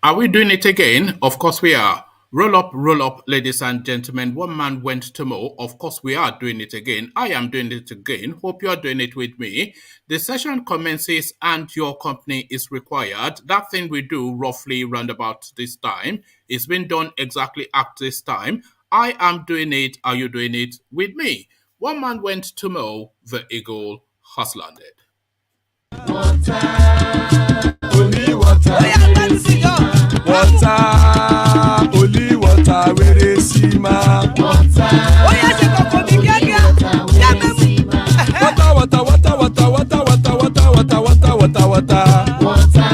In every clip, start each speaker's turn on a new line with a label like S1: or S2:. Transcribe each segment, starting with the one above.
S1: Are we doing it again? Of course we are. Roll up, ladies and gentlemen. One man went to mow. Of course we are doing it again. I am doing it again. Hope you are doing it with me. The session commences and your company is required. That thing we do roughly round about this time is being done exactly at this time. I am doing it. Are you doing it with me? One man went to mow. The eagle has landed.
S2: Water, only water. Water, only water, where they see ma. Water, water, water, water, water, water, water, water, water, water, water. Water,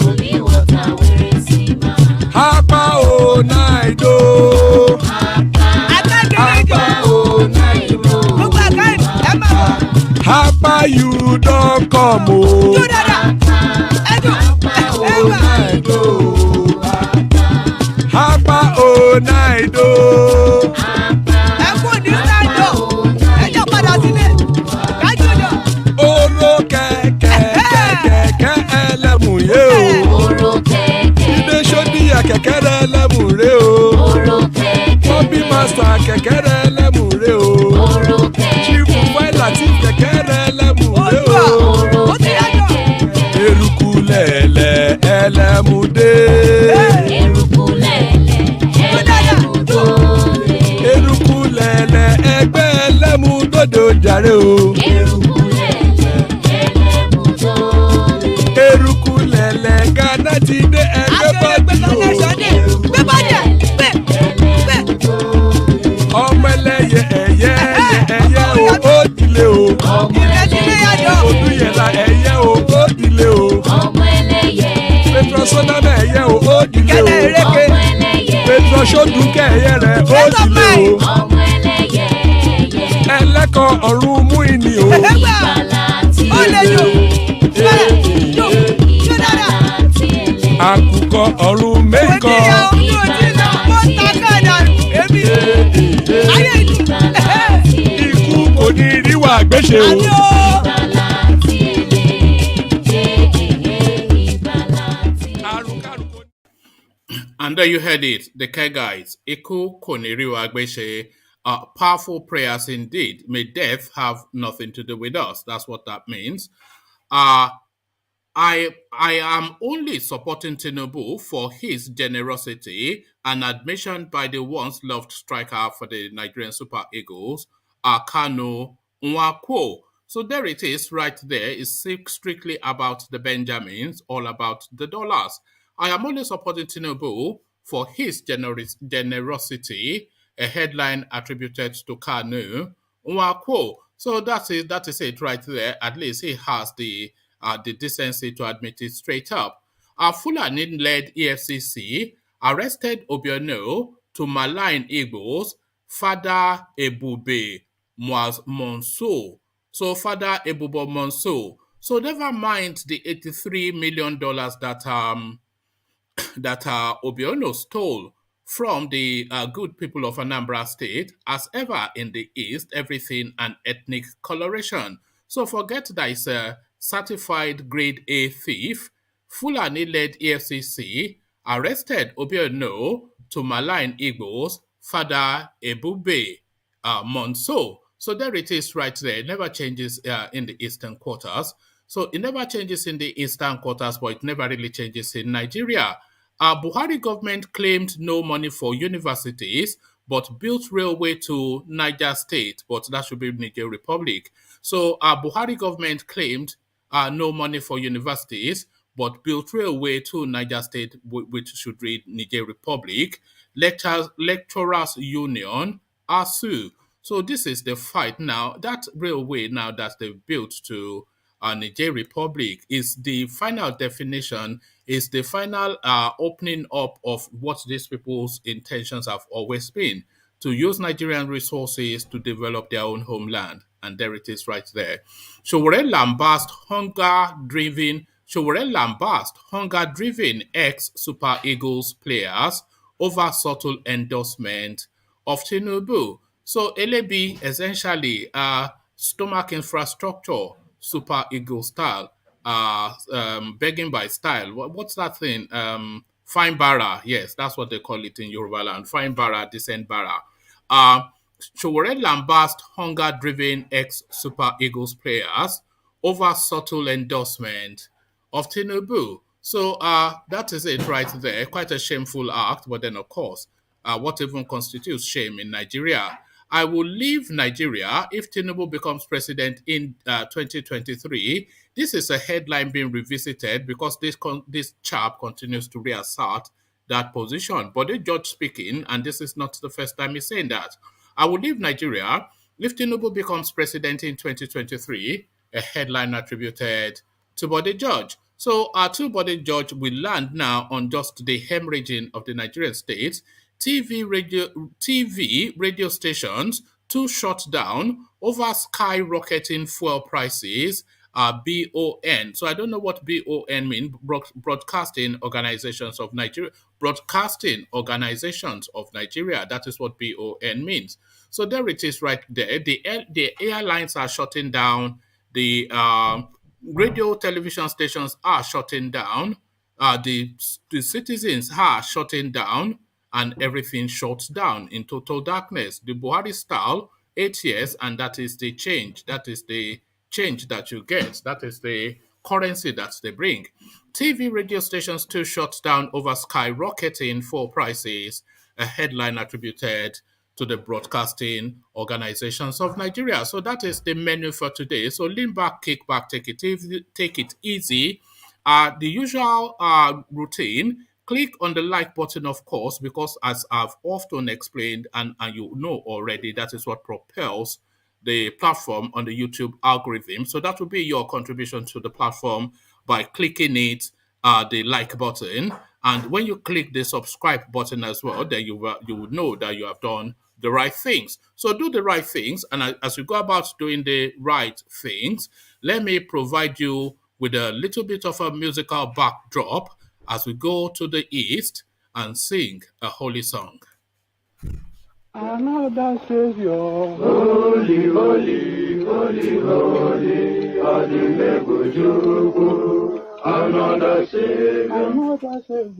S2: only water, where they see ma. Hapa o naido. Hapa o naido. Hapa you don't come o. Hapa o naido. Oro kẹ̀kẹ́ ẹlẹ́mùrè o. Ilé sọ́díyà kẹ̀kẹ́ ẹlẹ́mùrè o. Bobby master kẹ̀kẹ́ ẹlẹ́mùrè o. Chief Failati kẹ̀kẹ́ ẹlẹ́mùrè o. Eruku lẹ̀lẹ̀ ẹlẹ́mùdé. Eruku lẹ̀lẹ̀ ẹgbẹ́ ẹlẹ́mùdòdò jàre o. Eruku lẹ̀lẹ̀ Ghana ti dé ẹgbẹ́ bọ́dì o. Ọmọ ẹlẹ́yẹ ẹ̀yẹ o ó dilé o. Olúyẹ̀lá ẹ̀yẹ o ó dilé o. Petrosonama ẹ̀yẹ o ó dilé o. Petrosodunke ẹ̀yẹ rẹ̀ ó dilé o. Ẹlẹ́kọ̀ ọ̀run mú ìní o. Àkùkọ ọ̀run mẹ́kọ̀. Ikú kò ní ríwà gbéṣe o.
S1: And there you heard it, the care guys. Iku Koniriwa Agbeshe. Powerful prayers indeed. May death have nothing to do with us. That's what that means. I am only supporting Tinubu for his generosity and admission by the once loved striker for the Nigerian Super Eagles, Kanu Nwankwo. So there it is, right there. It's strictly about the Benjamins, all about the dollars. I am only supporting Tinubu for his generosity, a headline attributed to Kanu Nwankwo. So that is it right there. At least he has the decency to admit it straight up. Our Fulani-led EFCC arrested Obiano to malign Igbos, Father Ebube Monso. So Father Ebube Monso. So never mind the $83 million that Obiano stole from the good people of Anambra State. As ever in the East, everything an ethnic coloration. So forget that it's a certified grade A thief. Fulani-led EFCC arrested Obiano to malign Igbos, Father Ebube Monso. So there it is right there. It never changes in the Eastern quarters. So it never changes in the Eastern quarters, but it never really changes in Nigeria. Buhari government claimed no money for universities, but built railway to Niger State, but that should be Niger Republic. So Buhari government claimed no money for universities, but built railway to Niger State, which should read Niger Republic. Lecturers Union, Asuu. So this is the fight now. That railway now that they've built to Niger Republic is the final definition, is the final opening up of what these people's intentions have always been, to use Nigerian resources to develop their own homeland. And there it is right there. Sowore lambast hunger-driven ex-Super Eagles players over subtle endorsement of Tinubu. So Elebi essentially stomach infrastructure, Super Eagle style, begging by style. What's that thing? Fine bara. Yes, that's what they call it in Yoruba land. Fine bara, decent bara. Uh, Sowore lambast hunger-driven ex-Super Eagles players over subtle endorsement of Tinubu. So that is it right there. Quite a shameful act, but then of course, what even constitutes shame in Nigeria? I will leave Nigeria if Tinubu becomes president in 2023. This is a headline being revisited because this chap continues to reassert that position. But the judge speaking, and this is not the first time he's saying that. I will leave Nigeria if Tinubu becomes president in 2023, a headline attributed to BODE judge. So our two BODE judge will land now on just the hemorrhaging of the Nigerian state. TV radio stations to shut down over skyrocketing fuel prices. BON. So I don't know what BON means. Broadcasting Organizations of Nigeria. Broadcasting Organizations of Nigeria. That is what BON means. So there it is right there. The airlines are shutting down. The radio television stations are shutting down. The citizens are shutting down, and everything shuts down in total darkness. The Buhari style, 8 years, and that is the change. That is the change that you get. That is the currency that they bring. TV radio stations too shut down over skyrocketing fuel prices, a headline attributed to the Broadcasting Organizations of Nigeria. So that is the menu for today. So lean back, kick back, take it easy. The usual routine, click on the like button, of course, because as I've often explained, and you know already, that is what propels the platform on the YouTube algorithm. So that will be your contribution to the platform by clicking it, the like button. And when you click the subscribe button as well, then you would know that you have done the right things. So do the right things. And as we go about doing the right things, let me provide you with a little bit of a musical backdrop as we go to the east and sing a holy song.
S2: Another Savior, holy, holy, holy, holy, Adimebujuku. Another Savior,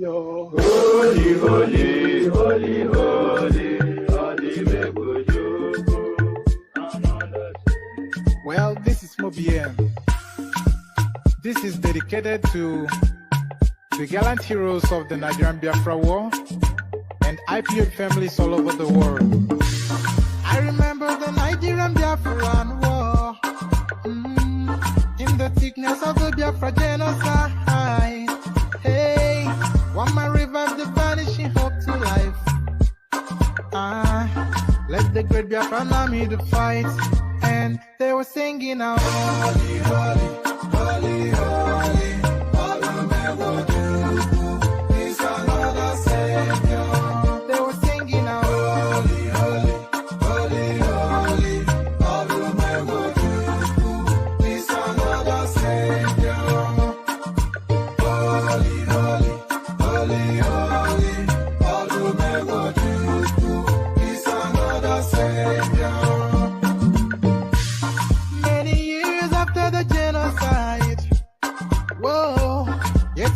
S2: holy, holy, holy, holy, Adimebujuku.
S3: Well, this is Mobian. This is dedicated to the gallant heroes of the Nigerian Biafra War and IPO families all over the world. I remember the Nigerian Biafran War, in the thickness of the Biafra genocide. Hey, one man revived the vanishing hope to life. Let the great Biafran army to fight, and they were singing out, holy, holy, holy, holy.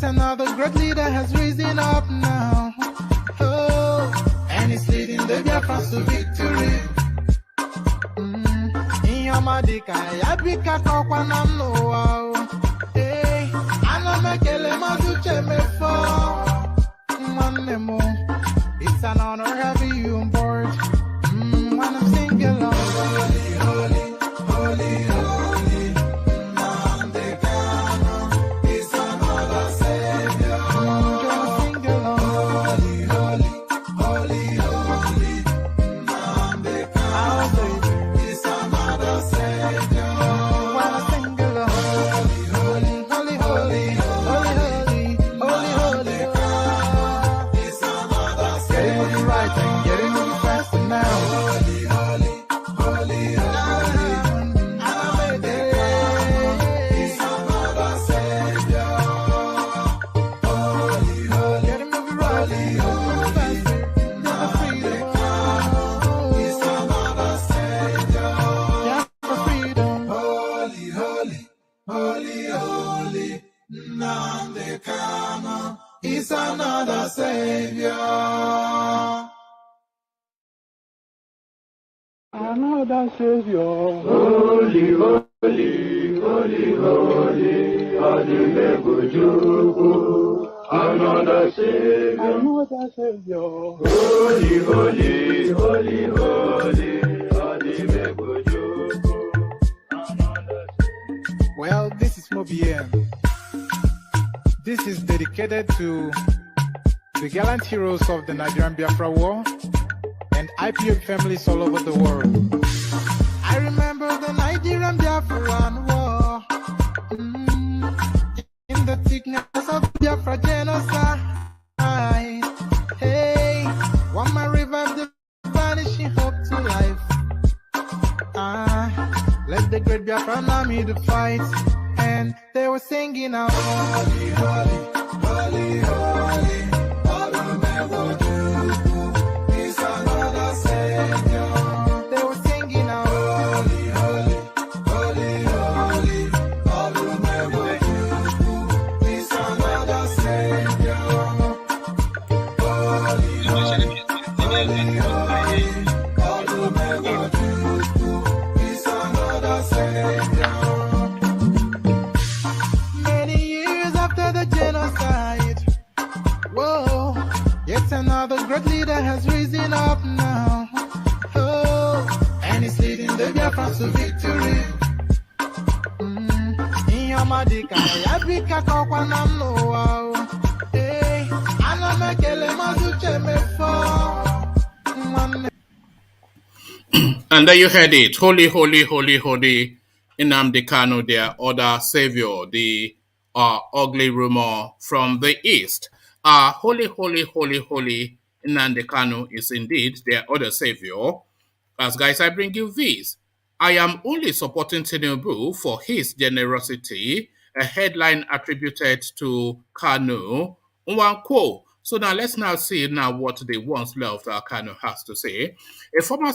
S3: Another great leader has risen up now. Oh, and he's leading the Biafrans to victory. Inyamadika, yabika kokwana mnoa. Hey, anamekele mazuche mefo. Manemo, it's an honor having you on board. When I'm singing along, holy, holy, holy, holy. Holy,
S2: Kanu is another savior. Another savior. Holy, holy, holy, holy, Adimebujuku. Another savior. Another savior. Holy, holy, holy, holy, Adimebujuku. Another savior.
S3: Well, this is Mobian. This is dedicated to the gallant heroes of the Nigerian Biafra War and IPO families all over the world. I remember the Nigerian Biafran War. In the thickness of Biafra genocide. Hey, one man revived the vanishing hope to life. Let the great Biafran army to fight. And they were singing out, holy, holy, holy, holy, is another savior. They were singing out, holy, holy, holy, holy, is another savior. Holy, holy, holy, is another savior. Genocide. Whoa, yet another great leader has risen up now. Oh, and he's leading the Biafrans to victory. In your madika, yabika kokwanam no wow. Hey, anamekele mazuche mefo.
S1: And there you heard it. Holy, holy, holy, holy. Nnamdi Kanu, their other savior, the ugly rumor from the east. Holy, holy, holy, holy. Nnamdi Kanu is indeed their other savior. As guys, I bring you this. I am only supporting Tinubu for his generosity, a headline attributed to Kanu Nwankwo. So now let's now see now what the once loved Kanu has to say. A former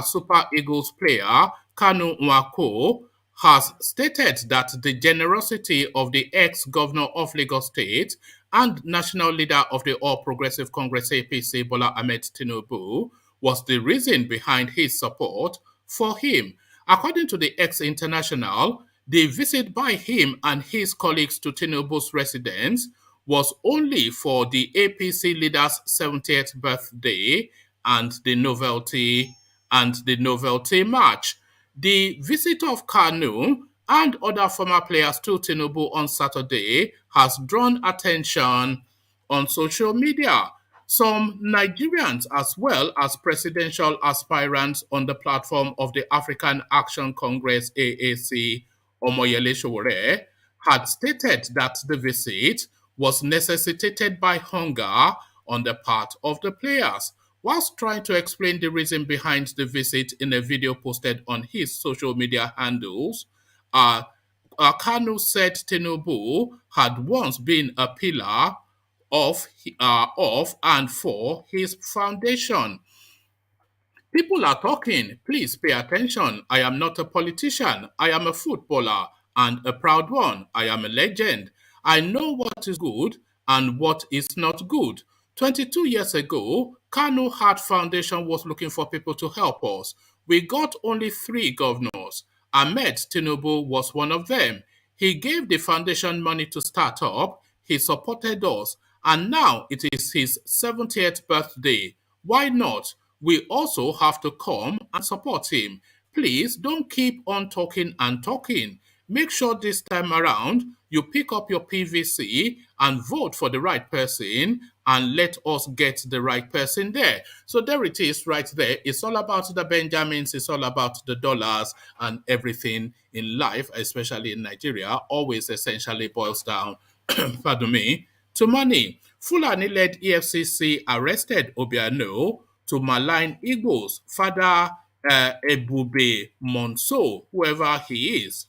S1: Super Eagles player, Kanu Nwankwo, has stated that the generosity of the ex-governor of Lagos State and national leader of the All Progressive Congress APC, Bola Ahmed Tinubu, was the reason behind his support for him. According to the ex-international, the visit by him and his colleagues to Tinubu's residence was only for the APC leader's 70th birthday and the novelty match. The visit of Kanu and other former players to Tinubu on Saturday has drawn attention on social media. Some Nigerians, as well as presidential aspirants on the platform of the African Action Congress AAC, Omoyele Sowore, had stated that the visit was necessitated by hunger on the part of the players. Whilst trying to explain the reason behind the visit in a video posted on his social media handles, Kanu said Tinubu had once been a pillar of and for his foundation. People are talking. Please pay attention. I am not a politician. I am a footballer and a proud one. I am a legend. I know what is good and what is not good. 22 years ago, Kanu Heart Foundation was looking for people to help us. We got only 3 governors. Ahmed Tinubu was one of them. He gave the foundation money to start up. He supported us. And now it is his 70th birthday. Why not? We also have to come and support him. Please don't keep on talking and talking. Make sure this time around you pick up your PVC and vote for the right person and let us get the right person there. So there it is right there. It's all about the Benjamins. It's all about the dollars, and everything in life, especially in Nigeria, always essentially boils down, pardon me, to money. Fulani-led EFCC arrested Obiano to malign Igbos, Father Ebube Monso, whoever he is.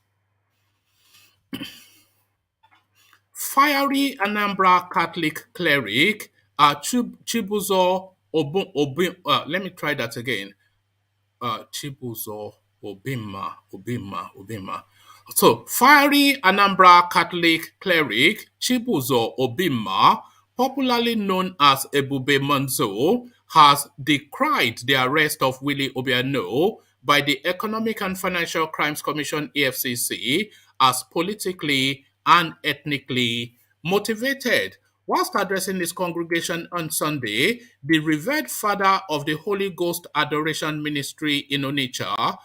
S1: Fiery Anambra Catholic cleric Chibuzo let me try that again. Chibuzo Obima. So, fiery Anambra Catholic cleric Chibuzo Obimma, popularly known as Ebube Monzo, has decried the arrest of Willie Obiano by the Economic and Financial Crimes Commission EFCC as politically and ethnically motivated. Whilst addressing his congregation on Sunday, the revered father of the Holy Ghost Adoration Ministry in Onitsha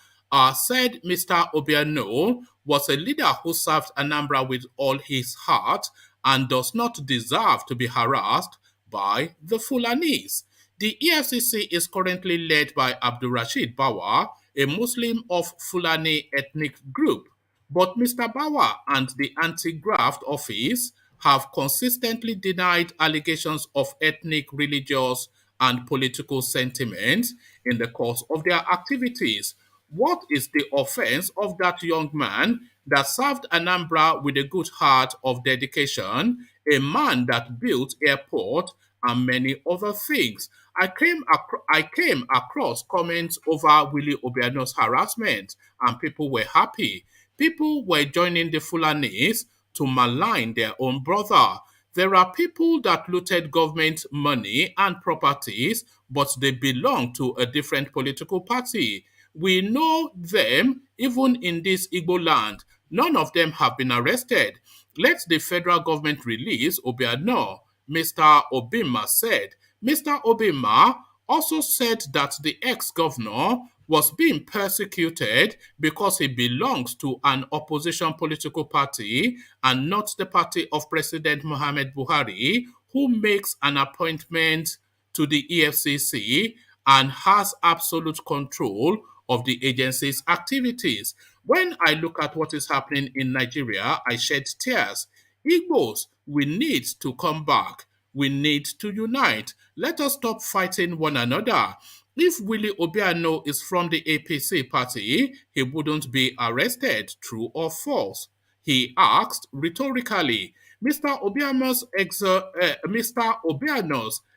S1: said Mr. Obiano was a leader who served Anambra with all his heart and does not deserve to be harassed by the Fulanis. The EFCC is currently led by Abdul Rashid Bawa, a Muslim of Fulani ethnic group. But Mr. Bawa and the Anti-Graft Office have consistently denied allegations of ethnic, religious, and political sentiments in the course of their activities. What is the offense of that young man that served Anambra with a good heart of dedication, a man that built airport and many other things? I came across comments over Willie Obiano's harassment, and people were happy. People were joining the Fulanis to malign their own brother. There are people that looted government money and properties, but they belong to a different political party. We know them even in this Igbo land. None of them have been arrested. Let the federal government release Obiano, Mr. Obima said. Mr. Obima also said that the ex-governor was being persecuted because he belongs to an opposition political party and not the party of President Mohamed Buhari, who makes an appointment to the EFCC and has absolute control of the agency's activities. When I look at what is happening in Nigeria, I shed tears. Igbos, we need to come back. We need to unite. Let us stop fighting one another. If Willie Obiano is from the APC party, he wouldn't be arrested, true or false? He asked rhetorically. Mr. Obiano's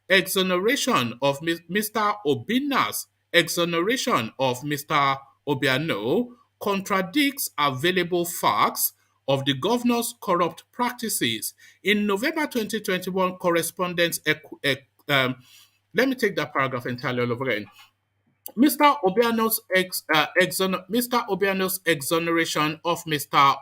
S1: exoneration of Mr. Obina's exoneration of Mr. Obiano contradicts available facts of the governor's corrupt practices. In November 2021, let me take that paragraph entirely all over again. Mr. Obiano's exoneration of Mr.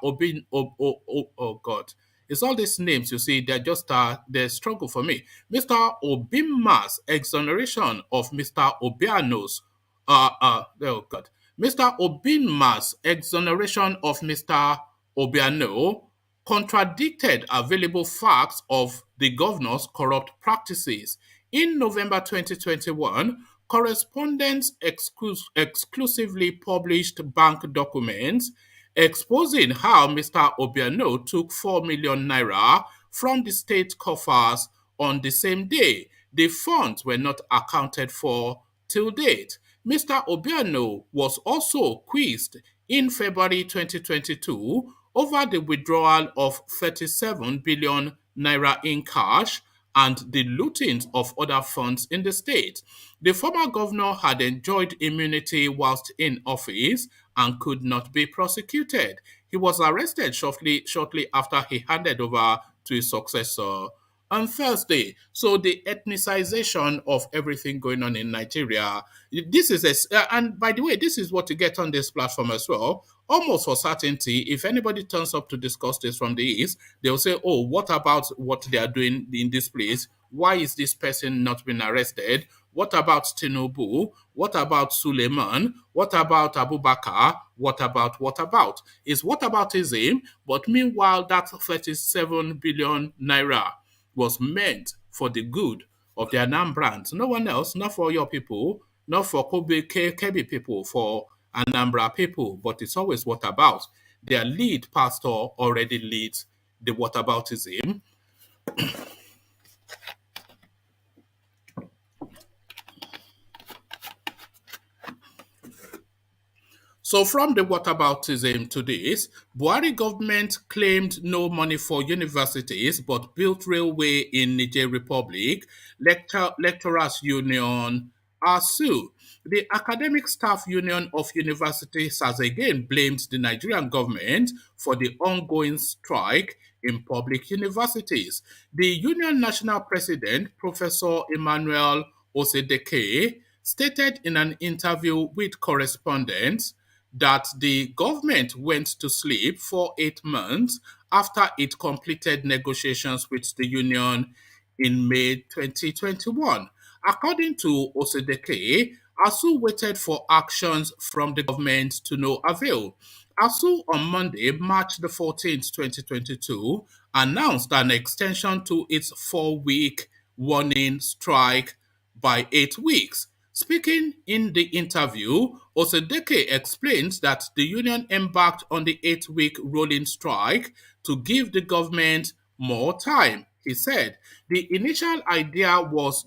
S1: Oh God. It's all these names you see, they're just they struggle for me. Mr. Obimma's exoneration of Mr. Obiano's oh God. Mr. Obimma's exoneration of Mr. Obiano contradicted available facts of the governor's corrupt practices. In November 2021, correspondents exclusively published bank documents exposing how Mr. Obiano took 4 million naira from the state coffers on the same day. The funds were not accounted for till date. Mr. Obiano was also quizzed in February 2022 over the withdrawal of 37 billion naira in cash and the looting of other funds in the state. The former governor had enjoyed immunity whilst in office and could not be prosecuted. He was arrested shortly after he handed over to his successor on Thursday. So the ethnicization of everything going on in Nigeria, this is and by the way, this is what you get on this platform as well. Almost for certainty, if anybody turns up to discuss this from the East, they'll say, oh, what about what they are doing in this place? Why is this person not been arrested? What about Tinubu? What about Suleiman? What about Abubakar? What about? It's whataboutism, but meanwhile, that 37 billion naira was meant for the good of the Anambrans. No one else, not for your people, not for Kebbi people, for Anambra people, but it's always what about. Their lead pastor already leads the whataboutism. So from the whataboutism to this, Buhari government claimed no money for universities but built railway in Niger Republic, lecturers union Asuu. The Academic Staff Union of Universities has again blamed the Nigerian government for the ongoing strike in public universities. The union national president, Professor Emmanuel Osedeke, stated in an interview with correspondents that the government went to sleep for 8 months after it completed negotiations with the union in May 2021. According to Osedeke, Asuu waited for actions from the government to no avail. Asuu on Monday, March the 14th, 2022, announced an extension to its 4-week warning strike by 8 weeks. Speaking in the interview, Osedeke explains that the union embarked on the 8-week rolling strike to give the government more time. He said the initial idea was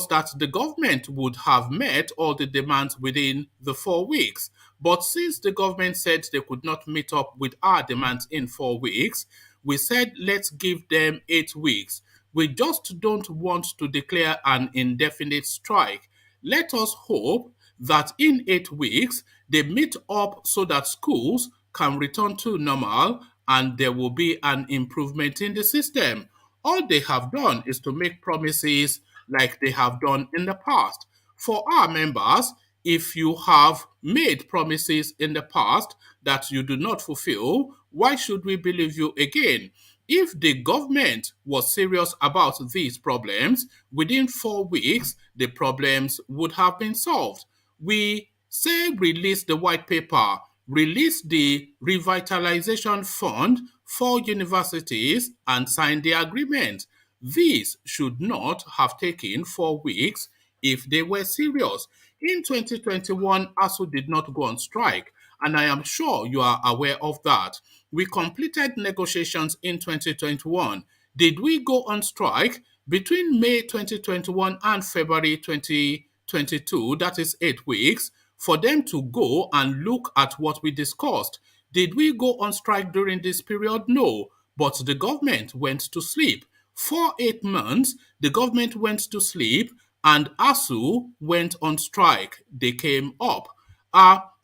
S1: that the government would have met all the demands within the 4 weeks. But since the government said they could not meet up with our demands in 4 weeks, we said let's give them 8 weeks. We just don't want to declare an indefinite strike. Let us hope that in 8 weeks they meet up so that schools can return to normal and there will be an improvement in the system. All they have done is to make promises like they have done in the past. For our members, if you have made promises in the past that you do not fulfill, why should we believe you again? If the government was serious about these problems, within 4 weeks, the problems would have been solved. We say release the white paper, release the revitalization fund for universities, and sign the agreement. These should not have taken 4 weeks if they were serious. In 2021, ASU did not go on strike, and I am sure you are aware of that. We completed negotiations in 2021. Did we go on strike between May 2021 and February 2022? That is 8 weeks for them to go and look at what we discussed. Did we go on strike during this period? No, but the government went to sleep. For 8 months, the government went to sleep and ASU went on strike. They came up.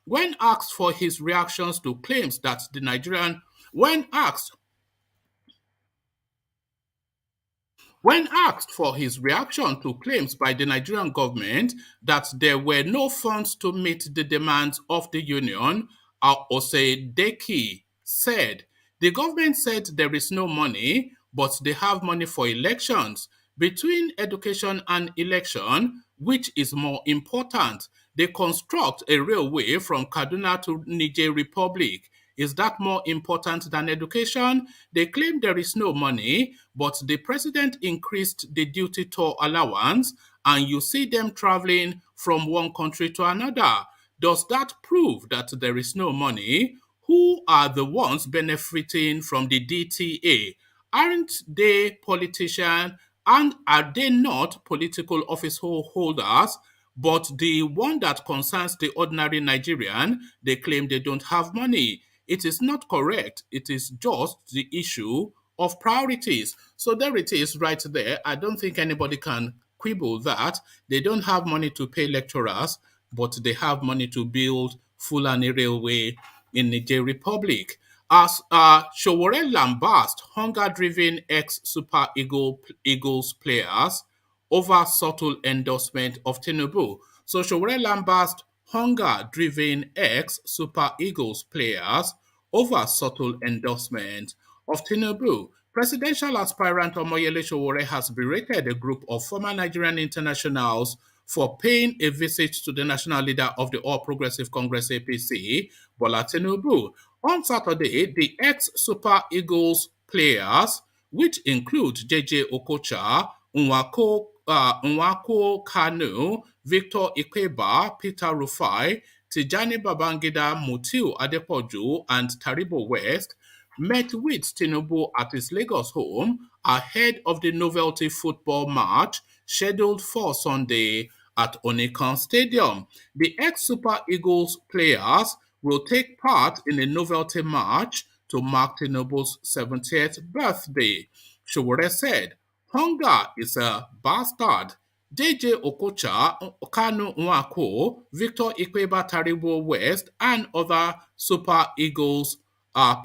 S1: When asked for his reactions to claims that the Nigerian, when asked When asked for his reaction to claims by the Nigerian government that there were no funds to meet the demands of the union, Osedeki said, the government said there is no money, but they have money for elections. Between education and election, which is more important? They construct a railway from Kaduna to Niger Republic. Is that more important than education? They claim there is no money, but the president increased the duty tour allowance, and you see them traveling from one country to another. Does that prove that there is no money? Who are the ones benefiting from the DTA? Aren't they politicians? And are they not political office holders? But the one that concerns the ordinary Nigerian, they claim they don't have money. It is not correct. It is just the issue of priorities. So there it is right there. I don't think anybody can quibble that. They don't have money to pay lecturers, but they have money to build Fulani Railway in Niger Republic. As Sowore lambast hunger-driven ex-Super Eagles players over subtle endorsement of Tinubu. So Sowore lambast hunger-driven ex-Super Eagles players over subtle endorsement of Tinubu. Presidential aspirant Omoyele Sowore has berated a group of former Nigerian internationals for paying a visit to the national leader of the All Progressive Congress APC, Bola Tinubu. On Saturday, the ex-Super Eagles players, which include JJ Okocha, Nwankwo Kanu, Victor Ikeba, Peter Rufai, Tijani Babangida, Mutiu Adepoju, and Taribo West, met with Tinubu at his Lagos home ahead of the novelty football match scheduled for Sunday at Onikan Stadium. The ex-Super Eagles players will take part in a novelty match to mark Tinubu's 70th birthday. Sowore said, Hunger is a bastard. JJ Okocha, Kanu Nwankwo, Victor Ikweba Taribo West, and other Super Eagles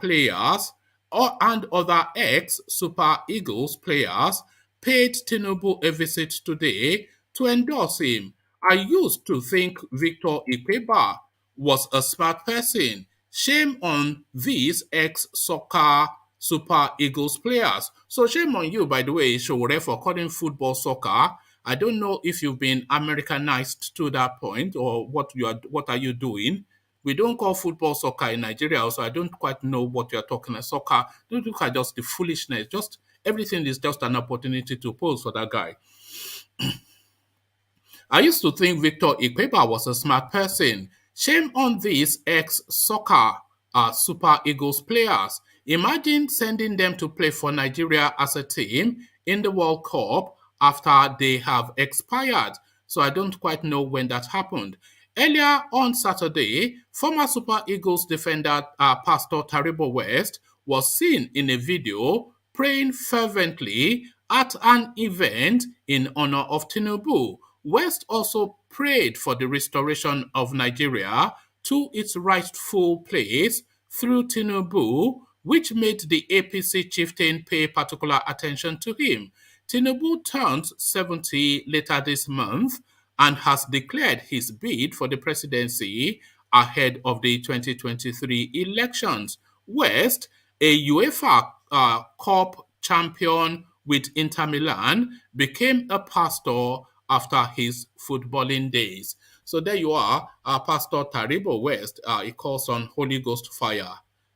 S1: players and other ex-Super Eagles players paid Tinubu a visit today to endorse him. I used to think Victor Ikweba was a smart person. Shame on these ex-soccer Super Eagles players. So shame on you, by the way, Sowore, for calling football soccer. I don't know if you've been Americanized to that point or what are you doing. We don't call football soccer in Nigeria, so I don't quite know what you're talking about. Soccer, don't look at just the foolishness. Just everything is just an opportunity to pose for that guy. I used to think Victor Ikweba was a smart person. Shame on these ex-soccer Super Eagles players. Imagine sending them to play for Nigeria as a team in the World Cup after they have expired. So I don't quite know when that happened. Earlier on Saturday, former Super Eagles defender Pastor Taribo West was seen in a video praying fervently at an event in honor of Tinubu. West also prayed for the restoration of Nigeria to its rightful place through Tinubu, which made the APC chieftain pay particular attention to him. Tinubu turns 70 later this month and has declared his bid for the presidency ahead of the 2023 elections. West, a UEFA Cup champion with Inter Milan, became a pastor after his footballing days. So there you are, Pastor Taribo West. He calls on Holy Ghost fire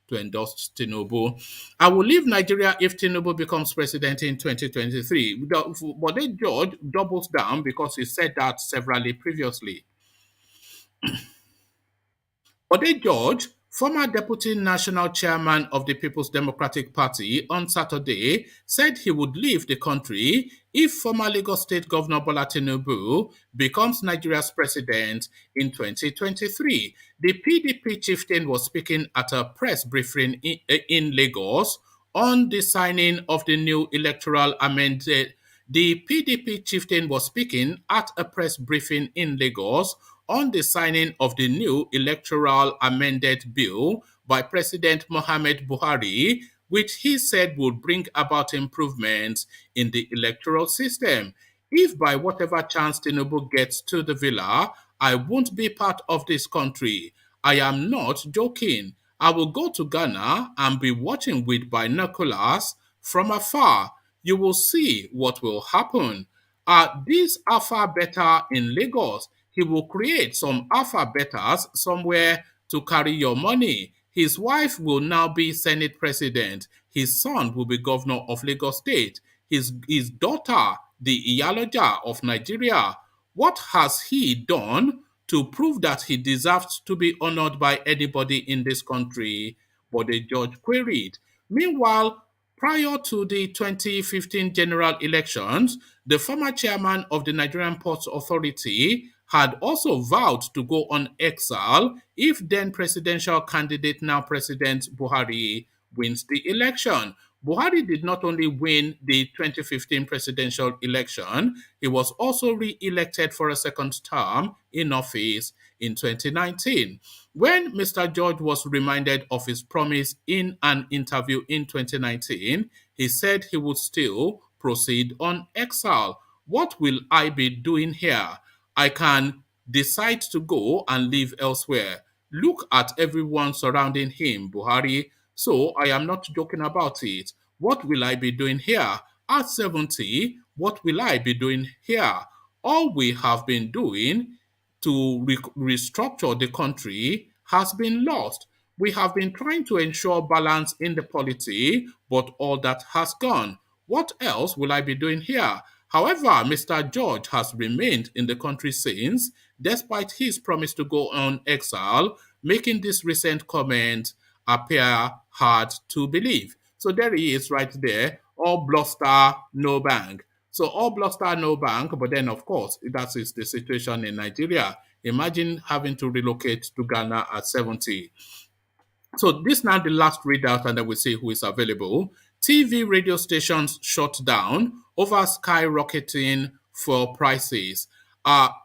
S1: to endorse Tinubu. I will leave Nigeria if Tinubu becomes president in 2023. But then George doubles down because he said that severally previously. Bode George, former deputy national chairman of the People's Democratic Party, on Saturday said he would leave the country if former Lagos State Governor Bola Tinubu becomes Nigeria's president in 2023. The PDP chieftain was speaking at a press briefing in Lagos on the signing of the new electoral amendment. The PDP chieftain was speaking at a press briefing in Lagos on the signing of the new electoral amended bill by President Mohamed Buhari, which he said would bring about improvements in the electoral system. If by whatever chance Tinubu gets to the villa, I won't be part of this country. I am not joking. I will go to Ghana and be watching with binoculars from afar. You will see what will happen. This Alpha Beta in Lagos, he will create some Alpha Betas somewhere to carry your money. His wife will now be Senate President. His son will be Governor of Lagos State. His daughter, the Iyaloja of Nigeria. What has he done to prove that he deserves to be honored by anybody in this country? But the judge queried. Meanwhile, prior to the 2015 general elections, the former chairman of the Nigerian Ports Authority had also vowed to go on exile if then presidential candidate, now President Buhari, wins the election. Buhari did not only win the 2015 presidential election, he was also re-elected for a second term in office in 2019. When Mr. George was reminded of his promise in an interview in 2019, he said he would still proceed on exile. What will I be doing here? I can decide to go and live elsewhere. Look at everyone surrounding him, Buhari. So I am not joking about it. What will I be doing here? At 70, what will I be doing here? All we have been doing to restructure the country has been lost. We have been trying to ensure balance in the polity, but all that has gone. What else will I be doing here? However, Mr. George has remained in the country since, despite his promise to go on exile, making this recent comment appear hard to believe. So there he is right there, all bluster, no bang. So all bluster, no bank, but then of course, that is the situation in Nigeria. Imagine having to relocate to Ghana at 70. So this now the last readout, and then we see who is available. TV radio stations shut down over skyrocketing fuel prices.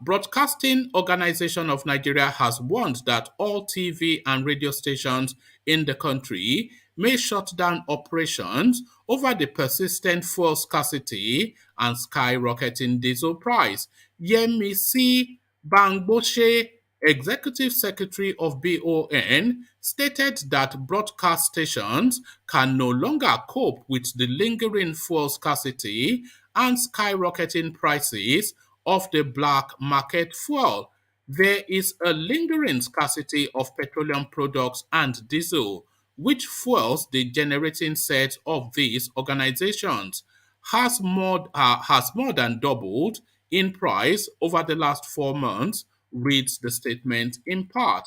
S1: Broadcasting Organization of Nigeria has warned that all TV and radio stations in the country may shut down operations over the persistent fuel scarcity and skyrocketing diesel price. Yemisi Bangboshe, Executive Secretary of BON, stated that broadcast stations can no longer cope with the lingering fuel scarcity and skyrocketing prices of the black market fuel. There is a lingering scarcity of petroleum products and diesel, which fuels the generating set of these organizations has more than doubled in price over the last 4 months, reads the statement in part.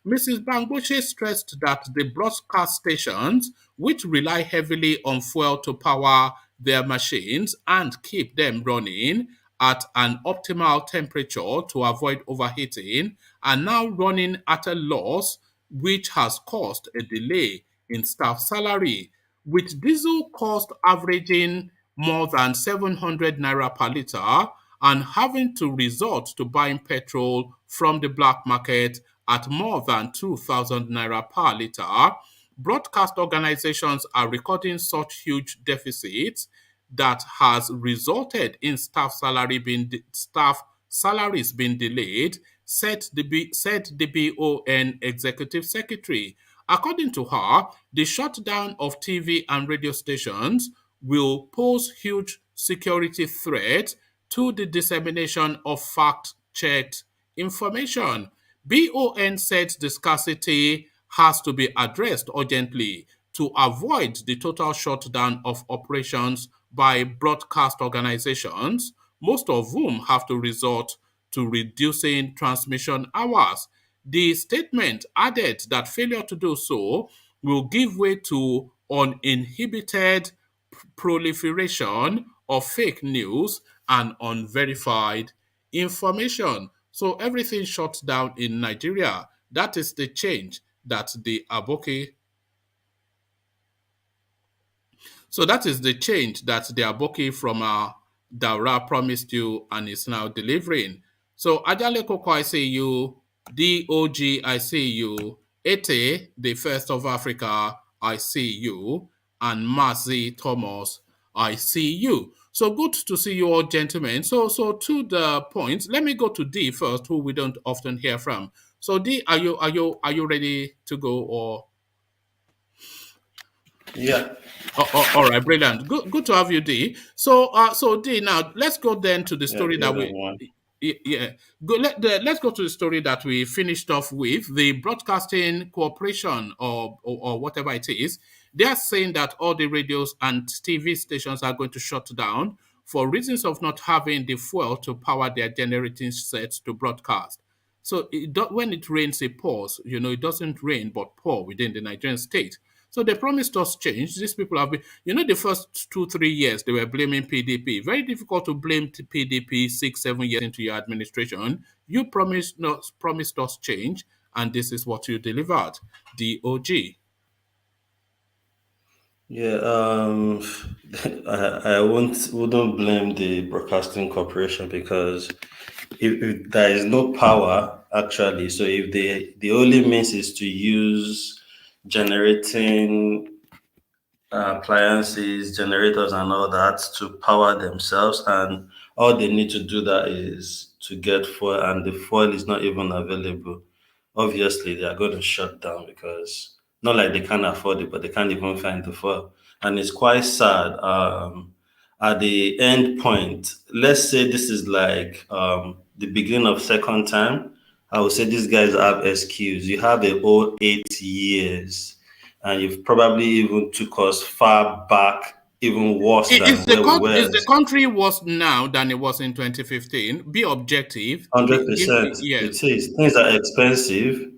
S1: Mrs. Bangboshe stressed that the broadcast stations, which rely heavily on fuel to power their machines and keep them running at an optimal temperature to avoid overheating, are now running at a loss, which has caused a delay in staff salary. With diesel cost averaging more than 700 naira per litre and having to resort to buying petrol from the black market at more than 2,000 naira per litre, broadcast organizations are recording such huge deficits that has resulted in staff salaries being delayed, said the BON executive secretary. According to her, the shutdown of TV and radio stations will pose huge security threat to the dissemination of fact-checked information. BON said the scarcity has to be addressed urgently to avoid the total shutdown of operations by broadcast organizations, most of whom have to resort to reducing transmission hours. The statement added that failure to do so will give way to uninhibited proliferation of fake news and unverified information. So everything shuts down in Nigeria. That is the change that the Aboki So that is the change that the Aboki from Daura promised you and is now delivering. So Ajale Koko, I see you. DOG, I see you. Ete, the first of Africa, I see you. And Mazi Thomas, I see you. So good to see you all, gentlemen. So to the point, let me go to D first, who we don't often hear from. So D, are you ready to go or?
S4: Yeah.
S1: All right, brilliant. Good to have you, D. So D. Now let's go then to the
S4: Yeah,
S1: story that
S4: good
S1: we,
S4: one.
S1: yeah, let's go to the story that we finished off with the broadcasting corporation or whatever it is. They are saying that all the radios and TV stations are going to shut down for reasons of not having the fuel to power their generating sets to broadcast. So when it rains, it pours. It doesn't rain but pour within the Nigerian state. So they promised us change. These people have been, the first 2-3 years they were blaming PDP. Very difficult to blame PDP 6-7 years into your administration. You promised us change, and this is what you delivered. DOG.
S4: Yeah, I wouldn't blame the broadcasting corporation because if there is no power actually, so if the only means is to use generating appliances, generators, and all that to power themselves, and all they need to do that is to get fuel, and the fuel is not even available. Obviously, they are going to shut down because not like they can't afford it, but they can't even find the fuel, and it's quite sad. At the end point, let's say this is like the beginning of second time. I would say these guys have excuse. You have a whole 8 years and you've probably even took us far back, even worse than where we were.
S1: Is the country worse now than it was in 2015? Be objective.
S4: 100%.
S1: Yes.
S4: It is. Things are expensive.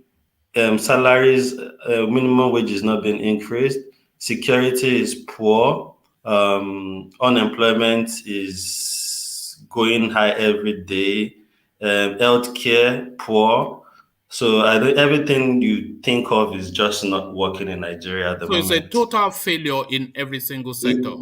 S4: Salaries, minimum wage is not being increased. Security is poor. Unemployment is going high every day. Healthcare poor. So I think everything you think of is just not working in Nigeria at the
S1: So it's a
S4: moment.
S1: total failure in every single sector.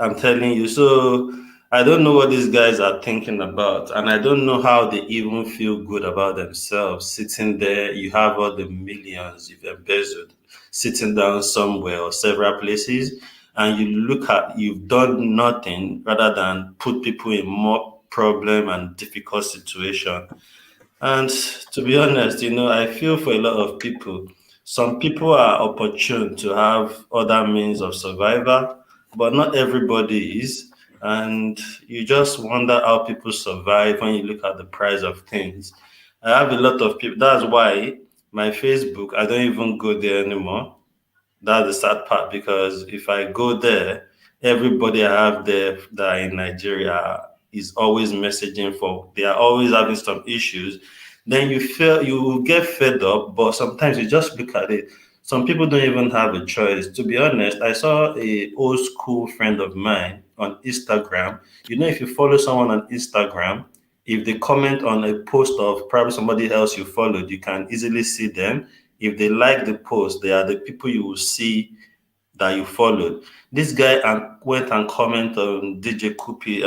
S4: I'm telling you. So I don't know what these guys are thinking about, and I don't know how they even feel good about themselves sitting there. You have all the millions you've embezzled, sitting down somewhere or several places, and you look at you've done nothing rather than put people in more problem and difficult situation. And to be honest, I feel for a lot of people. Some people are opportune to have other means of survival, but not everybody is. And you just wonder how people survive when you look at the price of things. I have a lot of people. That's why my Facebook, I don't even go there anymore. That's the sad part because if I go there, everybody I have there that are in Nigeria is always messaging for, they are always having some issues. Then you will get fed up, but sometimes you just look at it. Some people don't even have a choice. To be honest, I saw a old school friend of mine on Instagram. If you follow someone on Instagram, if they comment on a post of probably somebody else you followed, you can easily see them. If they like the post, they are the people you will see that you followed. This guy went and commented on DJ Kupi,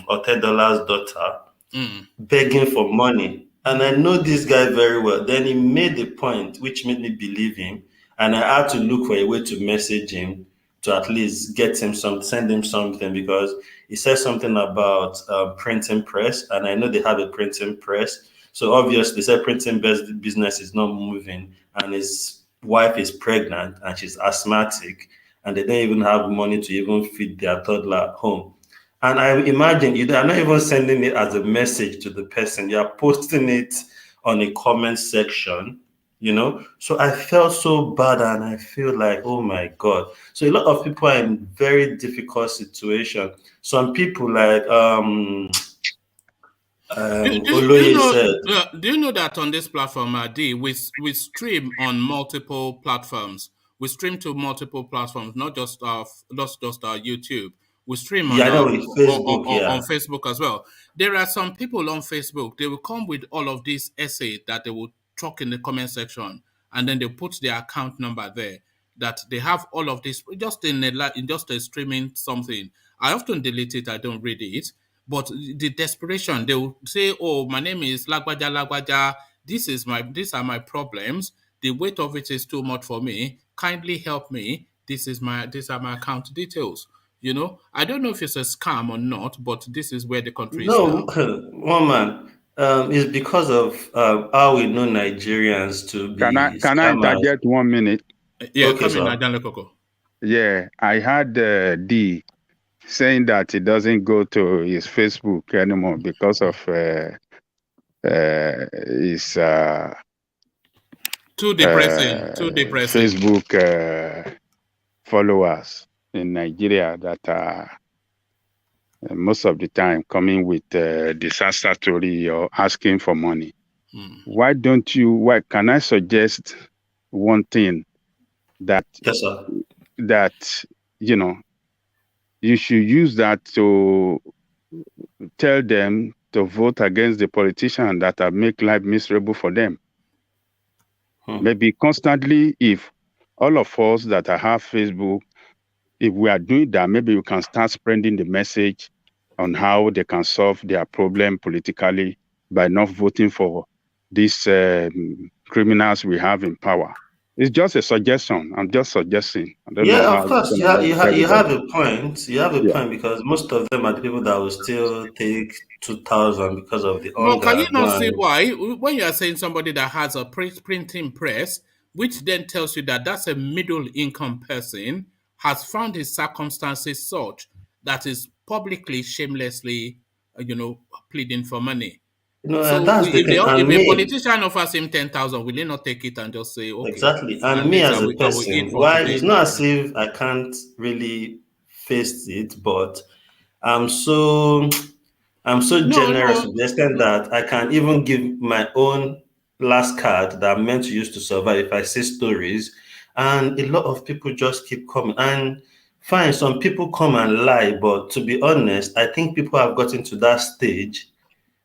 S4: Otedola's daughter,
S1: Mm.
S4: begging for money. And I know this guy very well. Then he made a point which made me believe him. And I had to look for a way to message him to at least get him send him something because he said something about printing press. And I know they have a printing press. So obviously, they said printing business is not moving. And his wife is pregnant and she's asthmatic. And they don't even have money to even feed their toddler at home. And I imagine you are not even sending it as a message to the person, you are posting it on a comment section. So I felt so bad and I feel like, oh my God. So a lot of people are in very difficult situation. Some people like Oloye said,
S1: Do you know that on this platform, D, we stream on multiple platforms. We stream to multiple platforms, not just YouTube. We stream
S4: yeah,
S1: on
S4: I know with Facebook,
S1: on
S4: yeah.
S1: Facebook as well. There are some people on Facebook. They will come with all of these essays that they will chuck in the comment section, and then they put their account number there. That they have all of this just in just a streaming something. I often delete it. I don't read it. But the desperation, they will say, "Oh, my name is Lagwaja Lagwaja. These are my problems. The weight of it is too much for me. Kindly help me. These are my account details." I don't know if it's a scam or not, but this is where the country is
S4: No,
S1: now.
S4: one man, it's because of how we know Nigerians to be
S2: Can I
S4: scammers.
S2: interject 1 minute?
S1: Yeah,
S4: Okay,
S1: come in,
S4: sir.
S1: Ajan Lekoko.
S2: Yeah, I had D saying that he doesn't go to his Facebook anymore because of his
S1: Too depressing. Too depressing.
S2: Facebook followers in Nigeria that are most of the time coming with disaster story or asking for money. Why can I suggest one thing that
S4: Yes, sir.
S2: you know you should use that to tell them to vote against the politicians that have make life miserable for them. Maybe constantly, if all of us that have Facebook, if we are doing that, maybe we can start spreading the message on how they can solve their problem politically by not voting for these criminals we have in power. It's just a suggestion. I'm just suggesting. I don't know
S4: Yeah,
S2: how
S4: of
S2: it's
S4: course.
S2: going
S4: You,
S2: to
S4: ha-
S2: work
S4: you,
S2: with
S4: ha- you have
S2: everybody.
S4: a point. You have a
S2: Yeah.
S4: point because most of them are the people that will still take 2,000 because of the
S1: But can you
S4: hunger. Go
S1: not see
S4: and
S1: why? When you are saying somebody that has a printing press, which then tells you that that's a middle income person, has found his circumstances such that is publicly, shamelessly, pleading for money. So
S4: that's the thing.
S1: if
S4: And
S1: a
S4: me,
S1: politician offers him 10,000, will he not take it and just say, "Okay,
S4: exactly. And
S1: at
S4: me
S1: least
S4: as a
S1: I will eat
S4: person,
S1: for
S4: why
S1: today"?
S4: it's not as if I can't really face it, but I'm so I'm so
S1: No,
S4: generous to
S1: no.
S4: the extent that I can even give my own last card that I'm meant to use to survive if I see stories. And a lot of people just keep coming. And fine, some people come and lie, but to be honest, I think people have gotten to that stage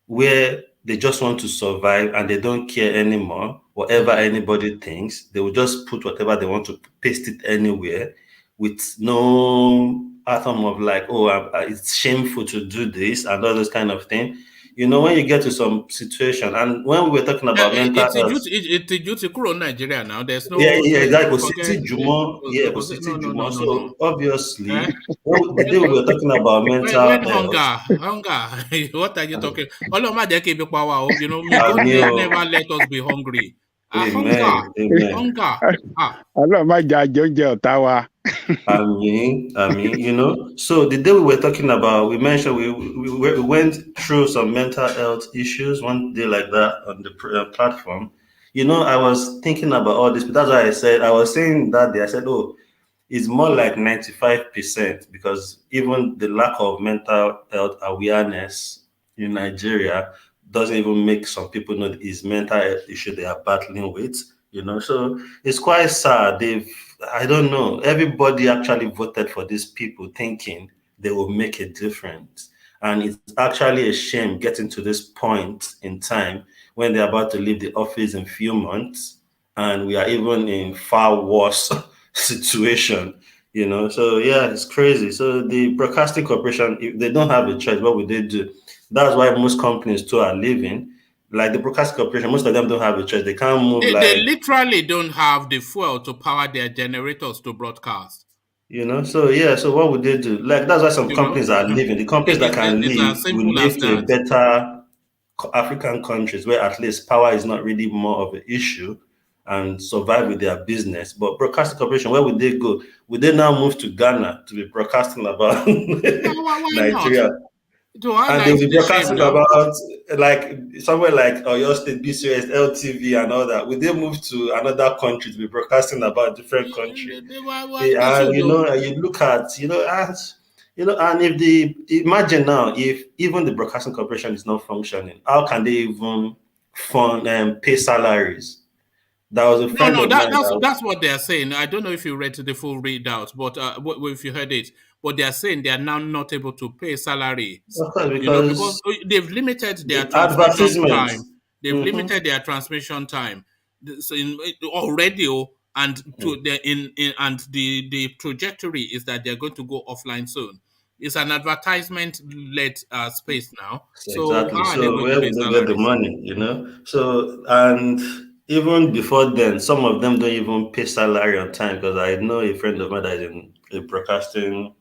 S4: where they just want to survive and they don't care anymore. Whatever anybody thinks, they will just put whatever they want to paste it anywhere with no atom of like, oh, it's shameful to do this and all those kind of thing. You know, when you get to some situation, and when we were talking about mental health,
S1: It's a duty kúrò Nigeria now. There's
S4: yeah,
S1: no,
S4: yeah,
S1: there's
S4: exactly.
S1: no
S4: Kò sí
S1: forget.
S4: tí Jùmọ̀, yeah, kò sí tí
S1: No, no, no,
S4: Jùmọ̀.
S1: no, no.
S4: So obviously,
S1: Eh?
S4: the day we were talking about mental
S1: When
S4: health,
S1: hunger, what are you talking? Ọlọ́run má jẹ́ kí ebi pa wá o. You know, may
S4: I
S1: God
S4: knew,
S1: never let us be hungry. Hunger,
S4: amen, amen.
S2: Ọlọ́run má jẹ́ ajẹ oúnjẹ ọ̀tá wa.
S4: You know. So the day we were talking about, we mentioned we went through some mental health issues one day like that on the platform. You know, I was thinking about all this, but that's why I was saying that day, I said, oh, it's more like 95% because even the lack of mental health awareness in Nigeria doesn't even make some people know it's mental health issue they are battling with, you know. So it's quite sad. I don't know, everybody actually voted for these people thinking they will make a difference. And it's actually a shame getting to this point in time when they're about to leave the office in a few months and we are even in far worse situation, you know. So yeah, it's crazy. So the broadcasting corporation, if they don't have a choice, what would they do? That's why most companies too are leaving. Like the broadcasting corporation, most of them don't have a choice. They can't move
S1: They
S4: like,
S1: literally don't have the fuel to power their generators to broadcast.
S4: you know. So yeah, so what would they do? Like that's why some
S1: You know,
S4: companies are leaving. The companies that can
S1: it's as
S4: leave will
S1: simple as
S4: leave to a
S1: that.
S4: better African countries where at least power is not really more of an issue and survive with their business. But broadcasting corporation, where would they go? Would they now move to Ghana to be broadcasting about
S1: Why not?
S4: Nigeria?
S1: To
S4: And they'll
S1: highlight
S4: be
S1: the shame
S4: broadcasting
S1: now.
S4: about like somewhere like Oyo State, BCS, LTV, and all that. Would they move to another country to be broadcasting about different country?
S1: They
S4: And
S1: should
S4: you
S1: do.
S4: know, you look at, and if imagine now if even the broadcasting corporation is not functioning, how can they even fund and pay salaries? That was a
S1: No,
S4: friend
S1: no,
S4: of mine
S1: that's what they are saying. I don't know if you read the full readout, but if you heard it, but they are saying they are now not able to pay salaries.
S4: of course,
S1: You know, because
S4: because
S1: they've limited their
S4: the
S1: transmission time.
S4: advertisements.
S1: They've
S4: Mhm.
S1: limited their transmission time. So already, and to the and the trajectory is that they're going to go offline soon. It's an advertisement-led space now.
S4: So
S1: So
S4: exactly.
S1: how are they
S4: So
S1: going to
S4: where
S1: pay
S4: would they get the
S1: salaries?
S4: money? So and even before then, some of them don't even pay salary on time because I know a friend of mine that is in a broadcasting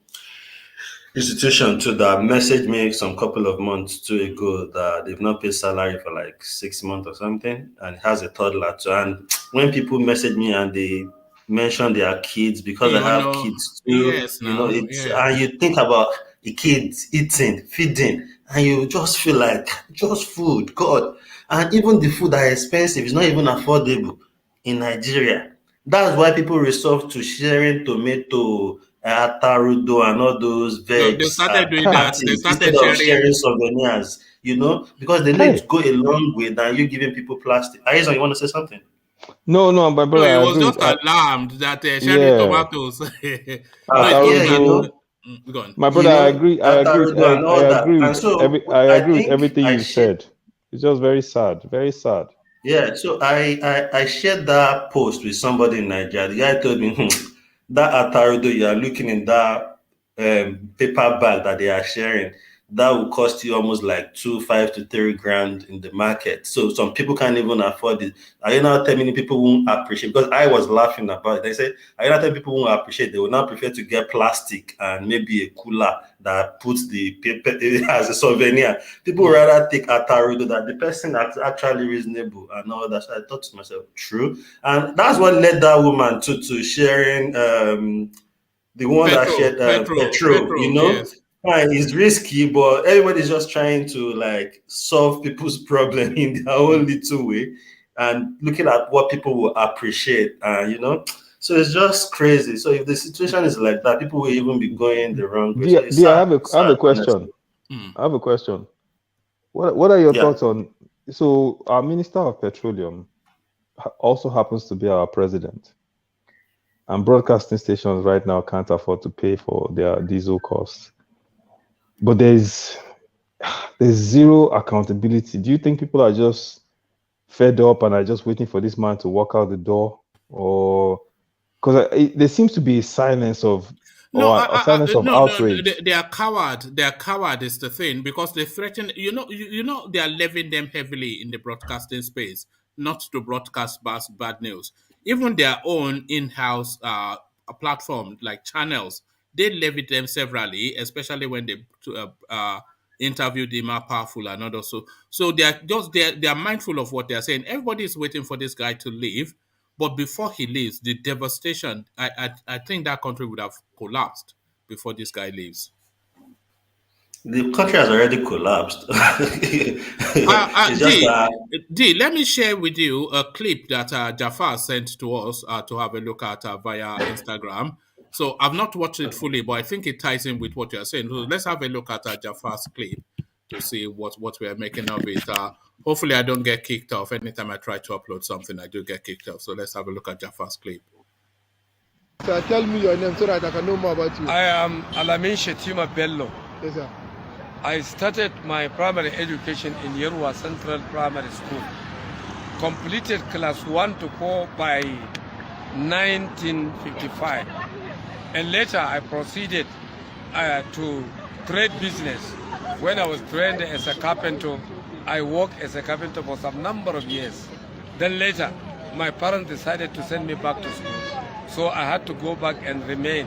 S4: institution too that messaged me some couple of months too ago that they've not paid salary for like 6 months or something and has a toddler too. And when people message me and they mention their kids because I
S1: You
S4: have
S1: know,
S4: kids too,
S1: yes, now,
S4: it's
S1: yeah.
S4: and you think about the kids eating, feeding, and you just feel like just food, God. And even the food that is expensive is not even affordable in Nigeria. That's why people resort to sharing tomato, tarudo, and all those
S1: So they
S4: vegs
S1: started
S4: at
S1: doing that. They
S4: parties instead
S1: started
S4: of
S1: sharing.
S4: sharing souvenirs, because they know
S5: Hey,
S4: it go a long way than you giving people plastic. Aizon, you want to say something?
S5: no, my
S1: No,
S5: brother,
S1: he
S5: I
S1: was
S5: agree
S1: just
S5: with.
S1: alarmed that sharing
S5: Yeah,
S1: tomatoes. No, it's
S4: Yeah,
S1: just that.
S5: Atarudo,
S1: Go on.
S5: my brother, I agree.
S4: Tarudo and all that. And so
S5: I
S4: I
S5: agree with
S4: think
S5: everything
S4: I
S5: you
S4: shared.
S5: said. It's just very sad, very sad.
S4: Yeah, so I shared that post with somebody in Nigeria. The guy told me, that Atarudo you are looking in that paper bag that they are sharing, that will cost you almost like 2, 5 to 3 grand in the market. So some people can't even afford it. Are you not telling me people won't appreciate? Because I was laughing about it. They say, are you not telling people won't appreciate? They will not prefer to get plastic and maybe a cooler that puts the paper as a souvenir. People would rather take Atarudo that the person that's actually reasonable and all that. So I thought to myself, true. And that's what led that woman to sharing the one that shared petrol,
S1: Yes.
S4: fine, it's risky, but everybody's just trying to like solve people's problem in their own little way and looking at what people will appreciate, so it's just crazy. So if the situation is like that, people will even be going the wrong way. So it's
S5: Dear,
S4: sad,
S5: I have a
S4: sad,
S5: question.
S4: honestly.
S5: I have a question. What are your
S4: Yeah.
S5: thoughts on? So our Minister of Petroleum also happens to be our president, and broadcasting stations right now can't afford to pay for their diesel costs. But there's there's zero accountability. Do you think people are just fed up and are just waiting for this man to walk out the door, or because there seems to be a silence of
S1: No,
S5: or a silence of
S1: no,
S5: outrage?
S1: they are coward. They are coward is the thing because they threaten. You know, they are levying them heavily in the broadcasting space, not to broadcast bad news. Even their own in-house platform like channels, they levy them severally, especially when they interviewed Ima Powerful and others. So they are mindful of what they are saying. Everybody is waiting for this guy to leave. But before he leaves, the devastation, I think that country would have collapsed before this guy leaves.
S4: The country has already collapsed. It's just
S1: D,
S4: that
S1: let me share with you a clip that Jafar sent to us to have a look at via Instagram. So I've not watched it fully, but I think it ties in with what you're saying. So let's have a look at Jafar's clip to see what we are making of it. Hopefully, I don't get kicked off. Anytime I try to upload something, I do get kicked off. So let's have a look at Jafar's clip.
S6: Sir, tell me your name so that I can know more about you.
S7: I am Alamin Shetima Bello.
S6: Yes, sir.
S7: I started my primary education in Yerwa Central Primary School. Completed class 1 to 4 by 1955. And later I proceeded to trade business. When I was trained as a carpenter, I worked as a carpenter for some number of years. Then later, my parents decided to send me back to school. So I had to go back and remain.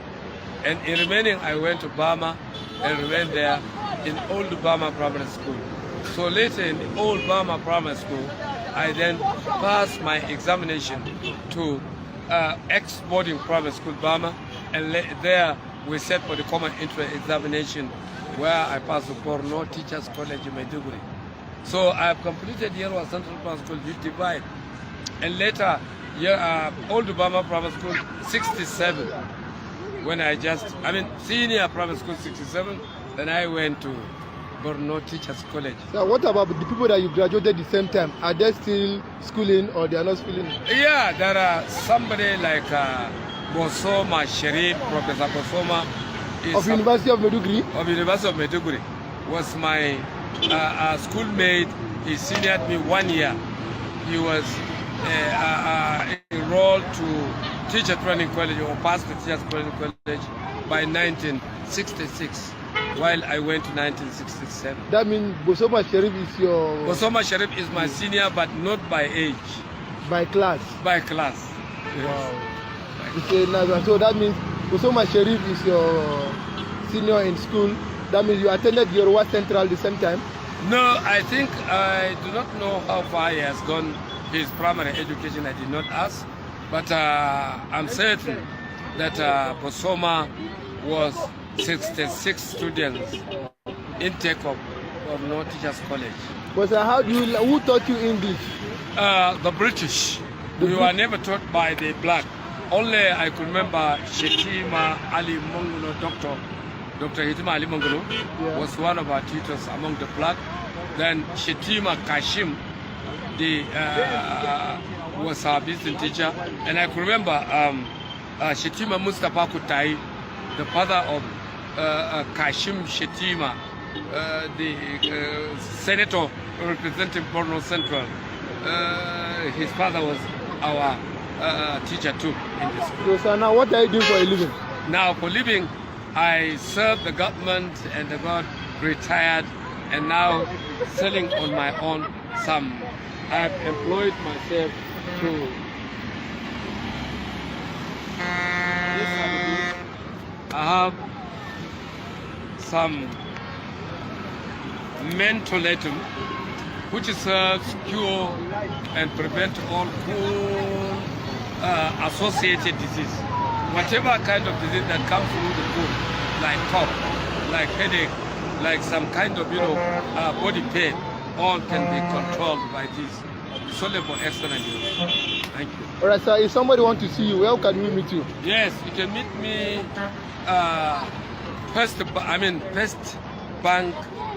S7: And in remaining, I went to Burma and remained there in Old Burma Primary School. So later in the Old Burma Primary School, I then passed my examination to ex-boarding primary school Burma, and there we set for the common entrance examination where I passed the Borno Teachers College in Maiduguri. So I have completed Yerwa Central Primary School 55, and later Old Burma Primary School 67. When senior primary school 67, then I went to Borno Teachers College.
S6: So what about the people that you graduated the same time? Are they still schooling or they are not schooling?
S7: Yeah, there are somebody like Bosoma Sharif, Professor Bosoma.
S6: Of University of Maiduguri?
S7: Of University of Maiduguri. Was my schoolmate. He seniored me 1 year. He was enrolled to Teacher Training College or passed the Teachers Training College by 1966, while I went to 1967.
S6: That means Bosoma Sharif is your...
S7: Bosoma Sharif is my senior, but not by age.
S6: By class?
S7: By class.
S6: Wow. Yes. So that means Bosoma Sharif is your senior in school. That means you attended Yerwa Central the same time?
S7: No, I think I do not know how far he has gone his primary education. I did not ask. But I'm certain that Bosoma was 66 students intake of Borno Teachers College.
S6: But who taught you English?
S7: The British. We were never taught by the black. Only I could remember Shetima Ali Monguno, Dr. Shetima Ali Monguno was one of our teachers among the black. Then Shetima Kashim, was our business teacher, and I could remember Shetima Mustafa Kutai, the father of Kashim Shetima, the senator representing Borno Central. His father was our teacher too in this school.
S6: So now what are you doing for a living?
S7: Now for living, I served the government and I got retired, and now selling on my own some. I have employed myself to I have some mentholatum which serves cure and prevent all associated disease. Whatever kind of disease that comes through the food, like cough, like headache, like some kind of body pain, all can be controlled by this. Solely for excellent use. Thank you.
S6: All right, sir. If somebody wants to see you, where can we meet you?
S7: Yes, you can meet me First Bank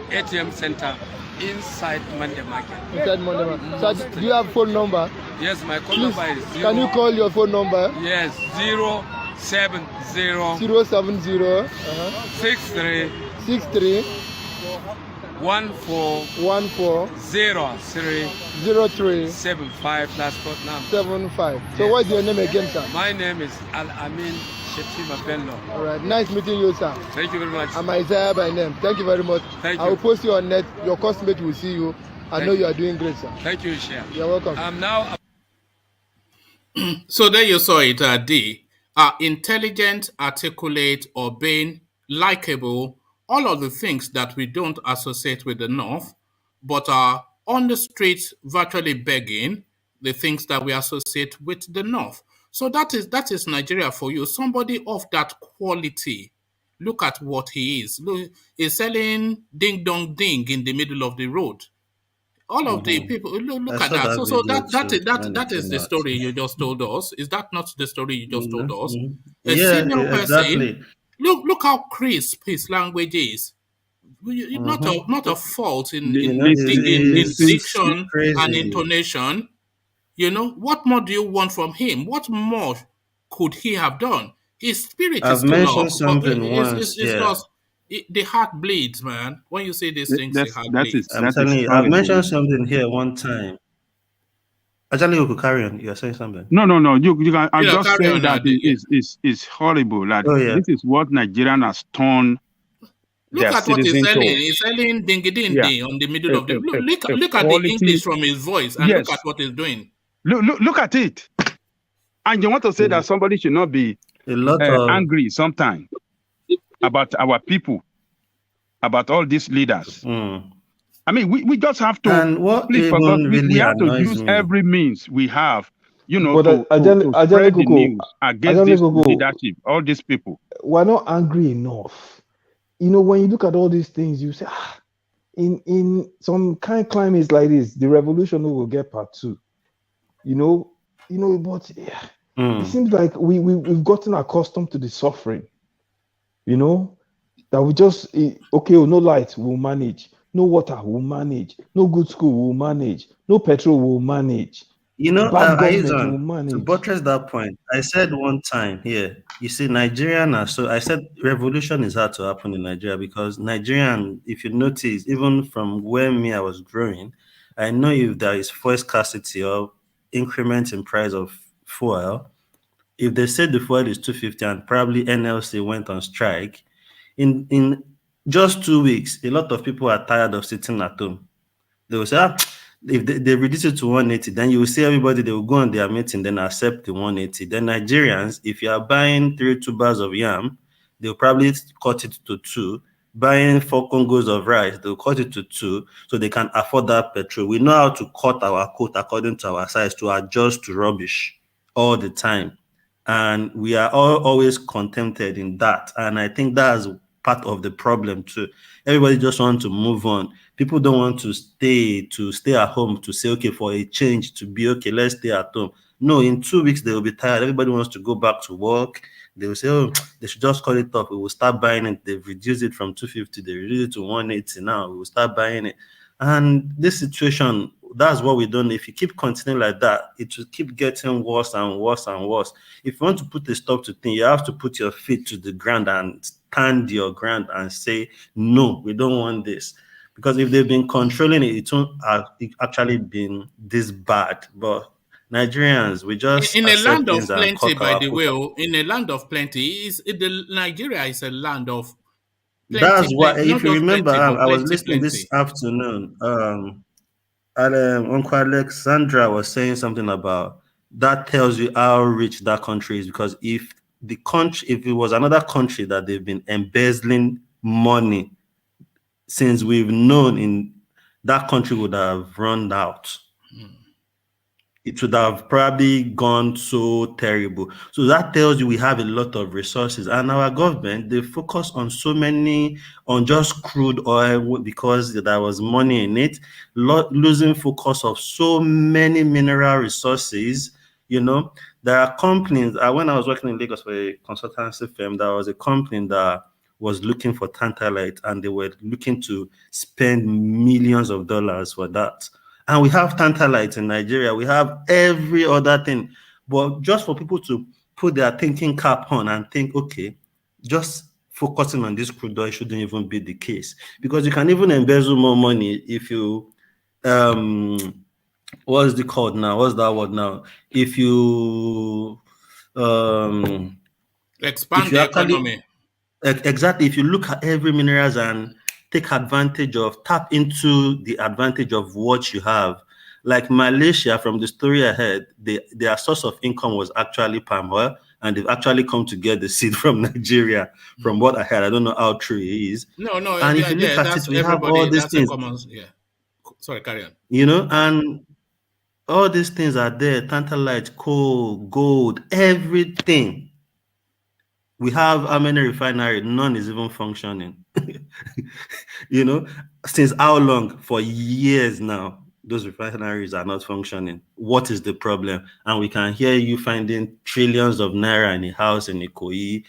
S7: ATM Center inside Monday Market.
S6: Inside Monday Market. So do you have phone number?
S7: Yes, my phone number is 0.
S6: Can you call your phone number?
S7: Yes, 070
S6: 070
S7: 63
S6: 63
S7: 140375. Passport number.
S6: 75. So
S7: Yes.
S6: what's your name again, sir?
S7: My name is Al-Amin Shetima Bello.
S6: All right. Nice meeting you, sir.
S7: Thank you very much.
S6: I'm Isaiah by name. Thank you very much.
S7: Thank
S6: I will
S7: you.
S6: post you on net. Your cosmate will see you. I know you are doing great, sir.
S7: Thank you, Shia.
S6: You're welcome.
S7: I'm now.
S1: So there you saw it, D. Intelligent, articulate, urbane, likable, all of the things that we don't associate with the North, but are on the streets virtually begging the things that we associate with the North. So that is Nigeria for you. Somebody of that quality. Look at what he is. Look, he's selling ding dong ding in the middle of the road. All of the people look
S4: I
S1: at
S4: saw
S1: that.
S4: that
S1: So
S4: video
S1: that
S4: too
S1: is that
S4: when it
S1: that is
S4: came
S1: the
S4: out.
S1: story you just told us. Is that not the story you just told us? A
S4: Yeah,
S1: senior person.
S4: exactly.
S1: Look how crisp his language is. Not a fault
S4: You know,
S1: in
S4: it's
S1: diction and
S4: crazy.
S1: intonation. You know, what more do you want from him? What more could he have done? His spirit is
S4: I've
S1: still up,
S4: mentioned
S1: but
S4: something once.
S1: it's
S4: Yeah,
S1: just the heart bleeds, man. When you say these things, the heart bleeds.
S4: I'm
S2: that is
S4: telling you, I've
S2: horrible.
S4: mentioned something here one time. Actually, you could carry on. You're saying something.
S2: No. You can. I'm just
S1: Carry
S2: saying
S1: on,
S2: that
S1: yeah.
S2: is horrible. That
S4: Oh yeah.
S2: this is what Nigerian has turned
S1: Look
S2: their
S1: at what he's
S2: citizen
S1: selling.
S2: to.
S1: He's selling dingy ding
S2: Yeah,
S1: ding on the middle
S2: a,
S1: of the.
S2: a, a
S1: Look at the
S2: quality.
S1: English from his voice, and look at
S2: Yes.
S1: what he's doing.
S2: Look at it. And you want to say that somebody should not be
S4: A lot of
S2: angry sometimes about our people, about all these leaders. I mean, we just have to,
S4: and what
S2: please, for God,
S4: even
S2: we
S4: really
S2: have to
S4: annoys
S2: use
S4: me.
S2: every means we have, you know,
S5: But
S2: to spread the news against this leadership, all these people.
S5: We're not angry enough. You know, when you look at all these things, you say, in some kind of climates like this, the revolution will get part 2. You know, but yeah, it seems like we've gotten accustomed to the suffering. You know, that we just okay, no light, we'll manage. No water, we'll manage. No good school, we'll manage. No petrol, we'll manage.
S4: You know,
S5: Bad
S4: I
S5: government, we'll
S4: to
S5: manage.
S4: buttress that point. I said one time here, you see, Nigerian are so I said revolution is hard to happen in Nigeria because Nigerian, if you notice, even from where I was growing, I know if there is fuel scarcity or increment in price of fuel, if they said the fuel is 250 and probably NLC went on strike, in just 2 weeks, a lot of people are tired of sitting at home. They will say, if they reduce it to 180, then you will see everybody, they will go on their meeting, then accept the 180. Then Nigerians, if you are buying 3 tubers of yam, they'll probably cut it to 2. Buying 4 Congos of rice, they'll cut it to 2 so they can afford that petrol. We know how to cut our coat according to our size to adjust to rubbish all the time. And we are always contented in that. And I think that's part of the problem too. Everybody just wants to move on. People don't want to stay at home to say, okay, for a change to be okay, let's stay at home. No, in 2 weeks they will be tired. Everybody wants to go back to work. They will say, oh, they should just call it off. We will start buying it. They've reduced it from 250. They reduced it to 180 now. We will start buying it. And this situation, that's what we don't. If you keep continuing like that, it will keep getting worse and worse and worse. If you want to put a stop to things, you have to put your feet to the ground and stand your ground and say, no, we don't want this. Because if they've been controlling it, it won't have actually been this bad. But Nigerians, we just
S1: in a land
S4: accept
S1: of
S4: things and
S1: plenty,
S4: cut
S1: by
S4: our
S1: the
S4: foot.
S1: way, in a land of plenty, Nigeria is a land of
S4: That's why, if
S1: not
S4: you
S1: just
S4: remember,
S1: plenty, but
S4: I was listening this
S1: plenty.
S4: afternoon. And Uncle Alexandra was saying something about that tells you how rich that country is, because if it was another country that they've been embezzling money since we've known, in that country would have run out. It would have probably gone so terrible. So that tells you we have a lot of resources, and our government, they focus on on just crude oil because there was money in it, losing focus of so many mineral resources. You know, there are companies. When I was working in Lagos for a consultancy firm, there was a company that was looking for tantalite, and they were looking to spend millions of dollars for that. And we have tantalite in Nigeria. We have every other thing. But just for people to put their thinking cap on and think, okay, just focusing on this crude oil shouldn't even be the case, because you can even embezzle more money if you what's the called now? What's that word now? If you
S1: expand the economy.
S4: Exactly, if you look at every minerals and tap into the advantage of what you have. Like Malaysia, from the story ahead, their source of income was actually palm oil, and they've actually come to get the seed from Nigeria. From what I heard, I don't know how true it is.
S1: No,
S4: and if you look at it, we have all these things.
S1: Sorry, carry on.
S4: And all these things are there: tantalite, coal, gold, everything. We have how many refineries? None is even functioning. Since how long? For years now, those refineries are not functioning. What is the problem? And we can hear you finding trillions of naira in a house in Ikoyi.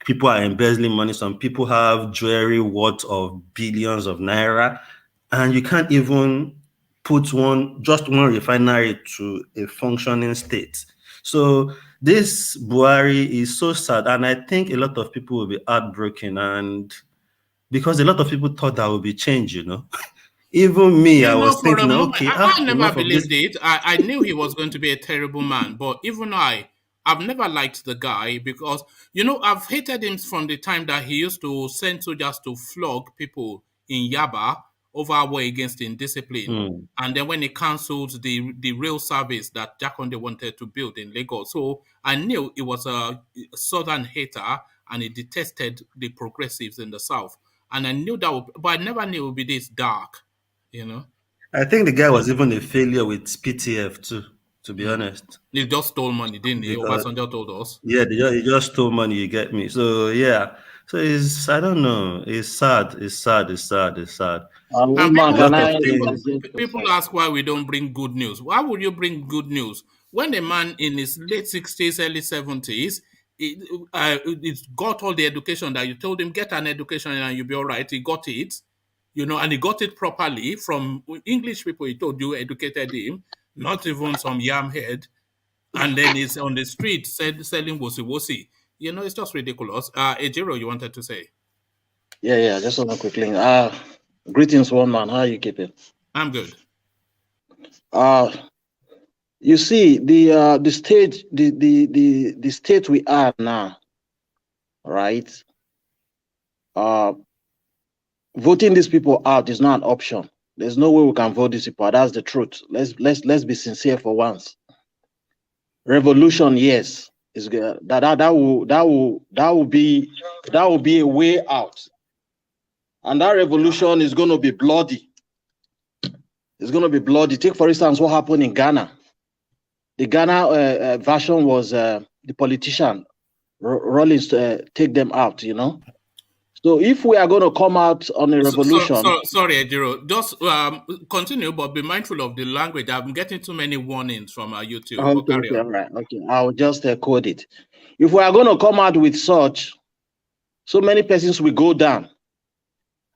S4: People are embezzling money. Some people have jewelry worth of billions of naira, and you can't even put just one refinery to a functioning state. So this Buhari is so sad, and I think a lot of people will be heartbroken, and because a lot of people thought that would be change, Even me, I was thinking, okay,
S1: I never believed it. I knew he was going to be a terrible man, but even I've never liked the guy because, I've hated him from the time that he used to send soldiers to flog people in Yaba over war against indiscipline. And then when he cancelled the rail service that Jakonde wanted to build in Lagos. So I knew he was a southern hater and he detested the progressives in the south. And I knew that, but I never knew it would be this dark.
S4: I think the guy was even a failure with PTF too, to be honest.
S1: He just stole money, didn't he? Obasanjo told us.
S4: Yeah, he just stole money, you get me? So, yeah. So, I don't know. It's sad. It's sad.
S1: People ask why we don't bring good news. Why would you bring good news? When a man in his late 60s, early 70s, he got all the education that you told him, get an education and you'll be all right. He got it. And he got it properly from English people. He told you educated him, not even some yam head. And then he's on the street selling wosi. It's just ridiculous. Ejiro, you wanted to say?
S8: Yeah, just one quickly. Greetings, one man. How are you keeping?
S1: I'm good.
S8: You see, the stage, the state we are now, right? Voting these people out is not an option. There's no way we can vote these people out. That's the truth. Let's be sincere for once. Revolution, yes, is good. That will be a way out, and that revolution is going to be bloody. It's going to be bloody. Take for instance what happened in Ghana. The Ghana version was the politician Rollins take them out. So if we are going to come out on a revolution...
S1: Sorry, Ejiro. Just continue, but be mindful of the language. I'm getting too many warnings from our YouTube.
S8: Okay, all right. Okay, I'll just code it. If we are going to come out with such, so many persons will go down.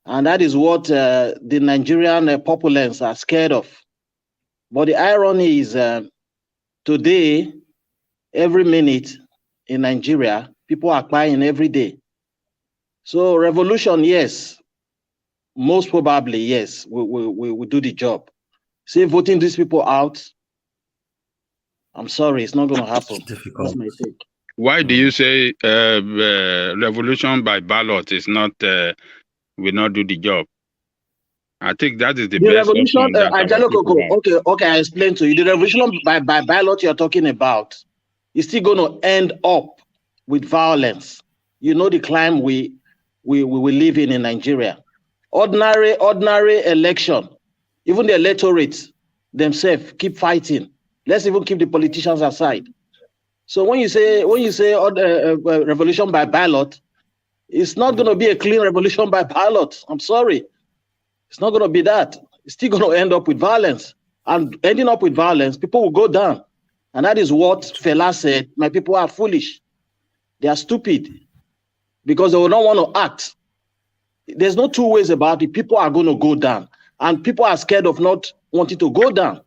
S8: And that is what the Nigerian populace are scared of. But the irony is today, every minute in Nigeria, people are crying every day. So revolution, yes, most probably, yes, we do the job. See, voting these people out, I'm sorry, it's not going to happen.
S4: It's difficult.
S2: Why do you say revolution by ballot is not will not do the job? I think that is the best
S8: revolution.
S2: option.
S8: Okay, I explain to you. The revolution by ballot you're talking about is still going to end up with violence. The climate we live in Nigeria. Ordinary election, even the electorate themselves keep fighting. Let's even keep the politicians aside. So when you say revolution by ballot, it's not going to be a clean revolution by ballot. I'm sorry, it's not going to be that. It's still going to end up with violence, and ending up with violence, people will go down, and that is what Fela said. My people are foolish. They are stupid. Because they will not want to act. There's no two ways about it. People are going to go down. And people are scared of not wanting to go down.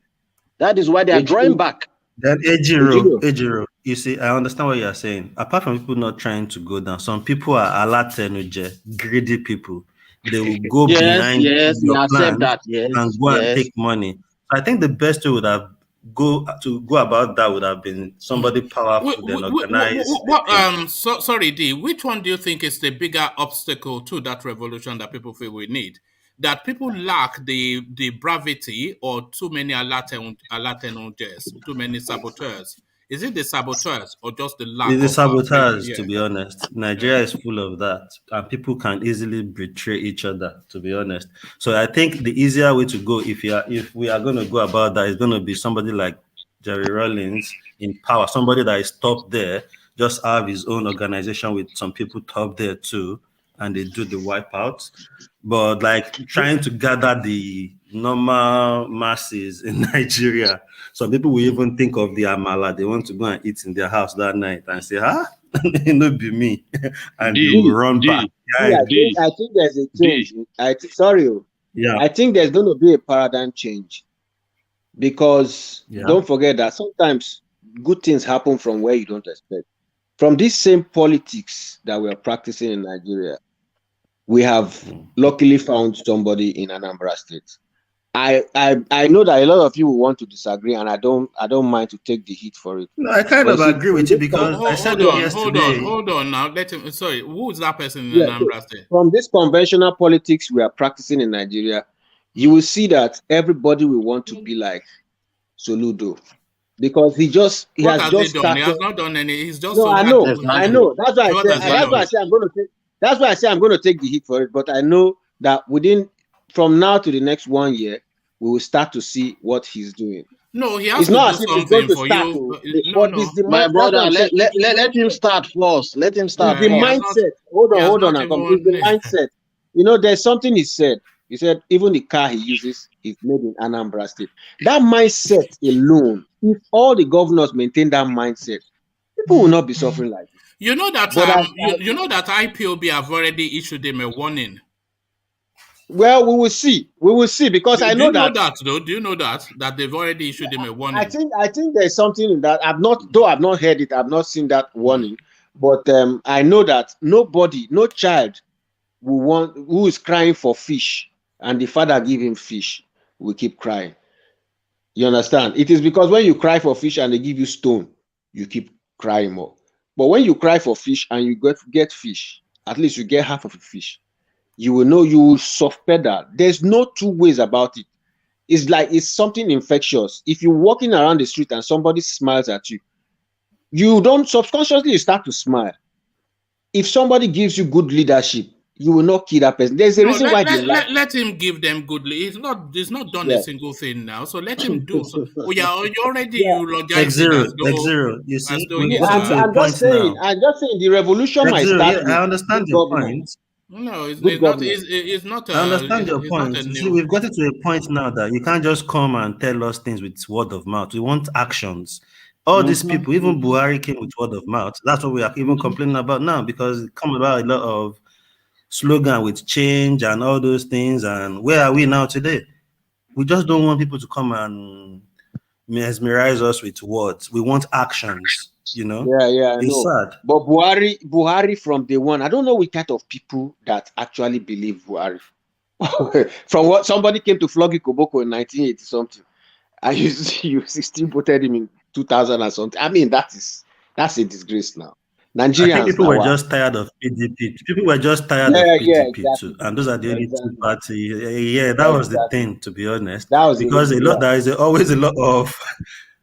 S8: That is why they are drawing back.
S4: Then Ejiro, You see, I understand what you're saying. Apart from people not trying to go down, some people are alatenuje, greedy people. They will go
S8: Yes,
S4: behind
S8: yes, we
S4: your
S8: accept
S4: plans
S8: that. Yes,
S4: and go and
S8: yes.
S4: take money. So I think the best way would have go about that would have been somebody powerful then organize the thing.
S1: Sorry, D. Which one do you think is the bigger obstacle to that revolution that people feel we need? That people lack the bravity, or too many alatenujes, too many saboteurs? Is it the saboteurs or just the lack
S4: It is
S1: of bravery?
S4: sabotage, to
S1: Yeah.
S4: be honest.
S1: Yeah.
S4: Nigeria is full of that, and people can easily betray each other, to be honest. So I think the easier way to go, if we are going to go about that, is going to be somebody like Jerry Rawlings in power, somebody that is top there, just have his own organization with some people top there too, and they do the wipeouts. But like trying to gather the normal masses in Nigeria, some people will even think of the amala they want to go and eat in their house that night and say, it no be me. And they will
S9: D,
S4: run back.
S9: D,
S8: Yeah,
S9: D,
S8: I think there's a
S9: D.
S8: change. Sorry,
S4: Yeah.
S8: I think there's going to be a paradigm change, because
S4: Yeah.
S8: don't forget that sometimes good things happen from where you don't expect. From this same politics that we are practicing in Nigeria, we have luckily found somebody in Anambra State. I know that a lot of you will want to disagree, and I don't mind to take the heat for it.
S4: No, I kind
S8: But
S4: of
S8: you see,
S4: agree with you because I said it yesterday.
S1: Hold on. Now, let him. Sorry, who is that person in
S8: yeah, so
S1: Anambra State?
S8: from this conventional politics we are practicing in Nigeria, you will see that everybody will want to be like Soludo, because he
S1: What
S8: has
S1: has
S8: just
S1: he done? He has
S8: started.
S1: not done any. He's just
S8: No,
S1: so
S8: I
S1: hard.
S8: know.
S4: Exactly.
S8: That's why I
S1: What
S8: say.
S1: has he
S8: That's why I
S1: done?
S8: say I'm going to take. That's why I say I'm going to take the hit for it. But I know that from now to the next 1 year, we will start to see what he's doing.
S1: No, he has
S8: It's
S1: to
S8: not
S1: do
S8: as if it's going
S1: something
S8: to
S1: for
S8: start.
S1: you. No,
S8: But it's
S1: no.
S8: the
S4: My
S8: mind. That's what
S4: brother,
S8: I'm saying.
S4: let him start first. Let him start
S8: It's the
S1: He has
S4: first.
S1: not.
S8: mindset.
S1: He has
S8: Hold on,
S1: not
S8: Uncle. It's the
S1: even.
S8: mindset. There's something he said. He said even the car he uses is made in Anambra State. That mindset alone, if all the governors maintain that mindset, people will not be suffering like this.
S1: You know that
S8: But
S1: you know that IPOB have already issued him a warning.
S8: well, we will see. We will see, because I
S1: Do
S8: know
S1: you know
S8: that.
S1: that though? Do you know that they've already issued him a warning?
S8: I think there's something in that. I've not heard it. I've not seen that warning, but I know that nobody, no child, who is crying for fish, and the father give him fish, will keep crying. You understand? It is because when you cry for fish and they give you stone, you keep crying more. But when you cry for fish and you get fish, at least you get half of a fish, you will know you will soft pedal. There's no two ways about it. It's like it's something infectious. If you're walking around the street and somebody smiles at you, you don't subconsciously start to smile. If somebody gives you good leadership, you will not kill that person. There's a
S1: No,
S8: reason why they like.
S1: let him give them good. He's not done a
S8: Yeah.
S1: single thing now. So let him do. So you already
S8: Yeah.
S1: eulogizing
S4: X zero. You
S1: as
S4: see,
S1: though
S4: we've
S1: he's
S4: gotten to a
S8: I'm just
S4: point
S8: saying.
S4: now.
S8: I'm just saying the revolution
S4: X
S8: might
S4: zero.
S8: start
S4: Yeah,
S8: with
S4: I understand
S8: good
S4: your
S8: governance.
S4: point.
S1: no,
S8: Good governance.
S4: I understand your
S1: it's not
S4: point.
S1: a
S4: You see,
S1: new.
S4: we've gotten to a point now that you can't just come and tell us things with word of mouth. We want actions. All these people, even Buhari came with word of mouth. That's what we are even complaining about now, because it come about a lot of slogan with change and all those things. And where are we now today? We just don't want people to come and mesmerize us with words. We want actions, you know?
S8: Yeah, I
S4: It's
S8: know.
S4: sad.
S8: But Buhari from day one, I don't know which kind of people that actually believe Buhari. From what somebody came to flog Koboko in 1980 something, and you still voted him in 2000 or something. I mean, that's a disgrace now.
S4: I think
S8: Nigerians
S4: people
S8: now.
S4: were
S8: Wow.
S4: just tired of PDP. People were just tired of
S8: Yeah,
S4: PDP too,
S8: exactly.
S4: and those are the only two
S8: Exactly.
S4: parties. Yeah, that was the
S8: Exactly.
S4: thing, to be honest.
S8: That was
S4: Because
S8: it. Yeah.
S4: there is always a lot of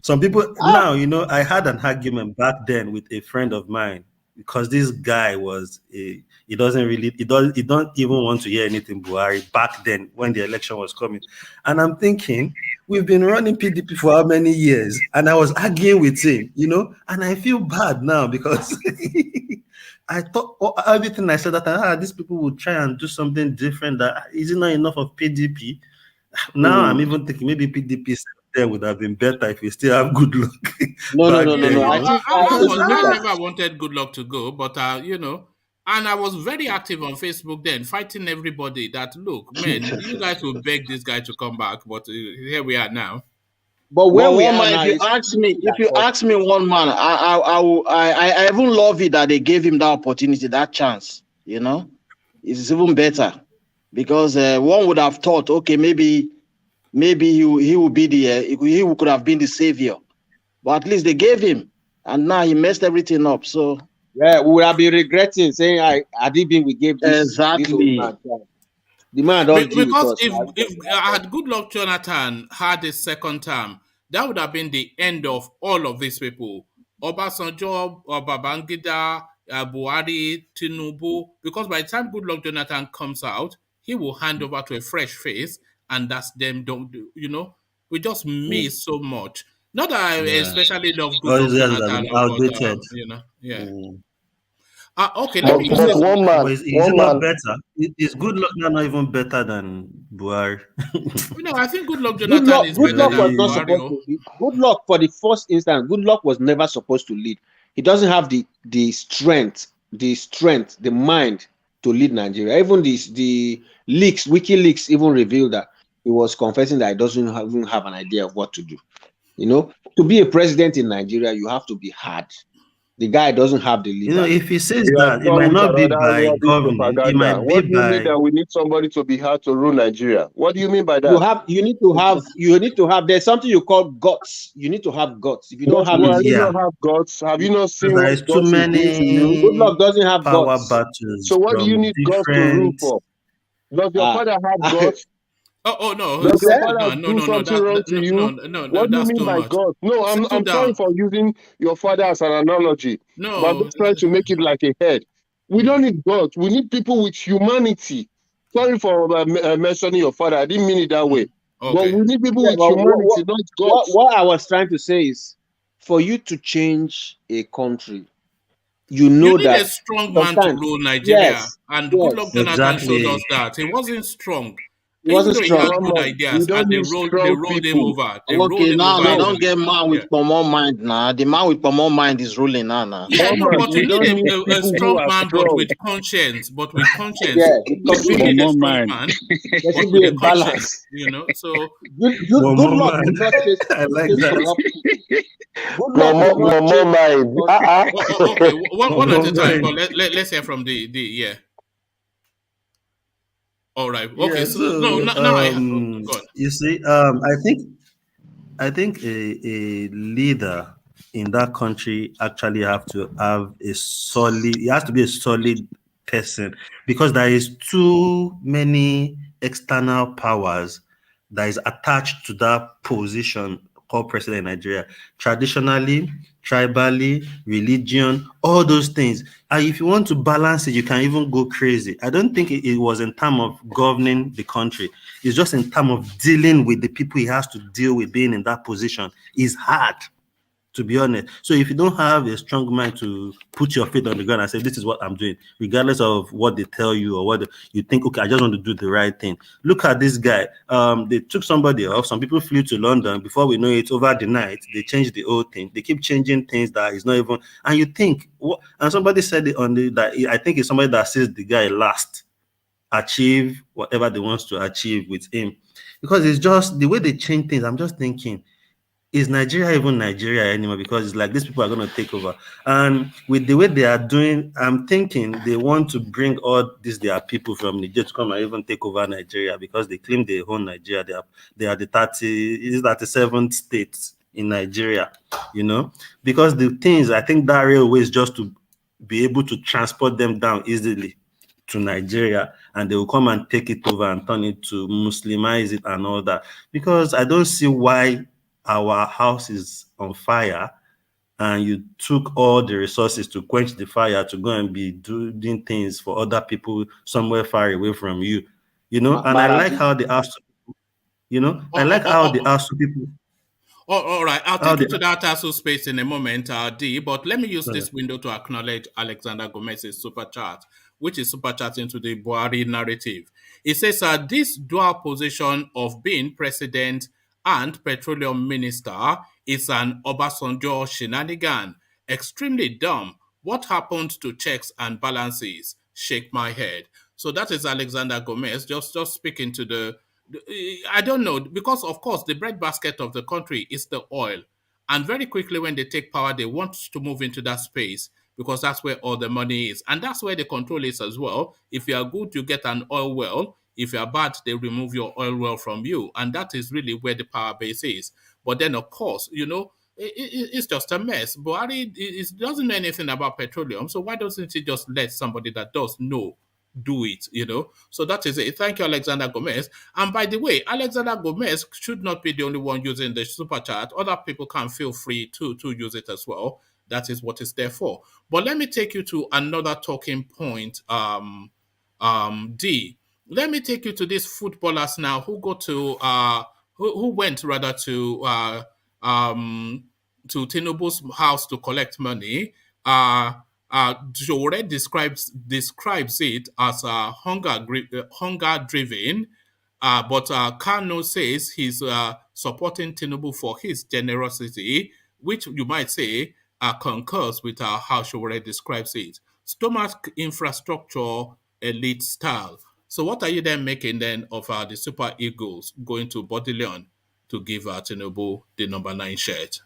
S4: some people.
S8: Ah,
S4: Now, I had an argument back then with a friend of mine, because this guy he don't even want to hear anything Buhari back then when the election was coming, and I'm thinking, we've been running PDP for how many years? And I was arguing with him, and I feel bad now because I thought everything I said that these people would try and do something different. That is it not enough of PDP? Now I'm even thinking maybe PDP there would have been better if we still have good luck
S8: no.
S4: back then,
S8: I think if you look
S1: I
S8: at
S1: never wanted good luck to go, but and I was very active on Facebook then, fighting everybody that look, man, you guys will beg this guy to come back, but here we are now.
S9: But where
S8: But
S9: we
S8: one
S9: are
S8: man,
S9: now is
S8: if you ask me one man, I even love it that they gave him that opportunity, that chance. You know, it's even better because one would have thought, okay, maybe he will be he could have been the savior, but at least they gave him, and now he messed everything up. So
S9: yeah, we would have been regretting saying I did been we gave this old
S8: exactly.
S9: man chance. The man don't deal with
S1: Because
S9: us now.
S1: if had Goodluck Jonathan had a second term, that would have been the end of all of these people. Obasanjo, Babangida, Buhari, Tinubu. Because by the time Goodluck Jonathan comes out, he will hand over to a fresh face, and that's them. Don't do, we just miss so much. Not that I
S4: Yeah.
S1: especially love
S4: All these
S1: Goodluck
S4: guys have
S1: Jonathan,
S4: been
S1: but
S4: outdated.
S1: yeah.
S4: Mm.
S1: Okay, let
S6: But,
S1: me use
S6: but
S1: this.
S4: Is it not better? Is good luck now not even better than Buhari?
S1: No, I think Goodluck Jonathan is
S9: Good
S1: better
S9: luck was
S1: than
S9: not
S1: Buhari.
S9: supposed to lead. Good luck for the first instance. Good luck was never supposed to lead. He doesn't have the strength, the mind to lead Nigeria. Even the leaks, WikiLeaks even revealed that he was confessing that he doesn't even have an idea of what to do. To be a president in Nigeria, you have to be hard. The guy doesn't have the leadership.
S4: If he says
S6: he has
S4: that, it
S6: come
S4: might
S6: with
S4: not be
S6: another
S4: by
S6: rubbish
S4: governing, it
S6: propaganda.
S4: might be
S6: What do you mean
S4: by
S6: that we need somebody to be hard to rule Nigeria? What do you mean by
S9: You
S6: that?
S9: have you need to have you need to have there's something you call guts. You need to have guts. If you don't
S6: Does
S9: have it,
S6: Buhari
S4: yeah.
S6: not have guts? Have you not
S4: Because
S6: seen
S4: there
S6: what
S4: is too
S6: guts is doing to you?
S9: Good
S4: many
S9: luck doesn't have
S4: power
S9: guts.
S4: battles
S6: So what do you
S4: from
S6: need guts to rule
S4: different.
S6: for? Does your
S9: Ah,
S6: father have guts?
S1: Oh no,
S6: Does
S9: you
S6: your
S9: said
S6: father do
S1: no,
S6: something wrong to you?
S1: no,
S6: What do you
S1: that's
S6: mean
S1: too
S6: by
S1: much.
S6: guts? No,
S1: Settle
S6: I'm sorry
S1: down.
S6: for using your father as an analogy, but I'm
S1: No,
S6: just trying to make it like a head. We don't need guts. We need people with humanity. Sorry for mentioning your father. I didn't mean it that way. But
S1: okay.
S6: we need people
S9: yeah,
S6: with
S9: but
S6: humanity, not guts.
S9: what I was trying to say is for you to change a country, you
S1: You
S9: know
S1: need a
S9: that
S1: strong man to
S9: sometimes,
S1: rule Nigeria,
S9: yes,
S1: and Goodluck
S9: yes,
S1: Jonathan showed
S4: Exactly.
S1: us that he wasn't strong.
S9: it
S1: Even
S9: wasn't
S1: though he had
S9: strong.
S6: Come
S1: good
S6: on. We
S1: ideas,
S6: don't
S1: and
S6: need
S1: they
S6: strong
S1: rolled him
S6: people.
S1: over. They rolled
S8: Okay,
S1: him
S8: now
S1: over
S8: they
S9: No,
S8: don't
S1: easily.
S8: get man
S1: Yeah.
S8: with common mind now. The man with common mind is ruling now.
S1: Yeah,
S6: Come
S1: no,
S6: on.
S1: but
S6: We
S1: you need
S6: don't need
S1: a
S6: people who
S1: strong
S6: are
S1: man, but
S6: strong.
S1: with conscience. But with conscience,
S9: yeah,
S1: we
S9: because
S1: do need a
S2: Momo
S1: strong
S2: mind.
S1: man,
S9: there
S1: but
S9: should
S1: with
S9: be
S1: a
S9: a
S1: conscience.
S9: balance.
S1: So
S9: Good
S4: Momo
S9: luck
S4: man.
S9: could not
S4: I like
S9: chase
S4: that.
S9: corruption. Good luck
S6: Momo,
S9: could not
S6: Momo
S9: change the
S6: mind.
S9: country.
S1: okay, one at
S4: Momo
S1: a time. But
S4: man.
S1: let's hear from the yeah. All right. Okay.
S4: Yeah,
S1: So no,
S4: so
S1: now I God.
S4: you see, I think a leader in that country actually have to have a solid. He has to be a solid person because there is too many external powers that is attached to that position called president in Nigeria. Traditionally, tribally, religion, all those things. And if you want to balance it, you can even go crazy. I don't think it was in terms of governing the country. It's just in terms of dealing with the people he has to deal with being in that position. It's hard, to be honest. So if you don't have a strong mind to put your feet on the ground and say, this is what I'm doing, regardless of what they tell you or what you think, okay, I just want to do the right thing. Look at this guy. They took somebody off. Some people flew to London. Before we know it, over the night, they changed the whole thing. They keep changing things that is not even, and you think, what? And somebody said it on that I think it's somebody that says the guy last achieve whatever they want to achieve with him. Because it's just the way they change things. I'm just thinking, is Nigeria even Nigeria anymore? Because it's like these people are going to take over. And with the way they are doing, I'm thinking they want to bring all these their people from Niger to come and even take over Nigeria because they claim they own Nigeria. They are the 37th state in Nigeria, because the things, I think that railway is just to be able to transport them down easily to Nigeria, and they will come and take it over and turn it to Muslimize it and all that. Because I don't see why our house is on fire and you took all the resources to quench the fire to go and be doing things for other people somewhere far away from you. And I like how they ask, I like how they ask people.
S1: All right. I'll
S4: How
S1: take
S4: they
S1: you to that Asuu space in a moment, D. But let me use
S4: sorry.
S1: this window to acknowledge Alexander Gomez's super chat, which is super chatting to the Buhari narrative. It says this dual position of being president and petroleum minister is an Obasanjo shenanigan. Extremely dumb. What happened to checks and balances? Shake my head. So that is Alexander Gomez just speaking to the I don't know, because of course the breadbasket of the country is the oil. And very quickly when they take power, they want to move into that space because that's where all the money is. And that's where the control is as well. If you are good, you get an oil well. If you are bad, they remove your oil well from you. And that is really where the power base is. But then, of course, it's just a mess. Buhari doesn't know anything about petroleum. So why doesn't he just let somebody that does know do it? So that is it. Thank you, Alexander Gomez. And by the way, Alexander Gomez should not be the only one using the super chat. Other people can feel free to use it as well. That is what it's there for. But let me take you to another talking point. D. Let me take you to these footballers now who go to who went rather to Tinubu's house to collect money. Sowore describes it as hunger driven, but Kanu says he's supporting Tinubu for his generosity, which you might say concurs with how Sowore describes it. Stomach infrastructure, elite style. So, what are you then making then of the Super Eagles going to BODE to give Tinubu the number 9 shirt?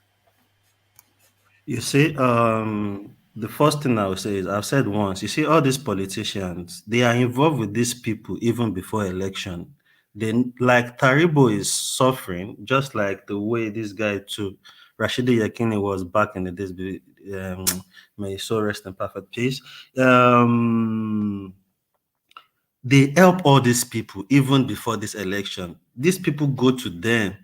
S4: You see, the first thing I would say is I've said once, you see, all these politicians, they are involved with these people even before election. Then, like Taribo is suffering, just like the way this guy too, Rashidi Yakini was back in the days, may his soul rest in perfect peace. They help all these people even before this election. These people go to them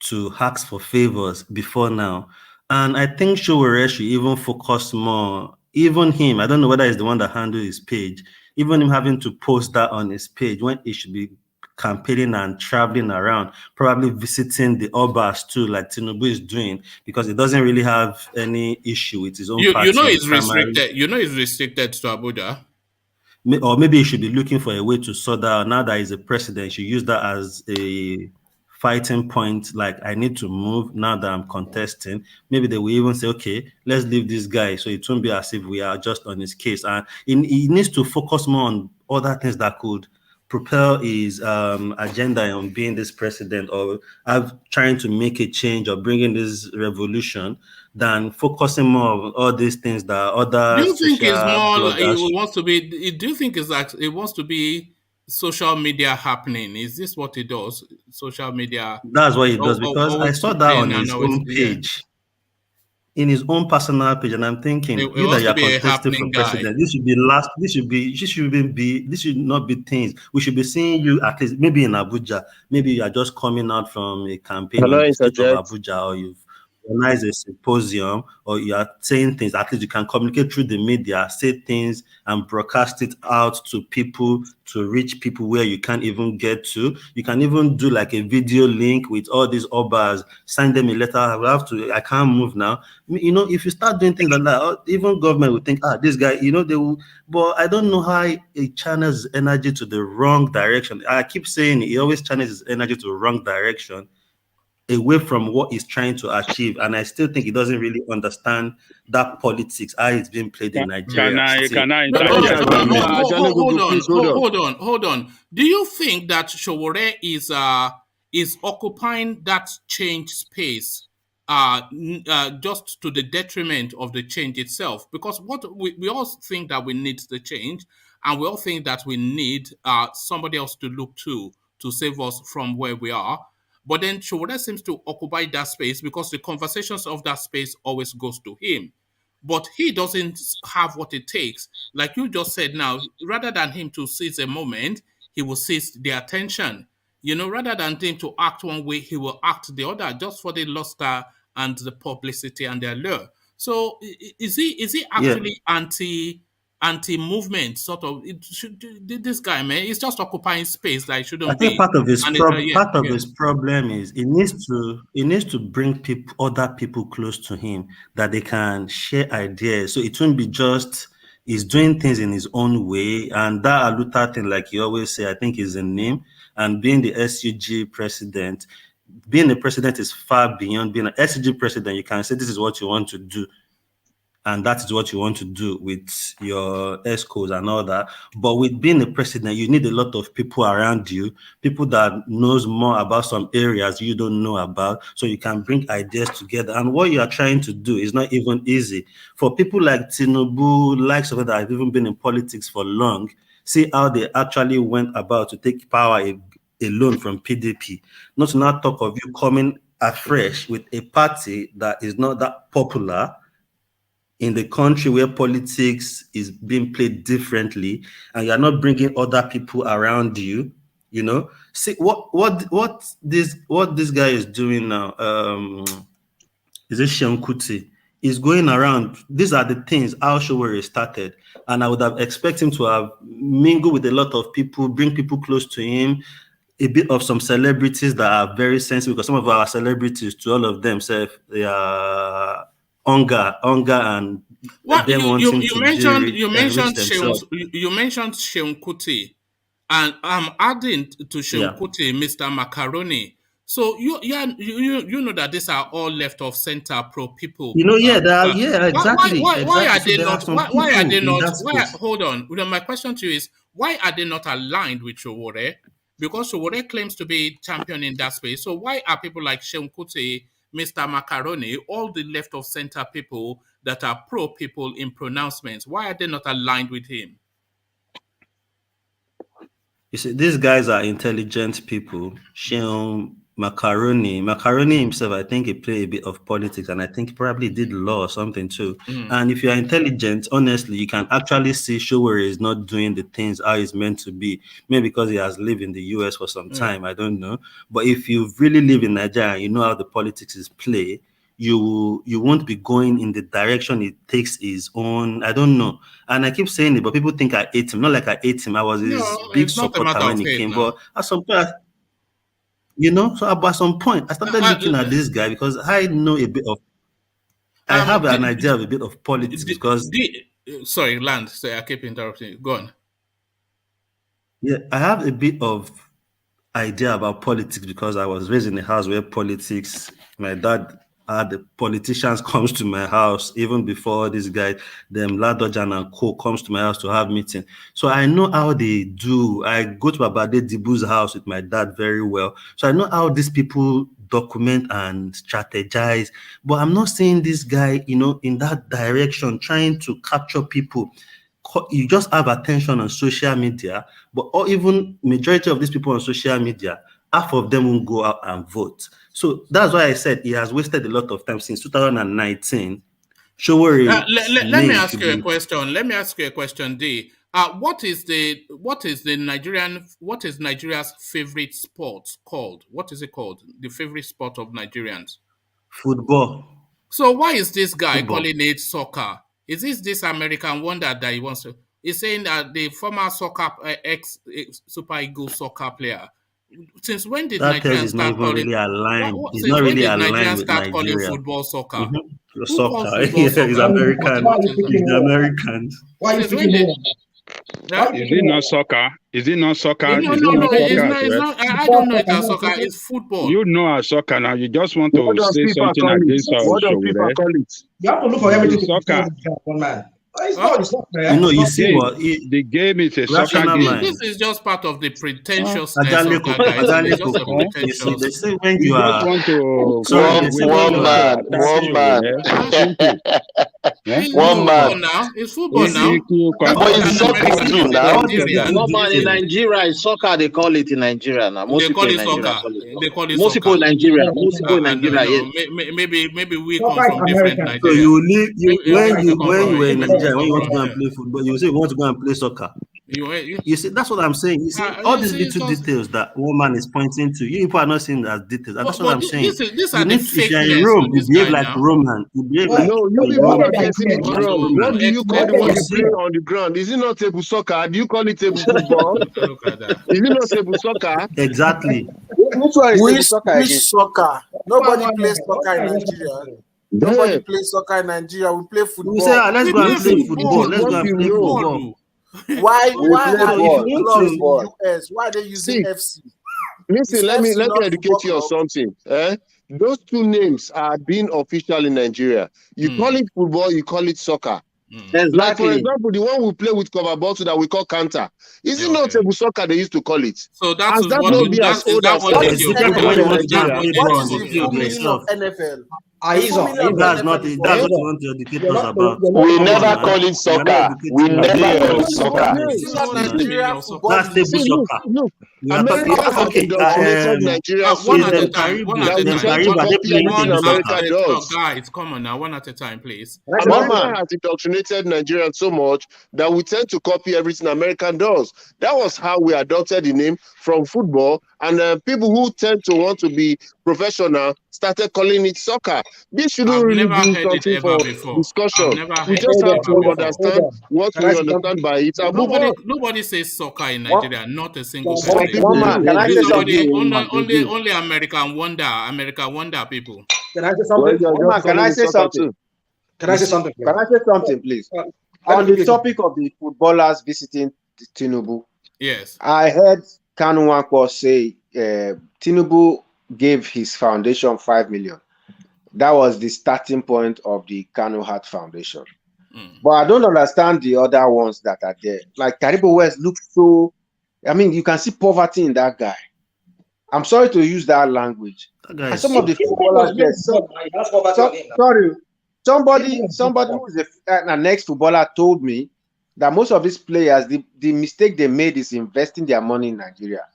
S4: to ask for favors before now. And I think Sowore should even focus more, even him, I don't know whether he's the one that handles his page, even him having to post that on his page when he should be campaigning and traveling around, probably visiting the Obas too, like Tinubu is doing, because he doesn't really have any issue with his own party.
S1: You know it's restricted. You know it's restricted to Abuja.
S4: Or maybe he should be looking for a way to sort that out. Now that he's a president, he should use that as a fighting point. Like, I need to move now that I'm contesting. Maybe they will even say, okay, let's leave this guy, so it won't be as if we are just on his case. And he needs to focus more on other things that could propel his agenda on being this president, or trying to make a change or bringing this revolution, than focusing more on all these things that other.
S1: Do you think it's more like
S4: bloggers
S1: it wants to be? Do you think it's like it wants to be social media happening? Is this what it does? Social media.
S4: That's what he does, because I saw that on his own page. In his own personal page, and I'm thinking, you that you're contesting for president, this should be last. This should not be things. We should be seeing you at least maybe in Abuja. Maybe you are just coming out from a campaign on the street of Abuja, or you've organize a symposium, or you are saying things. At least you can communicate through the media, say things and broadcast it out to people, to reach people where you can't even get to. You can even do like a video link with all these obas, send them a letter. I can't move now. If you start doing things like that, even government will think, this guy, they will. But I don't know how he channels energy to the wrong direction. I keep saying he always channels his energy to the wrong direction, away from what he's trying to achieve. And I still think he doesn't really understand that politics, how it's being played in Nigeria.
S1: Hold on. Do you think that Sowore is occupying that change space just to the detriment of the change itself? Because what we all think that we need the change, and we all think that we need somebody else to look to save us from where we are. But then Sowore seems to occupy that space because the conversations of that space always goes to him. But he doesn't have what it takes. Like you just said now, rather than him to seize a moment, he will seize the attention. Rather than him to act one way, he will act the other, just for the luster and the publicity and the allure. So is he actually anti-movement, sort of? This guy, man, he's just occupying space that shouldn't be.
S4: I think part of his problem is he needs to bring other people close to him, that they can share ideas. So it won't be just he's doing things in his own way. And that Aluta thing, like you always say, I think is a name. And being the SUG president, being a president is far beyond being an SUG president. You can say this is what you want to do. and that is what you want to do with your ESCOs and all that. But with being a president, you need a lot of people around you, people that knows more about some areas you don't know about, so you can bring ideas together. And what you are trying to do is not even easy. For people like Tinubu, like someone that have even been in politics for long, see how they actually went about to take power alone from PDP. Not to now talk of you coming afresh with a party that is not that popular in the country where politics is being played differently, and you're not bringing other people around you. You know, see what this guy is doing now. Is it Seun Kuti? Is going around. These are the things how Sowore started, and I would have expected him to have mingled with a lot of people, bring people close to him, a bit of some celebrities that are very sensitive, because some of our celebrities, to all of them, say they are hunger and
S1: What
S4: them wanting to enrich themselves.
S1: You mentioned Seun Kuti, and I'm adding to Seun
S4: Yeah.
S1: Kuti, Mr. Macaroni. So you know that these are all left of center pro people.
S4: You know, exactly.
S1: Why are
S4: So
S1: they
S4: there
S1: not?
S4: some
S1: Why are they
S4: people in
S1: not?
S4: that space.
S1: Hold on. My question to you is, why are they not aligned with Sowore? Because Sowore claims to be champion in that space. So why are people like Seun Kuti, Mr. Macaroni, all the left of center people that are pro people in pronouncements, why are they not aligned with him?
S4: You see, these guys are intelligent people. Seun Macaroni himself, I think he played a bit of politics, and I think he probably did law or something too. And if you're intelligent, honestly, you can actually see Sowore is not doing the things how he's meant to be. Maybe because he has lived in the US for some time, I don't know. But if you really live in Nigeria and you know how the politics is played, you won't be going in the direction it takes his own. I don't know. And I keep saying it, but people think I hate him. Not like I hate him. I was his big supporter when he came. But at some point, so at some point, I started looking at this guy because I know a bit of. I have an idea of a bit of politics because.
S1: Sorry, Land. Sorry, I keep interrupting you. Go on.
S4: Yeah, I have a bit of idea about politics because I was raised in a house where politics. My dad had the politicians comes to my house even before this guy, them Ladojan and Co comes to my house to have meeting. So I know how they do. I go to Babade Dibu's house with my dad very well. So I know how these people document and strategize. But I'm not seeing this guy, in that direction, trying to capture people. You just have attention on social media, but or even majority of these people on social media, half of them won't go out and vote. So that's why I said he has wasted a lot of time since 2019. Sowore.
S1: Let me ask you a question. Let me ask you a question, D. What is Nigeria's favorite sport called? What is it called? The favorite sport of Nigerians?
S4: Football.
S1: So why is this guy calling it soccer? Is this American wonder that he wants to? He's saying that the former soccer Super Eagles soccer player. Since when did Nigerians start calling?
S4: Really aligned.
S1: Since when did Nigerians start calling football soccer?
S4: Mm-hmm. Soccer. He's American. He's American.
S10: Why is it?
S2: Is it not soccer? Is it not soccer?
S1: No, it's not. I don't know it as soccer. It's football.
S2: You know as soccer now. You just want to say something against us.
S10: What do people call it? You have to look for everything.
S2: Soccer.
S10: It's not fair.
S4: You see what?
S2: The game is a soccer game.
S1: This is just part of the pretentiousness of
S4: Adaleko.
S1: They
S4: say when you are
S8: one man.
S1: It's football now.
S8: But it's soccer too now. No, man, in Nigeria, it's soccer. They call it in Nigeria now.
S1: They call it soccer.
S8: Most people in Nigeria.
S1: Maybe we come from different Nigeria.
S4: So when you were in Nigeria, when you want to go and play football, you say you want to go and play soccer. You see, that's what I'm saying. You see, all these little details that one man is pointing to, you people are not seeing as details. And that's what I'm saying. If you're in Rome, you behave like Roman. You behave like
S10: Rome. What do you call the one you play on the ground? Is it not table soccer? Do you call it table football? Is it not table soccer?
S4: Exactly.
S10: Which one is
S11: Which
S10: soccer?
S11: Nobody plays soccer in Nigeria. Nobody plays soccer in Nigeria. We play football.
S4: We say, let's go and play football. Let's go and play football.
S11: Why are you clubs in the US? Why are they using FC?
S10: Listen, let me educate you on something. those two names are being official in Nigeria. You call it football, you call it soccer.
S8: Exactly.
S10: Like, for example, the one we play with cover bottle that we call counter. Is it not table soccer they used to call it?
S1: So that
S10: Has
S1: is
S10: that
S1: what
S10: not be as
S1: is
S10: old
S1: that
S10: as
S1: what
S11: What is
S10: soccer
S11: NFL?
S10: in
S11: What
S10: Nigeria?
S11: is the full meaning of NFL? The full meaning of
S4: That's
S11: NFL
S4: not
S11: is
S4: it.
S11: what?
S4: That's what you want to educate us about.
S10: We
S4: Come
S10: never
S4: on, man.
S10: call it
S4: You're not
S10: soccer. We
S4: educating us.
S10: never call it
S4: Yes,
S10: soccer.
S11: Is it not
S1: what is the meaning
S11: Nigeria
S1: of soccer?
S11: Football
S4: that's
S11: League?
S4: table
S10: See,
S4: soccer.
S10: look.
S4: We are talking.
S10: America has
S4: Okay,
S10: indoctrinated Nigerians so
S1: One at a
S10: much
S1: time. One at
S10: that
S1: a
S10: we
S1: time.
S10: tend to
S4: Caribbean, are they
S10: copy
S4: playing
S10: everything
S1: One
S4: table
S1: at
S10: America
S4: soccer?
S1: a
S10: does.
S1: guys, come on now. One at a time, please.
S10: America has indoctrinated Nigerians so much that we tend to copy everything American does. That was how we adopted the name from football, and people who tend to want to be professional started calling it soccer. This shouldn't
S1: I've
S10: really
S1: never
S10: be
S1: heard it
S10: something
S1: ever
S10: for
S1: before. I've
S10: discussion.
S1: never
S10: We
S1: heard
S10: just
S1: it
S10: have
S1: ever
S10: to
S1: before.
S10: understand what we understand by it and move on.
S1: Nobody says soccer in Nigeria. Not a single
S10: Some
S1: person.
S10: people do.
S9: Can I
S1: Is
S9: say
S1: somebody
S9: something?
S1: only American wonder people.
S9: Can I say
S10: Well,
S9: something?
S10: you're
S9: One man,
S10: just
S9: can
S10: calling
S9: I
S10: it
S9: say
S10: soccer
S9: something?
S10: too.
S9: Can I say something, please? Can I say something, please? On the topic of the footballers visiting Tinubu,
S1: Yes.
S9: I heard Nwankwo say Tinubu gave his foundation 5 million. That was the starting point of the Kanu Heart Foundation. But I don't understand the other ones that are there. Like Taribo West looks so, I mean, you can see poverty in that guy. I'm sorry to use that language. And some of the footballers there, sorry, somebody who is an ex-footballer told me that most of these players, the mistake they made is investing their money in Nigeria.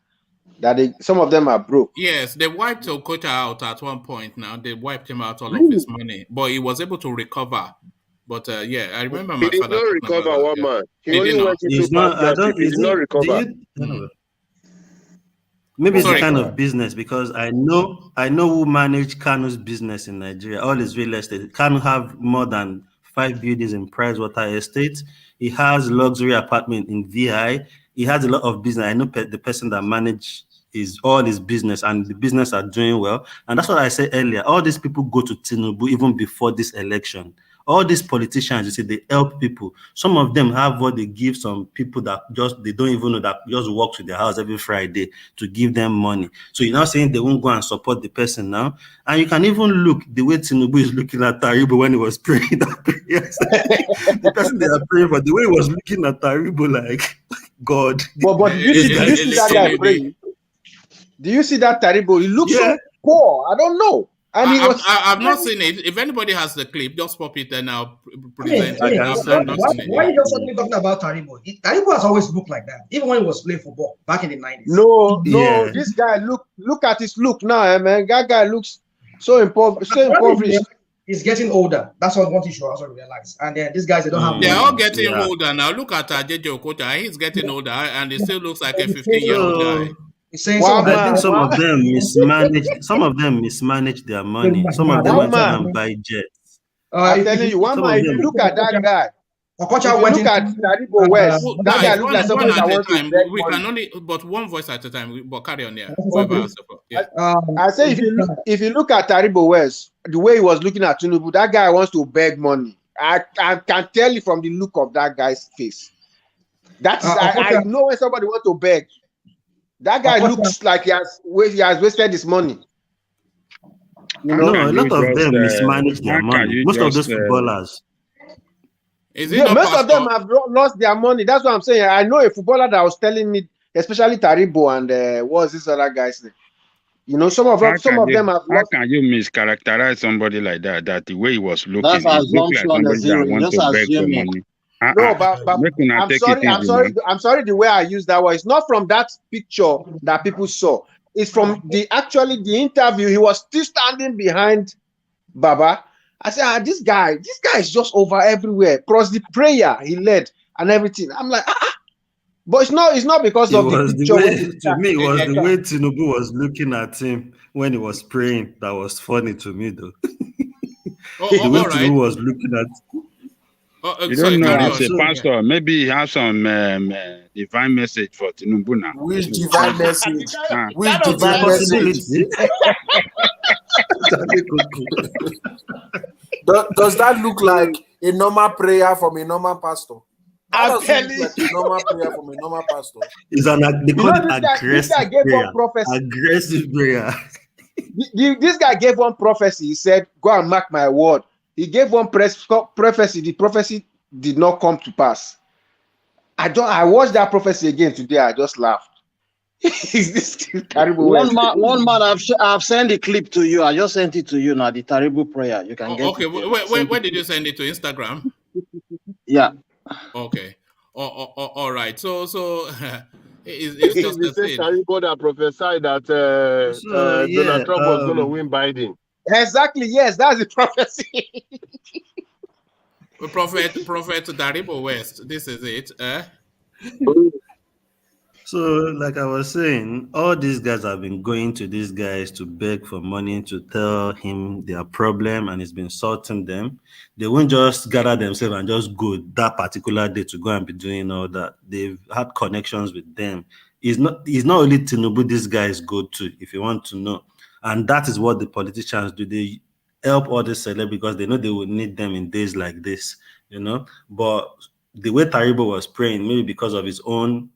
S9: That some of them are broke.
S1: Yes, they wiped Okota out at one point now. They wiped him out all of his money. But he was able to recover. But yeah, I remember
S10: He
S1: my
S10: did
S1: father
S10: not
S1: talking
S10: recover
S1: about that.
S10: one
S1: Yeah.
S10: man. He
S1: He
S10: only
S1: did not.
S10: went into
S4: It's not. I
S10: partnership.
S4: don't.
S10: He did not recover.
S4: Maybe it's
S1: Sorry.
S4: the kind of business because I know who manage Kanu's business in Nigeria. All his real estate. Kanu have more than 5 buildings in Pricewater Estate. He has luxury apartment in VI. He has a lot of business. I know the person that manage all his business, and the business are doing well. And that's what I said earlier. All these people go to Tinubu even before this election. All these politicians, you see, they help people. Some of them have what they give some people that they don't even know, that just walk to their house every Friday to give them money. So you're not saying they won't go and support the person now. And you can even look the way Tinubu is looking at Taribo when he was praying that prayer. The person they are praying for, the way he was looking at Taribo like, God.
S9: But did you see that guy praying? Do you see that Taribo? He looks so poor. I don't know. And
S1: I've not seen it. If anybody has the clip, just pop it and I'll present it.
S12: Why are you just suddenly talking about Taribo? Taribo has always looked like that, even when he was playing football back in the 90s.
S9: No, this guy look at his look now, man. That guy looks so impoverished.
S12: He's getting older. That's what you should also realize. And then these guys, they don't have.
S1: They're all getting older now. Look at JJ Okota. He's getting older, and he still looks like a 15-year-old guy.
S4: I think some of them mismanaged. Some of them mismanaged their money. Some of them went and buy jets.
S9: I'm telling you, one man. If you look at that guy, Okocha went look at Taribo West. That guy looks like somebody that wants to beg
S1: We
S9: money.
S1: can only, but one voice at a time. But carry on there.
S9: I say if you look at Taribo West, the way he was looking at Tinubu, that guy wants to beg money. I can tell you from the look of that guy's face. That's I know when somebody wants to beg. That guy looks like he has wasted his money.
S4: No, a lot of them mismanage their money. Most of those footballers.
S9: Most of them have lost their money. That's what I'm saying. I know a footballer that was telling me, especially Taribo and what's this other guy's name? You know, some of them have lost.
S2: How can you mischaracterize somebody like that? That the way he was looking,
S8: That's
S2: he looked like somebody that wants to beg for money.
S9: No, but I'm sorry the way I use that word. It's not from that picture that people saw. It's from the interview. He was still standing behind Baba. I said, this guy is just over everywhere. Plus the prayer he led and everything. I'm like, But it's not because of the picture.
S4: To me, it was the way Tinubu was looking at him when he was praying that was funny to me, though. The way Tinubu was looking at.
S2: You don't know, as a pastor, maybe he has some divine message for Tinubu now.
S11: Which divine message? Which divine message? Does that look like a normal prayer from a normal pastor?
S9: I'm telling you.
S11: Like a normal prayer from a normal pastor.
S4: It's they call it aggressive prayer.
S9: Aggressive
S4: prayer.
S9: This guy gave one prophecy. He said, "Go and mark my word." He gave one prophecy. The prophecy did not come to pass. I watched that prophecy again today. I just laughed. Is this terrible?
S8: One man, I've sent the clip to you. I just sent it to you now. The terrible prayer. You can get
S1: okay.
S8: it.
S1: Where did you send it to? Instagram?
S8: Yeah.
S1: Okay. All right. So it's
S10: This is
S1: just
S10: the
S1: a
S10: same
S1: thing.
S10: Taribo that prophesied that Donald Trump was going to win Biden.
S9: Exactly. Yes, that's the prophecy.
S1: Prophet Daribo West. This is it.
S4: So, like I was saying, all these guys have been going to these guys to beg for money to tell him their problem, and he's been sorting them. They won't just gather themselves and just go that particular day to go and be doing all that. They've had connections with them. It's not only Tinubu these guys go to, if you want to know. And that is what the politicians do. They help all these celebs because they know they will need them in days like this, But the way Taribo was praying, maybe because of his own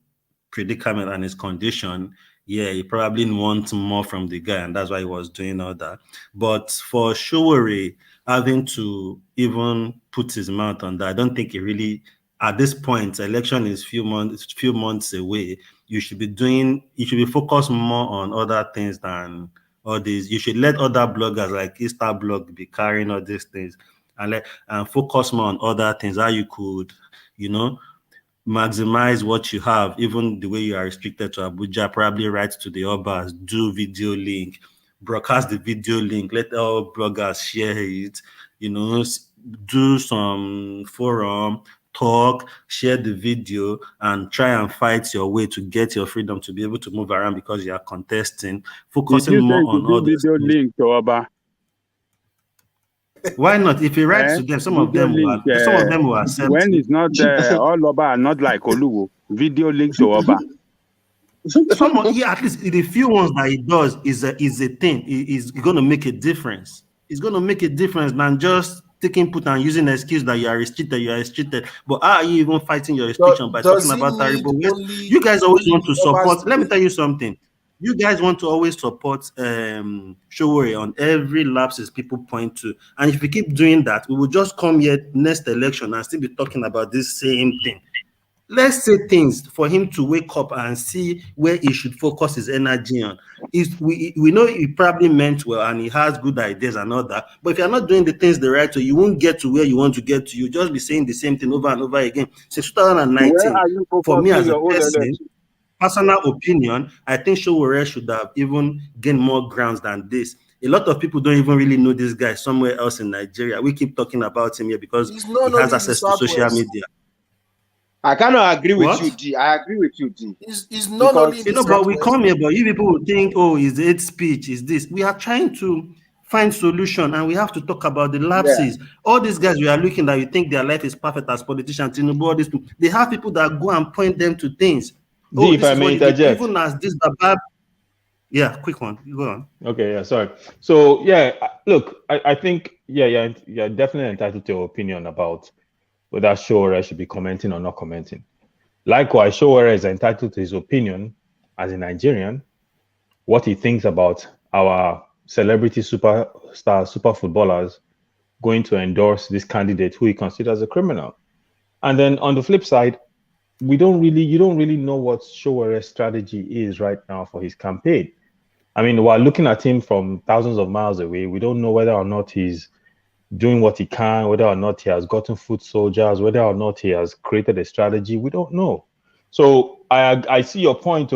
S4: predicament and his condition, he probably wants more from the guy, and that's why he was doing all that. But for Sowore having to even put his mouth on that, I don't think he really, at this point, election is few months away. You should be focused more on other things than all these. You should let other bloggers like Easter Blog be carrying all these things and focus more on other things, how you could, maximize what you have, even the way you are restricted to Abuja. Probably write to the Obas, do video link, broadcast the video link, let all bloggers share it, do some forum, talk, share the video, and try and fight your way to get your freedom to be able to move around because you are contesting, focusing more on all those
S2: video
S4: things.
S2: link to Oba?
S4: Why not? If he writes to them, some of them will accept.
S2: When it's not all Oba are not like Oluwo. Video link to Oba.
S4: At least the few ones that he does is a thing. Is going to make a difference. It's going to make a difference than just taking put and using an excuse that you are restricted. But how are you even fighting your restriction by talking about Taribo? You guys always want to support. Let me tell you something. You guys want to always support Sowore on every lapses people point to. And if we keep doing that, we will just come here next election and still be talking about this same thing. Let's say things for him to wake up and see where he should focus his energy on. We know he probably meant well and he has good ideas and all that. But if you're not doing the things the right way, you won't get to where you want to get to. You'll just be saying the same thing over and over again. Since 2019, for me as a person, personal opinion, I think Sowore should have even gained more grounds than this. A lot of people don't even really know this guy somewhere else in Nigeria. We keep talking about him here because he has access to social media.
S9: I cannot agree with you, D. I agree with you, D.
S11: It's not only
S4: but we come here, but you people will think, is hate speech, is this. We are trying to find solution and we have to talk about the lapses. Yeah. All these guys we are looking at, you think their life is perfect as politicians, Tinubu, all these people, they have people that go and point them to things.
S5: D, if I may interject.
S4: Even as this Babab. Yeah, quick one. You go on.
S5: Okay, yeah, sorry. So look, I think you're definitely entitled to your opinion about whether Sowore should be commenting or not commenting. Likewise, Sowore is entitled to his opinion as a Nigerian, what he thinks about our celebrity super footballers going to endorse this candidate who he considers a criminal. And then on the flip side, you don't really know what Sowore's strategy is right now for his campaign. I mean, while looking at him from thousands of miles away, we don't know whether or not he's doing what he can, whether or not he has gotten foot soldiers, whether or not he has created a strategy. We don't know. So I see your point,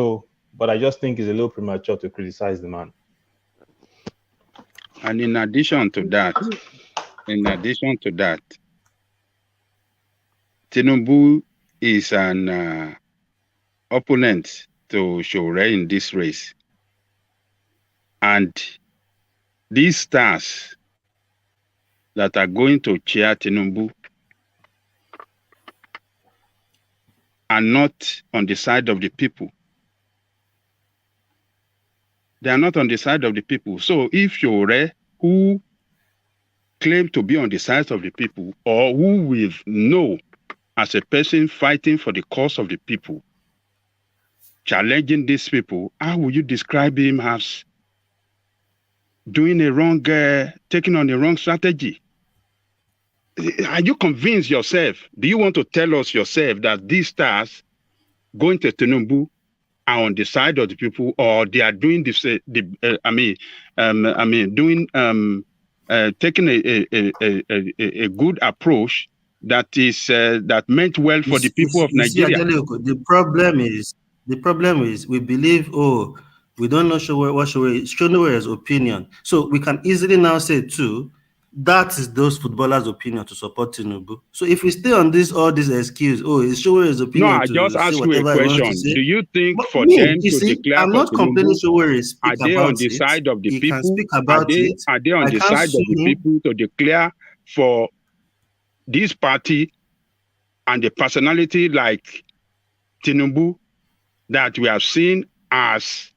S5: but I just think it's a little premature to criticize the man.
S2: And in addition to that, Tinubu is an opponent to Sowore in this race. And these stars that are going to cheer Tinubu are not on the side of the people. They are not on the side of the people. So if Sowore, who claim to be on the side of the people, or who we know as a person fighting for the cause of the people, challenging these people, how would you describe him as doing a wrong, taking on the wrong strategy. Are you convinced yourself? Do you want to tell us yourself that these stars going to Tinubu are on the side of the people, or they are doing this? Taking a good approach that is that meant well for the people of Nigeria.
S4: The problem is we believe, we don't know Showere's opinion. So we can easily now say too, that is those footballers' opinion to support Tinubu. So if we stay on all this excuse, it's Showere's opinion.
S2: No, I just ask you a question. Do you think for them to declare
S4: I'm not complaining Showere speak
S2: are they
S4: about
S2: on the
S4: it.
S2: side of the
S4: He
S2: people?
S4: can speak about it.
S2: Are they on the side of the people to declare for this party and the personality like Tinubu that we have seen as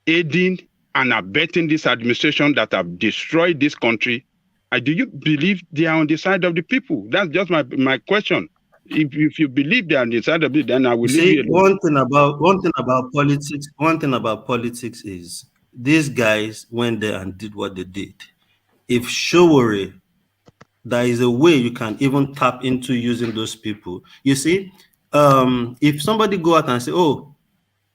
S2: aiding and abetting this administration that have destroyed this country? Do you believe they are on the side of the people? That's just my question. If you believe they are on the side of it, then I will leave you alone.
S4: One thing about politics is these guys went there and did what they did. If Sowore, there is a way you can even tap into using those people. You see, if somebody go out and say,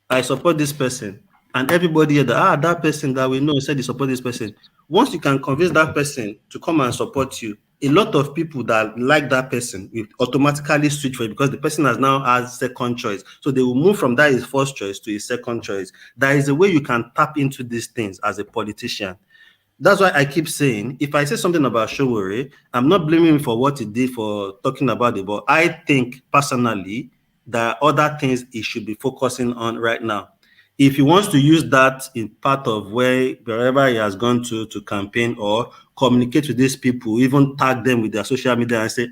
S4: I support this person, and everybody hear that person that we know said they support this person. Once you can convince that person to come and support you, a lot of people that like that person will automatically switch for it because the person has now has second choice. So they will move from that his first choice to his second choice. There is a way you can tap into these things as a politician. That's why I keep saying, if I say something about Sowore, I'm not blaming him for what he did for talking about it, but I think personally there are other things he should be focusing on right now. If he wants to use that in part of wherever he has gone to campaign or communicate with these people, even tag them with their social media and say,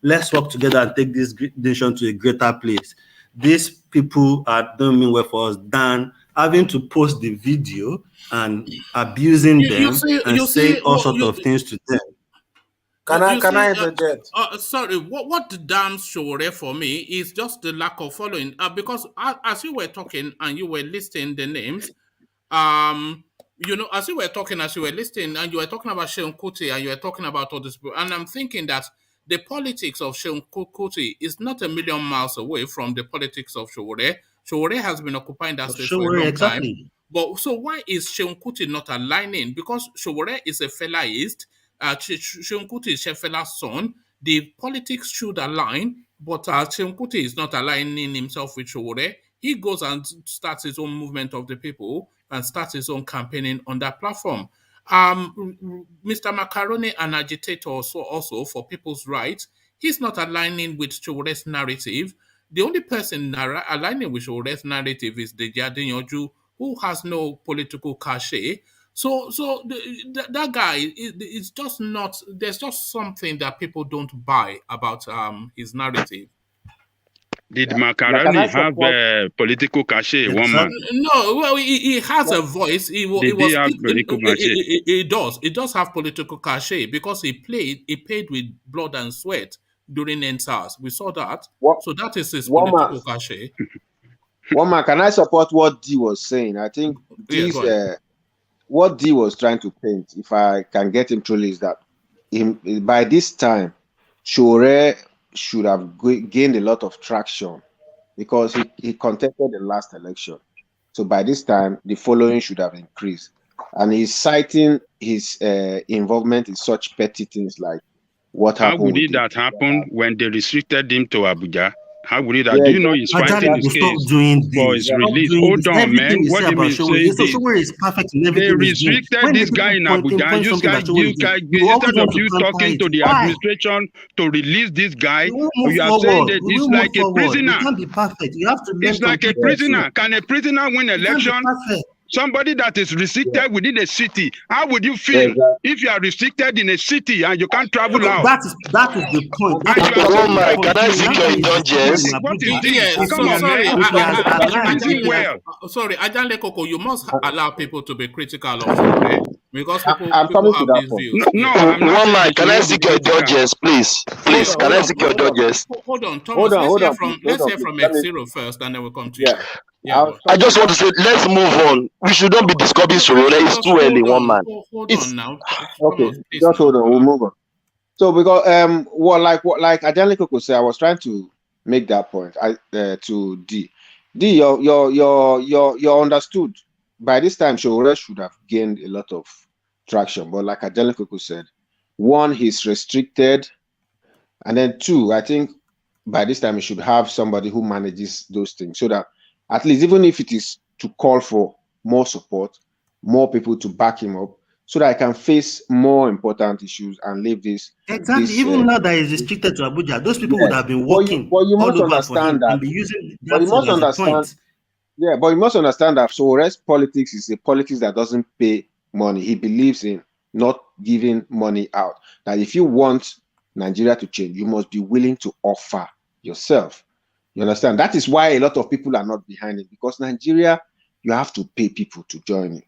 S4: let's work together and take this nation to a greater place. These people don't mean well for us than having to post the video and abusing them and saying all sorts of things to them.
S11: Can I interject?
S1: Sorry, what damns Sowore for me is just the lack of following. Because as you were talking and you were listing the names, as you were talking, as you were listening, and you were talking about Seun Kuti and you were talking about all this, and I'm thinking that the politics of Seun Kuti is not a million miles away from the politics of Sowore. Sowore has been occupying that space for a long time. But so why is Seun Kuti not aligning? Because Sowore is a fellahist. Seun Kuti is Shefela's son. The politics should align, but Seun Kuti is not aligning himself with Sowore. He goes and starts his own movement of the people and starts his own campaigning on that platform. Mr. Macaroni, an agitator also for people's rights, he's not aligning with Showore's narrative. The only person aligning with Showore's narrative is the Adinyoju, who has no political cachet. So that guy is just not. There's just something that people don't buy about his narrative.
S2: Did Macaroni have a political cachet? One man.
S1: No, well, he has a voice. He
S2: have political cachet?
S1: He does. It does have political cachet because he paid with blood and sweat during NSAS. We saw that. So that is his political cachet.
S9: One man, can I support what D was saying? I think what D was trying to paint, if I can get him truly, is that by this time, Sowore should have gained a lot of traction because he contested the last election. So by this time, the following should have increased. And he's citing his involvement in such petty things like what happened.
S2: How would that happen when they restricted him to Abuja? How would it? Do you know he's fighting his case for his release? Hold on, man. What do you mean say this?
S4: Sowore is perfect in
S2: they restricted this guy in Abuja. Instead of you talking to the administration to release this guy, you are saying that it's like a prisoner.
S4: It can't be perfect. You have to.
S2: It's like a prisoner. Can a prisoner win election? Somebody that is restricted within a city, how would you feel if you are restricted in a city and you can't travel out?
S4: That is the point.
S10: Can I seek your indulgence?
S2: What is this? Come on, man.
S1: Sorry, Ajanle Koko, you must allow people to be critical of Sowore. Because
S9: I'm
S1: people
S9: coming to
S1: have
S9: that
S1: this
S9: point.
S1: view.
S10: No,
S1: Yeah.
S10: one man, can I seek your judges, please? Please, can I seek your judges?
S1: Hold on, Thomas.
S9: Hold on, please. Hold
S1: Let's
S9: on,
S1: hear
S9: please.
S1: from
S9: Let me.
S1: X0 first, and then we'll come to
S9: Yeah,
S1: you.
S9: I
S1: Yeah,
S9: was
S1: go.
S10: I
S9: coming to
S10: just want
S9: that
S10: to say,
S9: point.
S10: let's move on. We should not be disturbing Sowore. It's
S1: Just
S10: too early, one man.
S1: hold
S10: It's
S1: on now.
S9: Okay,
S1: Thomas, please
S9: just
S1: now.
S9: hold on. We'll move on. So because what like Adele Coco said, I was trying to make that point. To D, you're understood. By this time, Sowore should have gained a lot of traction. But like Adele Coco said, one, he's restricted, and then two, I think by this time he should have somebody who manages those things, so that at least even if it is to call for more support, more people to back him up, so that I can face more important issues and leave this.
S13: Exactly.
S9: This
S13: Even now that is restricted to Abuja, those people would
S9: yes.
S13: have been
S9: But
S13: working
S9: you
S13: all
S9: must
S13: over for him
S9: understand that.
S13: and be using
S9: But
S13: that
S9: you
S13: thing
S9: must
S13: as a
S9: understand.
S13: point.
S9: Yeah, but you must understand that Sowore's politics is a politics that doesn't pay money. He believes in not giving money out. That if you want Nigeria to change, you must be willing to offer yourself. You understand? That is why a lot of people are not behind it, because Nigeria, you have to pay people to join you.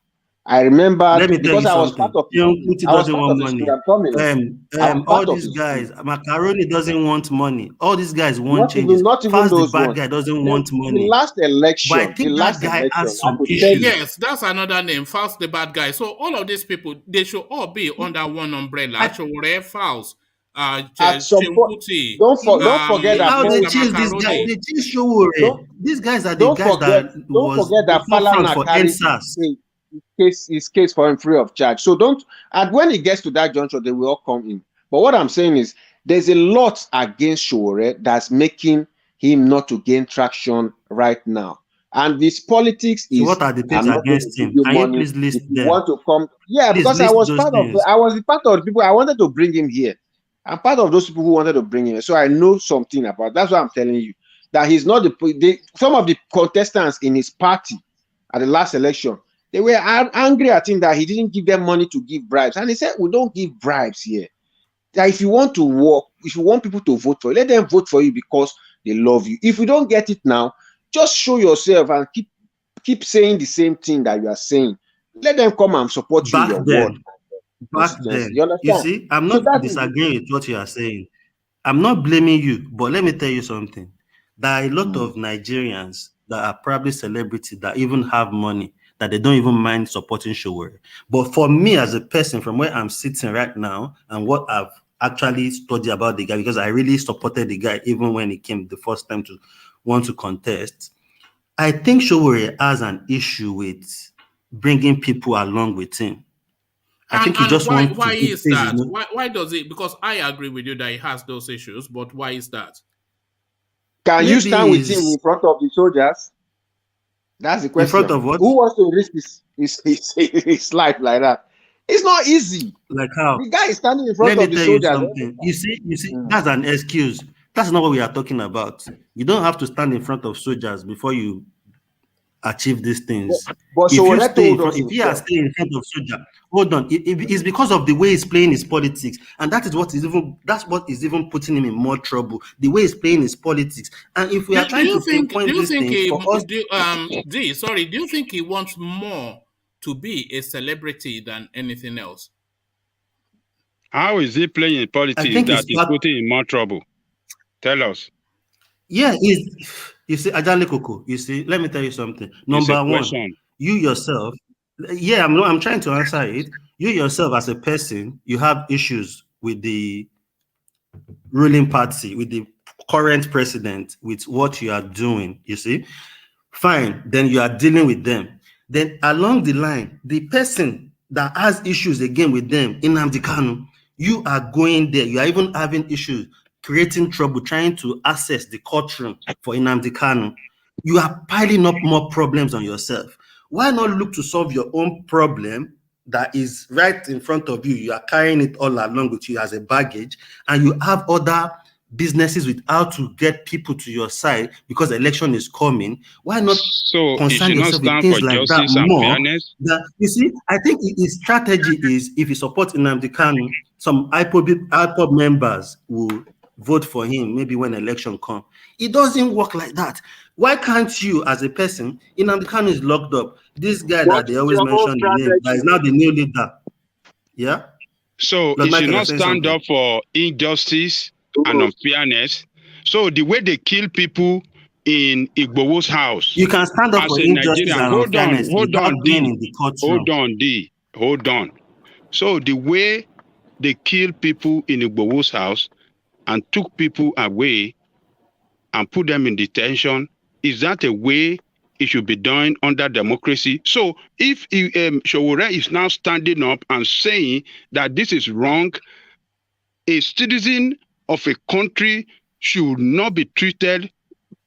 S9: I remember
S13: Let me tell
S9: because
S13: you
S9: I was part
S13: something.
S9: of
S13: Kuti
S9: I was
S13: doesn't
S9: part
S13: want
S9: of the
S13: money.
S9: school. I'm coming. I was
S13: All
S9: part of
S13: these
S9: the school.
S13: guys, Macaroni doesn't want money. All these guys want changes.
S9: Not even
S13: Fast the
S9: those
S13: bad
S9: ones.
S13: guy doesn't
S9: The
S13: want money.
S9: last
S13: But I
S9: election,
S13: think that guy has
S9: I
S13: some
S9: could tell you.
S13: issues.
S1: Yes, that's another name. Fast the bad guy. So all of these people, they should all be under one umbrella. Sowore, Faust,
S9: At some point,
S1: Kuti,
S9: don't forget
S13: See
S9: that
S13: how they
S1: Mr.
S13: chase this guy.
S1: Macaroni.
S13: They chase Sowore. These guys are the
S9: don't
S13: guys that was
S9: forget
S13: the
S9: that
S13: forefront
S9: Falana
S13: for
S9: carried
S13: NSAS.
S9: his case for him free of charge. So don't, and when it gets to that juncture, they will all come in. But what I'm saying is there's a lot against Sowore that's making him not to gain traction right now. And this politics
S13: So
S9: is,
S13: what are the things
S9: I'm not going to
S13: against
S9: give
S13: him?
S9: you
S13: Can you
S9: money
S13: please list
S9: if you
S13: them?
S9: want to come. Yeah,
S13: Please
S9: because I
S13: list
S9: was
S13: those
S9: the
S13: things.
S9: part of the people. I wanted to bring him here. I'm part of those people who wanted to bring him. So I know something about. That's why I'm telling you that he's not some of the contestants in his party at the last election. They were angry at him that he didn't give them money to give bribes, and he said, "We don't give bribes here. That if you want to work, if you want people to vote for you, let them vote for you because they love you. If you don't get it now, just show yourself and keep saying the same thing that you are saying. Let them come and support you in your word."
S13: Back
S9: You
S13: then. You
S9: understand?
S13: see, I'm
S9: So
S13: not
S9: that is
S13: disagreeing with what you are saying. I'm not blaming you, but let me tell you something. There are a lot of Nigerians that are probably celebrities that even have money that they don't even mind supporting Sowore. But for me as a person, from where I'm sitting right now and what I've actually studied about the guy, because I really supported the guy even when he came the first time to want to contest, I think Sowore has an issue with bringing people along with him. I think he just wants
S1: why
S13: to
S1: is
S13: face
S1: that?
S13: his name.
S1: Why does it? Because I agree with you that he has those issues, but why is that?
S9: Can you
S13: Maybe
S9: stand with him
S13: he's
S9: in front of the soldiers? That's the
S13: in
S9: question.
S13: front of what?
S9: Who wants to risk his life like that? It's not easy.
S13: Like how?
S9: The guy is standing in
S13: Let
S9: front
S13: me
S9: of the
S13: tell you
S9: soldiers.
S13: something. You see, that's an excuse. That's not what we are talking about. You don't have to stand in front of soldiers before you achieve these things.
S9: But
S13: If you
S9: Sowore
S13: stay in
S9: told
S13: front,
S9: us
S13: if you are
S9: himself.
S13: staying in front of soldier, hold on. It's because of the way he's playing his politics, and that's what is even putting him in more trouble. The way he's playing his politics, and if we are
S1: Do
S13: trying
S1: you
S13: to
S1: think? Do
S13: pinpoint
S1: you
S13: these
S1: think
S13: things
S1: he?
S13: for us,
S1: Do you think he wants more to be a celebrity than anything else?
S2: How is he playing in
S13: I
S2: politics
S13: think
S2: that
S13: it's
S2: is putting in more trouble? Tell us.
S13: yeah, you see, Ajale Koko, you see, let me tell you something.
S2: It's a
S13: Number one,
S2: question.
S13: you yourself, yeah, I'm trying to answer it. You yourself, as a person, you have issues with the ruling party, with the current president, with what you are doing, you see. Fine, then you are dealing with them. Then along the line, the person that has issues again with them, Nnamdi Kanu, you are going there. You are even having issues, creating trouble, trying to access the courtroom for Nnamdi Kanu. You are piling up more problems on yourself. Why not look to solve your own problem that is right in front of you? You are carrying it all along with you as a baggage, and you have other businesses with how to get people to your side because the election is coming. Why not
S2: So he
S13: concern
S2: should not
S13: yourself with
S2: stand for
S13: things like that
S2: justice and
S13: more?
S2: fairness.
S13: That you see, I think his strategy is if he supports Nnamdi Kanu, some IPOB members will vote for him maybe when election comes. It doesn't work like that. Why can't you, as a person, Nnamdi Kanu is locked up? This guy that
S9: What
S13: they
S9: is
S13: always
S9: your own
S13: mention the name, that is
S9: strategy?
S13: now the new leader. Yeah.
S2: So
S13: Lord
S2: he should
S13: Michael, you're
S2: not
S13: saying
S2: stand
S13: something.
S2: up for injustice and unfairness. So the way they kill people in Igbowo's house
S13: You can stand up
S2: as
S13: for
S2: a
S13: injustice
S2: Nigerian,
S13: and unfairness
S2: hold
S13: without
S2: on,
S13: being
S2: D.
S13: in the courtroom.
S2: Hold on, D. Hold on. So the way they kill people in Igbowo's house and took people away and put them in detention, is that a way it should be done under democracy? So if Sowore is now standing up and saying that this is wrong, a citizen of a country should not be treated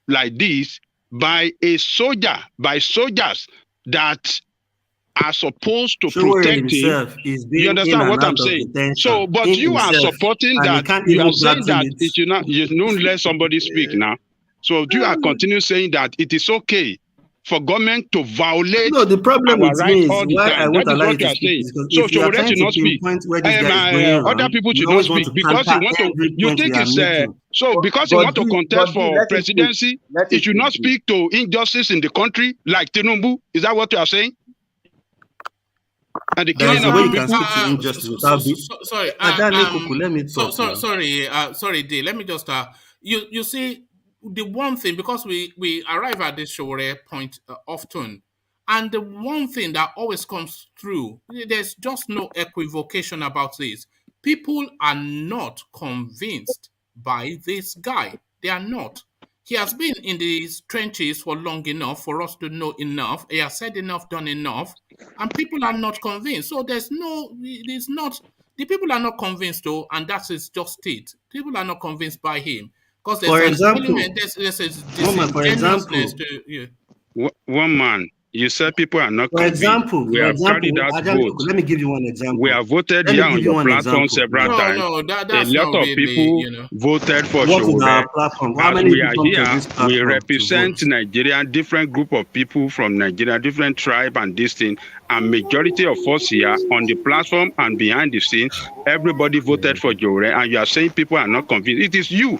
S2: like this by a soldier, by soldiers that are supposed to
S13: Sowore
S2: protect him.
S13: himself is
S2: You
S13: being in
S2: understand
S13: and
S2: what I'm
S13: out of
S2: saying?
S13: detention.
S2: So, but
S13: In
S2: you are
S13: himself,
S2: supporting
S13: and he
S2: that.
S13: can't
S2: You are
S13: even
S2: saying that
S13: battle
S2: it should not. You don't let somebody speak now. So you are continue saying that it is okay for government to violate
S13: No, the problem
S2: our
S13: with me
S2: rights
S13: is
S2: all the
S13: why I
S2: time. That
S13: won't
S2: is
S13: allow you
S2: what you
S13: to
S2: are
S13: speak
S2: saying.
S13: is because
S2: So
S13: if you are
S2: Sowore
S13: trying
S2: should
S13: to
S2: not speak.
S13: pinpoint where this guy is going
S2: Other
S13: wrong,
S2: people
S13: you
S2: should not
S13: always want
S2: speak
S13: to
S2: because you
S13: counter
S2: want to.
S13: every
S2: You
S13: point
S2: think
S13: we are
S2: it's
S13: making.
S2: so because you want to contest for
S6: let it speak.
S2: presidency,
S6: Let
S2: you
S6: it
S2: should not
S6: speak.
S2: speak to injustice in the country like Tinubu. Is that what you are saying? And the
S13: There is
S2: killing
S13: a
S2: of
S13: way
S2: the
S13: you can
S2: people.
S13: speak to injustice without being.
S1: Sorry.
S13: Adale Kuku, let me talk now.
S1: Sorry, D. Let me just. You see, the one thing, because we arrive at this Sowore point often, and the one thing that always comes through, there's just no equivocation about this. People are not convinced by this guy. They are not. He has been in these trenches for long enough for us to know enough. He has said enough, done enough, and people are not convinced. So there's not, the people are not convinced though, and that is just it. People are not convinced by him because there's
S13: For
S1: an
S13: example,
S1: element, there's a
S13: for
S1: disingenuousness
S13: example,
S1: to you.
S2: One man, you said people are not
S13: for
S2: convinced.
S13: example,
S2: We have carried out
S13: Adale
S2: votes.
S13: Kuku, let me give you one
S2: We
S13: example.
S2: have voted
S13: Let
S2: here
S13: me
S2: on
S13: give you
S2: your
S13: one
S2: platform
S13: example
S2: several
S13: now.
S2: times.
S1: No,
S2: A
S1: that's
S2: lot
S1: not
S2: of
S1: really,
S2: people voted for
S13: What is
S2: Sowore.
S13: our platform? How
S2: As
S13: many
S2: we
S13: people
S2: are
S13: come to
S2: here,
S13: this
S2: we
S13: platform to
S2: represent
S13: vote?
S2: Nigeria, different group of people from Nigeria, different tribe and this thing. And majority of us here on the platform and behind the scene, everybody voted for Sowore. And you are saying people are not convinced. It is you.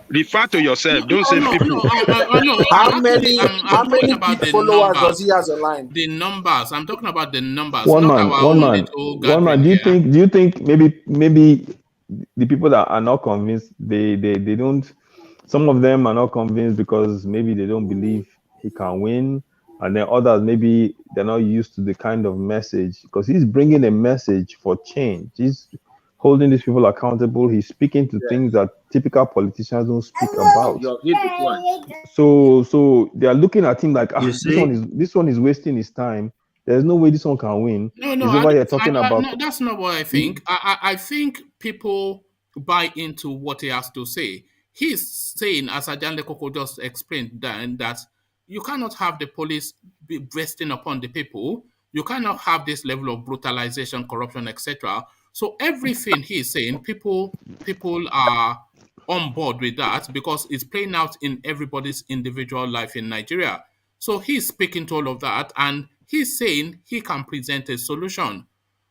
S2: Refer to yourself. Don't say people.
S1: No.
S11: How
S1: I'm talking
S11: many
S1: about
S11: big
S1: the
S11: followers does
S1: numbers.
S11: he has online?
S1: The numbers. I'm talking about the numbers,
S5: One
S1: not
S5: man,
S1: our
S5: one
S1: own
S5: man,
S1: little
S5: one man.
S1: gathering here.
S5: Do you think maybe the people that are not convinced, they don't, some of them are not convinced because maybe they don't believe he can win, and then others maybe they're not used to the kind of message, because he's bringing a message for change. He's holding these people accountable. He's speaking to
S6: Yes,
S5: things that typical politicians don't speak about.
S6: you have hit the point.
S5: So they are looking at him like,
S13: You
S5: this
S13: see,
S5: one is wasting his time. There's no way this one can win.
S1: No,
S5: He's over here talking about.
S1: no, that's not what I think. I think people buy into what he has to say. He's saying, as Ajanle Koko just explained, that you cannot have the police be resting upon the people. You cannot have this level of brutalization, corruption, etc. So everything he's saying, people are on board with that because it's playing out in everybody's individual life in Nigeria. So he's speaking to all of that and he's saying he can present a solution.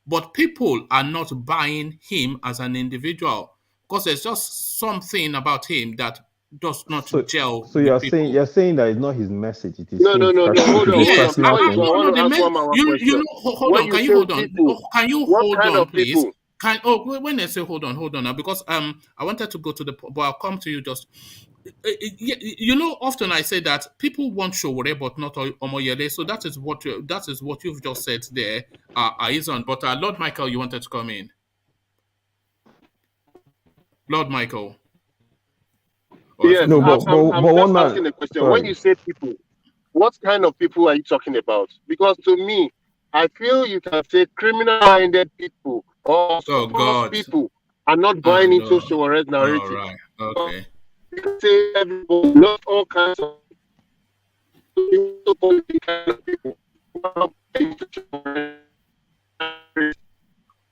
S1: But people are not buying him as an individual because there's just something about him that does not
S5: So,
S1: gel
S5: so
S1: with people.
S5: you're saying that it's not his message. It is
S10: No,
S5: him.
S10: no, no, no. Hold
S5: It
S10: on,
S5: is his
S10: hold on.
S1: Yes,
S5: personal
S10: Before you
S5: thing.
S10: go, I want to
S1: the
S10: ask
S1: men,
S10: one more
S1: you
S10: question.
S1: know, hold
S10: When
S1: on.
S10: you
S1: Can you
S10: say
S1: hold on?
S10: people,
S1: Can you
S10: what
S1: hold
S10: kind
S1: on,
S10: of
S1: please?
S10: people?
S1: When I say hold on now because I wanted to go to the, but I'll come to you just. You know, often I say that people want Sowore but not Omoyele, so that is what you've just said there, Aizon. But Lord Michael, you wanted to come in, Lord Michael. Oh, I
S10: Yes,
S1: think
S5: No,
S1: he
S5: but
S1: left.
S5: but
S10: I'm
S5: but one
S10: just
S5: man.
S10: asking a question. When
S5: Sorry.
S10: you say people, what kind of people are you talking about? Because to me, I feel you can say criminal-minded people or
S1: Oh
S10: false
S1: God.
S10: people are not
S1: Oh
S10: buying into
S1: no.
S10: Sowore's
S1: All
S10: narrative.
S1: right. Okay.
S10: You can say everybody, not all kinds of people.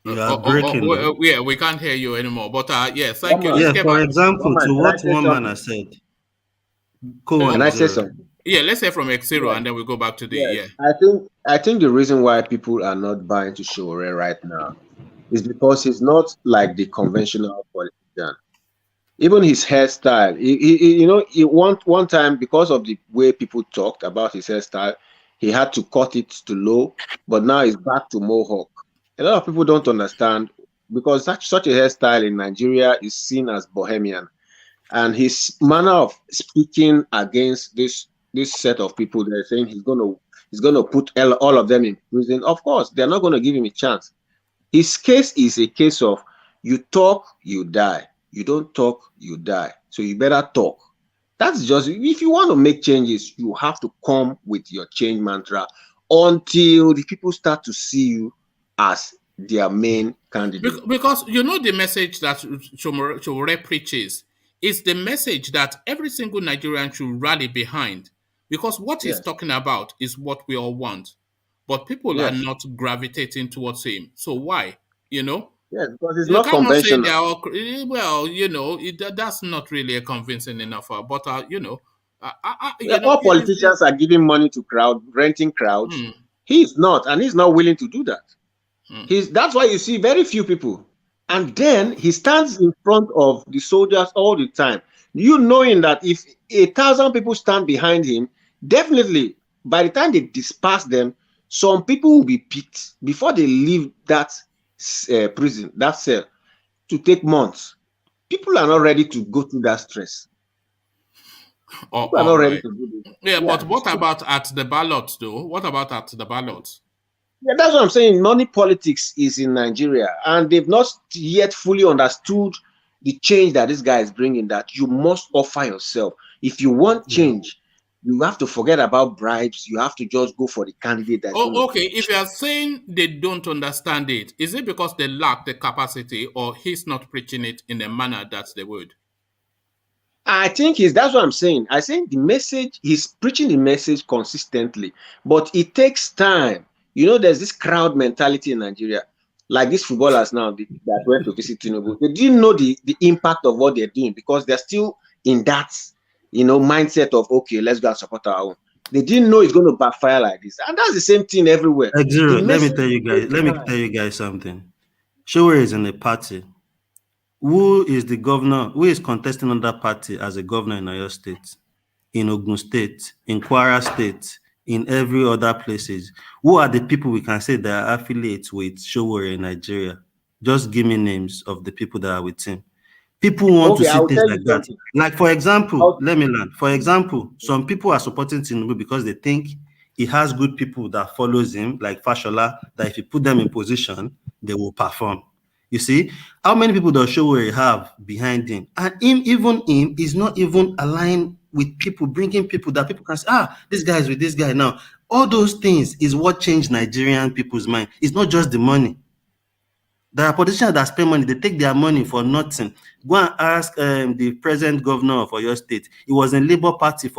S13: you are breaking though.
S1: Yeah, we can't hear you anymore. But yeah, thank you.
S6: One
S1: Let's
S13: Yeah,
S1: get
S13: for
S1: back.
S6: one
S13: example,
S6: man,
S13: to
S6: can I
S13: what
S6: say
S13: one man
S6: something?
S13: has said. Go
S6: Can
S13: on,
S6: I say
S13: Zero.
S6: something?
S1: Yeah, let's hear from Xero
S6: Yes,
S1: and then we go back to the
S6: yes.
S1: yeah.
S6: I think the reason why people are not buying to Sowore right now is because he's not like the conventional politician. Even his hairstyle, he one time, because of the way people talked about his hairstyle, he had to cut it to low, but now he's back to mohawk. A lot of people don't understand because such a hairstyle in Nigeria is seen as bohemian, and his manner of speaking against this set of people, they're saying he's gonna put all of them in prison. Of course, they're not gonna give him a chance. His case is a case of you talk, you die. You don't talk, you die. So you better talk. That's just, if you want to make changes, you have to come with your change mantra until the people start to see you as their main candidate.
S1: Because you know the message that Sowore preaches is the message that every single Nigerian should rally behind. Because what he's
S6: Yes.
S1: talking about is what we all want. But people are
S6: Yes.
S1: not gravitating towards him. So why? You know?
S6: Yes, because it's
S1: You
S6: not
S1: cannot say
S6: conventional.
S1: they are all, well, you know, that's not really a convincing enough. But, you know,
S6: All politicians are giving money to renting crowds. He's not, and he's not willing to do that. That's why you see very few people. And then he stands in front of the soldiers all the time. You knowing that if 1,000 people stand behind him, definitely by the time they disperse them, some people will be picked before they leave that prison, that cell, to take months. People are not ready to go through that stress. People are not ready to do this.
S1: Yeah, but what about at the ballot, though? What about at the ballot?
S6: Yeah, that's what I'm saying. Money politics is in Nigeria, and they've not yet fully understood the change that this guy is bringing, that you must offer yourself. If you want change, you have to forget about bribes. You have to just go for the candidate that's
S1: okay. If you are saying they don't understand it, is it because they lack the capacity, or he's not preaching it in a manner that they would?
S6: I think that's what I'm saying. I think the message, he's preaching the message consistently, but it takes time. You know, there's this crowd mentality in Nigeria, like these footballers now that went to visit Tinubu. They didn't know the impact of what they're doing because they're still in that, mindset of, okay, let's go and support our own. They didn't know it's going to backfire like this. And that's the same thing everywhere.
S13: Let me tell you guys something. Sowore is in a party. Who is the governor? Who is contesting on that party as a governor in Oyo State, in Ogun State, in Kwara State, in every other places? Who are the people we can say that are affiliates with Sowore in Nigeria? Just give me names of the people that are with him. People want to see things like that. Like, for example, let me learn. For example, some people are supporting Tinubu because they think he has good people that follows him, like Fashola, that if you put them in position, they will perform. You see, how many people does Sowore have behind him? And even him is not even aligned with people, bringing people that people can say, this guy is with this guy now. All those things is what changed Nigerian people's mind. It's not just the money. There are politicians that spend money, they take their money for nothing. Go and ask the present governor of Oyo State. He was in Labour Party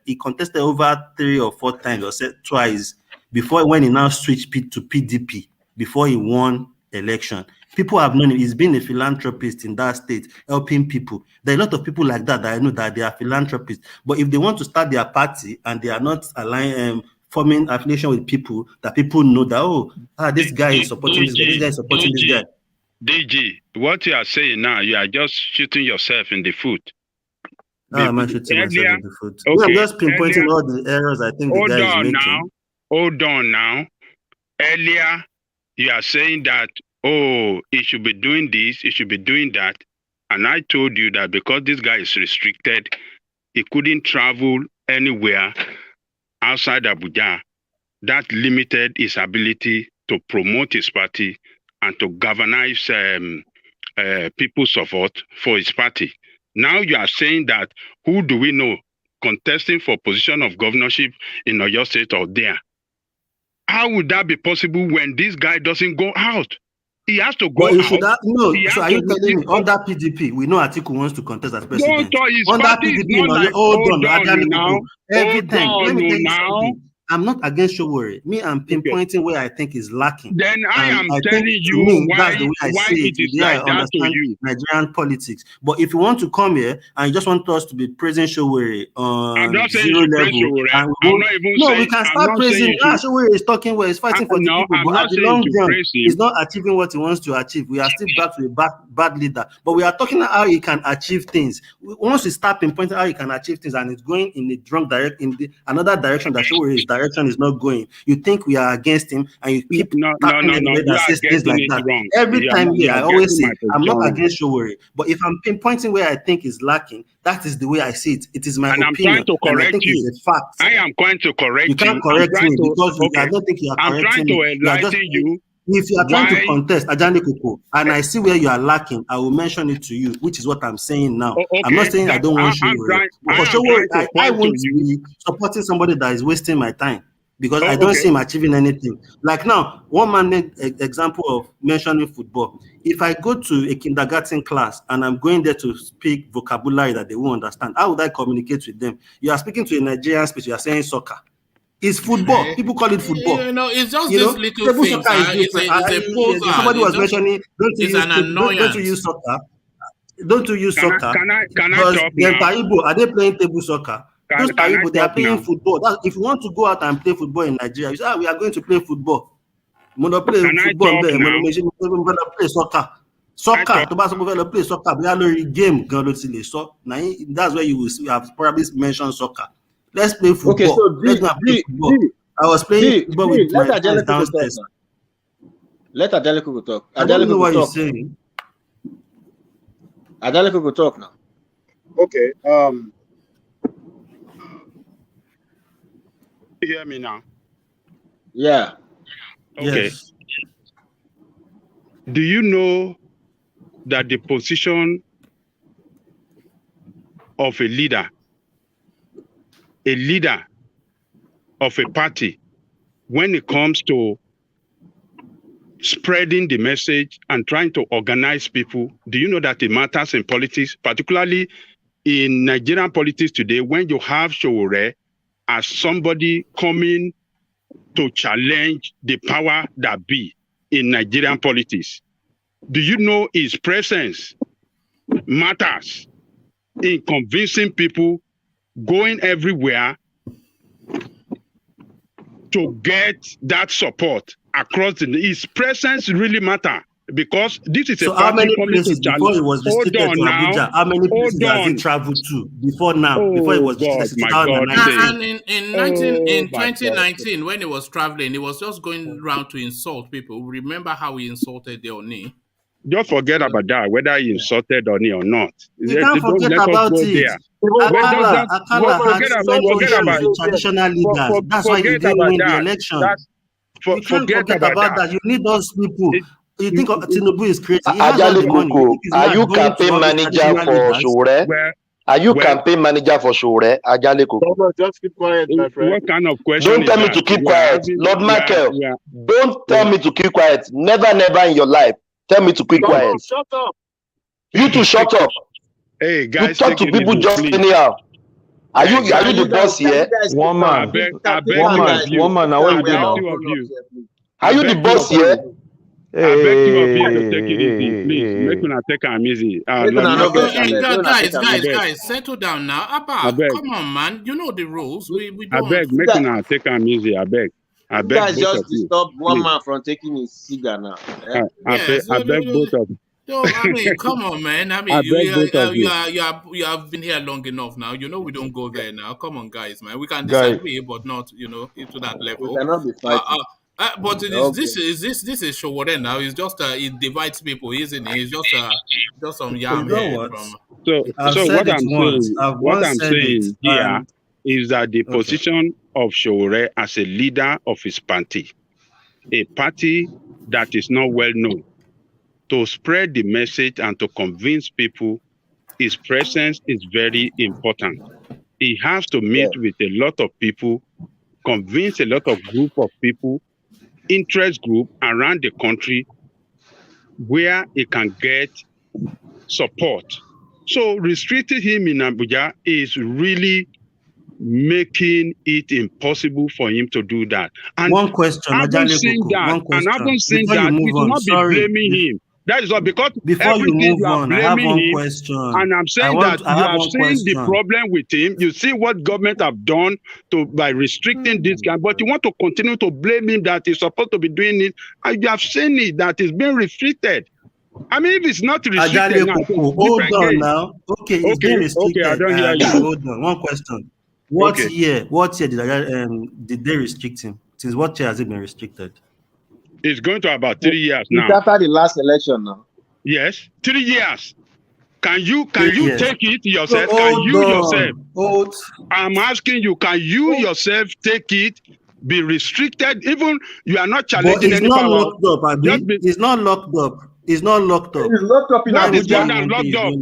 S13: he contested over 3 or 4 times, or twice, before when he now switched to PDP, before he won election. People have known him. He's been a philanthropist in that state, helping people. There are a lot of people like that I know that they are philanthropists. But if they want to start their party and they are not forming affiliation with people that people know that, this guy is supporting this guy, this guy is supporting this guy.
S2: DG, what you are saying now, you are just shooting yourself in the foot.
S13: I'm not shooting myself in the foot. Okay, I'm just pinpointing all the errors I think the guy is making.
S2: Hold on now. Earlier, you are saying that, he should be doing this, he should be doing that. And I told you that because this guy is restricted, he couldn't travel anywhere outside Abuja. That limited his ability to promote his party and to galvanize people's support for his party. Now you are saying that, who do we know contesting for position of governorship in Oyo State or there? How would that be possible when this guy doesn't go out? He has to go out.
S13: So are you telling me under PDP, we know Atiku wants to contest as president? Under PDP, hold on, every time. Let me tell you something. I'm not against Sowore. Me, I'm pinpointing where I think is lacking.
S2: Then I am telling you
S13: that's the way I see it.
S2: Is like
S13: I understand Nigerian politics. But if you want to come here and you just want us to be praising Sowore on zero level, we can start praising. Sowore is talking where he's fighting for the people, but at the long run, he's not achieving what he wants to achieve. We are still back to a bad leader. But we are talking about how he can achieve things. Once we start pinpointing how he can achieve things, and it's going in the wrong direction, in another direction that Sowore is directing direction is not going, you think we are against him, and you keep tapping the head
S2: You
S13: and
S2: are
S13: say things
S2: getting
S13: like
S2: it
S13: that.
S2: wrong.
S13: Every time here, I always say, I'm not
S2: position.
S13: against Sowore, but if I'm pinpointing where I think is lacking, that is the way I see it. It is my
S2: And I'm
S13: opinion,
S2: trying to
S13: and I
S2: correct
S13: think
S2: you.
S13: it's a fact.
S2: I am going to correct
S13: you. Can't correct me because I don't think you are
S2: I'm
S13: correcting
S2: trying to
S13: me. You are just,
S2: enlighten you.
S13: if you are trying to contest Ajani Koko, and I see where you are lacking, I will mention it to you, which is what I'm saying now. I'm not saying I don't want Sowore. For Sowore, I won't be supporting somebody that is wasting my time, because I don't see him achieving anything. Like now, one man made an example of mentioning football. If I go to a kindergarten class and I'm going there to speak vocabulary that they won't understand, how would I communicate with them? You are speaking to a Nigerian speech, you are saying soccer. It's football. People call it football.
S1: It's just these little things.
S13: It's a poser. Somebody was mentioning, don't you use soccer? Don't you use soccer?
S2: Can I
S13: because
S2: talk
S13: the
S2: now?
S13: Taibo, are they playing table soccer? Those Taibo, they are playing football. If you want to go out and play football in Nigeria, you say, we are going to play football. Play football there. Play soccer. Soccer. Play soccer. We are a game. So that's where you will see. We have probably mentioned soccer. Let's play football.
S6: Okay, so
S13: let's not play football. I was playing football with my friends downstairs.
S6: Let Ajani Koko talk.
S13: I don't know what you're saying.
S6: Ajani Koko talk now.
S2: Okay. You hear me now?
S6: Yeah.
S2: Okay.
S13: Yes.
S2: Do you know that the position of a leader of a party, when it comes to spreading the message and trying to organize people, do you know that it matters in politics, particularly in Nigerian politics today, when you have Sowore as somebody coming to challenge the power that be in Nigerian politics? Do you know his presence matters in convincing people, going everywhere to get that support across his presence really matter, because this is
S13: so
S2: a party
S13: how many
S2: coming
S13: places
S2: to
S13: before it was restricted to Abuja? How many places has it traveled to before now? Before it was restricted to 2019?
S1: And in 2019, when he was traveling, he was just going around to insult people. Remember how he insulted the Oni?
S2: Just forget about that, whether he insulted Oni or not.
S13: You can't forget about it. Akala had many issues with traditional leaders. That's why he didn't win the election. You can't forget about that. You need those people. You think Tinubu is crazy?
S14: Ajani Koko, are you campaign manager for Sowore? Are you campaign manager for Sowore? Ajani Koko.
S10: Just keep quiet, my friend.
S2: What kind of question?
S14: Don't tell me to keep quiet. Lord Michael, don't tell me to keep quiet. Never, never in your life. Tell me to keep quiet.
S10: Shut up.
S14: You two shut up.
S2: Hey, guys,
S14: you talk to people just anyhow. Are you the boss here?
S5: One man. One man. Now what you do now?
S14: Are you the boss here?
S2: I beg you of you to take it easy, please. Make una take am easy.
S1: Guys, settle down now. Abba, come on, man. You know the rules. We don't.
S2: I beg, make una take am easy. I beg.
S6: You guys just stop one man from taking his cigar now.
S2: I beg both of you.
S1: No, I mean, come on, man. I mean, you have been here long enough now. You know we don't go there now. Come on, guys, man. We can disagree, but not, into that level.
S6: We cannot be fighting.
S1: But this is Sowore now. It's just it divides people, isn't it? It's just some yam here from.
S2: So what I'm saying here is that the position of Sowore as a leader of his party, a party that is not well known, to spread the message and to convince people, his presence is very important. He has to meet with a lot of people, convince a lot of group of people, interest group around the country where he can get support. So restricting him in Abuja is really making it impossible for him to do that. And
S13: one question,
S2: having seen that, we will not be blaming him. That is all, because everything you are blaming him, and I'm saying that you have seen the problem with him. You see what government have done by restricting this guy, but you want to continue to blame him that he's supposed to be doing it, and you have seen it that it's being restricted. I mean, if it's not restricted now,
S13: hold on now. Okay, it's being restricted.
S2: Okay, I don't hear you.
S13: Hold on, one question. What year? What year did they restrict him? Since what year has it been restricted?
S2: It's going to about 3 years
S6: It's
S2: now.
S6: after the last election now.
S2: Yes, 3 years. Can you
S13: Yes.
S2: take it yourself?
S13: So,
S2: Can you yourself?
S13: Hold.
S2: I'm asking you, can you yourself take it? Be restricted? Even you are not challenging any
S13: not
S2: power.
S13: Locked up, It's not locked up. It's not locked up.
S6: It's locked up in
S2: What is more
S6: Abuja.
S2: than locked up?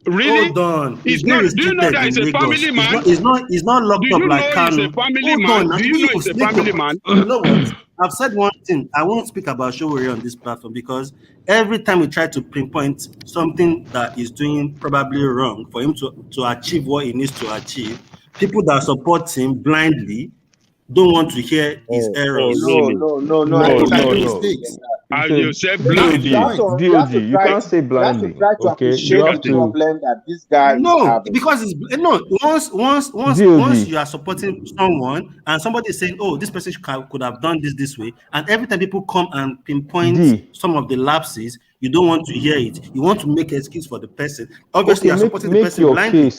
S2: Really?
S13: Hold on.
S2: It's not. Do you know that it's a family man?
S13: It's not locked up like Kanu.
S2: Do you know it's a family man? Do you know it's a family man?
S13: You know what? I've said one thing. I won't speak about Sowore on this platform because every time we try to pinpoint something that is doing probably wrong for him to achieve what he needs to achieve, people that support him blindly don't want to hear his errors.
S6: No.
S2: As you said,
S5: DOG, you can't say blindly. Okay, you have to.
S6: Problem that this guy
S13: because it's once you are supporting someone and somebody is saying, oh, this person could have done this way, and every time people come and pinpoint some of the lapses, you don't want to hear it. You want to make an excuse for the person. Obviously, you're supporting the person blindly.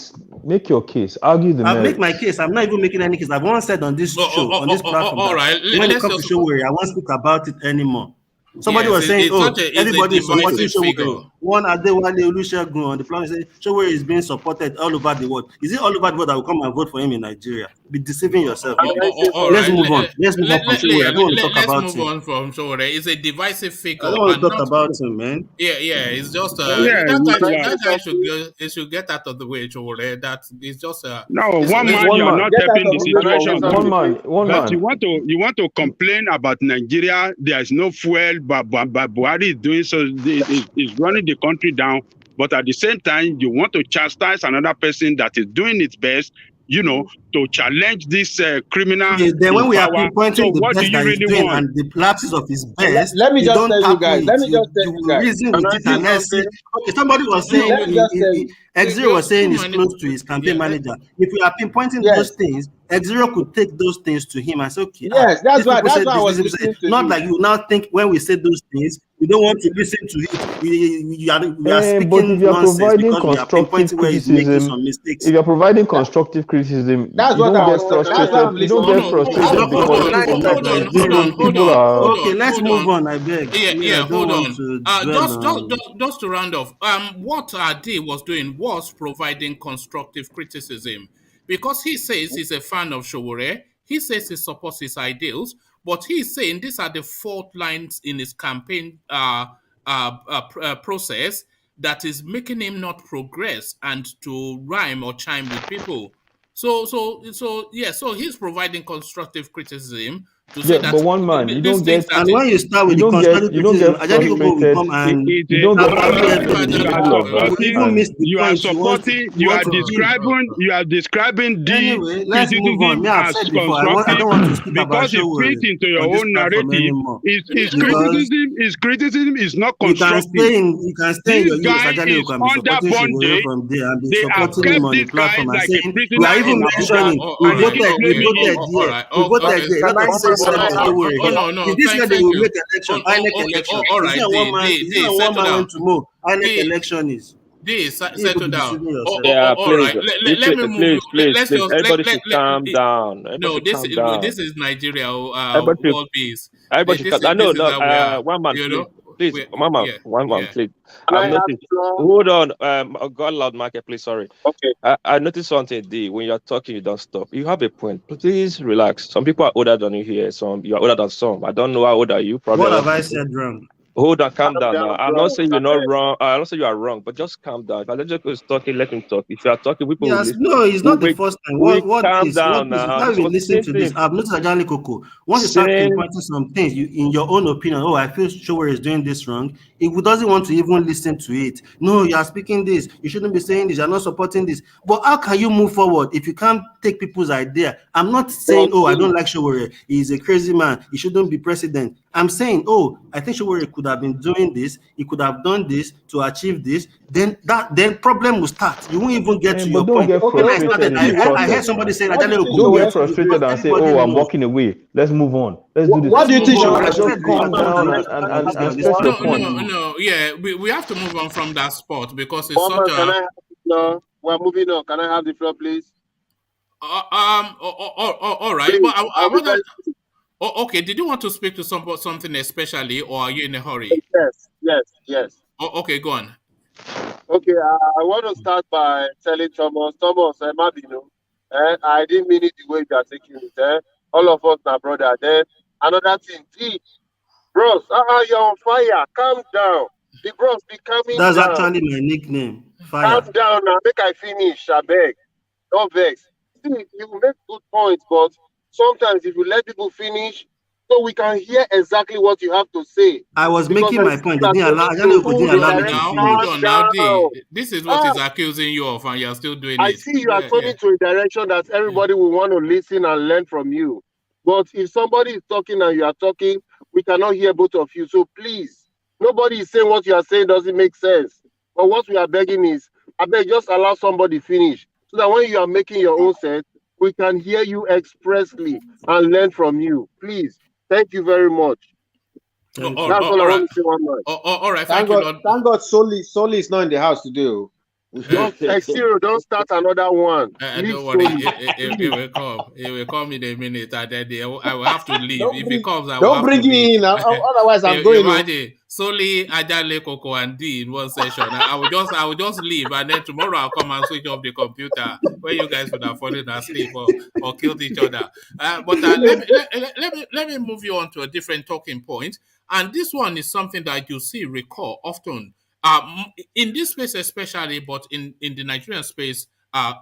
S5: Make your case. Argue the merits.
S13: I'll make my case. I'm not even making any case. I've once said on this show, on this platform,
S1: all right.
S13: When it comes to Sowore, I won't speak about it anymore. Somebody was saying, everybody is supporting Sowore. One Adewale Olusegun on the planet said Sowore is being supported all over the world. Is it all over the world that will come and vote for him in Nigeria? Be deceiving yourself. Let's move on. Let's move on from Sowore. I don't want to talk about him.
S1: Let's move on from Sowore. It's a divisive figure.
S13: I don't want to talk about him, man.
S1: Yeah. It's just that guy should get out of the way, Sowore. That is just
S2: one man. You are not helping the situation.
S5: One man.
S2: You want to complain about Nigeria? There is no fuel, but Buhari is doing so. Is running the country down. But at the same time, you want to chastise another person that is doing its best, to challenge this criminal.
S13: Then when we are pinpointing the best that he's doing and the lapses of his best,
S6: let me just tell you guys.
S13: Reason with it and let's see. Okay, somebody was saying X0 was saying he's close to his campaign manager. If we are pinpointing those things, X0 could take those things to him and say, okay.
S6: Yes, that's why I was listening to
S13: not like you now think when we say those things, you don't want to listen to it. We are speaking nonsense because we are pinpointing where he's making some mistakes.
S5: If you're providing constructive criticism,
S6: that's
S5: you
S6: what
S5: don't
S6: I
S5: get frustrated. You don't get frustrated because people are.
S13: Okay, let's move on. I beg.
S1: Yeah. Hold on. Just to round off. What Ade was doing was providing constructive criticism because he says he's a fan of Sowore. He says he supports his ideals, but he's saying these are the fault lines in his campaign process that is making him not progress and to rhyme or chime with people. So he's providing constructive criticism to say that.
S5: But one man, you don't get.
S13: And when you start with the constructive criticism,
S2: you are describing the
S13: criticism as constructive
S2: because it fits into your own narrative. Criticism is not constructive.
S13: You can stay in your
S2: use under bondage. They have kept this guy like a prisoner.
S13: Even mentioning we voted here.
S1: No.
S13: This year they will make election. INEC election.
S1: All right.
S13: One man went to know. INEC election is.
S1: Settle down.
S15: All right.
S1: Let me move.
S15: Please. Everybody should calm down.
S1: No, this is Nigeria. World peace.
S15: Everybody should. One man. Please, one man, please. Hold on, God loud market, please. Sorry.
S10: Okay.
S15: I noticed something. When you're talking, you don't stop. You have a point. Please relax. Some people are older than you here. You are older than some. I don't know how old are you. Probably.
S13: What have I said wrong?
S15: Hold on, calm down now. I'm not saying you're not wrong. I'm not saying you are wrong, but just calm down. If I let you talking, let him talk. If you are talking, people will listen.
S13: No, it's not the first time.
S15: Calm down now.
S13: Listen to this. I've noticed Ajani Koko. Once you start pinpointing some things, in your own opinion, I feel Sowore is doing this wrong. He doesn't want to even listen to it. No, you are speaking this. You shouldn't be saying this. You're not supporting this. But how can you move forward if you can't take people's idea? I'm not saying, I don't like Sowore. He's a crazy man. He shouldn't be president. I'm saying, I think Sowore could have been doing this. He could have done this to achieve this. Then problem will start. You won't even get to your point. I heard somebody say,
S5: don't get frustrated and say, I'm walking away. Let's move on. Let's do this.
S6: What do you think?
S5: Just calm down and stress the point.
S1: No, we have to move on from that spot because it's
S10: We're moving on. Can I have the floor, please?
S1: All right.
S10: Please,
S1: But I
S10: I'll be
S1: want
S10: very
S1: to. Oh, okay. Did you want to speak to something especially, or are you in a hurry?
S10: yes.
S1: Oh, okay. Go on.
S10: Okay, I want to start by telling Thomas, Mabino, I didn't mean it the way you are taking it. All of us are brother. Then another thing, bros, you're on fire. Calm down. The bros be calming
S13: That's
S10: down.
S13: actually my nickname,
S10: Calm
S13: Fire.
S10: down now. Make I finish. I beg. Don't vex. See, you make good points, but sometimes if you let people finish, so we can hear exactly what you have to say.
S13: I was
S10: Because
S13: making
S10: I
S13: my
S10: see
S13: point.
S10: you
S13: They
S10: are
S13: didn't allow.
S10: going
S13: I don't know
S10: to
S13: if they
S1: Hold
S13: didn't allow
S1: on
S13: me to
S1: now.
S10: calm
S1: Hold
S13: finish.
S1: on now.
S10: down.
S1: This is what
S10: Ah,
S1: is accusing you of, and you're still doing
S10: I
S1: it.
S10: see you are
S1: Yeah, yeah.
S10: turning to a direction that everybody will want to listen and learn from you. But if somebody is talking and you are talking, we cannot hear both of you. So please, nobody is saying what you are saying doesn't make sense. But what we are begging is, I beg just allow somebody finish so that when you are making your own sense, we can hear you expressly and learn from you. Please. Thank you very much.
S13: Thank you.
S10: That's all I
S1: All right.
S10: want to say one man.
S1: All right. Thank you, Lord.
S6: Thank God, Soli is not in the house today. Oh.
S1: Uh,
S10: Cyril, don't start another one. Leave
S1: don't worry,
S10: Soli.
S1: it
S10: Please.
S1: will come. It will come in a minute, and then I will have to leave. If it comes, I will
S6: Don't
S1: have to
S6: bring
S1: leave.
S6: me in. Otherwise, I'm going. Oh.
S1: Imagine solely Ajale Coco and D in one session. I will just leave, and then tomorrow I'll come and switch off the computer where you guys would have fallen asleep or killed each other. But let me move you on to a different talking point, and this one is something that you see recur often. In this space especially, but in the Nigerian space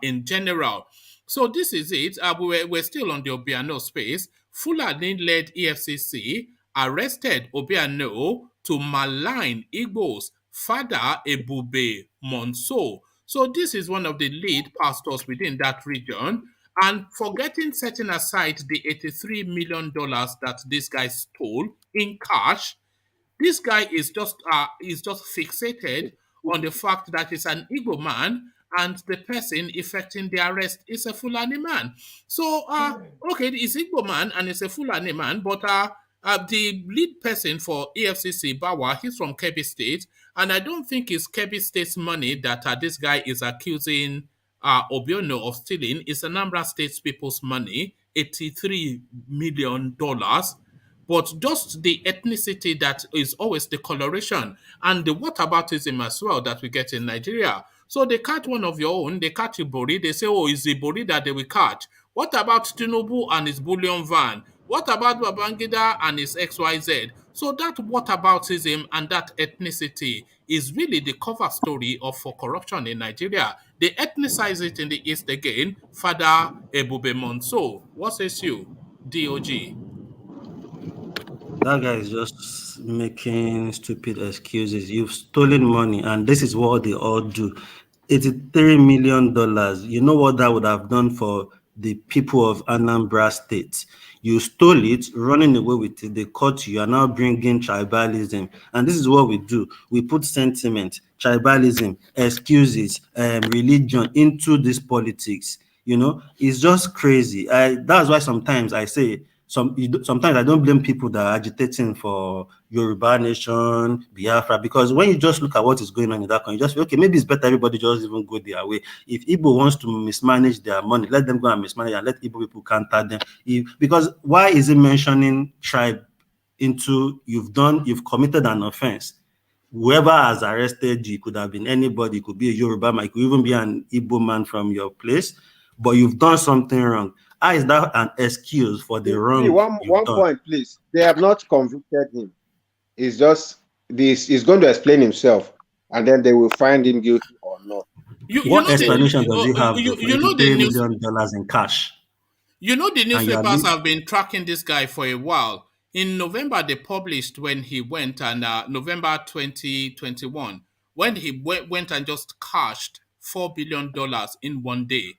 S1: in general. So this is it. We're still on the Obiano space. Fulani-led EFCC arrested Obiano to malign Igbo's father Ebube Monso. So this is one of the lead pastors within that region. And forgetting setting aside the $83 million that this guy stole in cash, this guy is just fixated on the fact that it's an Igbo man and the person effecting the arrest is a Fulani man. So, okay, it's Igbo man and it's a Fulani man, but the lead person for EFCC, Bawa, he's from Kebbi State, and I don't think it's Kebbi State's money that this guy is accusing Obiano of stealing. It's Anambra State's people's money, $83 million, but just the ethnicity that is always the coloration and the whataboutism as well that we get in Nigeria. So they catch one of your own, they catch Ibori, they say, oh, it's Ibori that they will catch. What about Tinubu and his bullion van? What about Babangida and his XYZ? So that whataboutism and that ethnicity is really the cover story of for corruption in Nigeria. They ethnicize it in the East again. Father Ebube Monso. What says you, DOG?
S13: That guy is just making stupid excuses. You've stolen money, and this is what they all do. $83 million. You know what that would have done for the people of Anambra State? You stole it, running away with it. They caught you. You are now bringing tribalism, and this is what we do. We put sentiment, tribalism, excuses, religion into this politics. You know, it's just crazy. That's why sometimes I say sometimes I don't blame people that are agitating for Yoruba nation, Biafra, because when you just look at what is going on in that country, you just feel, okay, maybe it's better everybody just even go their way. If Igbo wants to mismanage their money, let them go and mismanage and let Igbo people counter them. Because why is it mentioning tribe into you've committed an offense? Whoever has arrested you, could have been anybody, it could be a Yoruba man, it could even be an Igbo man from your place, but you've done something wrong. How is that an excuse for the wrong
S6: One
S13: done?
S6: point, please. They have not convicted him. It's just this. He's going to explain himself, and then they will find him guilty or not.
S13: What explanation does he have for
S1: $83
S13: million in cash?
S1: You know, the newspapers have been tracking this guy for a while. In November, they published when he went, and November 2021, when he went and just cashed $4 billion in one day,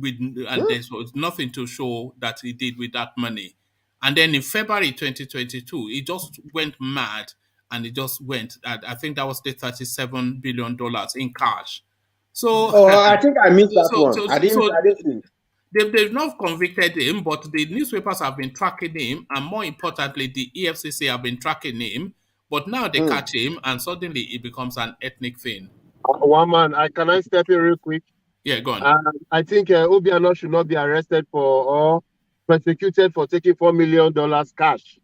S1: and there was nothing to show that he did with that money. And then in February 2022, he just went mad, and he just went. I think that was the $37 billion in cash. So,
S6: I think I missed that one. I didn't think.
S1: They've not convicted him, but the newspapers have been tracking him, and more importantly, the EFCC have been tracking him. But now they catch him, and suddenly it becomes an ethnic thing.
S10: One man, can I step in real quick?
S1: Yeah, go on.
S10: I think Obiano should not be arrested for or prosecuted for taking $4 million cash.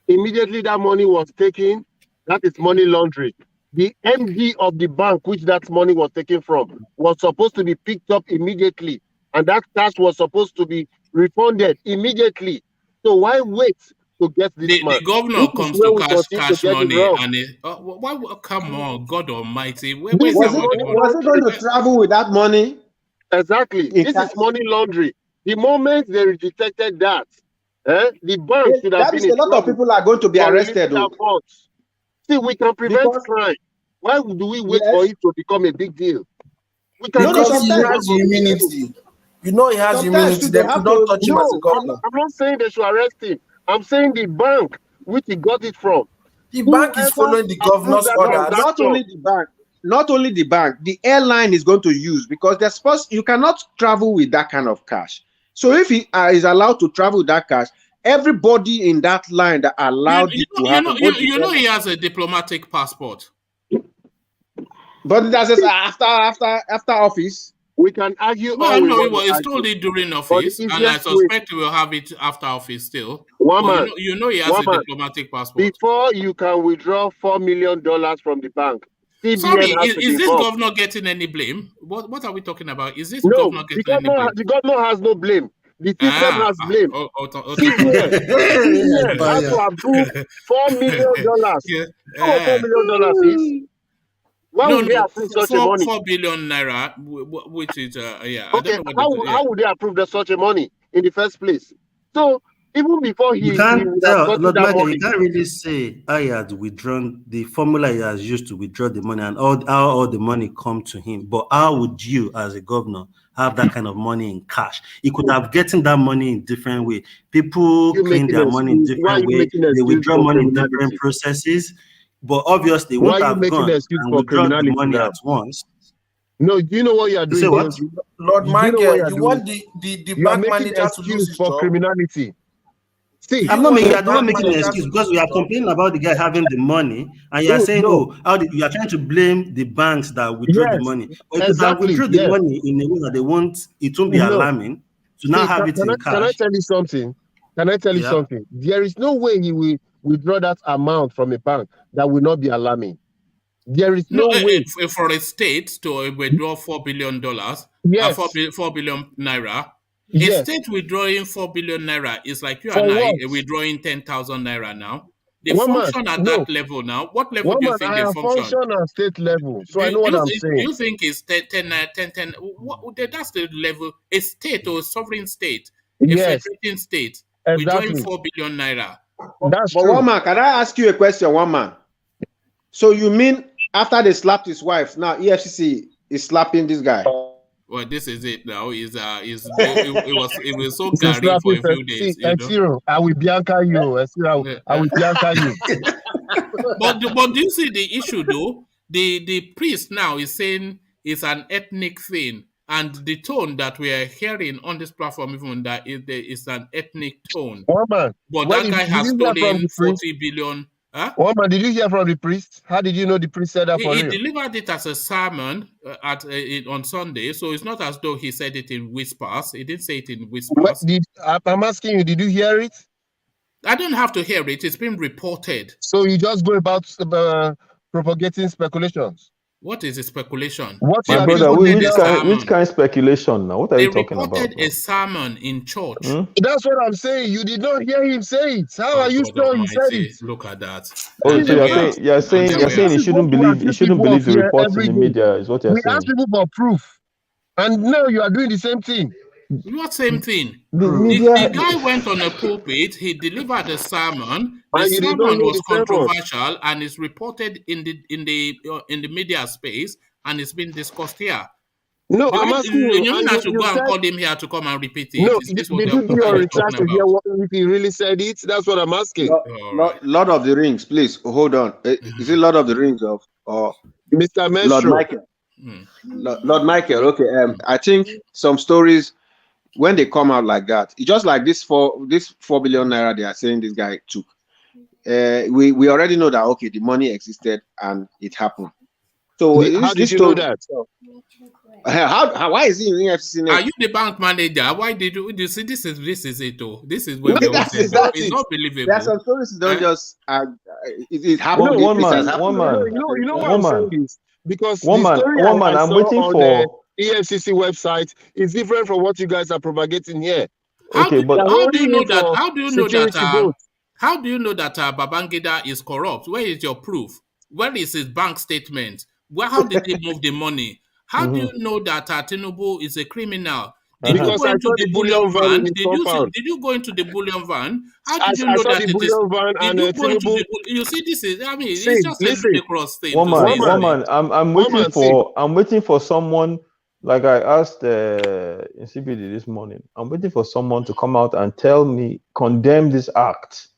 S10: Immediately that money was taken, that is money laundering. The MD of the bank which that money was taken from was supposed to be picked up immediately, and that cash was supposed to be refunded immediately. So why wait to get this man?
S1: The governor
S10: This is
S1: comes
S10: where
S1: to
S10: we continue to
S1: cash
S10: get it
S1: money,
S10: wrong.
S1: and come on, God Almighty,
S10: This
S1: where's
S10: is
S1: our
S10: money
S1: money?
S9: Was he going to travel with that money?
S10: Exactly. This is money laundering. The moment they detected that, the bank should have
S9: That
S10: been
S9: means
S10: in
S9: a lot of
S10: trouble
S9: people are going to be
S10: for
S9: arrested.
S10: releasing that funds. See, we can prevent crime. Why do we wait for it to become a big deal? We can
S11: Because he
S10: sometimes
S11: has immunity. You know he has immunity. They could not touch him as a governor.
S10: I'm not saying they should arrest him. I'm saying the bank which he got it from.
S11: The bank is following the governor's orders.
S9: Not only the bank, the airline is going to use, because they're supposed, you cannot travel with that kind of cash. So if he is allowed to travel with that cash, everybody in that line that allowed it to happen.
S1: You know he has a diplomatic passport.
S9: But that's just after office.
S10: We can argue.
S1: Well, no, it was told it during office, and I suspect he will have it after office still. You know he has a diplomatic passport.
S10: Before you can withdraw $4 million from the bank.
S1: Sorry, is this governor getting any blame? What are we talking about? Is this governor getting any blame?
S10: The governor has no blame. The system has blame. CBN has to approve $4 million. How $4 million is? Why would they approve such a money?
S1: 4 billion naira, which is yeah.
S10: Okay, how would they approve such a money in the first place? So even before
S13: you can't really say I had withdrawn the formula he has used to withdraw the money and how all the money come to him. But how would you, as a governor, have that kind of money in cash? He could have gotten that money in different way. People clean their money in different way. They withdraw money in different processes. But obviously, won't have gone and withdraw the money at once.
S10: No, do you know what you are doing?
S13: Say what?
S11: Lord Michael, you want the bank manager to lose his job?
S10: Criminality.
S13: See, I'm not making an excuse, because we are complaining about the guy having the money, and you are saying, you are trying to blame the banks that withdraw the money. But if they withdraw the money in a way that it won't be alarming to now have it in cash.
S10: Can I tell you something? There is no way he will withdraw that amount from a bank that will not be alarming. There is no way
S1: for a state to withdraw $4 billion,
S10: yes.
S1: 4 billion naira.
S10: Yes.
S1: A state withdrawing 4 billion naira is like you and I withdrawing 10,000 naira now. They function at that level now. What level do you think they
S10: function at state level? So I know what I'm saying.
S1: Do you think it's 10? That's the level. A state or a sovereign state, a federating state, withdrawing 4 billion naira.
S10: That's true.
S9: One man, can I ask you a question, one man? So you mean after they slapped his wife, now EFCC is slapping this guy?
S1: Well, this is it now. It was so gary for a few days.
S10: I will Bianca you. I will Bianca you.
S1: But do you see the issue though? The priest now is saying it's an ethnic thing, and the tone that we are hearing on this platform, even that is an ethnic tone.
S10: But
S1: that guy has stolen 40 billion. Huh?
S10: Woman, did you hear from the priest? How did you know the priest said that for
S1: He
S10: real?
S1: delivered it as a sermon on Sunday, so it's not as though he said it in whispers. He didn't say it in whispers.
S10: I'm asking you, did you hear it?
S1: I don't have to hear it. It's been reported.
S10: So you just go about propagating speculations.
S1: What is a speculation?
S5: My brother, which kind of speculation now? What are you talking about?
S1: They reported a sermon in church.
S10: That's what I'm saying. You did not hear him say it. How are you sure he said it?
S1: Look at that.
S5: Oh, so you're saying you shouldn't believe the reports in the media, is what you're saying.
S10: We ask people for proof, and now you are doing the same thing.
S1: What same thing? The guy went on a pulpit, he delivered a sermon. The sermon was controversial and is reported in the media space, and it's been discussed here.
S10: No, I'm asking you.
S1: You should go and call him here to come and repeat it.
S10: No, did you do your research to hear if he really said it? That's what I'm asking.
S9: Lord of the Rings, please hold on. Is it Lord of the Rings or
S10: Mr. Mestro?
S9: Lord Michael. Lord Michael. Okay. I think some stories, when they come out like that, it's just like this 4 billion naira they are saying this guy took. We already know that the money existed and it happened.
S6: So
S10: How did
S6: this
S10: you know
S6: story.
S10: that?
S6: How why is he in EFCC next?
S1: Are you the bank manager? Why did you see this is it oh? This is where we all
S6: That's
S1: said
S6: it.
S1: no.
S6: That's
S1: It's
S6: it.
S1: not
S6: There are
S1: believable.
S6: some stories you don't
S1: Eh?
S6: just it happened.
S5: One
S6: This has
S5: man,
S6: happened.
S10: You know what
S5: one
S10: I'm saying
S5: man,
S10: is because
S5: one
S10: the
S5: man,
S10: story
S5: one man.
S10: I
S5: I'm
S10: saw
S5: waiting
S10: on the
S5: for.
S10: EFCC website is different from what you guys are propagating here.
S5: Okay, but
S10: They're
S1: How do you
S10: holding
S1: know
S10: him
S1: that?
S10: for
S1: How do you know that?
S10: security votes.
S1: How do you know that Babangida is corrupt? Where is your proof? Where is his bank statement? How did he move the money? How do you know that Tinubu is a criminal? Did you
S10: Because
S1: go
S10: I
S1: into
S10: saw
S1: the
S10: the
S1: bullion
S10: bullion van in
S1: van?
S10: his compound.
S1: Did you go into the bullion van? How did you
S10: I
S1: know
S10: saw
S1: that
S10: the
S1: it is?
S10: bullion van
S1: Did
S10: and
S1: you go into
S10: Tinubu.
S1: the? You see, this is. I mean,
S10: See,
S1: it's just a
S10: listen,
S1: ludicrous thing
S5: one
S1: to say.
S5: man, one man. I'm
S10: One
S5: waiting
S10: man, see.
S5: for. I'm waiting for someone. Like I asked in CBD this morning, I'm waiting for someone to come out and tell me, condemn this act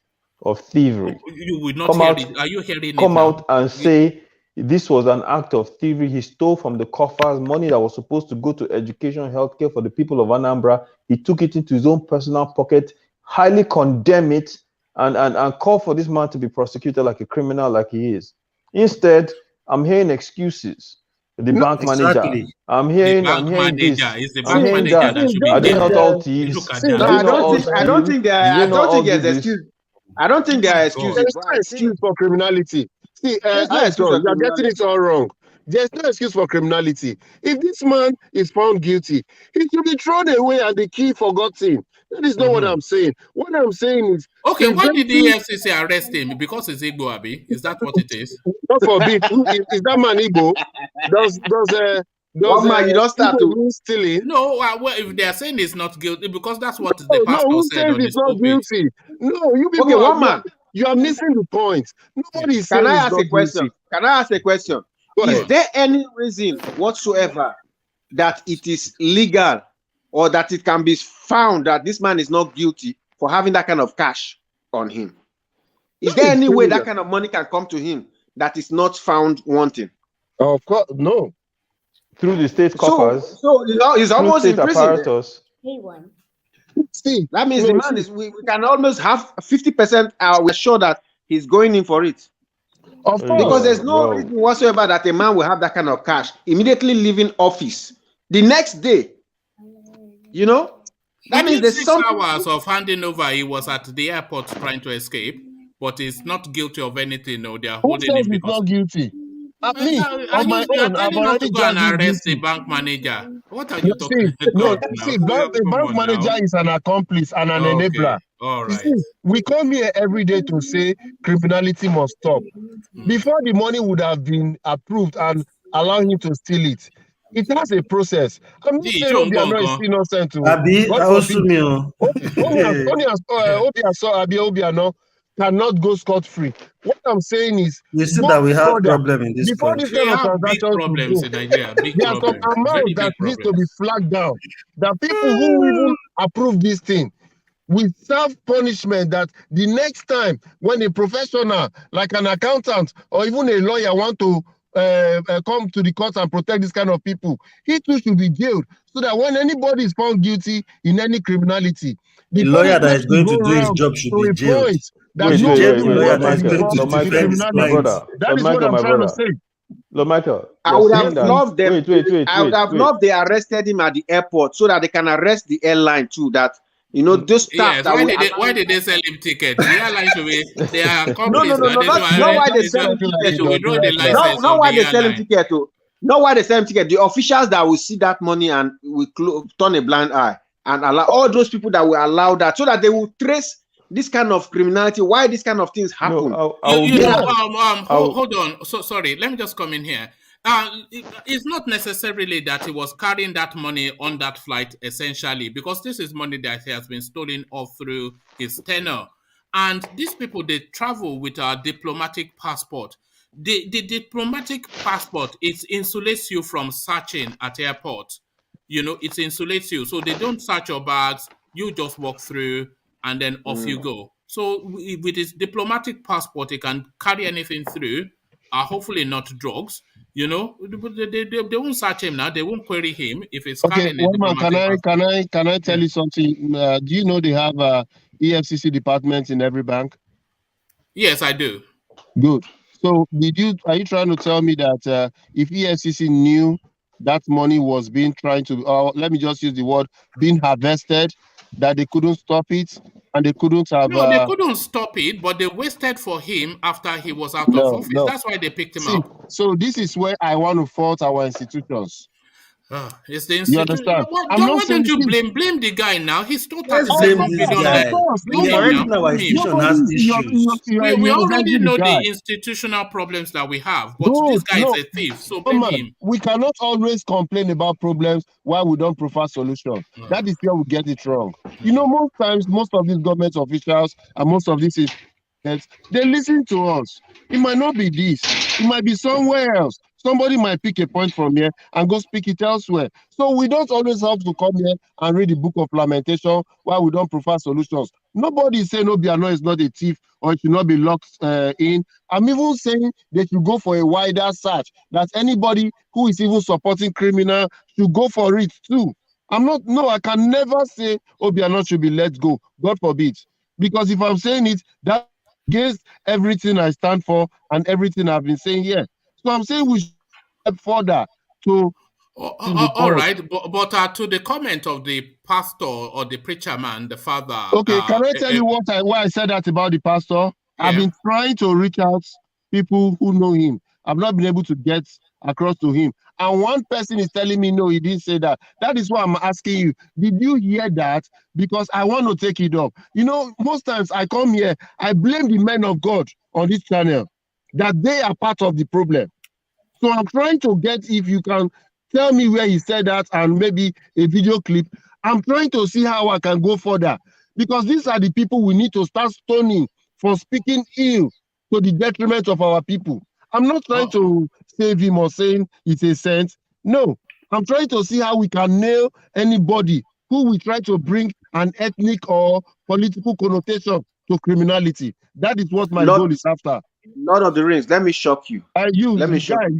S5: of thievery.
S1: You will not
S5: Come
S1: hear
S5: out,
S1: it. Are you hearing it
S5: come
S1: now?
S5: out and say this was an act of thievery. He stole from the coffers money that was supposed to go to education, healthcare for the people of Anambra. He took it into his own personal pocket. Highly condemn it and call for this man to be prosecuted like a criminal, like he is. Instead, I'm hearing excuses. The bank manager. I'm hearing this.
S1: It's the
S5: I'm
S1: bank
S5: hearing
S1: manager
S5: that.
S1: that should be
S5: Are they not all
S1: jailed.
S5: thieves?
S1: Look at
S6: No,
S1: that.
S5: Are they not all steal?
S6: I don't think
S5: Did they not all do
S6: there's
S5: this?
S6: excuse. I don't think there are excuses.
S10: There's
S6: But
S10: no excuse for criminality. See,
S6: there's no excuse
S10: you're
S6: for criminality.
S10: getting it all wrong. There's no excuse for criminality. If this man is found guilty, he should be thrown away and the key forgotten. That is not what I'm saying. What I'm saying is
S1: Okay, why did the
S10: preventing,
S1: EFCC arrest him? Because he's Igbo, Abi? Is that what it is?
S10: God forbid, is that man Igbo?
S6: One man, you don't start
S10: Igbo
S6: to.
S10: mean stealing?
S1: No, well, if they are saying he's not guilty, because that's what the
S10: No,
S1: pastor
S10: who
S1: said
S10: says
S1: on
S10: he's
S1: his
S10: not
S1: pulpit.
S10: guilty? No, you people
S6: Okay, one man.
S10: you are missing the point. Nobody is
S6: Can
S10: saying
S6: I
S10: he's
S6: ask
S10: not
S6: a question?
S10: guilty.
S6: Can I ask a question?
S10: Go
S6: Is
S10: ahead.
S6: there any reason whatsoever that it is legal or that it can be found that this man is not guilty for having that kind of cash on him? Is there any way that kind of money can come to him that is not found wanting?
S10: Of course, no.
S5: Through the state coffers.
S6: So he's almost in prison.
S5: Apparatus.
S10: See,
S6: that means the man is. We can almost have 50%. We're sure that he's going in for it.
S10: Of course,
S6: because there's no reason whatsoever that a man will have that kind of cash immediately leaving office the next day. You know, that means there's
S1: 6
S6: something.
S1: hours of handing over, he was at the airport trying to escape, but he's not guilty of anything. No, they are holding him because
S10: not guilty. Me, on my
S1: you're
S10: own, I've
S1: telling us
S10: already
S1: to go and
S10: judged
S1: arrest
S10: guilty.
S1: the bank manager. What are you talking
S10: No,
S1: about now?
S10: see, the bank manager is an accomplice and an enabler.
S1: All right.
S10: See, we come here every day to say criminality must stop. Before the money would have been approved and allow him to steal it, it has a process. I'm not saying Obiano is innocent. Obiano cannot go scot-free. What I'm saying is,
S13: you see that we have problem in this
S10: before
S13: country.
S10: this kind of transactions
S1: problems in Nigeria.
S10: there are some amounts that needs to be flagged down. The people who even approve this thing will serve punishment that the next time when a professional like an accountant or even a lawyer want to come to the court and protect this kind of people, he too should be jailed so that when anybody is found guilty in any criminality,
S13: the lawyer that is going to do his job should be jailed.
S10: That
S5: Wait,
S13: lawyer that is going to
S5: Michael,
S13: defend his
S5: my
S13: client.
S5: brother.
S10: That is what I'm trying to say.
S5: Lord Michael,
S6: I would have loved them.
S5: Wait,
S6: I would have loved they arrested him at the airport so that they can arrest the airline too. That you know those staff.
S1: Yes. Why did they sell him tickets? The airline should be. They are accomplices.
S6: Not why they sell him tickets.
S1: They should withdraw the license.
S6: Not why they sell him ticket. Not why they sell him ticket. The officials that will see that money and will turn a blind eye and allow all those people that will allow that so that they will trace this kind of criminality, why this kind of things happen.
S1: Hold on. So sorry, let me just come in here. It's not necessarily that he was carrying that money on that flight, essentially, because this is money that has been stolen all through his tenure. And these people, they travel with a diplomatic passport. The diplomatic passport, it insulates you from searching at airport. You know, it insulates you. So they don't search your bags. You just walk through and then off you go. So with his diplomatic passport, he can carry anything through, hopefully not drugs. You know, they won't search him now. They won't query him if it's carrying a diplomatic passport.
S10: Can I tell you something? Do you know they have EFCC departments in every bank?
S1: Yes, I do.
S10: Good. So are you trying to tell me that if EFCC knew that money was being let me just use the word, being harvested, that they couldn't stop it and they couldn't have...
S1: No, they couldn't stop it, but they wasted for him after he was out of office.
S10: No.
S1: That's why they picked him
S10: See,
S1: up.
S10: so this is where I want to fault our institutions.
S1: It's the
S10: You
S1: institution.
S10: understand?
S1: Why don't you blame the guy now? He's still
S13: Let's
S1: 37
S13: blame this
S1: billion
S13: guy.
S1: naira. Blame
S13: We
S1: him
S13: already
S1: now.
S13: know our
S1: Blame him.
S13: institution has issues.
S1: We already know
S10: the guy.
S1: the institutional problems that we have, but
S10: Dude,
S1: this guy
S10: no,
S1: is a thief, so blame him.
S10: we cannot always complain about problems while we don't prefer solutions. That is where we get it wrong. You know, most times, most of these government officials and most of these they listen to us. It might not be this. It might be somewhere else. Somebody might pick a point from here and go speak it elsewhere. So we don't always have to come here and read the book of lamentation while we don't prefer solutions. Nobody is saying Obiano is not a thief or it should not be locked in. I'm even saying they should go for a wider search, that anybody who is even supporting criminal should go for it too. I can never say Obiano should be let go. God forbid. Because if I'm saying it, that against everything I stand for and everything I've been saying here. So I'm saying we should step further to...
S1: all right, but to the comment of the pastor or the preacher man, the father.
S10: Okay, can I tell you why I said that about the pastor? Yeah. I've been trying to reach out people who know him. I've not been able to get across to him. And one person is telling me, no, he didn't say that. That is why I'm asking you, did you hear that? Because I want to take it up. You know, most times I come here, I blame the men of God on this channel, that they are part of the problem. So I'm trying to get, if you can tell me where he said that and maybe a video clip. I'm trying to see how I can go further. Because these are the people we need to start stoning for speaking ill to the detriment of our people. I'm not trying to save him or saying it's a saint. No, I'm trying to see how we can nail anybody who will try to bring an ethnic or political connotation to criminality. That is what my goal is after.
S6: Lord of the Rings, let me shock you.
S10: You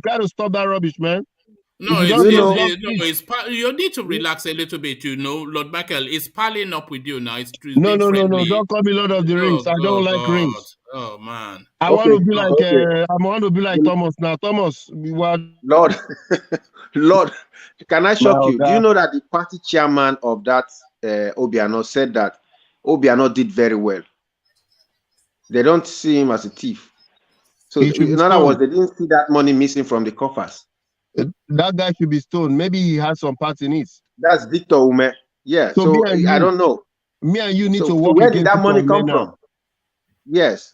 S10: got to stop that rubbish, man.
S1: No, you need to relax a little bit, you know. Lord Michael is piling up with you now.
S10: No, don't call me Lord of the Rings. I don't like rings.
S1: Oh man.
S10: I want to be like Thomas now. Thomas,
S6: Lord, can I shock you? Do you know that the party chairman of that Obiano said that Obiano did very well? They don't see him as a thief. So in other words, they didn't see that money missing from the coffers.
S10: That guy should be stoned. Maybe he has some part in it.
S6: That's Victor Ume. Yeah. So I don't know.
S10: Me and you need to
S6: So
S10: work.
S6: where did that money come from? Yes.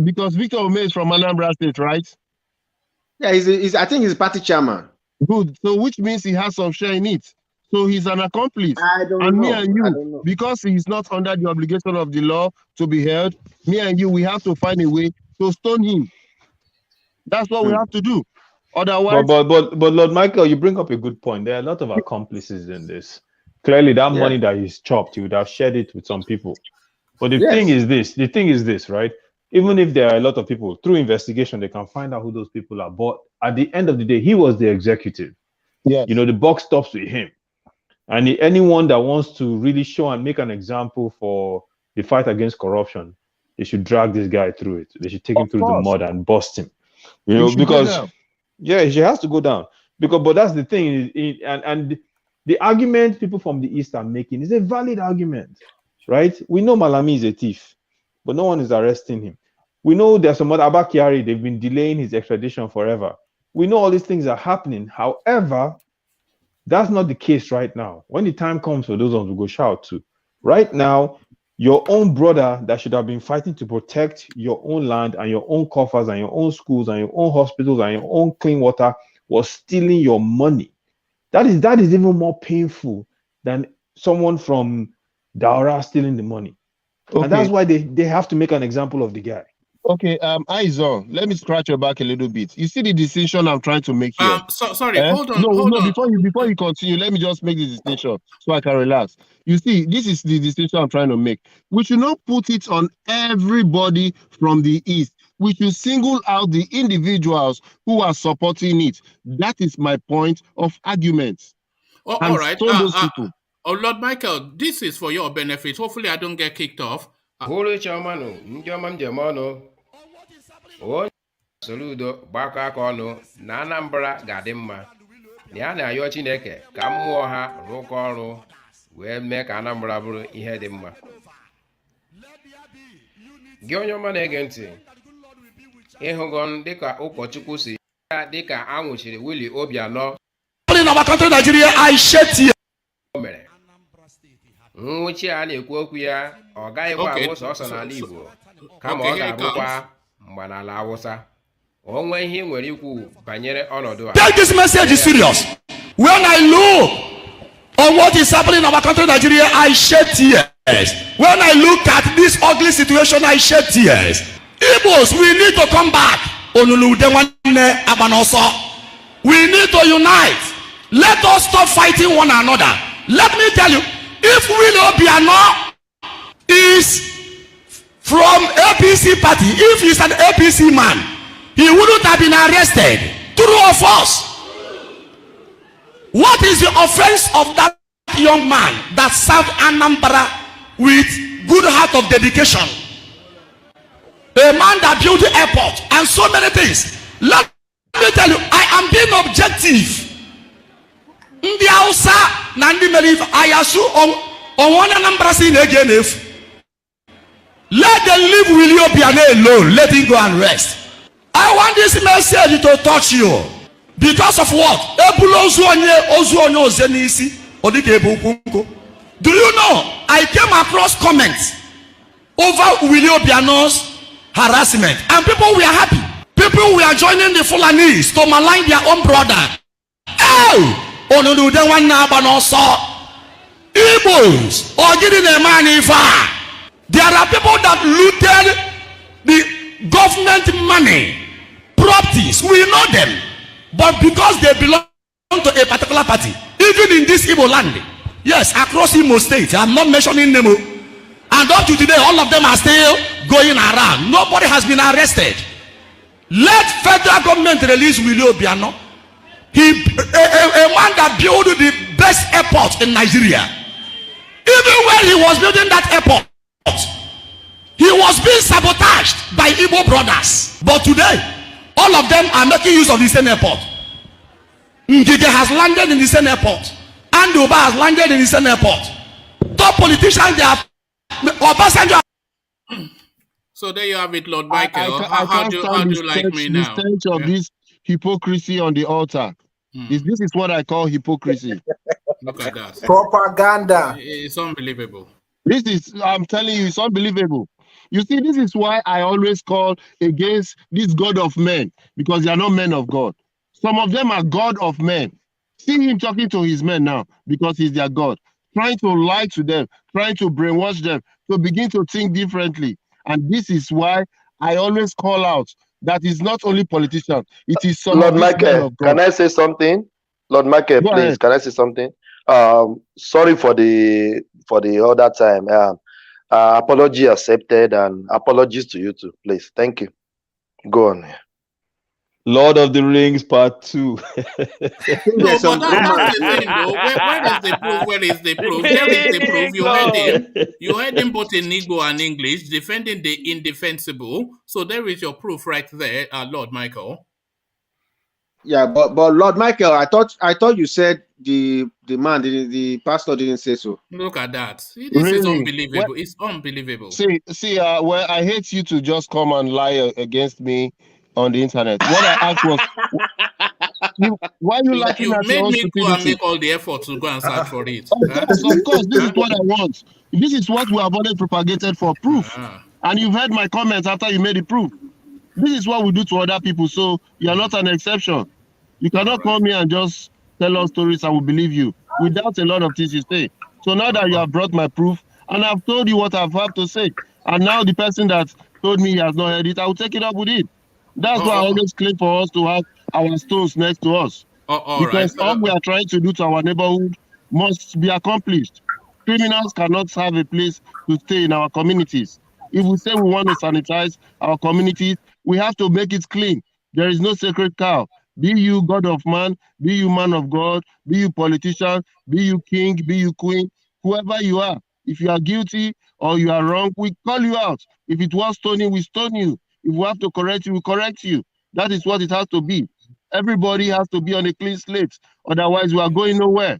S10: Because Victor Ume is from Anambra State, right?
S6: Yeah, I think he's party chairman.
S10: Good. So which means he has some share in it. So he's an accomplice.
S6: I don't know.
S10: Me and you, because he's not under the obligation of the law to be held, me and you, we have to find a way to stone him. That's what we have to do. Otherwise,
S16: but Lord Michael, you bring up a good point. There are a lot of accomplices in this. Clearly, that money that he's chopped, he would have shared it with some people. But the thing is this, right? Even if there are a lot of people, through investigation, they can find out who those people are. But at the end of the day, he was the executive.
S10: Yeah.
S16: You know, the buck stops with him. And anyone that wants to really show and make an example for the fight against corruption, they should drag this guy through it. They should take him through the mud and bust him. You know, because he has to go down. But that's the thing, and the argument people from the East are making is a valid argument, right? We know Malami is a thief, but no one is arresting him. We know there's some other Abakiari, they've been delaying his extradition forever. We know all these things are happening. However, that's not the case right now. When the time comes for those ones, we go shout to. Right now, your own brother that should have been fighting to protect your own land and your own coffers and your own schools and your own hospitals and your own clean water was stealing your money. That is even more painful than someone from Daura stealing the money. Okay. And that's why they have to make an example of the guy.
S10: Okay, Aizo, let me scratch your back a little bit. You see the distinction I'm trying to make here.
S1: Sorry, hold on.
S10: Before you continue, let me just make the distinction so I can relax. You see, this is the distinction I'm trying to make. We should not put it on everybody from the East. We should single out the individuals who are supporting it. That is my point of argument.
S1: All right. Those people. Lord Michael, this is for your benefit. Hopefully I don't get kicked off.
S17: Soludo gbakọ aka ọnụ na Anambra ga-adị mma na ya na-ayọ Chineke ka mmụọ ha rụkọ ọrụ wee mee ka Anambra bụrụ ihe dị mma. Gị onye ọma na-ege ntị, ịhụgon dịka ụkọchukwu si ya dịka anwụchiri Willie Obiano
S18: in our country Nigeria, I shed tears.
S17: mere nwụchi a na-ekwu okwu ya ọ gaghịkwa abụ sọsọ n'ala Igbo kama ọ ga-abụkwa mgbe n'ala Hausa. O nwee ihe nwere ikwu banyere ọnọdụ a.
S18: Take this message is serious. When I look on what is happening in our country Nigeria, I shed tears. When I look at this ugly situation, I shed tears. Igbos, we need to come back. We need to unite. Let us stop fighting one another. Let me tell you, if Willie Obiano is from APC party, if he's an APC man, he wouldn't have been arrested. True or false? What is the offense of that young man that served Anambra with good heart of dedication? A man that built the airport and so many things. Let me tell you, I am being objective. Ndị Hausa na ndị Meriv Asuu on one Anambra scene again. Let them leave Willie Obiano alone. Let him go and rest. I want this message to touch you. Because of what? Do you know? I came across comments over Willie Obiano's harassment, and people were happy. People were joining the Fulanis to malign their own brother. Oh! Igbos or getting a man if there are people that looted the government money, properties. We know them, but because they belong to a particular party, even in this Igbo land, yes, across Imo State, I'm not mentioning them, and up to today, all of them are still going around. Nobody has been arrested. Let federal government release Willie Obiano. A man that built the best airport in Nigeria. Even when he was building that airport, he was being sabotaged by Igbo brothers. But today, all of them are making use of the same airport. Ngige has landed in the same airport. Andoba has landed in the same airport. Top politicians, they have Obasanjo.
S1: So there you have it, Lord Michael. How do you like me now?
S10: The stage of this hypocrisy on the altar. This is what I call hypocrisy.
S1: Look at that.
S11: Propaganda.
S1: It's unbelievable.
S10: I'm telling you, it's unbelievable. You see, this is why I always call against this God of men, because they are not men of God. Some of them are God of men. See him talking to his men now, because he's their God, trying to lie to them, trying to brainwash them, to begin to think differently. And this is why I always call out that is not only politicians, it is some
S14: Lord Michael, can I say something? Lord Michael, please, ahead. Can I say something? Sorry for the other time. Apology accepted, and apologies to you too, please. Thank you. Go on.
S16: Lord of the Rings Part 2.
S1: No, but that's the thing, though. Where is the proof? Where is the proof? There is the proof. You heard him both in Igbo and English, defending the indefensible. So there is your proof right there, Lord Michael.
S9: Yeah, but Lord Michael, I thought you said the pastor didn't say so.
S1: Look at that. This is unbelievable. It's unbelievable.
S10: See, well, I hate you to just come and lie against me on the internet. What I asked was, why are you laughing at your own stupidity?
S1: You made me go and make all the effort to go and search for it.
S10: Of course, this is what I want. This is what we have already propagated for proof. And you've heard my comments after you made the proof. This is what we do to other people, so you're not an exception. You cannot come here and just tell us stories and we believe you without a lot of things you say. So now that you have brought my proof, and I've told you what I've had to say, and now the person that told me he has not heard it, I will take it up with him. That's why I always claim for us to have our stones next to us. Because all we are trying to do to our neighborhood must be accomplished. Criminals cannot have a place to stay in our communities. If we say we want to sanitize our communities, we have to make it clean. There is no sacred cow. Be you God of man, be you man of God, be you politician, be you king, be you queen, whoever you are. If you are guilty or you are wrong, we call you out. If it was stoning, we stone you. If we have to correct you, we correct you. But if you are That is what it has to be. Everybody has to be on a clean slate. Otherwise, we are going nowhere.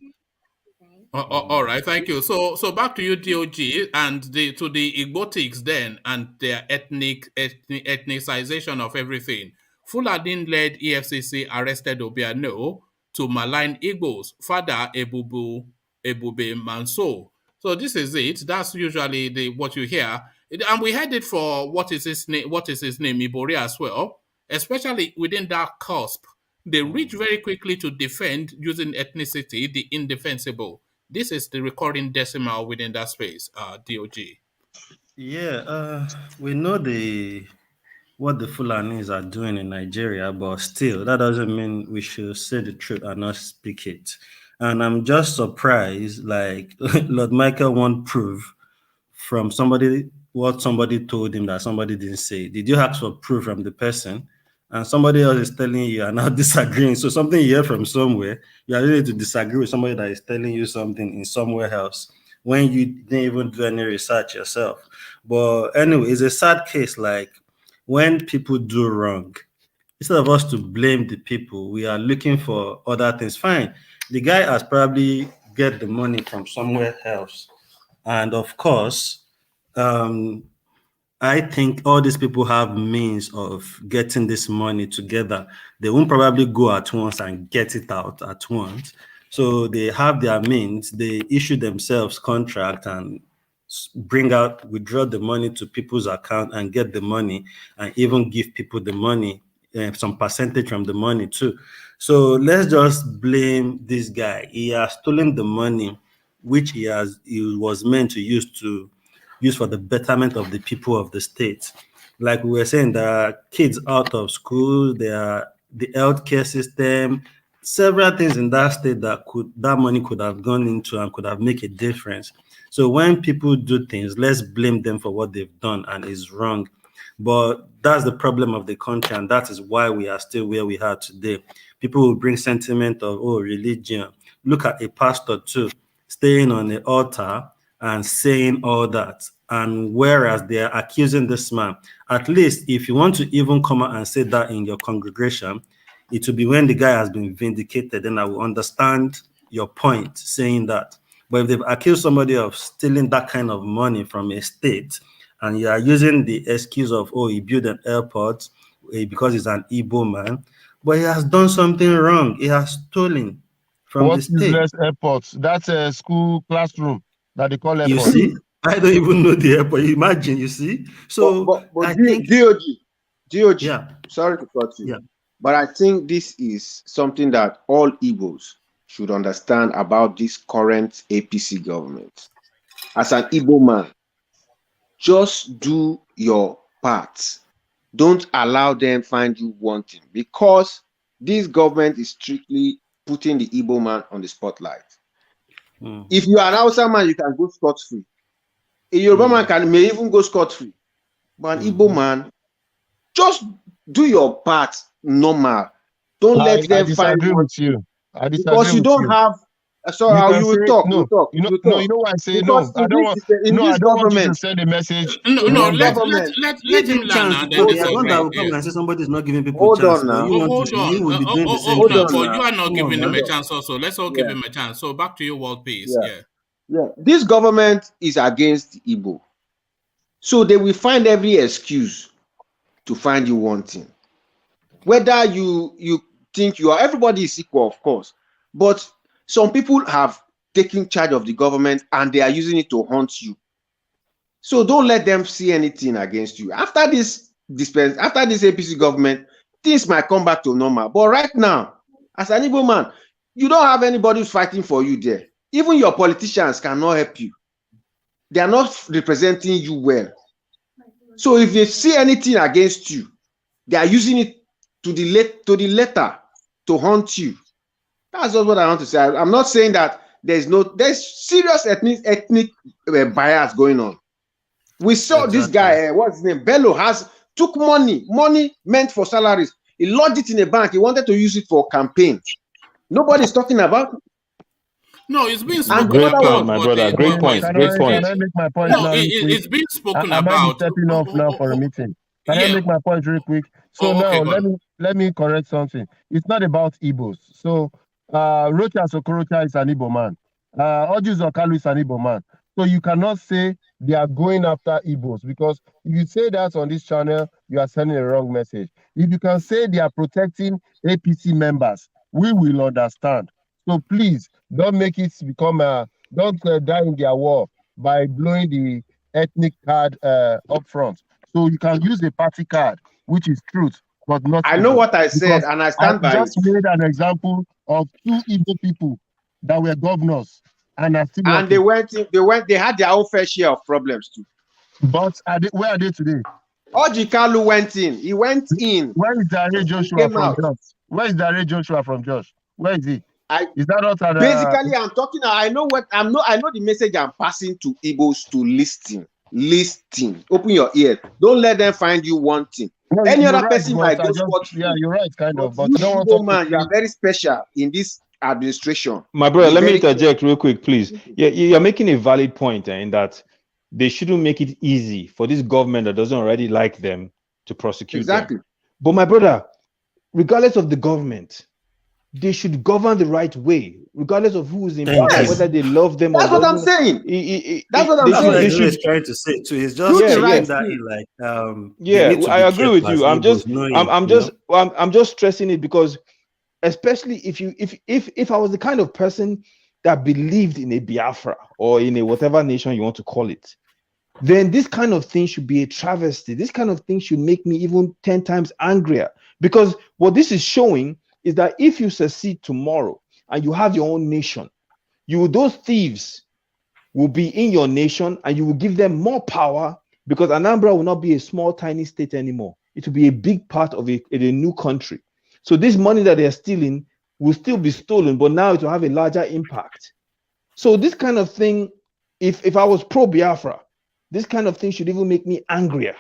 S1: All right, thank you. So back to you, DOG, and to the Igbotics then, and their ethnicization of everything. Fulani-led EFCC arrested Obiano to malign Igbos, Father Ebube Manso. So this is it. That's usually what you hear, and we heard it for what is his name, Ibori as well, especially within that cusp. They reach very quickly to defend using ethnicity the indefensible. This is the recurring decimal within that space, DOG.
S13: Yeah, we know what the Fulanis are doing in Nigeria, but still, that doesn't mean we should say the truth and not speak it. And I'm just surprised, like Lord Michael won't prove from somebody what somebody told him that somebody didn't say. Did you ask for proof from the person? And somebody else is telling you and not disagreeing. So something you hear from somewhere, you are ready to disagree with somebody that is telling you something in somewhere else when you didn't even do any research yourself. But anyway, it's a sad case. Like when people do wrong, instead of us to blame the people, we are looking for other things. Fine, the guy has probably get the money from somewhere else. And of course, I think all these people have means of getting this money together. They won't probably go at once and get it out at once. So they have their means. They issue themselves contract and withdraw the money to people's account and get the money and even give people the money, some percentage from the money too. So let's just blame this guy. He has stolen the money which he was meant to use for the betterment of the people of the state. Like we were saying, there are kids out of school, there are the healthcare system, several things in that state that money could have gone into and could have made a difference. So when people do things, let's blame them for what they've done and it's wrong. But that's the problem of the country, and that is why we are still where we are today. People will bring sentiment of, religion. Look at a pastor too, staying on the altar and saying all that. And whereas they are accusing this man, at least if you want to even come out and say that in your congregation, it will be when the guy has been vindicated, then I will understand your point saying that. But if they've accused somebody of stealing that kind of money from a state, and you are using the excuse of, he built an airport because he's an Igbo man, but he has done something wrong. He has stolen from the state.
S10: Useless airports? That's a school classroom that they call airport.
S13: You see, I don't even know the airport. Imagine, you see. So
S6: but
S13: I think
S6: DOG.
S13: Yeah.
S6: Sorry to cut you.
S13: Yeah.
S6: But I think this is something that all Igbos should understand about this current APC government. As an Igbo man, just do your part. Don't allow them find you wanting, because this government is strictly putting the Igbo man on the spotlight. If you are an Hausa man, you can go scot-free. A Yoruba man may even go scot-free. But an Igbo man, just do your part normal. Don't let them find you.
S10: With you. I disagree
S6: because you don't have. Sorry, you will talk.
S10: No, you know why I say no. I don't want you to send a message.
S1: No, let him learn now. Then
S13: they are going to come and say somebody is not giving people
S6: hold
S13: chance.
S6: on now.
S1: Hold on.
S13: You will be doing the same
S1: Hold
S13: thing.
S1: on, but you are not giving him a chance also. Let's all give him a chance. So back to you, world peace.
S6: Yeah. This government is against Igbo. So they will find every excuse to find you wanting. Whether you think everybody is equal, of course, but some people have taken charge of the government and they are using it to haunt you. So don't let them see anything against you. After this APC government, things might come back to normal. But right now, as an Igbo man, you don't have anybody who's fighting for you there. Even your politicians cannot help you. They are not representing you well. So if they see anything against you, they are using it to the letter to haunt you. That's just what I want to say. I'm not saying that there's serious ethnic bias going on. We saw this guy, what's his name? Bello took money meant for salaries. He lodged it in a bank. He wanted to use it for campaign. Nobody's talking about it.
S1: No, it's been spoken
S16: great
S1: about.
S16: point, my brother. Great point.
S10: Can I make my point now?
S1: It's been spoken
S10: I might
S1: about.
S10: be stepping off now for a meeting. Can I make my point real quick? So now let me correct something. It's not about Igbos. So Rocha Sokorocha is an Igbo man. Ojus Okalu is an Igbo man. So you cannot say they are going after Igbos, because if you say that on this channel, you are sending a wrong message. If you can say they are protecting APC members, we will understand. So please don't make it become don't die in their war by blowing the ethnic card up front. So you can use the party card, which is truth, but not.
S9: I know what I said, and I stand by it.
S10: I just made an example of 2 Igbo people that were governors, and are still
S9: and they had their own fair share of problems too.
S10: But where are they today?
S9: Ojikalu went in. He went in.
S10: Where is Dare Joshua from Josh? Where is Dare Joshua from Josh? Where is he? Is that not
S9: basically I'm talking? I know the message I'm passing to Igbos to listen. Open your ears. Don't let them find you wanting. No, any other person might go spot.
S10: Yeah, you're right, kind of. But
S9: you are very special in this administration.
S16: My brother, let me interject real quick, please. Yeah, you're making a valid point in that they shouldn't make it easy for this government that doesn't already like them to prosecute them. But my brother, regardless of the government, they should govern the right way, regardless of who is in power, whether they love them
S9: or not. That's what I'm saying. That's what I'm saying.
S13: That's what he's trying to say too. He's just saying that, like,
S16: I agree with you. I'm just stressing it because, especially if I was the kind of person that believed in a Biafra or in a whatever nation you want to call it, then this kind of thing should be a travesty. This kind of thing should make me even 10 times angrier, because what this is showing is that if you succeed tomorrow and you have your own nation, those thieves will be in your nation and you will give them more power, because Anambra will not be a small, tiny state anymore. It will be a big part of a new country. So this money that they're stealing will still be stolen, but now it will have a larger impact. So this kind of thing, if I was pro-Biafra, this kind of thing should even make me angrier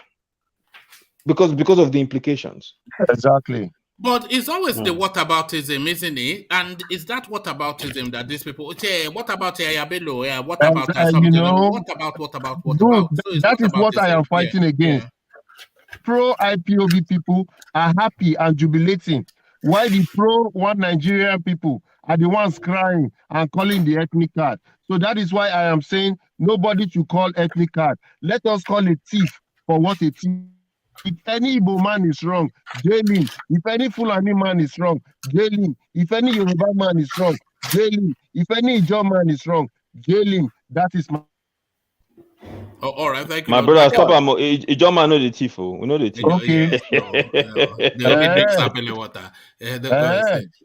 S16: because of the implications.
S10: Exactly.
S1: But it's always the whataboutism, isn't it? And is that whataboutism that these people say, what about Yabelo? Yeah, what about something? What about?
S10: So that is what I am fighting against. Pro-IPOB people are happy and jubilating, while the pro-one Nigerian people are the ones crying and calling the ethnic card. So that is why I am saying nobody should call ethnic card. Let us call a thief for what a thief. If any Igbo man is wrong, jail him. If any Fulani man is wrong, jail him. If any Yoruba man is wrong, jail him. If any Ijaw man is wrong, jail him. That is my...
S1: Oh, all right, thank you.
S16: My brother, stop. Ijaw man know the thief. We know the thief.
S10: Okay.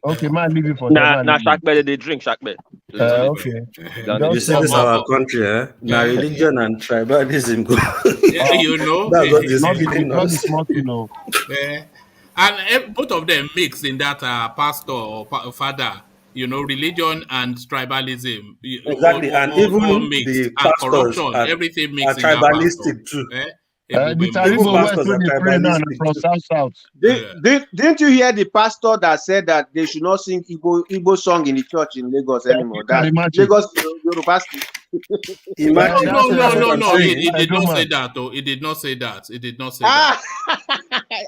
S10: Okay, man, leave it for
S15: them. Nah, Shakbe, they drink Shakbe.
S10: Okay.
S13: You see, this is our country, eh? Now religion and tribalism go.
S1: You know,
S13: that's what this
S1: is. And both of them mix in that pastor or father, religion and tribalism.
S13: Exactly, and even the pastors
S1: corruption, everything mixed
S13: are tribalistic too.
S10: The Taliban pastors are tribalistic.
S9: Didn't you hear the pastor that said that they should not sing Igbo song in the church in Lagos anymore? That Lagos Yoruba
S1: No. He did not say that. Though he did not say that. That.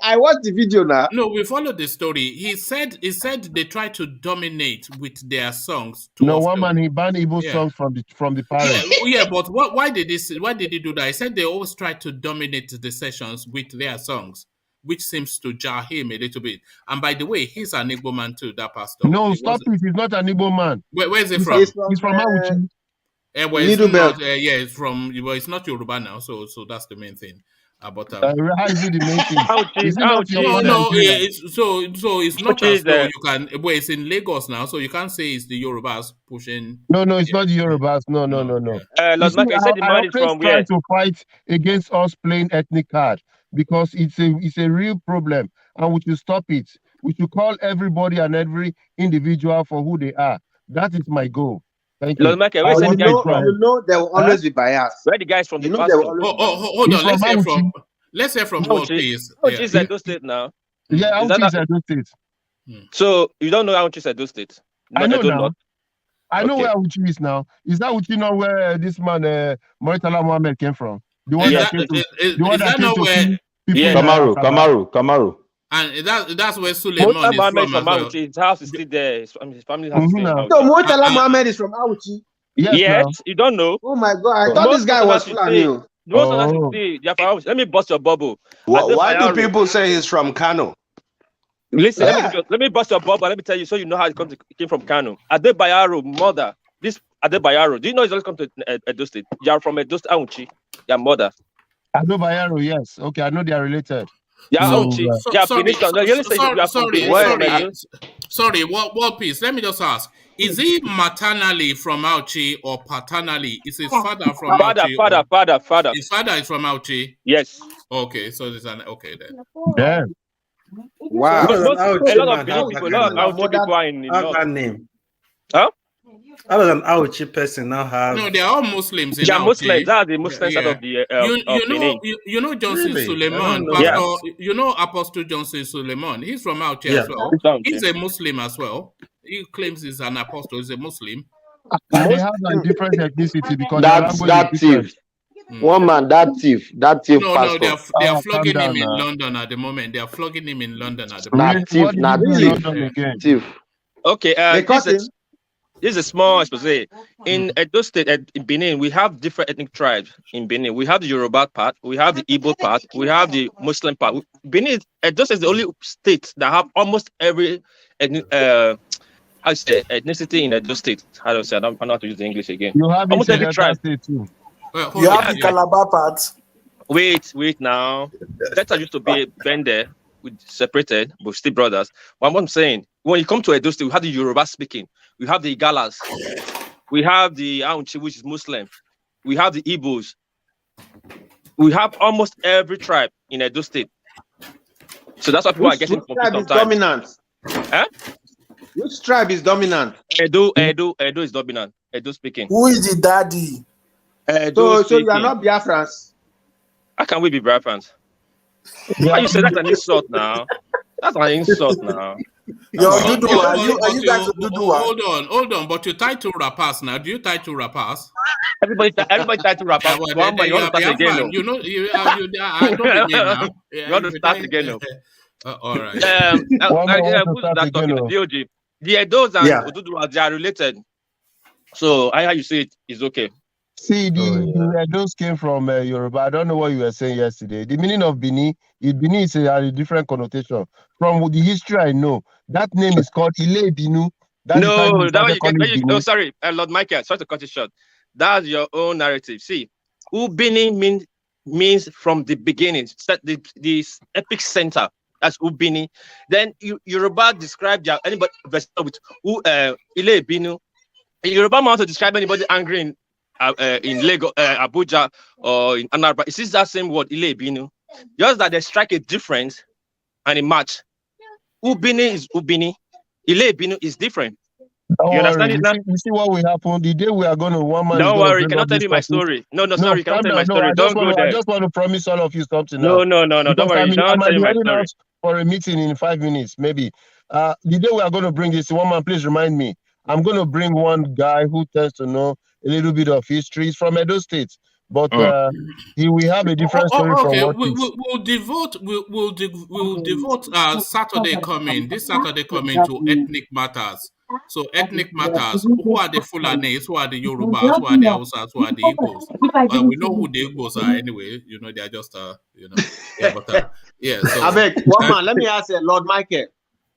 S9: I watched the video now.
S1: No, we followed the story. He said they try to dominate with their songs.
S10: One man he banned Igbo songs from the parents.
S1: Yeah, but why did he do that? He said they always try to dominate the sessions with their songs, which seems to jar him a little bit. And by the way, he's an Igbo man too, that pastor.
S10: No, stop it. He's not an Igbo man.
S1: Where is he from?
S10: He's from Auchi.
S1: It's from. Well, it's not Yoruba now, so that's the main thing. But
S10: how is it the main thing?
S1: So it's not as though you can. Well, it's in Lagos now, so you can't say it's the Yorubas pushing.
S10: No, it's not the Yorubas. No.
S15: Lord Mark, you said the man is from where?
S10: Trying to fight against us playing ethnic card, because it's a real problem, and we should stop it. We should call everybody and every individual for who they are. That is my goal. Thank you.
S15: Lord Mark, where's the guy from?
S9: You know there will always be bias.
S15: Where the guys from the
S1: hold on. Let's hear from what, please.
S15: Auchi is Edo State now.
S10: Yeah, Auchi is Edo State.
S15: So you don't know Auchi is Edo State?
S10: I know now. I know where Auchi is now. Is that Auchi not where this man Moritala Mohammed came from? The one that came to
S16: Kamaru.
S1: And that's where Suleiman is from as well.
S15: His house is still there. His family house is still in Auchi.
S9: No, Murtala Mohammed is from Auchi.
S15: Yes, you don't know.
S9: Oh my God, I thought this guy was Fulani.
S15: Let me bust your bubble.
S19: Why do people say he's from Kano?
S15: Listen, let me bust your bubble. Let me tell you so you know how it came from Kano. Adebayaro, mother. This Adebayaro. Do you know he's just come to Edo State? You are from Edo State, Auchi. Your mother.
S10: Adebayaro, yes. Okay, I know they are related.
S15: Yeah, Auchi.
S1: Sorry, what piece? Let me just ask. Is he maternally from Auchi or paternally? Is his father from Auchi?
S15: Father.
S1: His father is from Auchi?
S15: Yes.
S1: Okay, so there's an okay then.
S10: Yeah.
S11: Wow.
S15: A lot of Auchi people are in
S11: that name.
S15: Huh?
S11: I was an Auchi person now have.
S1: No, they are all Muslims in
S15: They are
S1: Auchi.
S15: Muslims. That's the Muslim side of the
S1: you know Johnson
S11: Really?
S1: Suleiman, Pastor, you know Apostle Johnson Suleiman. He's from Auchi as well. He's a Muslim as well. He claims he's an apostle. He's a Muslim.
S10: And they have a different ethnicity because
S14: that thief. One man, that thief pastor.
S1: No, they are flogging him in London at the moment. They are flogging him in London at the moment.
S14: Thief.
S15: Okay, this is a small expose. In Edo State, in Benin, we have different ethnic tribes in Benin. We have the Yoruba part, we have the Igbo part, we have the Muslim part. Benin, Edo State is the only state that have almost every ethnicity in Edo State. How do I say? I don't know how to use the English again.
S10: You have
S15: almost every tribe.
S10: State too.
S11: You have the Calabar part.
S15: Wait now. That used to be Bende, we separated, but still brothers. What I'm saying, when you come to Edo State, we have the Yoruba speaking, we have the Igalas, we have the Aunchi, which is Muslim, we have the Igbos, we have almost every tribe in Edo State. So that's why people are getting confused sometimes.
S9: Dominant?
S15: Huh?
S9: Which tribe is dominant?
S15: Edo is dominant. Edo speaking.
S11: Who is the daddy?
S9: So you are not Biafrans?
S15: How can we be Biafrans? Why you say that's an insult now? That's an insult now.
S1: Hold on, but you tie two rappers now. Do you tie two rappers?
S15: Everybody tie two rappers.
S1: You want to start again? You know, I don't begin now.
S15: You want to start again?
S1: All right.
S15: Who's that talking? DOG. The Edos and Oduduwa, they are related. So how you say it is okay.
S10: See, the Edos came from Yoruba. I don't know what you were saying yesterday. The meaning of Bini is a different connotation. From the history I know, that name is called Ile Binu.
S15: Sorry, Lord Michael, sorry to cut it short. That's your own narrative. See, Ubini means from the beginning, the epic center. That's Ubini. Then Yoruba describe anybody with Ile Binu. Yoruba want to describe anybody angry in Lagos, Abuja, or in Anambra. It is that same word, Ile Binu. Just that they strike a difference and a match. Ubini is Ubini. Ile Binu is different. You understand it now?
S10: You see what will happen the day we are going to one man.
S15: Don't worry, you cannot tell me my story. No, sorry, you cannot tell me my story. Don't go there.
S10: I just want to promise all of you something.
S15: No. Don't worry, don't tell me my story.
S10: For a meeting in 5 minutes, maybe. The day we are going to bring this one man, please remind me. I'm going to bring one guy who tends to know a little bit of history. He's from Edo State, but he will have a different story from what
S1: we'll devote Saturday coming to ethnic matters. So ethnic matters. Who are the Fulanis? Who are the Yorubas? Who are the Hausas? Who are the Igbos? We know who the Igbos are anyway. You know, they are just So
S9: I beg, one man. Let me ask you, Lord Michael.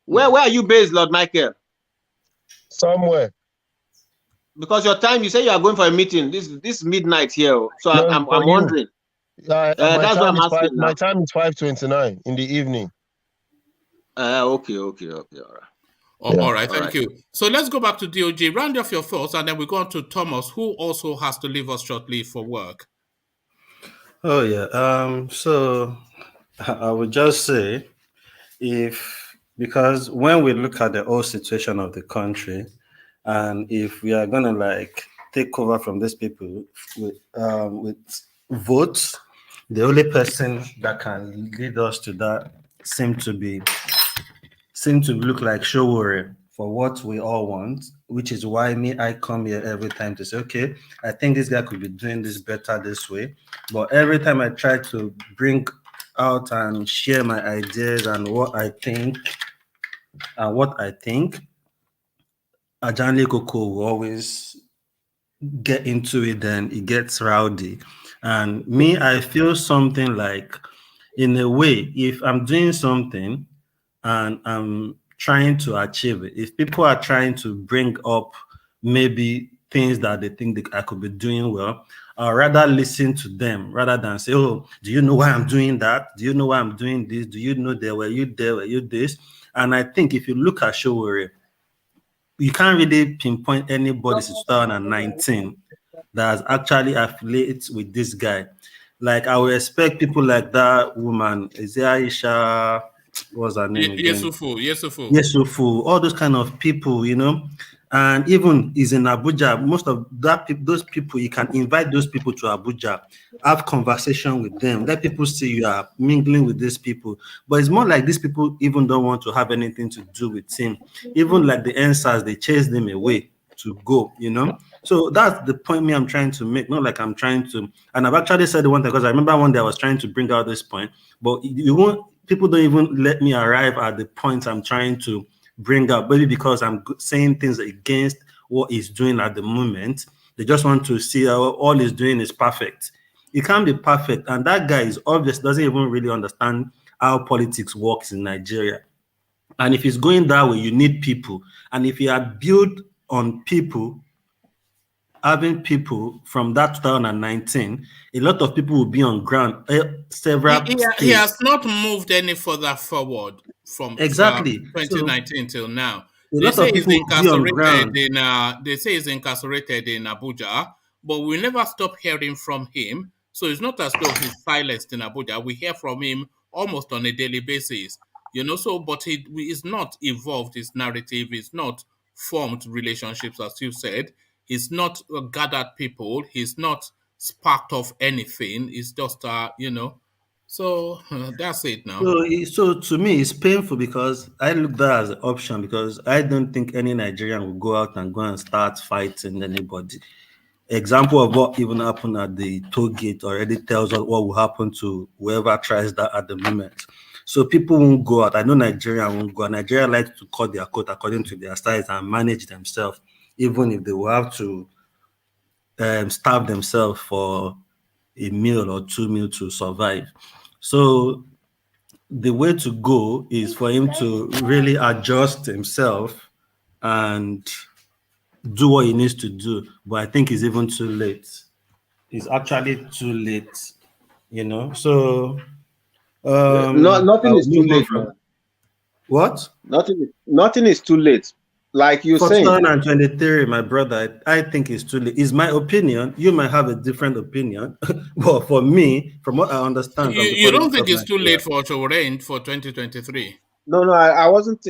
S9: Where are you based, Lord Michael?
S10: Somewhere.
S9: Because your time, you say you are going for a meeting. This midnight here. So I'm wondering. That's what I'm asking.
S10: My time is 5:29 in the evening.
S9: Okay, all right.
S1: All right, thank you. So let's go back to DOG. Round off your thoughts, and then we go on to Thomas, who also has to leave us shortly for work.
S13: Oh yeah. So I would just say, because when we look at the whole situation of the country, and if we are gonna take over from these people with votes, the only person that can lead us to that seem to look like Sowore for what we all want, which is why I come here every time to say, okay, I think this guy could be doing this better this way. But every time I try to bring out and share my ideas and what I think. Ajanle Koko will always get into it, then it gets rowdy. And me, I feel something like, in a way, if I'm doing something and I'm trying to achieve it, if people are trying to bring up maybe things that they think that I could be doing well, I'd rather listen to them rather than say, oh, do you know why I'm doing that? Do you know why I'm doing this? Do you know there? Were you there? Were you this? And I think if you look at Sowore, you can't really pinpoint anybody since 2019 that has actually affiliated with this guy. Like, I would expect people like that woman, is it Aisha? What's her name again? Yesufu, all those kind of people, you know. And even is in Abuja, most of those people, you can invite those people to Abuja, have conversation with them, let people see you are mingling with these people. But it's more like these people even don't want to have anything to do with him. Even like the NSAS, they chase them away to go, you know. So that's the point I'm trying to make. Not like I'm trying to, and I've actually said the one thing because I remember one day I was trying to bring out this point, but you won't. People don't even let me arrive at the point I'm trying to bring up, maybe because I'm saying things against what he's doing at the moment. They just want to see how all he's doing is perfect. It can't be perfect, and that guy is obvious, doesn't even really understand how politics works in Nigeria. And if it's going that way, you need people. And if you are built on people, having people from that 2019, a lot of people will be on ground. Several
S1: he has not moved any further forward from 2019 till now. They say he's incarcerated in Abuja, but we never stop hearing from him. So it's not as though he's silenced in Abuja. We hear from him almost on a daily basis, you know. So, but he's not evolved his narrative. He's not formed relationships, as you said. He's not gathered people. He's not sparked off anything. It's just, you know. So that's it now.
S13: So to me, it's painful because I look at that as an option because I don't think any Nigerian will go out and go and start fighting anybody. Example of what even happened at the toll gate already tells us what will happen to whoever tries that at the moment. So people won't go out. I know Nigeria won't go out. Nigeria likes to cut their coat according to their size and manage themselves, even if they will have to starve themselves for a meal or 2 meals to survive. So the way to go is for him to really adjust himself and do what he needs to do. But I think it's even too late. It's actually too late, you know. So
S6: nothing is too late.
S13: What?
S6: Nothing is too late. Like you saying,
S13: 2023, my brother, I think it's too late. It's my opinion. You might have a different opinion, but for me, from what I understand,
S1: you don't think it's too late for Sowore for 2023?
S6: No, I wasn't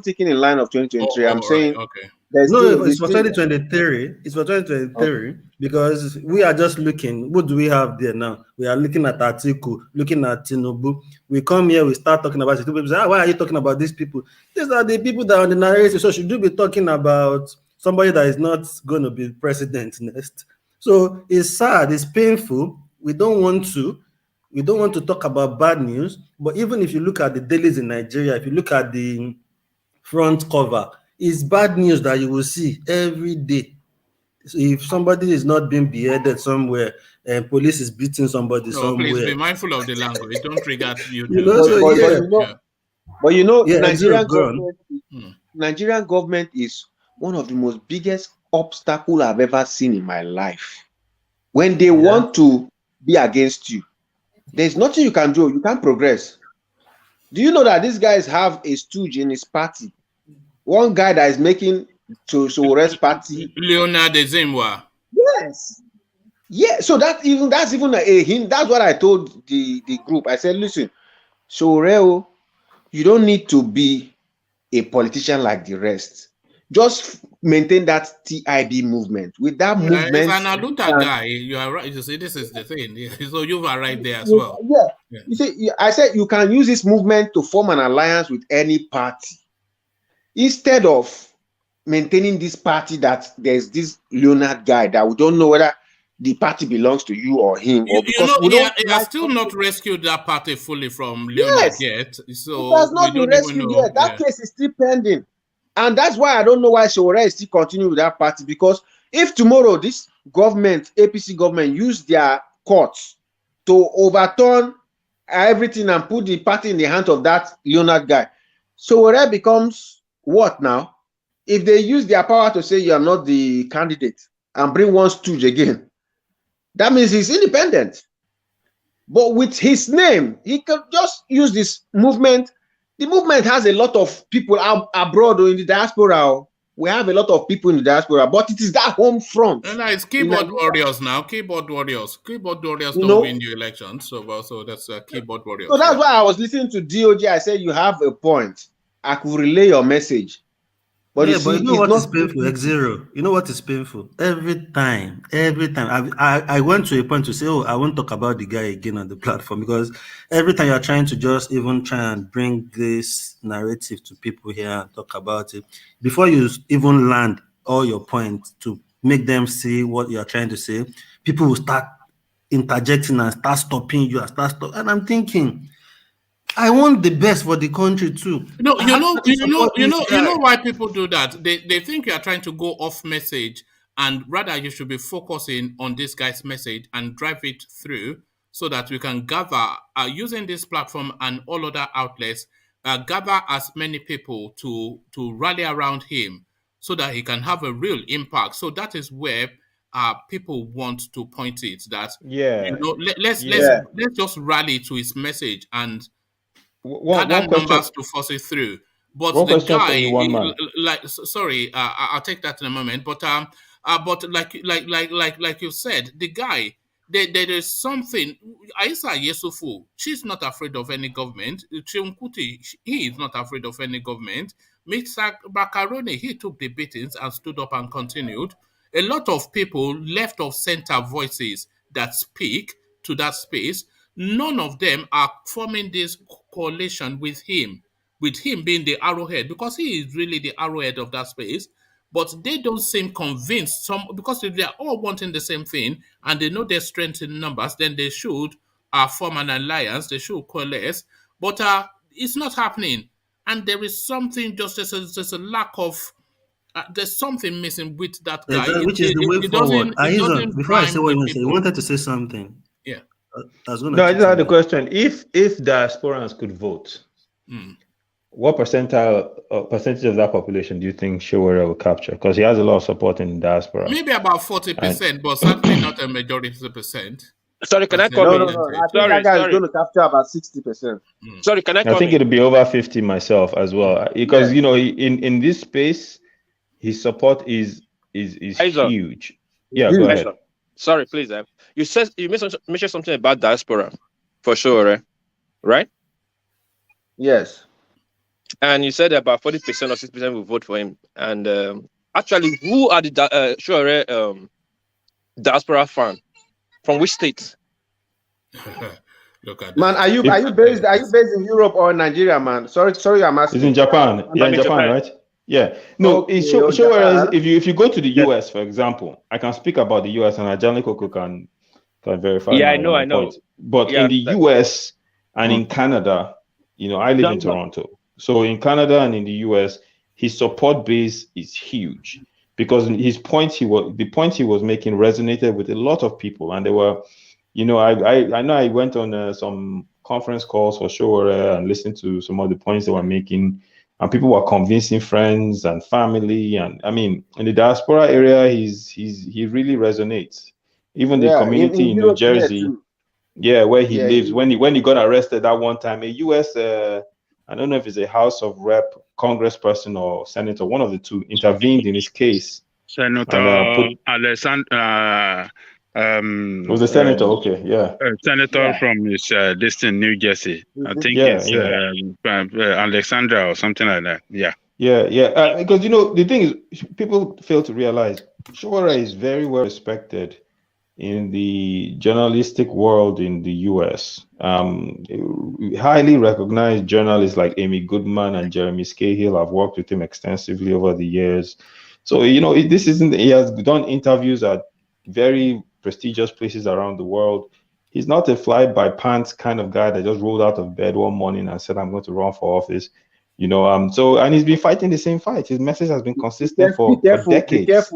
S6: thinking in line of 2023. I'm saying,
S1: okay.
S13: It's for 2023. It's for 2023 because we are just looking. What do we have there now? We are looking at Atiku, looking at Tinubu. We come here, we start talking about it. People say, why are you talking about these people? These are the people that are on the narrative. So should you be talking about somebody that is not going to be president next? So it's sad. It's painful. We don't want to talk about bad news. But even if you look at the dailies in Nigeria, if you look at the front cover, it's bad news that you will see every day. So if somebody is not being beheaded somewhere and police is beating somebody somewhere.
S1: Please be mindful of the language. Don't trigger you.
S6: Nigerian government is one of the most biggest obstacle I've ever seen in my life. When they want to be against you, there's nothing you can do. You can't progress. Do you know that these guys have a stooge in his party? One guy that is making Sowore's party.
S1: Leonard Ezimwa.
S6: Yes. Yeah. So that's even a hint. That's what I told the group. I said, listen, Sowore, you don't need to be a politician like the rest. Just maintain that TIB movement. With that movement,
S1: as an Aluta guy, you are right. You see, this is the thing. So you've arrived there as well.
S6: Yeah. You see, I said you can use this movement to form an alliance with any party instead of maintaining this party that there's this Leonard guy that we don't know whether the party belongs to you or him, or
S1: You
S6: because
S1: know,
S6: we don't
S1: he has
S6: like
S1: still not rescued that party fully from Leonard
S6: yes,
S1: yet,
S6: it
S1: so
S6: has
S1: we
S6: not been
S1: don't even
S6: rescued
S1: know.
S6: yet. That case is still pending. And that's why I don't know why Sowore is still continuing with that party, because if tomorrow this government, APC government, use their courts to overturn everything and put the party in the hands of that Leonard guy, Sowore becomes what now? If they use their power to say you are not the candidate and bring one stooge again, that means he's independent. But with his name, he can just use this movement. The movement has a lot of people abroad or in the diaspora. We have a lot of people in the diaspora, but it is that home front.
S1: And it's keyboard warriors now. Keyboard warriors. Keyboard warriors
S6: You
S1: don't
S6: know?
S1: win the elections. So that's keyboard warriors.
S6: So that's
S1: yeah.
S6: why I was listening to DOJ. I said, you have a point. I could relay your message. But
S13: yeah,
S6: you see,
S13: but you know
S6: it's
S13: what
S6: not
S13: is painful, X0? You know what is painful? Every time, I went to a point to say, oh, I won't talk about the guy again on the platform, because every time you're trying to just even try and bring this narrative to people here and talk about it, before you even land all your points to make them see what you're trying to say, people will start interjecting and start stopping you and I'm thinking, I want the best for the country too.
S1: No,
S13: I have to support this
S1: you know
S13: guy.
S1: why people do that. They think you are trying to go off message, and rather you should be focusing on this guy's message and drive it through, so that we can gather using this platform and all other outlets, gather as many people to rally around him, so that he can have a real impact. So that is where people want to point it. That
S16: Yeah.
S1: let's
S16: Yeah.
S1: let's just rally to his message and
S16: One
S1: gather
S16: question.
S1: numbers to force it through. But
S16: One
S1: the
S16: question for
S1: guy,
S16: you, one man.
S1: sorry, I'll take that in a moment. But like you said, the guy, there is something. Aisa Yesufu, she's not afraid of any government. Chiunkuti, he is not afraid of any government. Mr. Bakarone, he took the beatings and stood up and continued. A lot of people, left of center voices that speak to that space, none of them are forming this coalition with him being the arrowhead, because he is really the arrowhead of that space. But they don't seem convinced, because if they are all wanting the same thing and they know their strength in numbers, then they should form an alliance, they should coalesce. But it's not happening. And there is something, there's a lack of there's something missing with that guy.
S13: Which is the way forward.
S1: It
S13: Aizon,
S1: doesn't
S13: before I say
S1: prime
S13: what
S1: the
S13: you want to say, you
S1: people.
S13: wanted to say something.
S1: Yeah.
S13: I was going
S16: No, I
S13: to
S16: just had a question. If diasporans could vote, what percentage of that population do you think Sowore will capture? Because he has a lot of support in the diaspora.
S1: Maybe about 40%, but certainly not a majority percent.
S15: Sorry, can I come
S6: No,
S15: in?
S6: I think that guy is going to capture about 60%.
S15: Sorry, can I come
S16: I think
S15: in?
S16: it'll be over 50 myself as well, because you know, in this space, his support is huge. Yeah, go ahead.
S15: Sorry, please. You mentioned something about diaspora, for sure, right?
S6: Yes.
S15: And you said about 40% or 60% will vote for him. And actually, who are the diaspora fan? From which state?
S1: Look at
S6: man, are you based in Europe or Nigeria, man? Sorry, I'm asking.
S16: It's in Japan. Yeah, in Japan, right? Yeah. No,
S6: Okay,
S16: it's Sowore. If you go to the US, for example, I can speak about the US, and Ajani Koko can verify.
S15: Yeah, I
S16: my
S15: know.
S16: point. But in the US and in Canada, you know, I live in Toronto. So in Canada and in the US, his support base is huge, because the point he was making resonated with a lot of people, and they were, you know, I know I went on some conference calls for Sowore and listened to some of the points they were making, and people were convincing friends and family, and I mean, in the diaspora area, he really resonates. Even the community in New Jersey, where he lives. When he got arrested that one time, a U.S. I don't know if it's a House of Rep, Congressperson or Senator, one of the two, intervened in his case.
S2: Senator Alexander.
S16: It was a senator, okay, yeah.
S2: Senator from his New Jersey. I think it's Alexandra or something like that. Yeah.
S16: Yeah. Because, you know, the thing is, people fail to realize Sowore is very well respected in the journalistic world in the US. Highly recognized journalists like Amy Goodman and Jeremy Scahill have worked with him extensively over the years. So, you know, he has done interviews at very prestigious places around the world. He's not a fly-by-pants kind of guy that just rolled out of bed one morning and said, I'm going to run for office. So, and he's been fighting the same fight. His message has been consistent for decades.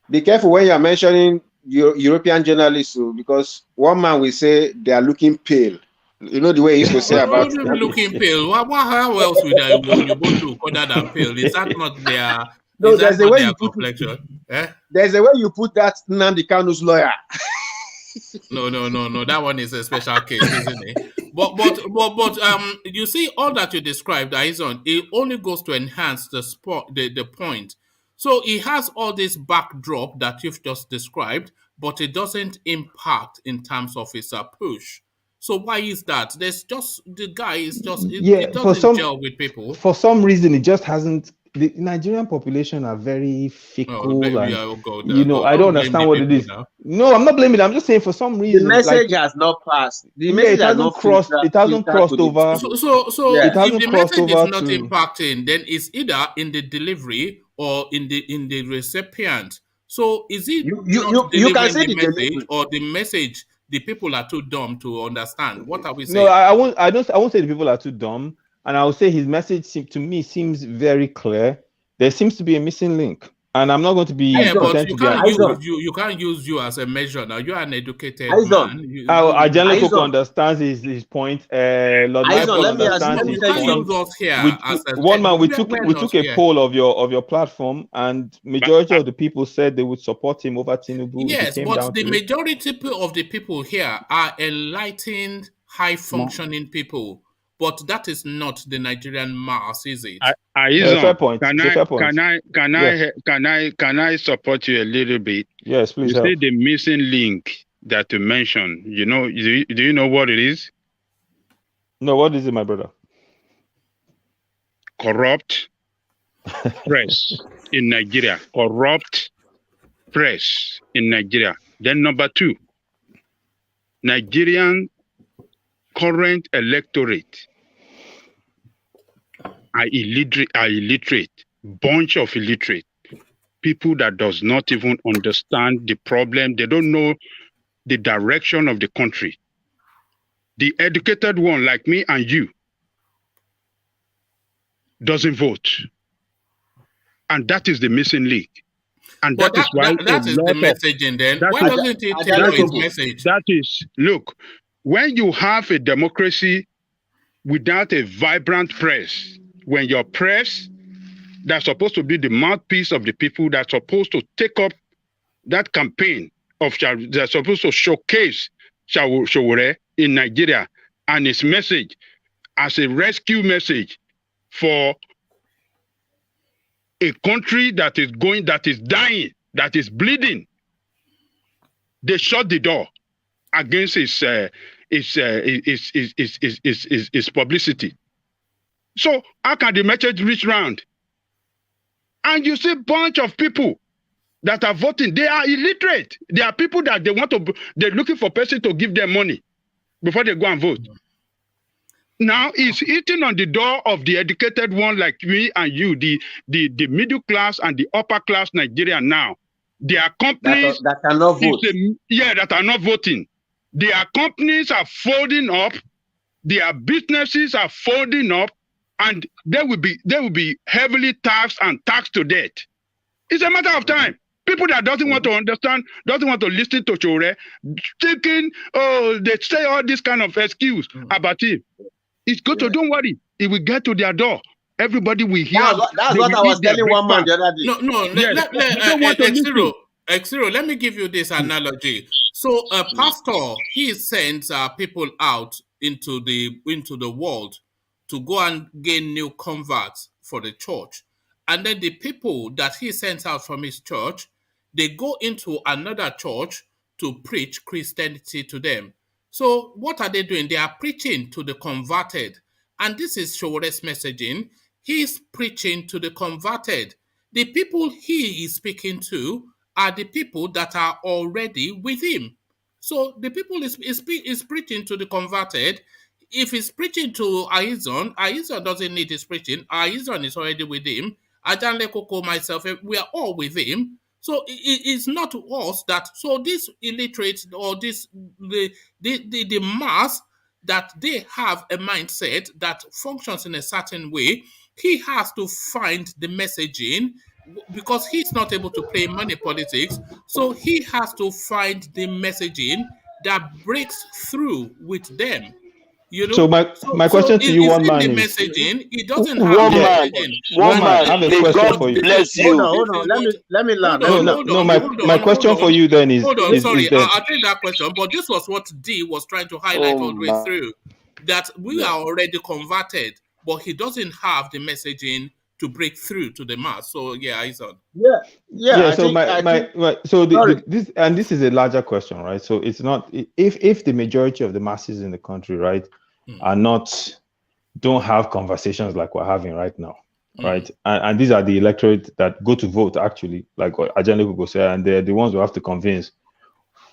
S9: Be careful when you're mentioning European journalists, because one man will say they are looking pale. You know the way he used to say about
S1: looking pale. How else would you both look other than pale? Is that not their?
S9: No,
S1: is that
S9: there's a
S1: not
S9: way
S1: their
S9: you put
S1: complexion?
S9: There's a way you put that Nnamdi Kanu's lawyer.
S1: No. That one is a special case, isn't it? But you see, all that you described, Aizon, it only goes to enhance the point. So it has all this backdrop that you've just described, but it doesn't impact in terms of its push. So why is that? There's just the guy is just it doesn't gel with people.
S16: For some reason, it just hasn't. The Nigerian population are very fickle, I don't understand what it is. Now. No, I'm not blaming it. I'm just saying for some reason
S9: the message has not passed.
S16: It hasn't crossed over.
S1: So if the message is not impacting, then it's either in the delivery or in the recipient. So is it
S9: you can say the
S1: message or the message the people are too dumb to understand? What are we saying?
S16: No, I won't say the people are too dumb. And I would say his message to me seems very clear. There seems to be a missing link. And I'm not going to be...
S1: but you can't use you as a measure now. You are an educated man.
S16: Ajanle understands his point. Lord Michael understands his point. One man, we took a poll of your platform, and majority of the people said they would support him over Tinubu.
S1: Yes, but the majority of the people here are enlightened, high-functioning people. But that is not the Nigerian mass, is it?
S16: Fair point.
S2: Can I support you a little bit?
S16: Yes, please.
S2: You see the missing link that you mentioned. Do you know what it is?
S16: No, what is it, my brother?
S2: Corrupt press in Nigeria. Corrupt press in Nigeria. Then number 2, Nigerian current electorate are illiterate, bunch of illiterate people that does not even understand the problem. They don't know the direction of the country. The educated one like me and you doesn't vote, and that is the missing link. And that is why
S1: that is the messaging. Then why doesn't it tell its message?
S2: That is, look. When you have a democracy without a vibrant press, when your press that's supposed to be the mouthpiece of the people, that's supposed to take up that campaign they're supposed to showcase Sowore in Nigeria and its message as a rescue message for a country that is dying, that is bleeding, they shut the door against its publicity. So how can the message reach round? And you see a bunch of people that are voting, they are illiterate. They are people that they're looking for person to give them money before they go and vote. Now it's hitting on the door of the educated one like me and you, the middle class and the upper class Nigerian now. Their companies
S9: that cannot vote.
S2: That are not voting. Their companies are folding up, their businesses are folding up, and they will be heavily taxed and taxed to death. It's a matter of time. People that doesn't want to understand, doesn't want to listen to Sowore, thinking, they say all this kind of excuse about him. It's good to, don't worry, it will get to their door. Everybody will hear.
S9: That's what I was telling one man the other
S1: day. X0, let me give you this analogy. So a pastor, he sends people out into the world to go and gain new converts for the church. And then the people that he sends out from his church, they go into another church to preach Christianity to them. So what are they doing? They are preaching to the converted. And this is Sowore's messaging. He's preaching to the converted. The people he is speaking to are the people that are already with him. So the people is preaching to the converted. If he's preaching to Aizon doesn't need his preaching. Aizon is already with him. Ajanle Koko, myself, we are all with him. So it's not us that, so this illiterate or this the mass that they have a mindset that functions in a certain way, he has to find the messaging because he's not able to play money politics. So he has to find the messaging that breaks through with them. You know,
S16: So my
S1: so
S16: question to you,
S1: it's
S16: one
S1: in the
S16: man, is
S1: messaging. It doesn't have
S14: One
S1: the
S14: man,
S1: messaging.
S14: one
S1: And
S14: man.
S16: I have a
S14: May
S16: question
S14: God
S16: for you.
S14: bless
S8: Hold
S14: you.
S8: on, hold on. Let me land.
S16: No,
S8: Let me
S16: no,
S8: land.
S16: no. My
S1: Hold
S16: question for
S1: on.
S16: you then is
S1: Hold on, sorry,
S16: then
S1: I'll take that question. But this was what D was trying to highlight
S14: Oh
S1: all the way
S14: my.
S1: through. That we are already converted, but he doesn't have the messaging to break through to the mass. So yeah, he's on.
S8: Yeah.
S16: So
S8: Sorry.
S16: this is a larger question, right? So it's not, if the majority of the masses in the country, right, are not, don't have conversations like we're having right now, right? And these are the electorate that go to vote, actually, like what Ajani Kuko say, and they're the ones who have to convince.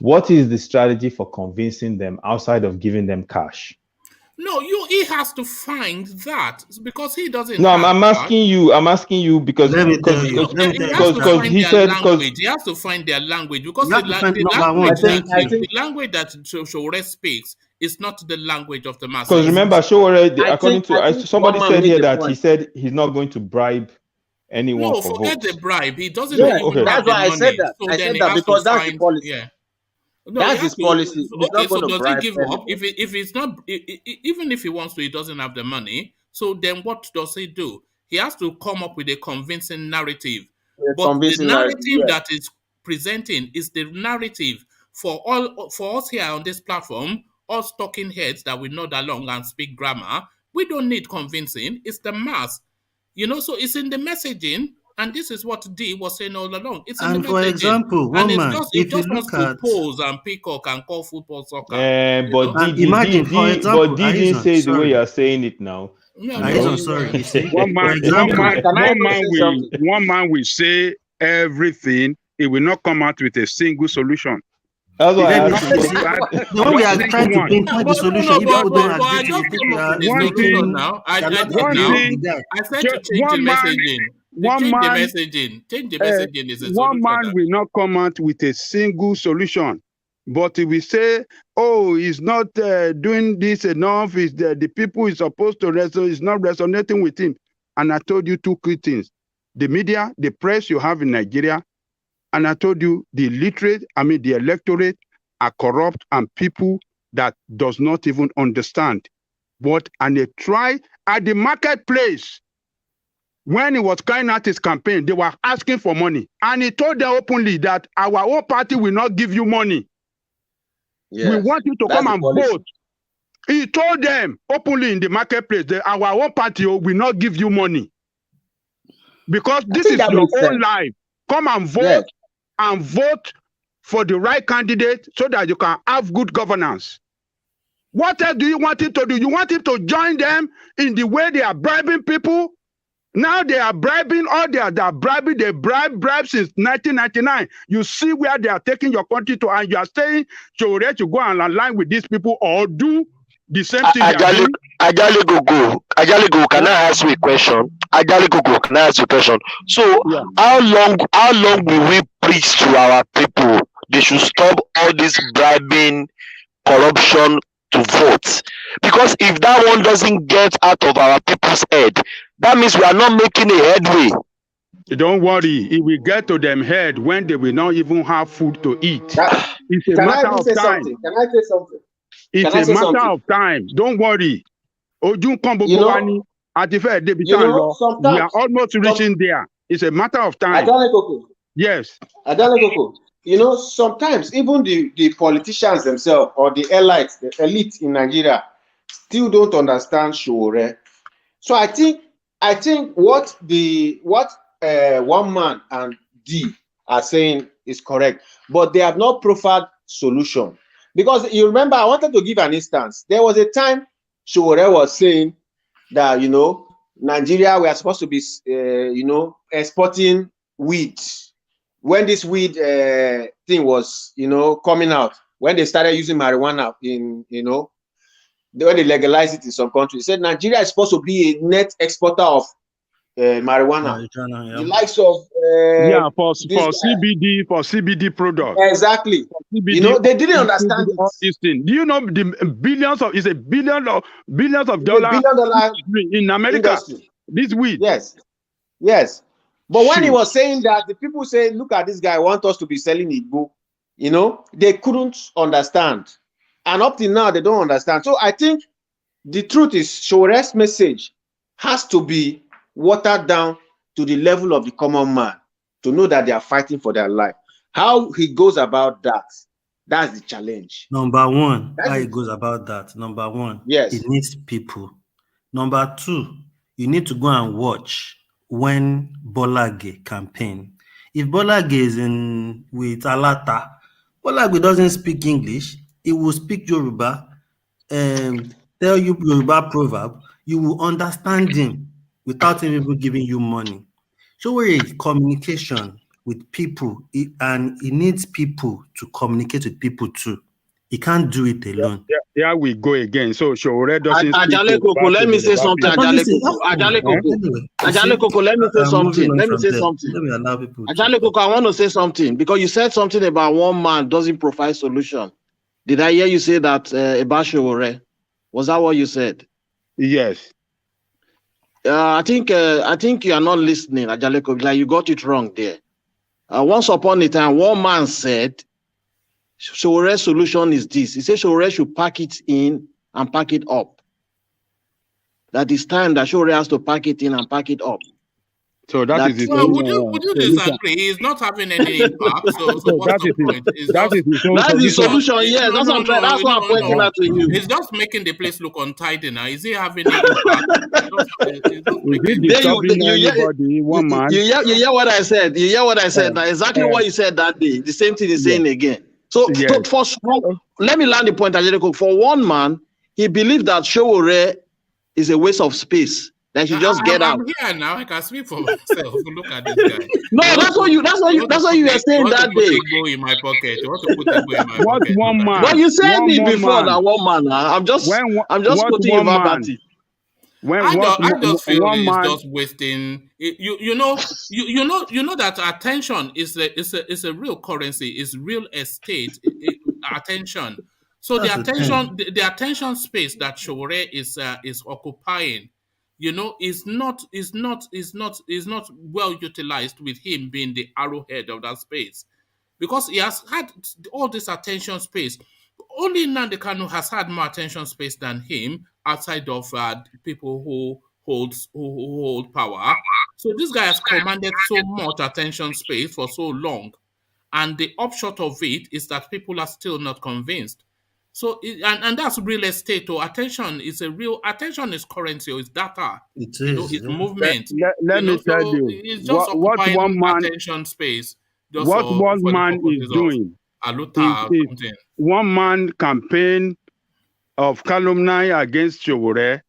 S16: What is the strategy for convincing them outside of giving them cash?
S1: No, he has to find that because he doesn't
S16: No,
S1: have
S16: I'm
S1: that.
S16: asking you because
S1: He has to
S16: he
S1: find their
S16: said,
S1: language. He has to find their language because the language that Sowore speaks is not the language of the masses.
S16: because remember, Sowore, according to somebody said here that he said he's not going to bribe anyone
S1: No,
S16: for
S1: forget
S16: votes.
S1: the bribe. He doesn't
S8: Yeah,
S1: even have
S8: that's
S1: the
S8: why I said
S1: money.
S8: that.
S1: So
S8: I
S1: then
S8: said
S1: he
S8: that
S1: has to
S8: because that's the
S1: find,
S8: policy.
S1: No,
S8: That's
S1: he has
S8: his
S1: to.
S8: policy. He's
S1: Okay,
S8: not
S1: so
S8: going to
S1: does he
S8: bribe
S1: give up?
S8: anybody.
S1: If it's not, even if he wants to, he doesn't have the money. So then, what does he do? He has to come up with a convincing narrative.
S8: A
S1: But the
S8: convincing narrative,
S1: narrative that is presenting is the narrative for us here on this platform, us talking heads that we nod along and speak grammar. We don't need convincing. It's the mass, So it's in the messaging. And this is what D was saying all along. It's in the
S13: And for
S1: messaging.
S13: example,
S1: And
S13: one man,
S1: it
S13: if you
S1: just wants
S13: look
S1: to
S13: at,
S1: pose and peacock and call football soccer.
S16: But
S13: and imagine, for
S16: D
S13: example,
S16: didn't
S13: Aizon,
S16: say it the way
S13: sorry.
S16: you're saying it now.
S13: Aizon, sorry. You see,
S2: One
S13: for
S2: man,
S13: example,
S2: one man will say everything. It will not come out with a single solution.
S16: That's why I
S13: then
S16: asked
S13: you see, when we are trying to pinpoint the solution, if people don't
S1: But I
S13: agree to
S1: just
S13: it,
S1: came up with
S13: it's
S1: the
S13: making
S1: solution
S13: you,
S1: now.
S13: you're not
S1: Now
S13: agreeing with that.
S1: I said to change the messaging. Change the messaging is a
S2: one
S1: solution.
S2: man will not come out with a single solution. But if we say, oh, he's not doing this enough, the people is supposed to resonate, is not resonating with him. And I told you two key things. The media, the press you have in Nigeria, and I told you the the electorate are corrupt and people that does not even understand what, and they try at the marketplace. When he was carrying out his campaign, they were asking for money. And he told them openly that our own party will not give you money.
S6: Yes,
S2: we want you to come and vote. He told them openly in the marketplace that our own party will not give you money. Because this is your own life. Come and vote and vote for the right candidate so that you can have good governance. What else do you want him to do? You want him to join them in the way they are bribing people? Now they are bribing, they are bribing, they bribe since 1999. You see where they are taking your country to, and you are saying Sowore to go and align with these people or do the same thing they are doing.
S14: Ajali, can I ask you a question? Ajali, can I ask you a question? So how long will we preach to our people they should stop all this bribing, corruption to vote? Because if that one doesn't get out of our people's head, that means we are not making a headway.
S2: Don't worry, it will get to them head when they will not even have food to eat. It's a matter of time.
S6: Can I say something?
S2: It's a matter of time. Don't worry. We are almost reaching there. It's a matter of time. Yes.
S6: Sometimes even the politicians themselves or the elite in Nigeria still don't understand Sowore. So I think what one man and D are saying is correct, but they have not proffered solution. Because you remember, I wanted to give an instance. There was a time Sowore was saying that Nigeria, we are supposed to be exporting weed. When this weed thing was coming out, when they started using marijuana in when they legalized it in some countries, said Nigeria is supposed to be a net exporter of marijuana.
S13: Yeah.
S6: The likes of
S2: for CBD products.
S6: Exactly.
S2: CBD,
S6: you know, they didn't understand it.
S2: All these things. Do you know the billions of billions of dollars
S6: $1 billion
S2: in America?
S6: Industry.
S2: This weed.
S6: Yes. But when he was saying that, the people say, "Look at this guy, want us to be selling Igbo." You know, they couldn't understand, and up till now they don't understand. So I think the truth is, Sowore's message has to be watered down to the level of the common man to know that they are fighting for their life. How he goes about that's the challenge.
S13: Number one, how he goes about that. Number one,
S6: yes,
S13: it needs people. Number two, you need to go and watch when Bolage campaign. If Bolage is in with Alata, Bolage doesn't speak English, he will speak Yoruba, tell you Yoruba proverb, you will understand him without him even giving you money. So communication with people, and he needs people to communicate with people too. He can't do it alone.
S2: There we go again. So Sowore doesn't
S8: Ajale Koko, let me say something. Ajale Koko, let me say something. Let me say something.
S13: Let me allow people.
S8: Ajale Koko, I want to say something because you said something about one man doesn't provide solution. Did I hear you say that about Sowore? Was that what you said?
S2: Yes.
S8: I think you are not listening, Ajale Koko. Like you got it wrong there. Once upon a time, one man said, Sowore's solution is this. He said Sowore should pack it in and pack it up. That is time that Sowore has to pack it in and pack it up.
S2: So that is it.
S1: Well, would you disagree? He's not having any impact. So what's the point?
S8: That's the solution. Yes, that's what I'm pointing out to you.
S1: It's just making the place look untidy now. Is he having any impact?
S8: You hear what I said? You hear what I said? Now, exactly what you said that day. The same thing he's saying again. So, let me land the point. For one man, he believed that Sowore is a waste of space. That you just get out.
S1: I'm here now. I can speak for myself. Look at this guy.
S8: No, that's what you were saying that day.
S1: Go in my pocket. You want to put Igbo in my pocket?
S2: One man.
S8: But you said it before that one man. I'm just putting you verbatim.
S1: I just feel he's just wasting. You know that attention is a real currency. Is real estate. Attention. So the attention space that Sowore is occupying, you know, is not well utilized with him being the arrowhead of that space, because he has had all this attention space. Only Nnamdi Kanu has had more attention space than him outside of people who hold power. So this guy has commanded so much attention space for so long, and the upshot of it is that people are still not convinced. So and that's real estate. Or attention is currency, or it's data.
S13: It
S1: is. It's movement.
S2: Let me tell you,
S1: it's just
S2: what one man
S1: attention space.
S2: What one man is doing. One man campaign of calumny against Sowore.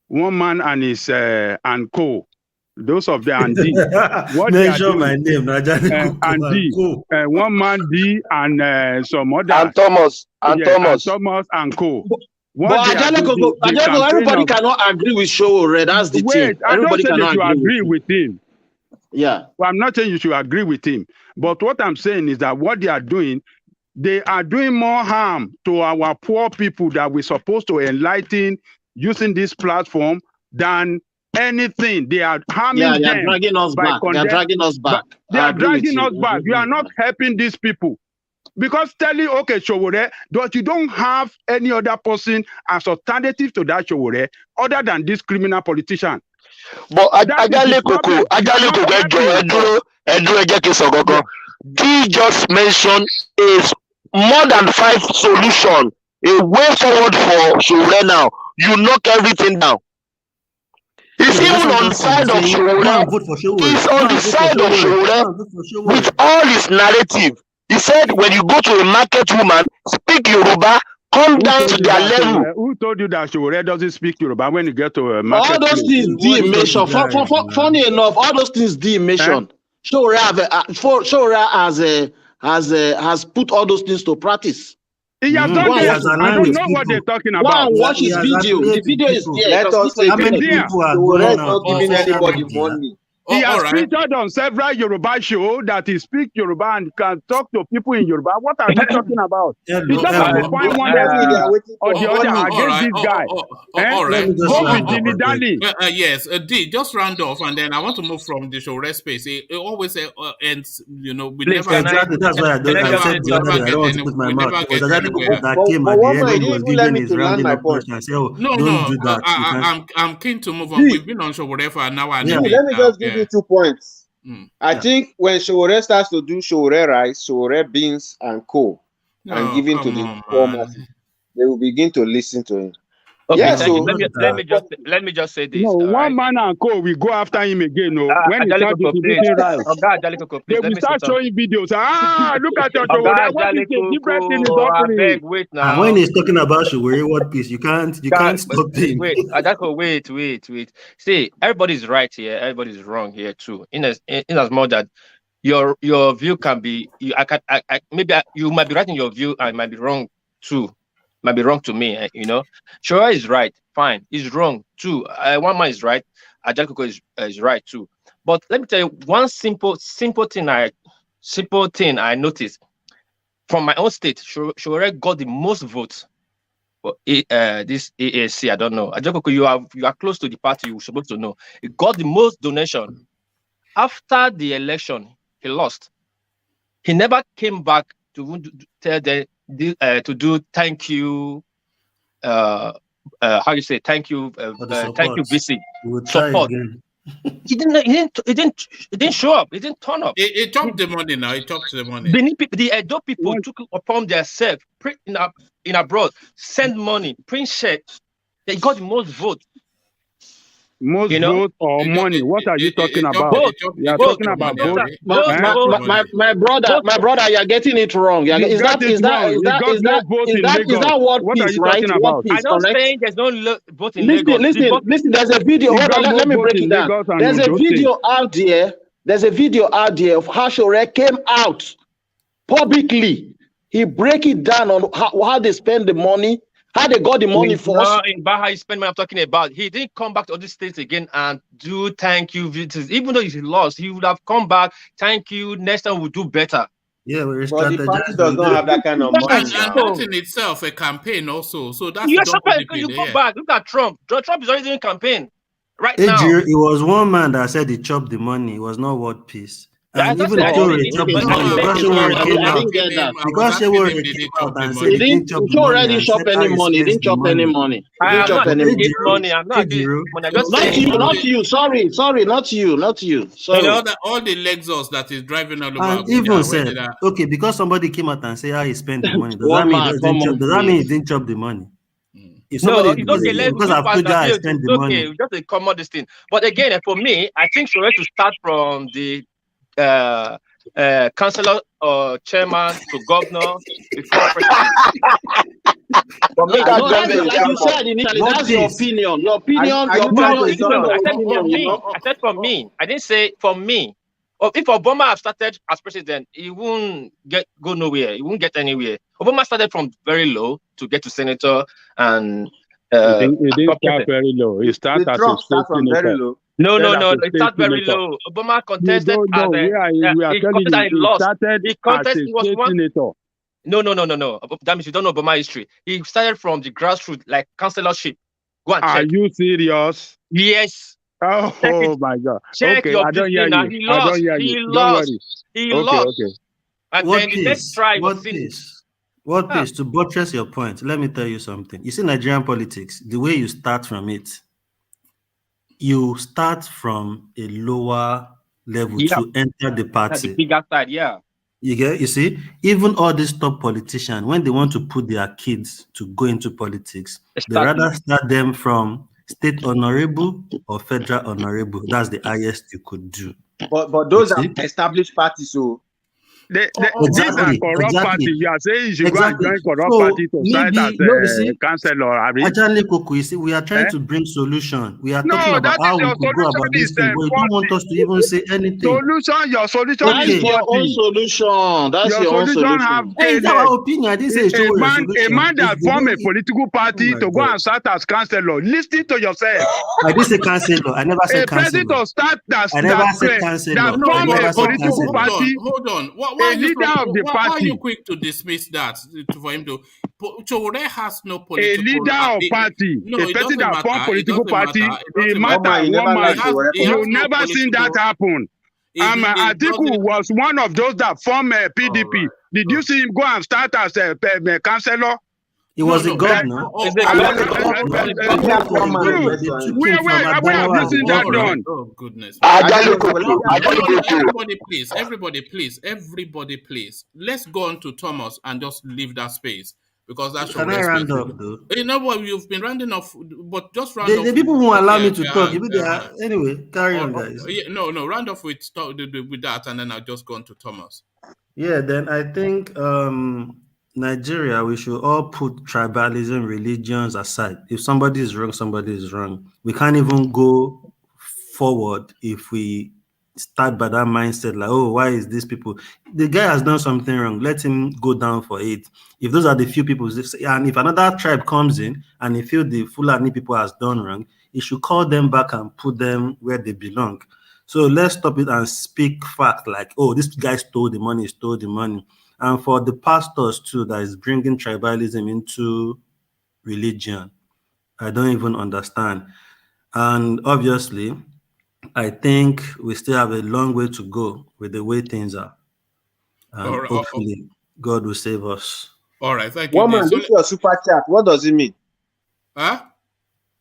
S2: One man and his and co. Those of the Andy.
S13: Mention my name,
S2: Andy. One man D and some other.
S14: And Thomas. And Thomas.
S2: Thomas and co.
S8: But everybody cannot agree with Sowore. That's the thing. Everybody
S2: cannot agree with him.
S8: Yeah.
S2: Well, I'm not saying you should agree with him. But what I'm saying is that what they are doing more harm to our poor people that we're supposed to enlighten using this platform than anything. They are harming them.
S8: They are dragging us back. They are dragging us back.
S2: They are dragging us back. You are not helping these people. Because telling, okay, Sowore, but you don't have any other person as alternative to that Sowore other than this criminal politician.
S14: But Ajale Koko, he just mentioned is more than 5 solutions, a way forward for Sowore now. You knock everything down. He's even on the side of Sowore. He's on the side of Sowore with all his narrative. He said, when you go to a market woman, speak Yoruba, come down to their level.
S2: Who told you that Sowore doesn't speak Yoruba when you get to a market?
S8: All those things D mention. Funny enough, all those things D mention. Sowore has put all those things to practice.
S2: He has done this. I don't know what they're talking
S6: Go
S2: about.
S6: and watch his video. The video is there.
S9: Let us say Sowore is not giving anybody money.
S2: He has featured on several Yoruba shows that he speaks Yoruba and can talk to people in Yoruba. What are you talking about? He just have to find one excuse or the other against this guy.
S1: All right.
S2: Go with dilly-dally.
S1: Yes, D, just round off, and then I want to move from the Sowore space. It always ends, we never.
S13: Exactly, that's why I said the other day, I don't want to put my mouth. Because exactly people that came at the end when he was giving his rounding up question, I say, don't do that.
S1: I'm keen to move on. We've been on Sowore for an hour and a bit.
S9: Let me just give you 2 points. I think when Sowore starts to do Sowore rice, Sowore beans, and co, and give it to the poor masses, they will begin to listen to him.
S15: Okay,
S9: Yeah,
S15: so let me just say this.
S2: No, one man and co will go after him again. No, when he starts distributing rice, they will start showing videos. Look at your Sowore. What is the difference in his offering?
S15: Wait now.
S13: And when he's talking about Sowore, what piece? You can't stop him.
S15: Wait. See, everybody's right here. Everybody's wrong here too. In as much that your view can be, you might be right in your view, and might be wrong too. Might be wrong to me, Sowore is right, fine. He's wrong too. One man is right. Ajaliko is right too. But let me tell you one simple thing I noticed from my own state. Sowore got the most votes for this AAC. I don't know. Ajaliko, you are close to the party. You're supposed to know. He got the most donation. After the election, he lost. He never came back to tell them. To do thank you, how you say thank you visit support. He didn't show up. He didn't turn up.
S1: He chopped the money now. He chopped the money.
S15: The Edo people took it upon themselves, print in abroad, send money, print checks. They got the most votes.
S2: Most vote or money? What are you talking about? You are talking about vote.
S8: My brother, you're getting it wrong. Is that what
S2: are you talking about?
S15: I'm not saying there's no vote in Lagos.
S8: Listen. There's a video. Hold on, let me break it down. There's a video out there. There's a video out there of how Sowore came out publicly. He break it down on how they spend the money. How they got the money first?
S15: In Baja, he spent money I'm talking about. He didn't come back to other states again and do thank you visits. Even though he lost, he would have come back. Thank you. Next time we'll do better.
S9: Yeah, but the party does not have that kind of money.
S1: And that in itself a campaign also. So that's
S15: you go back. Look at Trump. Trump is already doing campaign now.
S13: It was one man that said he chopped the money. It was not worth peace. And even Sowore chopped the money because Sowore came out. Because Sowore came out and said he didn't chop the money.
S8: He didn't chop any money. He didn't chop any money.
S15: I'm not against money. I'm not against money.
S8: Not you. Sorry, not you. Sorry.
S1: All the Lexus that is driving all over.
S13: And even said, okay, because somebody came out and said how he spent the money, does that mean he didn't chop the money?
S15: No, it's okay. Because I've told you I spent the money. It's just a commodity thing. But again, for me, I think Sowore to start from the councillor or chairman to governor before president.
S8: Like you said initially, that's your opinion. Your opinion.
S15: I said for me. I didn't say for me. If Obama had started as president, he wouldn't go nowhere. He wouldn't get anywhere. Obama started from very low to get to senator, and
S2: he didn't start very low. He started as a state senator.
S15: No. It started very low. Obama contested as he lost. The contest was one. Senator. No. That means you don't know Obama history. He started from the grassroots, like councillorship. Go and check.
S2: Are you serious?
S15: Yes.
S2: Oh my God.
S15: Check
S2: okay,
S15: your
S2: I don't hear you.
S15: He lost. He lost.
S2: Okay.
S15: And then the next try was
S13: What piece? To buttress your point, let me tell you something. You see, Nigerian politics, the way you start from it, you start from a lower level to enter the party.
S15: That's the bigger side,
S13: You see, even all these top politicians, when they want to put their kids to go into politics, they rather start them from state honorable or federal honorable. That's the highest you could do.
S9: But those are established parties, so
S10: These are corrupt parties. You are saying you should go and join corrupt party to start as a councillor.
S13: Actually, Coco, you see, we are trying to bring solution. We are talking about
S10: that
S13: how
S10: is
S13: we
S10: your
S13: could go about this thing, but you don't want us to even say anything.
S10: Your solution
S8: That's
S10: is
S8: your own solution. That's your own solution.
S13: Hey, it's our opinion. I didn't say show your solution.
S10: A man that form a political party to go and start as councillor. Listen to yourself.
S13: I didn't say councillor. I never said councillor.
S10: A person to start
S13: I never said councillor.
S10: That form a political party.
S1: Hold on.
S10: A leader of the party.
S1: Why are you quick to dismiss that for him to? Sowore has no political.
S10: A leader of party.
S1: No,
S10: a person that form political party.
S1: You
S10: never seen that happen. Atiku was one of those that formed PDP. Right. Did you see him go and start as a councillor?
S13: He was a governor.
S10: Where have you seen that done?
S1: Oh, goodness. Everybody, please. Let's go on to Thomas and just leave that space. Because that's
S13: Can I round up, though?
S1: You know what? You've been rounding off, but just round off.
S13: The people won't allow me to talk. Anyway, carry on, guys.
S1: No, round off with that, and then I'll just go on to Thomas.
S13: Yeah, then I think Nigeria, we should all put tribalism, religions aside. If somebody is wrong, somebody is wrong. We can't even go forward if we start by that mindset, like, oh, why is these people? The guy has done something wrong. Let him go down for it. If those are the few people, and if another tribe comes in and they feel the Fulani people has done wrong, he should call them back and put them where they belong. So let's stop it and speak fact, like, oh, this guy stole the money. And for the pastors too, that is bringing tribalism into religion, I don't even understand. And obviously, I think we still have a long way to go with the way things are. And hopefully, God will save us.
S1: All right, thank you.
S9: This is your super chat. What does it mean?
S1: Huh?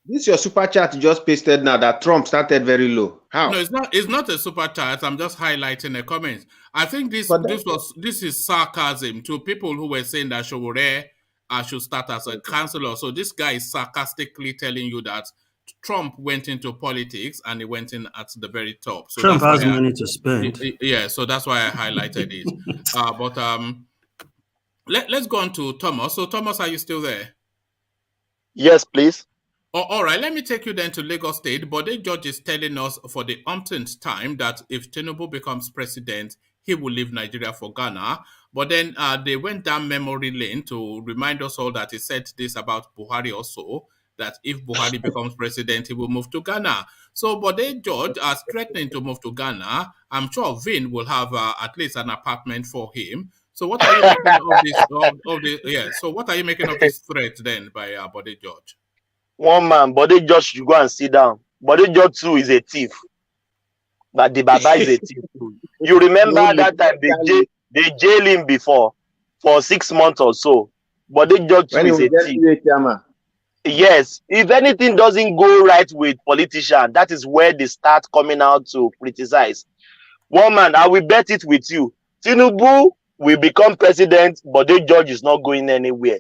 S9: This your super chat you just pasted now that Trump started very low. How?
S1: No, it's not a super chat. I'm just highlighting a comment. I think this is sarcasm to people who were saying that Sowore should start as a councillor. So this guy is sarcastically telling you that Trump went into politics and he went in at the very top. So
S13: Trump has money to spend.
S1: Yeah, so that's why I highlighted it. Let's go on to Thomas. So Thomas, are you still there?
S14: Yes, please.
S1: All right, let me take you then to Lagos State. BODE George is telling us for the umpteenth time that if Tinubu becomes president, he will leave Nigeria for Ghana. But then they went down memory lane to remind us all that he said this about Buhari also, that if Buhari becomes president, he will move to Ghana. So BODE George is threatening to move to Ghana. I'm sure Vin will have at least an apartment for him. So what are you making of this? So what are you making of this threat then by BODE George?
S14: One man, BODE George should go and sit down. BODE George too is a thief. But the Baba is a thief too. You remember that time they jailed him before for 6 months or so. BODE George too is a thief. Yes, if anything doesn't go right with politicians, that is where they start coming out to criticize. One man, I will bet it with you. Tinubu will become president, BODE George is not going anywhere.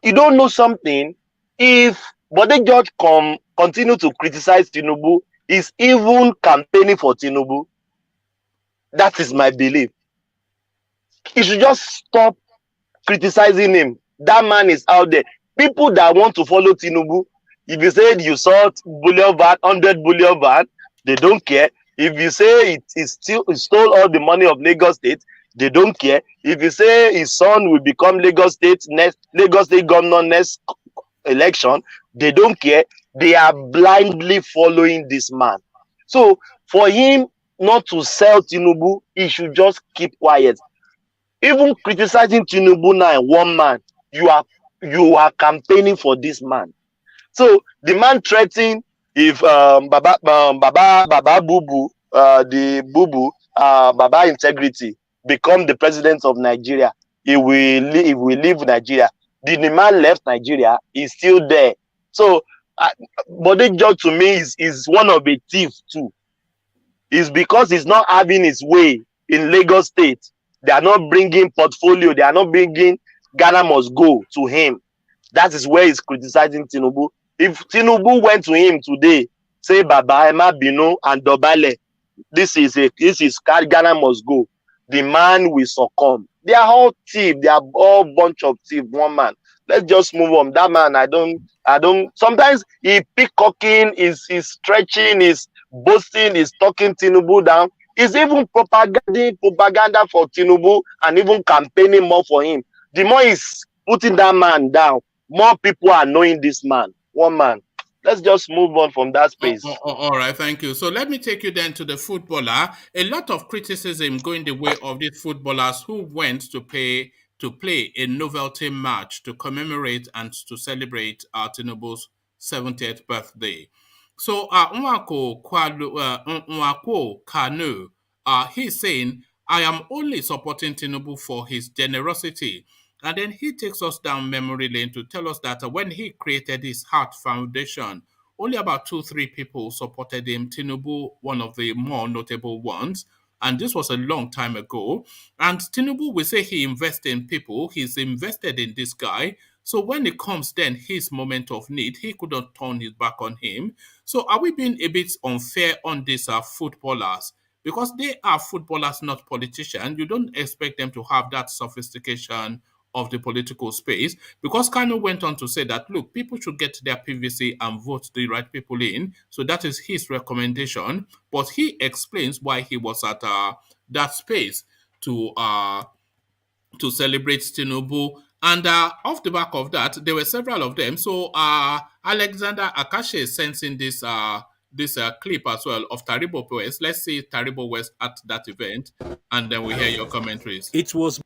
S14: You don't know something? If BODE George continue to criticize Tinubu, is even campaigning for Tinubu. That is my belief. He should just stop criticizing him. That man is out there. People that want to follow Tinubu, if you say you saw bullion van, 100 bullion van, they don't care. If you say he stole all the money of Lagos State, they don't care. If you say his son will become Lagos State governor next election, they don't care. They are blindly following this man. So for him not to sell Tinubu, he should just keep quiet. Even criticizing Tinubu now, one man, you are campaigning for this man. So the man threatening if Baba Bubu, the Bubu, Baba Integrity become the president of Nigeria, he will leave Nigeria. The man left Nigeria, he's still there. So BODE George to me is one of a thief too. It's because he's not having his way in Lagos State. They are not bringing portfolio. They are not bringing Ghana must go to him. That is where he's criticizing Tinubu. If Tinubu went to him today, say Baba Emma Bino and Dobale, this is Ghana must go, the man will succumb. They are all thief. They are all bunch of thief. One man. Let's just move on. That man, I don't. Sometimes he peacocking, is stretching, is boasting, is talking Tinubu down. He's even propaganda for Tinubu and even campaigning more for him. The more he's putting that man down, more people are knowing this man. One man. Let's just move on from that space.
S1: All right, thank you. So let me take you then to the footballer. A lot of criticism going the way of these footballers who went to play a novelty match to commemorate and to celebrate Tinubu's 70th birthday. So Nwankwo Kanu, he's saying, I am only supporting Tinubu for his generosity. And then he takes us down memory lane to tell us that when he created his Heart Foundation, only about 2-3 people supported him. Tinubu, one of the more notable ones. And this was a long time ago. And Tinubu will say he invests in people. He's invested in this guy. So when it comes then his moment of need, he could not turn his back on him. So are we being a bit unfair on these footballers? Because they are footballers, not politicians. You don't expect them to have that sophistication of the political space, because Kanu went on to say that, look, people should get their PVC and vote the right people in. So that is his recommendation. But he explains why he was at that space to celebrate Tinubu. And off the back of that, there were several of them. So Alexander Akashe sends in this clip as well of Taribo West. Let's see Taribo West at that event, and then we hear your commentaries.
S20: It was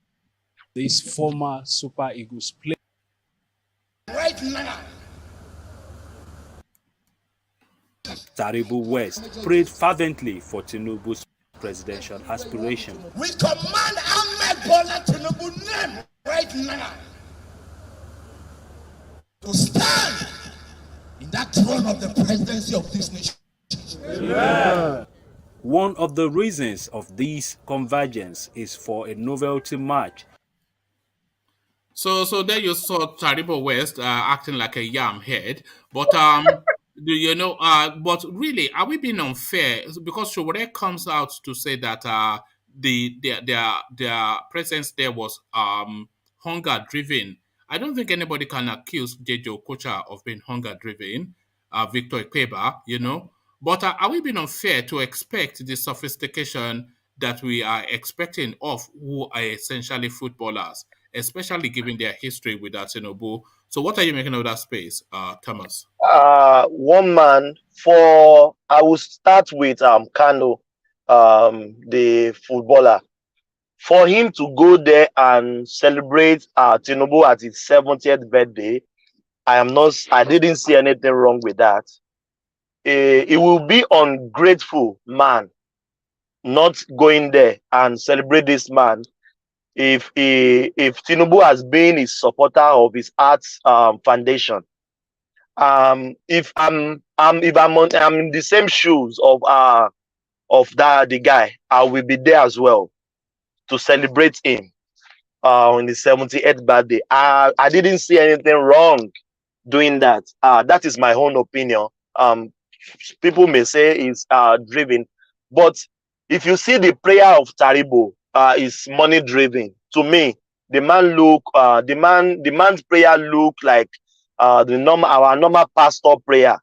S20: this former Super Eagles player.
S18: Right now,
S20: Taribo West prayed fervently for Tinubu's presidential aspiration.
S18: We command Ahmed Bola Tinubu's name right now to stand in that throne of the presidency of this nation.
S20: Yeah. One of the reasons of this convergence is for a novelty match.
S1: So there you saw Taribo West acting like a yam head, but do you know? But really, are we being unfair? Because Sowore comes out to say that their presence there was hunger driven. I don't think anybody can accuse JJ Okocha of being hunger driven. Victor Ikpeba, you know. But are we being unfair to expect the sophistication that we are expecting of who are essentially footballers, especially given their history with Tinubu? So what are you making of that space, Thomas?
S14: One man I will start with Kanu, the footballer. For him to go there and celebrate Tinubu at his 70th birthday, I didn't see anything wrong with that. It will be ungrateful man not going there and celebrate this man if Tinubu has been his supporter of his arts foundation. If I'm in the same shoes of the guy, I will be there as well to celebrate him on his 78th birthday. I didn't see anything wrong doing that. That is my own opinion. People may say it's driven, but if you see the prayer of Taribo, is money driven. To me, the man's prayer look like our normal pastor prayer.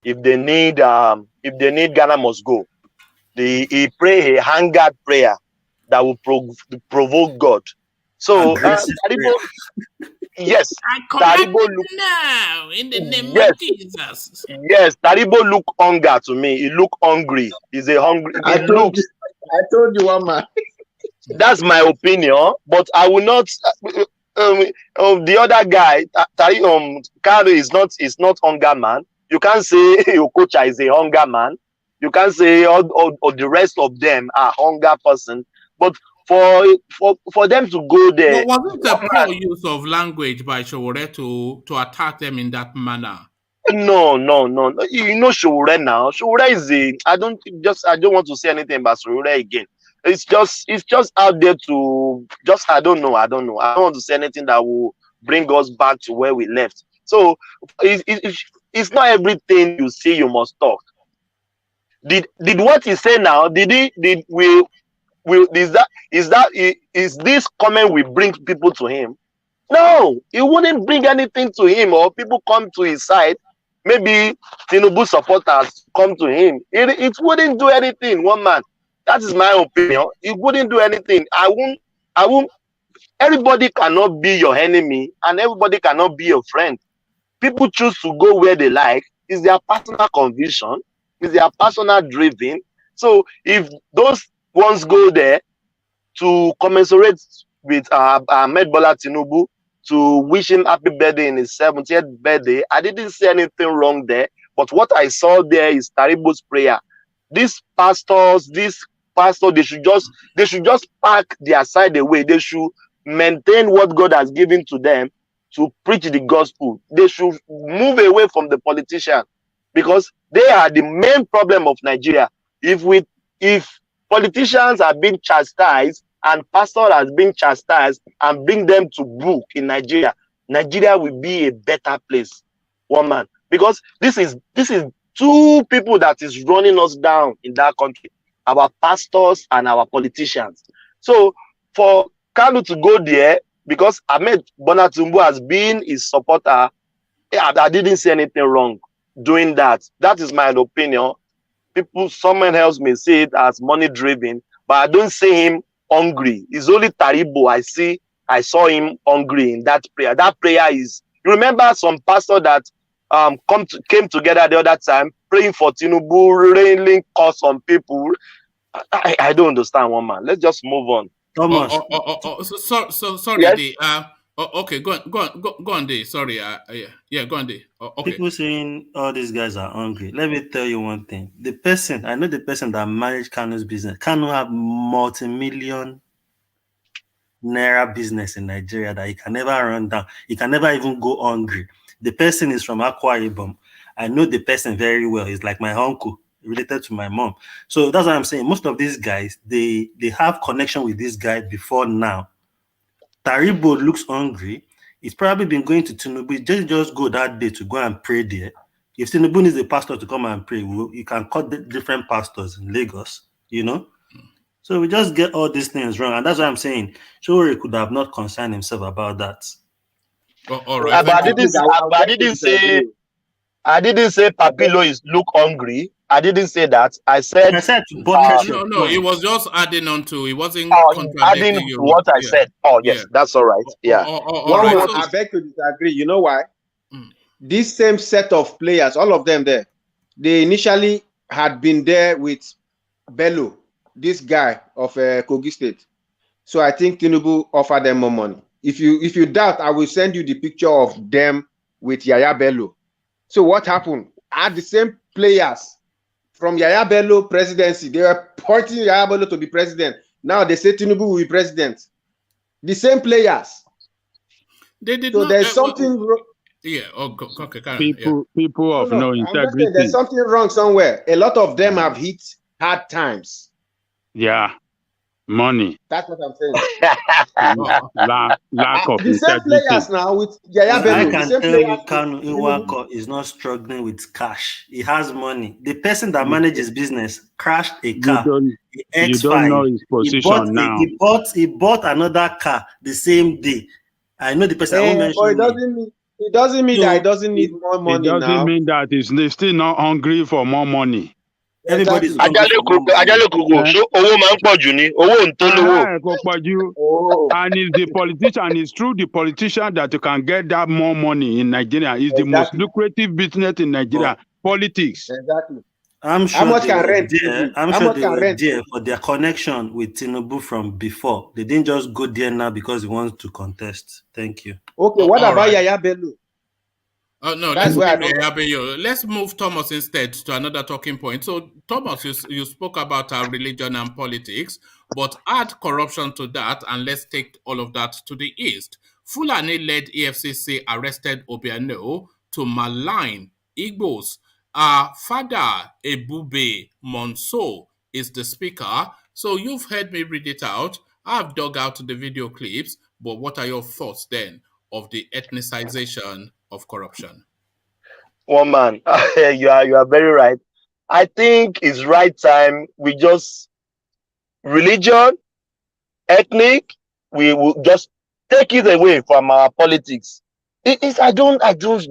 S14: If they need Ghana must go. He pray a hungered prayer that will provoke God. So Taribo, yes,
S1: I command you now in the name of Jesus.
S14: Yes, Taribo look hunger to me. He look hungry. He's a hungry.
S6: I told you one man.
S14: That's my opinion, but I will not. The other guy, Kanu is not hunger man. You can't say Okocha is a hunger man. You can't say all the rest of them are hunger person. But for them to go there,
S1: but wasn't a poor use of language by Sowore to attack them in that manner?
S14: No. You know Sowore now. Sowore is I don't want to say anything about Sowore again. It's just out there to just I don't know. I don't want to say anything that will bring us back to where we left. So it's not everything you see you must talk. Did what he say now? Is that is this comment will bring people to him? No, it wouldn't bring anything to him, or people come to his side. Maybe Tinubu supporters come to him. It wouldn't do anything, one man. That is my opinion. It wouldn't do anything. I won't. Everybody cannot be your enemy, and everybody cannot be your friend. People choose to go where they like. It's their personal conviction. It's their personal driven. So if those ones go there to commensurate with Ahmed Bola Tinubu, to wish him happy birthday in his 70th birthday, I didn't see anything wrong there. But what I saw there is Taribo's prayer. These pastors, they should just pack their side away. They should maintain what God has given to them to preach the gospel. They should move away from the politician, because they are the main problem of Nigeria. If politicians are being chastised and pastor has been chastised and bring them to book in Nigeria, Nigeria will be a better place, one man. Because this is two people that is running us down in that country, our pastors and our politicians. So for Kanu to go there, because Ahmed Bola Tinubu has been his supporter, I didn't see anything wrong doing that. That is my opinion. Someone else may see it as money driven, but I don't see him hungry. It's only Taribo I saw him hungry in that prayer. That prayer is, you remember some pastor that came together the other time praying for Tinubu, raining curse on people. I don't understand, one man. Let's just move on.
S13: Thomas.
S1: Sorry.
S14: Yes?
S1: Okay, go on, Day. Sorry. Yeah, go on, Day. Okay.
S13: People saying all these guys are hungry. Let me tell you one thing. I know the person that managed Kanu's business. Kanu have multi-million naira business in Nigeria that he can never run down. He can never even go hungry. The person is from Akwa Ibom. I know the person very well. He's like my uncle, related to my mom. So that's what I'm saying. Most of these guys, they have connection with this guy before now. Taribo looks hungry. He's probably been going to Tinubu. Just go that day to go and pray there. If Tinubu needs a pastor to come and pray, you can cut the different pastors in Lagos, So we just get all these things wrong. And that's what I'm saying. Sowore could have not concerned himself about that.
S1: All right.
S14: But I didn't say Papilo look hungry. I didn't say that. I said
S1: no. It was just adding on to. It wasn't
S14: adding
S1: you.
S14: What I said. Oh yes, that's all right. Yeah.
S9: I beg to disagree. You know why? This same set of players, all of them there, they initially had been there with Bello, this guy of Kogi State. So I think Tinubu offered them more money. If you doubt, I will send you the picture of them with Yaya Bello. So what happened? At the same players from Yaya Bello presidency, they were pointing Yaya Bello to be president. Now they say Tinubu will be president. The same players.
S1: They did
S9: so
S1: not.
S9: There's something.
S1: Yeah. Okay.
S2: People of no integrity.
S9: There's something wrong somewhere. A lot of them have hit hard times.
S2: Yeah. Money.
S9: That's what I'm saying.
S2: Lack of
S9: the same players now with Yaya Bello.
S13: I can tell you, Kanu Nwankwo is not struggling with cash. He has money. The person that manages business crashed a car.
S2: You don't know his position now.
S13: He bought another car the same day. I know the person who mentioned
S9: it doesn't mean that he doesn't need more money now.
S2: It doesn't mean that he's still not hungry for more money.
S13: Everybody's
S14: and it's
S2: the politician, it's through the politician that you can get that more money in Nigeria. It's the most lucrative business in Nigeria. Politics.
S9: Exactly.
S13: I'm sure
S9: how much can rent?
S13: I'm sure they were there for their connection with Tinubu from before. They didn't just go there now because he wants to contest. Thank you.
S9: Okay, what about Yaya Bello?
S1: Oh no, let's move Thomas instead to another talking point. So Thomas, you spoke about our religion and politics, but add corruption to that, and let's take all of that to the east. Fulani-led EFCC arrested Obiano to malign Igbos. Father Ebube Monso is the speaker. So you've heard me read it out. I've dug out the video clips, but what are your thoughts then of the ethnicization of corruption?
S14: One man, you are very right. I think it's right time we just religion, ethnic, we will just take it away from our politics. I don't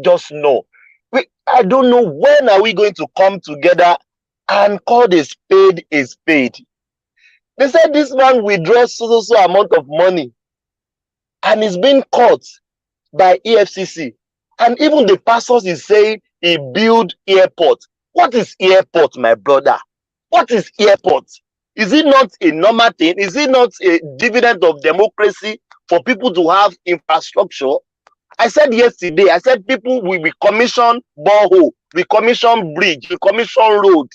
S14: just know. I don't know when are we going to come together and call a spade a spade. They said this man withdraws so amount of money and is being caught by EFCC. And even the pastors is saying he build airport. What is airport, my brother? What is airport? Is it not a normal thing? Is it not a dividend of democracy for people to have infrastructure? I said yesterday, I said people will commission borehole, we commission bridge, we commission road.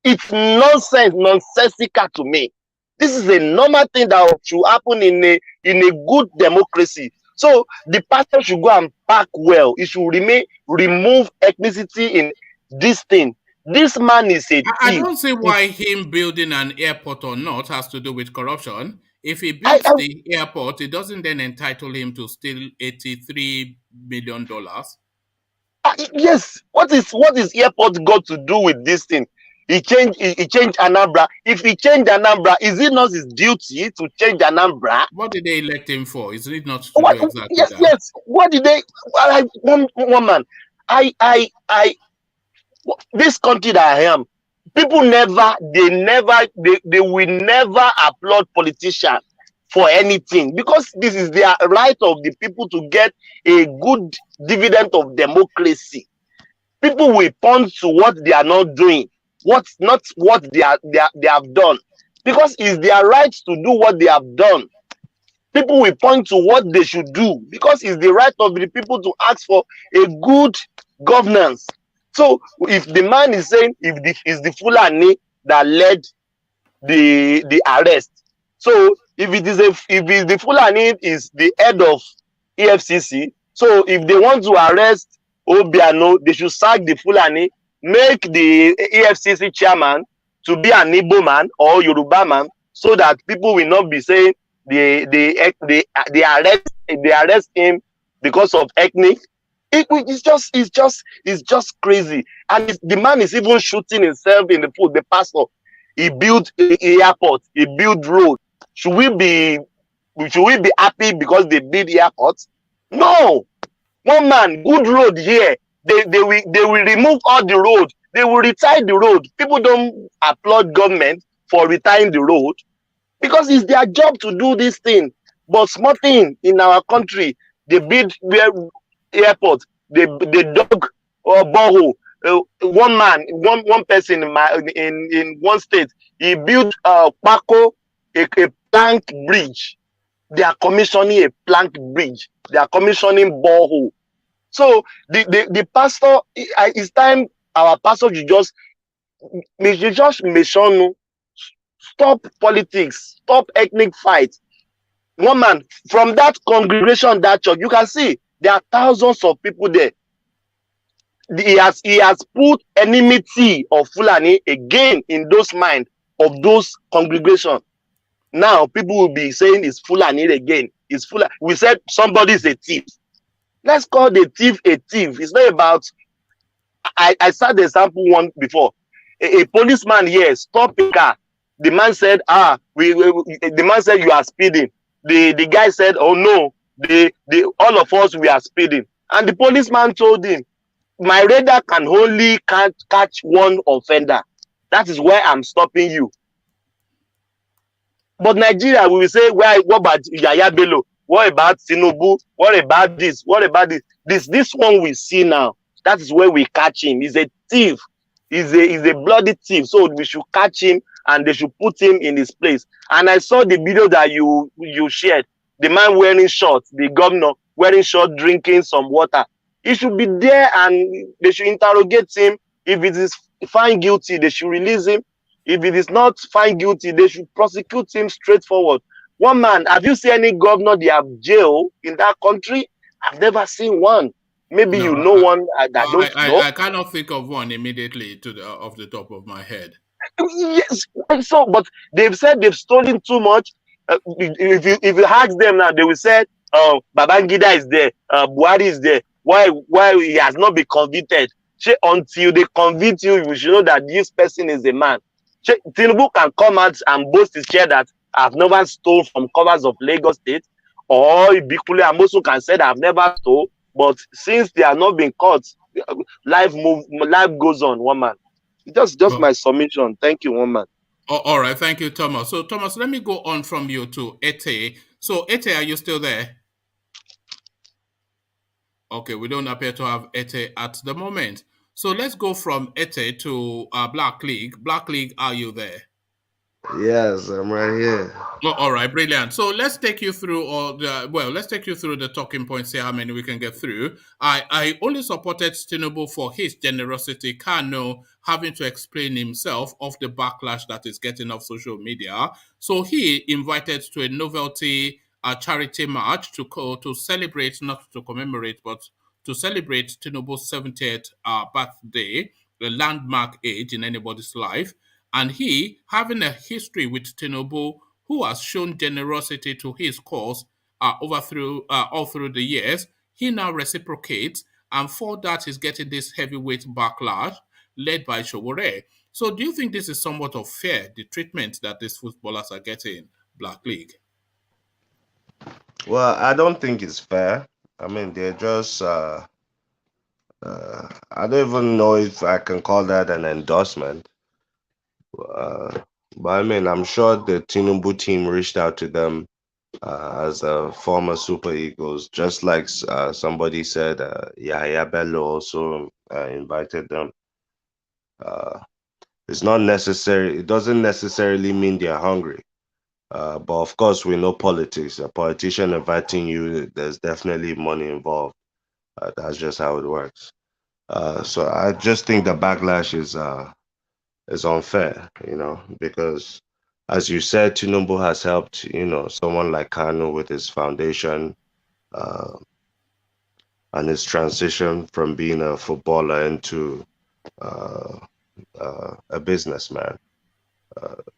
S14: It's nonsense, nonsensical to me. This is a normal thing that should happen in a good democracy. So the pastor should go and pack well. It should remove ethnicity in this thing. This man is a thief.
S1: I don't see why him building an airport or not has to do with corruption. If he builds the airport, it doesn't then entitle him to steal $83 million.
S14: Yes. What is airport got to do with this thing? He changed Anambra. If he changed Anambra, is it not his duty to change Anambra?
S1: What did they elect him for? Is it not to do exactly that?
S14: Yes. What did they? One man. This country that I am, people they will never applaud politicians for anything, because this is their right of the people to get a good dividend of democracy. People will point to what they are not doing, not what they have done, because it's their right to do what they have done. People will point to what they should do, because it's the right of the people to ask for a good governance. So if the man is saying it's the Fulani that led the arrest, so if the Fulani is the head of EFCC, so if they want to arrest Obiano, they should sack the Fulani, make the EFCC chairman to be an Igbo man or Yoruba man, so that people will not be saying they arrest him because of ethnic. It's just crazy. And the man is even shooting himself in the foot. The pastor, he built airport, he built road. Should we be happy because they build airports? No. One man, good road here. They will remove all the road. They will retire the road. People don't applaud government for retiring the road, because it's their job to do this thing. But small thing in our country, they build airport, they dug or borehole. One man, one person in one state, he built a plank bridge. They are commissioning a plank bridge. They are commissioning borehole. So the pastor, it's time our pastor should just stop politics, stop ethnic fight. One man from that congregation, that church, you can see there are thousands of people there. He has put enmity of Fulani again in those minds of those congregations. Now people will be saying it's Fulani again. It's Fulani. We said somebody is a thief. Let's call the thief a thief. It's not about. I said the example one before. A policeman here stopped a car. The man said, the man said you are speeding. The guy said, oh no, all of us we are speeding. And the policeman told him, my radar can only catch one offender. That is why I'm stopping you. But Nigeria, we will say, what about Yaya Bello? What about Tinubu? What about this? What about this? This one we see now. That is where we catch him. He's a thief. He's a bloody thief. So we should catch him and they should put him in his place. And I saw the video that you shared. The man wearing shorts, the governor wearing shorts, drinking some water. He should be there and they should interrogate him. If it is found guilty, they should release him. If it is not found guilty, they should prosecute him straightforward. One man, have you seen any governor they have jail in that country? I've never seen one. Maybe you know one that don't know.
S1: I cannot think of one immediately off the top of my head.
S14: Yes, so but they've said they've stolen too much. If you ask them now, they will say, Babangida is there, Buhari is there. Why he has not been convicted? Until they convict you, you should know that this person is a man. Tinubu can come out and boast his chair that I've never stole from covers of Lagos State, or Ibikule Amosu can say that I've never stole. But since they are not being caught, life goes on. One man. Just my submission. Thank you, one man.
S1: All right, thank you, Thomas. So, Thomas, let me go on from you to Ete. So, Ete, are you still there? Okay, we don't appear to have Ete at the moment. So, let's go from Ete to Black League. Black League, are you there?
S19: Yes, I'm right here.
S1: Oh, all right, brilliant. So let's take you through let's take you through the talking points, see how many we can get through. I only supported Tinubu for his generosity. Kanu having to explain himself of the backlash that is getting off social media. So he invited to a novelty charity march to celebrate, not to commemorate, but to celebrate Tinubu's 70th birthday, a landmark age in anybody's life. And he, having a history with Tinubu, who has shown generosity to his cause all through the years, he now reciprocates, and for that he's getting this heavyweight backlash led by Sowore. So do you think this is somewhat of fair, the treatment that these footballers are getting, Black League?
S19: Well, I don't think it's fair. I mean, they're just I don't even know if I can call that an endorsement. But I mean, I'm sure the Tinubu team reached out to them as a former Super Eagles, just like somebody said, Yahya Bello also invited them. It's not necessary. It doesn't necessarily mean they're hungry. But of course, we know politics. A politician inviting you, there's definitely money involved. That's just how it works. So I just think the backlash is unfair, because as you said, Tinubu has helped, someone like Kanu with his foundation and his transition from being a footballer into a businessman.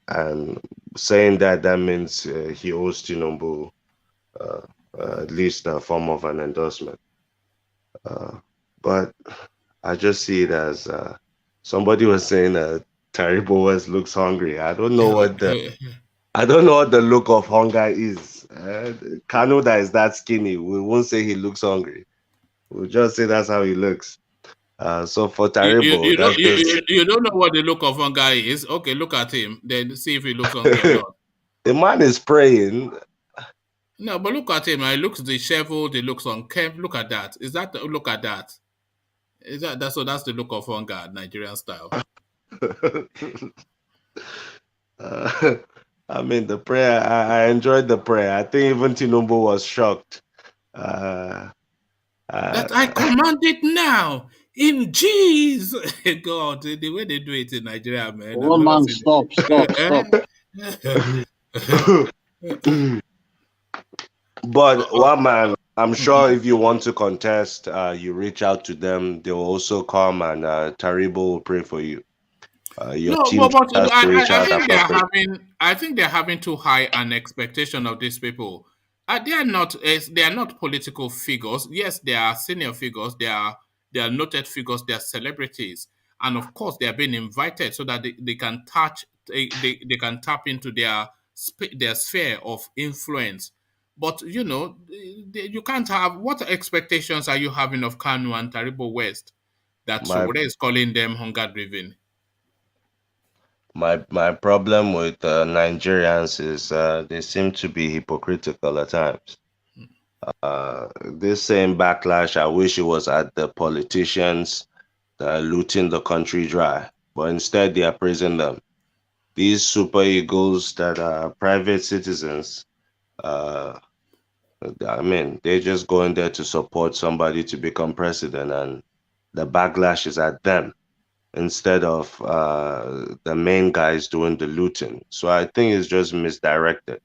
S19: And saying that means he owes Tinubu at least a form of an endorsement. But I just see it as somebody was saying Taribo West looks hungry. I don't know what the look of hunger is. Kanu that is that skinny, we won't say he looks hungry. We'll just say that's how he looks. So for Taribo,
S1: you don't know what the look of hunger is. Okay, look at him, then see if he looks hungry or not.
S19: The man is praying.
S1: No, but look at him. He looks disheveled. He looks unkempt. Look at that. Look at that? That's the look of hunger, Nigerian style.
S19: I mean, the prayer. I enjoyed the prayer. I think even Tinubu was shocked.
S1: That I command it now in Jesus. God, the way they do it in Nigeria, man.
S8: One man, stop.
S19: But one man, I'm sure if you want to contest, you reach out to them. They will also come and Taribo will pray for you. Your team has to reach out.
S1: I think they're having too high an expectation of these people. They are not political figures. Yes, they are senior figures. They are noted figures. They are celebrities, and of course, they are being invited so that they can they can tap into their sphere of influence. But you can't have. What expectations are you having of Kanu and Taribo West that Sowore is calling them hunger driven?
S19: My problem with Nigerians is they seem to be hypocritical at times. This same backlash, I wish it was at the politicians that are looting the country dry, but instead they are praising them. These super egos that are private citizens, I mean, they just go in there to support somebody to become president, and the backlash is at them instead of the main guys doing the looting. So I think it's just misdirected.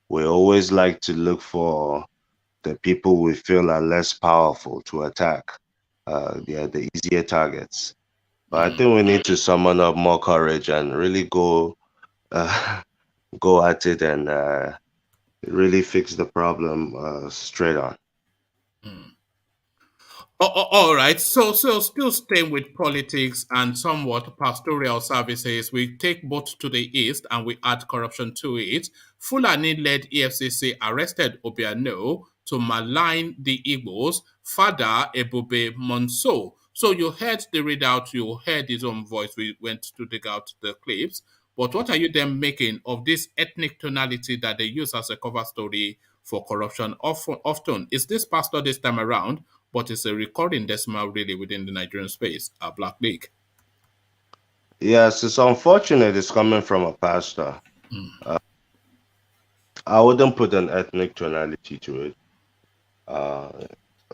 S19: We always like to look for the people we feel are less powerful to attack. They are the easier targets. But I think we need to summon up more courage and really go at it and really fix the problem straight on.
S1: All right. So still staying with politics and somewhat pastoral services, we take both to the east and we add corruption to it. Fulani-led EFCC arrested Obiano to malign the Igbos, Father Ebube Monso. So you heard the readout, you heard his own voice. We went to dig out the clips. But what are you then making of this ethnic tonality that they use as a cover story for corruption? Often, is this pastor this time around? But it's a recurring decimal really within the Nigerian space, a Black League.
S19: Yes, it's unfortunate it's coming from a pastor. I wouldn't put an ethnic tonality to it.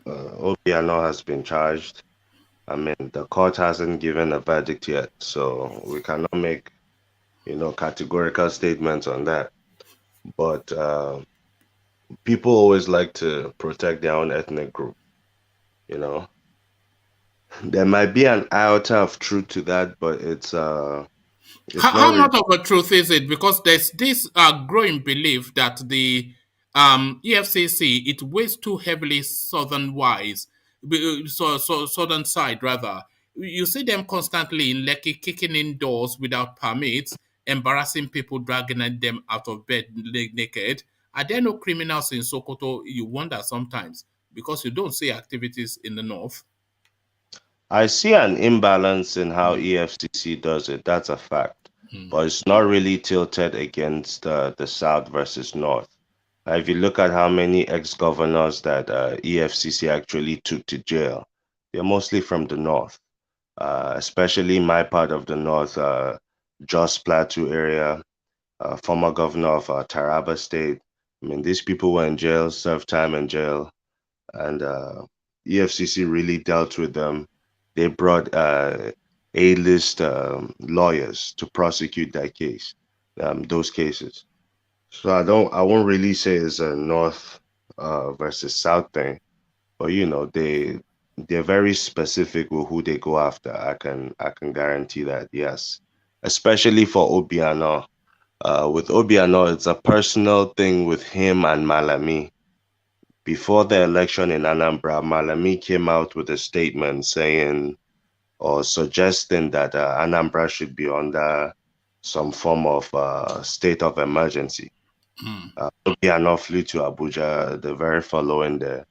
S19: Obiano has been charged. I mean, the court hasn't given a verdict yet, so we cannot make, categorical statements on that. But people always like to protect their own ethnic group, There might be an iota of truth to that, but it's
S1: how much of a truth is it? Because there's this growing belief that the EFCC, it weighs too heavily southern wise, southern side rather. You see them constantly in Lekki kicking in doors without permits, embarrassing people, dragging them out of bed naked. Are there no criminals in Sokoto? You wonder sometimes because you don't see activities in the north.
S19: I see an imbalance in how EFCC does it. That's a fact. But it's not really tilted against the South versus North. If you look at how many ex-governors that EFCC actually took to jail, they're mostly from the North, especially my part of the North, Jos Plateau area, former governor of Taraba State. I mean, these people were in jail, served time in jail, and EFCC really dealt with them. They brought A-list lawyers to prosecute that case, those cases. So I won't really say it's a North versus South thing, but they're very specific with who they go after. I can guarantee that, yes, especially for Obiano. With Obiano, it's a personal thing with him and Malami. Before the election in Anambra, Malami came out with a statement saying or suggesting that Anambra should be under some form of state of emergency. Obiano flew to Abuja the very following day,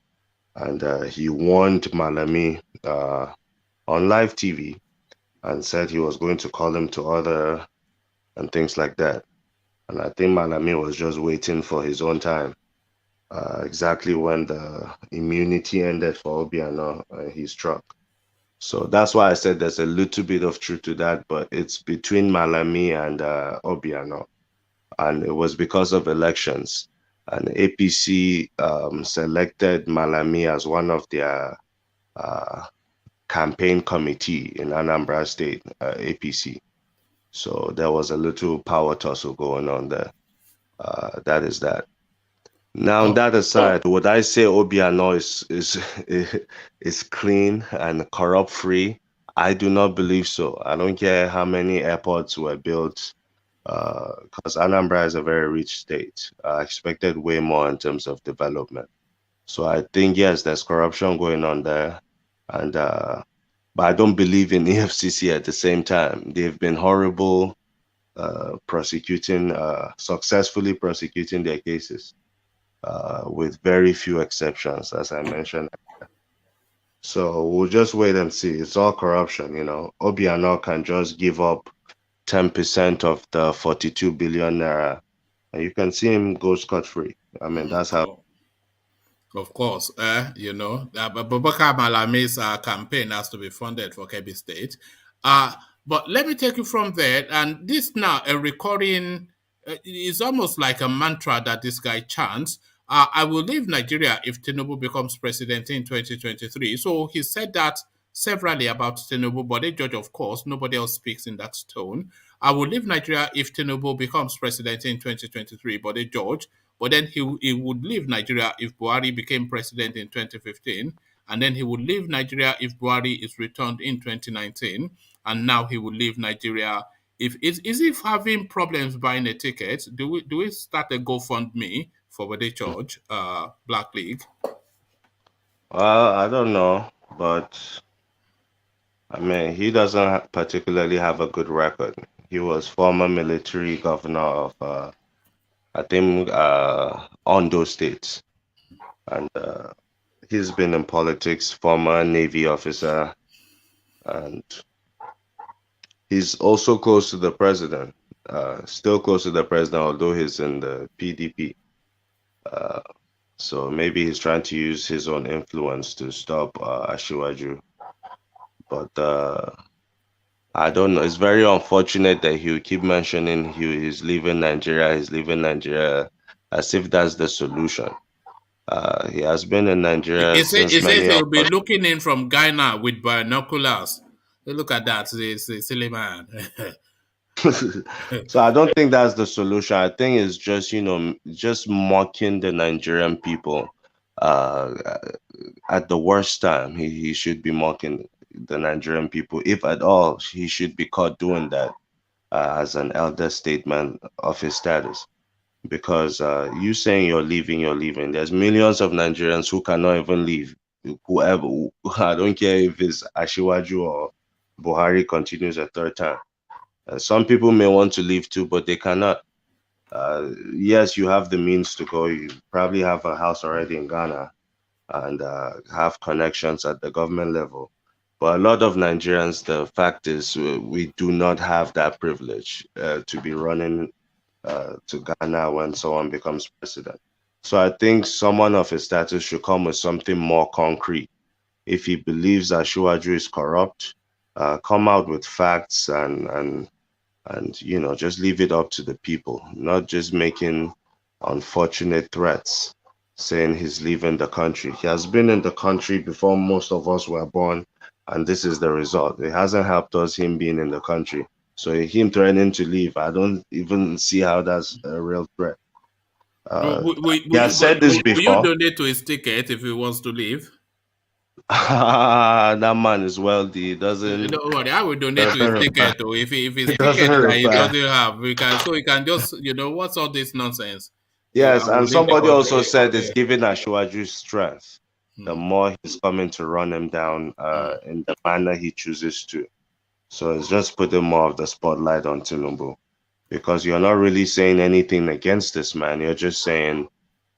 S19: and he warned Malami on live TV and said he was going to call him to order and things like that. And I think Malami was just waiting for his own time. Exactly when the immunity ended for Obiano, he struck. So that's why I said there's a little bit of truth to that, but it's between Malami and Obiano. And it was because of elections. And APC selected Malami as one of their campaign committee in Anambra State, APC. So there was a little power tussle going on there. That is that. Now, that aside, would I say Obiano is clean and corrupt-free? I do not believe so. I don't care how many airports were built, because Anambra is a very rich state. I expected way more in terms of development. So I think, yes, there's corruption going on there. And but I don't believe in EFCC at the same time. They've been horrible successfully prosecuting their cases. With very few exceptions, as I mentioned. So we'll just wait and see. It's all corruption, Obiano can just give up 10% of the 42 billion naira, and you can see him go scot-free. I mean, that's how.
S1: Of course, Babakar Malami's campaign has to be funded for Kebbi State. But let me take you from there, and this now a recurring. It's almost like a mantra that this guy chants. I will leave Nigeria if Tinubu becomes president in 2023. So he said that severally about Tinubu, but a judge, of course, nobody else speaks in that tone. I will leave Nigeria if Tinubu becomes president in 2023, but a judge. But then he would leave Nigeria if Buhari became president in 2015. And then he would leave Nigeria if Buhari is returned in 2019. And now he would leave Nigeria if is he having problems buying a ticket? Do we start a GoFundMe for Wede George, Black League?
S19: I don't know. but I mean, he doesn't particularly have a good record. He was former military governor of, I think, Ondo State, and he's been in politics, former Navy officer, and he's also close to the president, still close to the president, although he's in the PDP. So maybe he's trying to use his own influence to stop Ashiwaju. But I don't know. It's very unfortunate that he will keep mentioning he's leaving Nigeria, as if that's the solution. He has been in Nigeria
S1: He
S19: since
S1: says
S19: many of
S1: he'll be
S19: us.
S1: looking in from Ghana with binoculars. Look at that, this silly man.
S19: So I don't think that's the solution. I think it's just, just mocking the Nigerian people. At the worst time, he should be mocking the Nigerian people. If at all, he should be caught doing that as an elder statesman of his status. Because you saying you're leaving. There's millions of Nigerians who cannot even leave. Whoever, I don't care if it's Ashiwaju or Buhari continues a third time. Some people may want to leave too, but they cannot. Yes, you have the means to go. You probably have a house already in Ghana and have connections at the government level. But a lot of Nigerians, the fact is, we do not have that privilege to be running to Ghana when someone becomes president. So I think someone of his status should come with something more concrete. If he believes that Ashiwaju is corrupt, come out with facts and just leave it up to the people, not just making unfortunate threats saying he's leaving the country. He has been in the country before most of us were born, and this is the result. It hasn't helped us, him being in the country. So him threatening to leave, I don't even see how that's a real threat. He has said this before.
S1: Will you donate to his ticket if he wants to leave?
S19: That man is wealthy. He doesn't.
S1: Don't worry, I will donate to his ticket. Or if his ticket
S19: doesn't
S1: he doesn't have, he can just what's all this nonsense?
S19: Yes, and somebody also said it's giving Ashiwaju strength. The more he's coming to run him down in the manner he chooses to. So it's just putting more of the spotlight on Tinubu, because you're not really saying anything against this man. You're just saying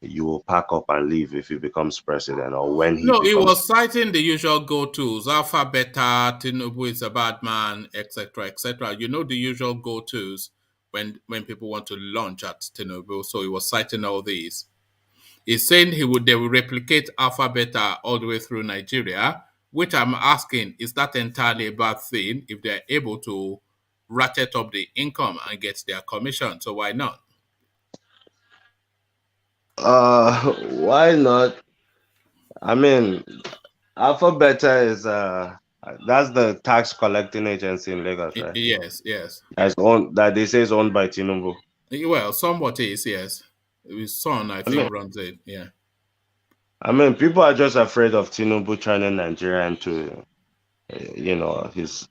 S19: you will pack up and leave if he becomes president or when he becomes.
S1: He was citing the usual go-tos: Alpha, Beta, Tinubu is a bad man, etc., etc. You know, the usual go-tos when people want to launch at Tinubu. So he was citing all these. He's saying they will replicate Alpha, Beta all the way through Nigeria, which I'm asking, is that entirely a bad thing if they're able to ratchet up the income and get their commission? So why not?
S19: Why not? I mean, Alpha Beta is that's the tax collecting agency in Lagos, right?
S1: Yes.
S19: That they say is owned by Tinubu.
S1: Well, somewhat is, yes. His son, I think, runs it. Yeah.
S19: I mean, people are just afraid of Tinubu turning Nigeria into, his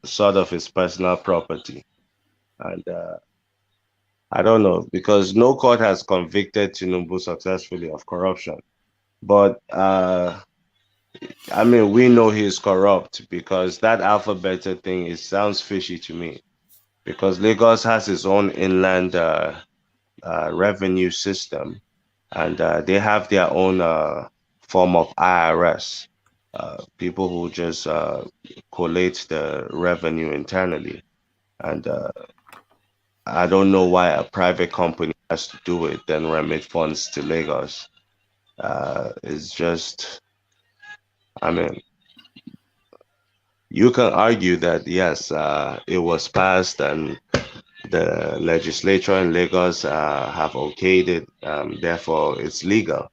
S19: personal property, and I don't know, because no court has convicted Tinubu successfully of corruption. But I mean, we know he's corrupt, because that Alpha Beta thing, it sounds fishy to me, because Lagos has its own inland revenue system, and they have their own form of IRS, people who just collate the revenue internally. And I don't know why a private company has to do it, then remit funds to Lagos. It's just, I mean, you can argue that, yes, it was passed and the legislature in Lagos have okayed it, therefore it's legal.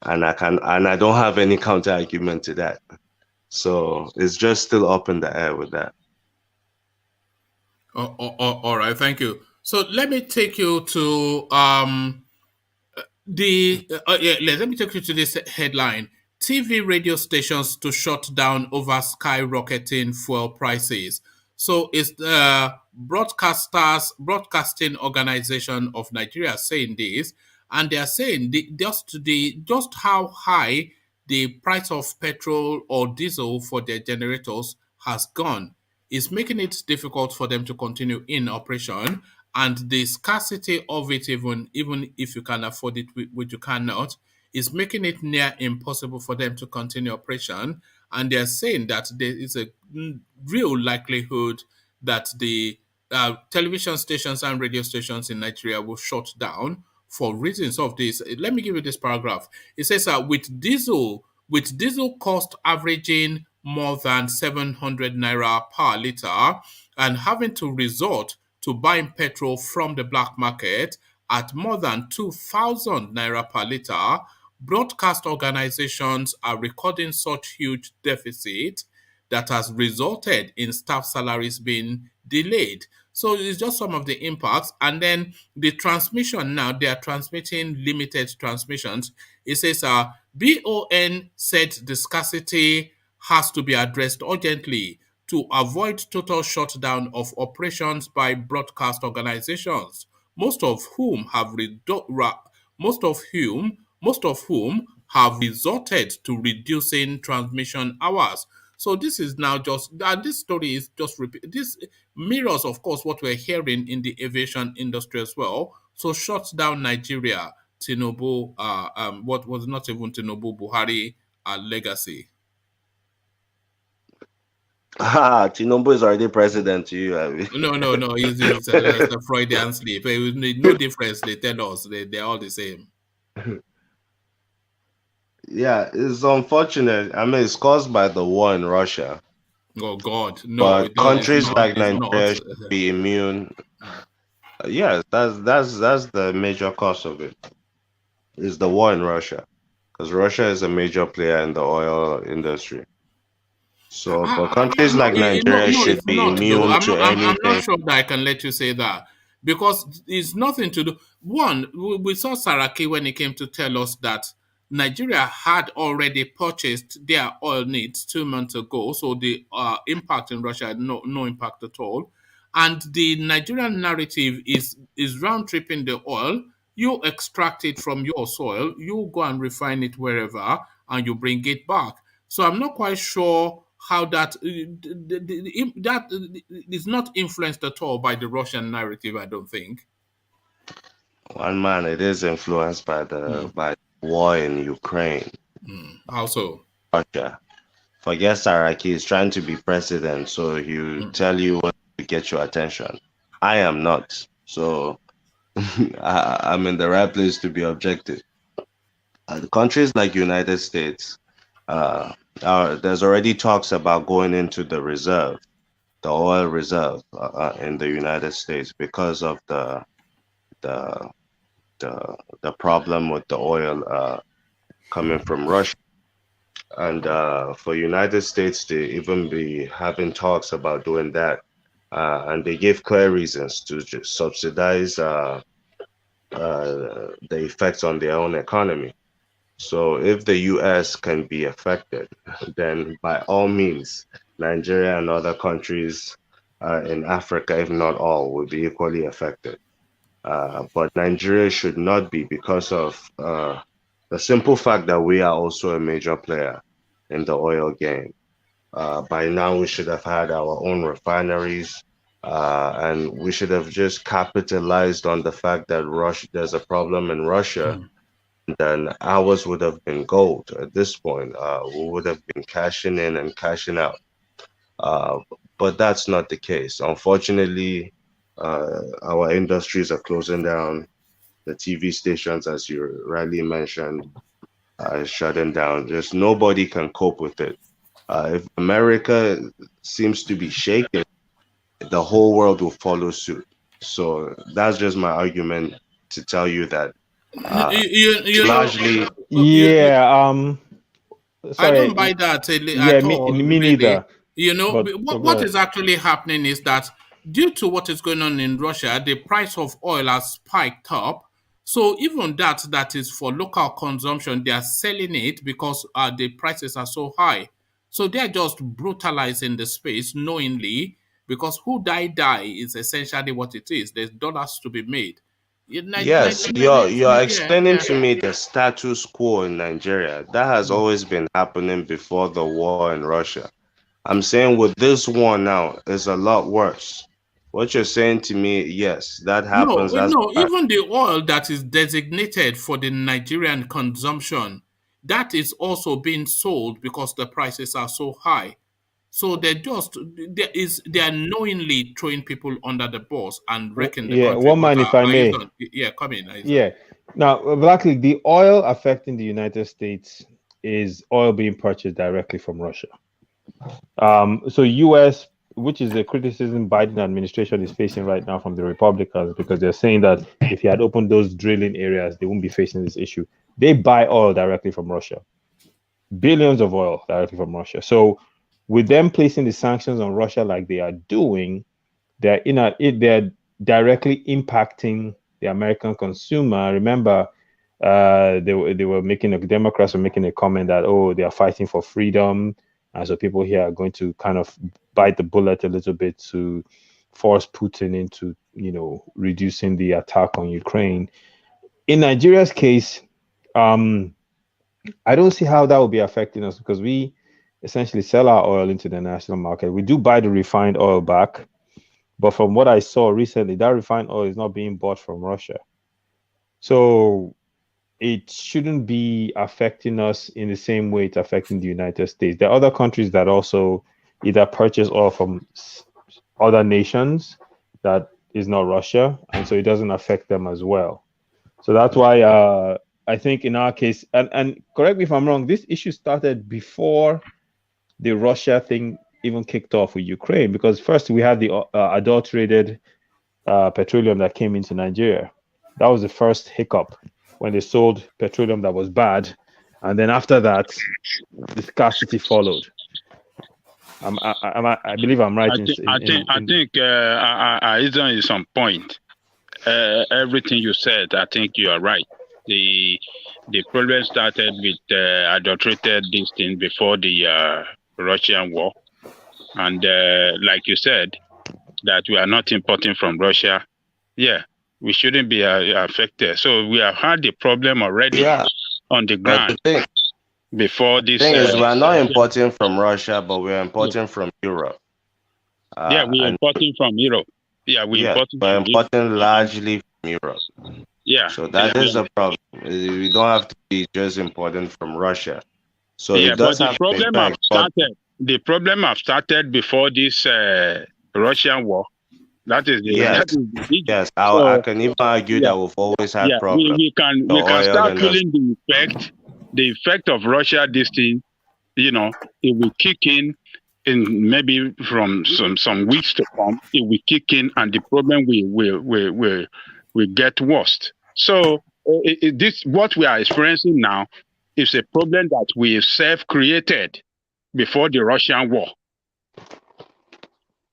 S19: And I don't have any counter argument to that. So it's just still up in the air with that.
S1: All right, thank you. So let me take you to let me take you to this headline: TV radio stations to shut down over skyrocketing fuel prices. So it's the Broadcasting Organization of Nigeria saying this, and they are saying just how high the price of petrol or diesel for their generators has gone. It's making it difficult for them to continue in operation, and the scarcity of it, even if you can afford it, which you cannot, is making it near impossible for them to continue operation. And they're saying that there is a real likelihood that the television stations and radio stations in Nigeria will shut down for reasons of this. Let me give you this paragraph. It says with diesel cost averaging more than 700 naira per liter and having to resort to buying petrol from the black market at more than 2,000 naira per liter, broadcast organizations are recording such huge deficit that has resulted in staff salaries being delayed. So it's just some of the impacts. And then the transmission now, they are transmitting limited transmissions. It says BON said the scarcity has to be addressed urgently to avoid total shutdown of operations by broadcast organizations, most of whom have resorted to reducing transmission hours. So this is now just, and this story is just this mirrors, of course, what we're hearing in the aviation industry as well. So shuts down Nigeria, Tinubu, what was not even Tinubu, Buhari legacy.
S19: Tinubu is already president to you. I mean.
S1: No. It's a Freudian slip. No difference. They tell us they're all the same.
S19: Yeah, it's unfortunate. I mean, it's caused by the war in Russia.
S1: Oh God, no!
S19: But countries like Nigeria should be immune. Yes, that's the major cause of it. Is the war in Russia, because Russia is a major player in the oil industry. So, but countries like Nigeria should be immune to anything.
S1: I'm not sure that I can let you say that, because it's nothing to do. One, we saw Saraki when he came to tell us that Nigeria had already purchased their oil needs 2 months ago, so the impact in Russia had no impact at all. And the Nigerian narrative is round tripping the oil. You extract it from your soil, you go and refine it wherever, and you bring it back. So I'm not quite sure how that is not influenced at all by the Russian narrative, I don't think.
S19: One man, it is influenced by by war in Ukraine.
S1: How so?
S19: Russia. Forget Saraki is trying to be president, so he tell you what to get your attention. I am not, so I'm in the right place to be objective. Countries like United States, there's already talks about going into the reserve, the oil reserve in the United States because of the problem with the oil coming from Russia. And for United States to even be having talks about doing that, and they give clear reasons to just subsidize the effects on their own economy. So if the US can be affected, then by all means, Nigeria and other countries in Africa, if not all, will be equally affected. But Nigeria should not be, because of the simple fact that we are also a major player in the oil game. By now, we should have had our own refineries, and we should have just capitalized on the fact that there's a problem in Russia. Then ours would have been gold at this point. We would have been cashing in and cashing out. But that's not the case. Unfortunately, our industries are closing down. The TV stations, as you rightly mentioned, are shutting down. Just nobody can cope with it. If America seems to be shaking, the whole world will follow suit. So that's just my argument to tell you that largely,
S1: I don't buy that at all.
S16: Me neither.
S1: What is actually happening is that due to what is going on in Russia, the price of oil has spiked up. So even that is for local consumption, they are selling it because the prices are so high. So they're just brutalizing the space knowingly, because who die is essentially what it is. There's dollars to be made.
S19: Yes, you're explaining to me the status quo in Nigeria. That has always been happening before the war in Russia. I'm saying with this war now, it's a lot worse. What you're saying to me, yes, that
S1: No,
S19: happens. That's
S1: no,
S19: bad.
S1: even the oil that is designated for the Nigerian consumption, that is also being sold because the prices are so high. So they are knowingly throwing people under the bus and wrecking the
S16: Yeah,
S1: country.
S16: one
S1: But
S16: man, if I may.
S1: Aizan, yeah, come in, Aizan.
S16: Yeah. Now, Blackly, the oil affecting the United States is oil being purchased directly from Russia. So US, which is the criticism Biden administration is facing right now from the Republicans, because they're saying that if he had opened those drilling areas, they wouldn't be facing this issue. They buy oil directly from Russia, billions of oil directly from Russia. So with them placing the sanctions on Russia like they are doing, they're directly impacting the American consumer. Remember, they were making the Democrats were making a comment that, oh, they are fighting for freedom, and so people here are going to kind of bite the bullet a little bit to force Putin into, reducing the attack on Ukraine. In Nigeria's case, I don't see how that will be affecting us, because we essentially sell our oil into the national market. We do buy the refined oil back, but from what I saw recently, that refined oil is not being bought from Russia. So it shouldn't be affecting us in the same way it's affecting the United States. There are other countries that also either purchase oil from other nations that is not Russia, and so it doesn't affect them as well. So that's why I think in our case, and correct me if I'm wrong, this issue started before the Russia thing even kicked off with Ukraine, because first we had the adulterated petroleum that came into Nigeria. That was the first hiccup, when they sold petroleum that was bad, and then after that, the scarcity followed. I believe I'm right.
S2: I think Aizan is on point. Everything you said, I think you are right. The problem started with adulterated this thing before the Russian war, and like you said, that we are not importing from Russia. Yeah, we shouldn't be affected. So we have had the problem already on the ground. Before this,
S19: thing is, we are not importing from Russia, but we are importing from Europe.
S2: we're importing from Europe. We're
S19: importing largely from Europe.
S2: Yeah.
S19: So that is a problem. We don't have to be just importing from Russia. So
S2: it does
S19: but
S2: have the problem have started before this Russian war. That is
S19: yes. I can even argue that we've always had problems.
S2: We can start feeling the effect of Russia. This thing, it will kick in maybe from some weeks to come. It will kick in, and the problem will get worse. So this what we are experiencing now is a problem that we self-created before the Russian war.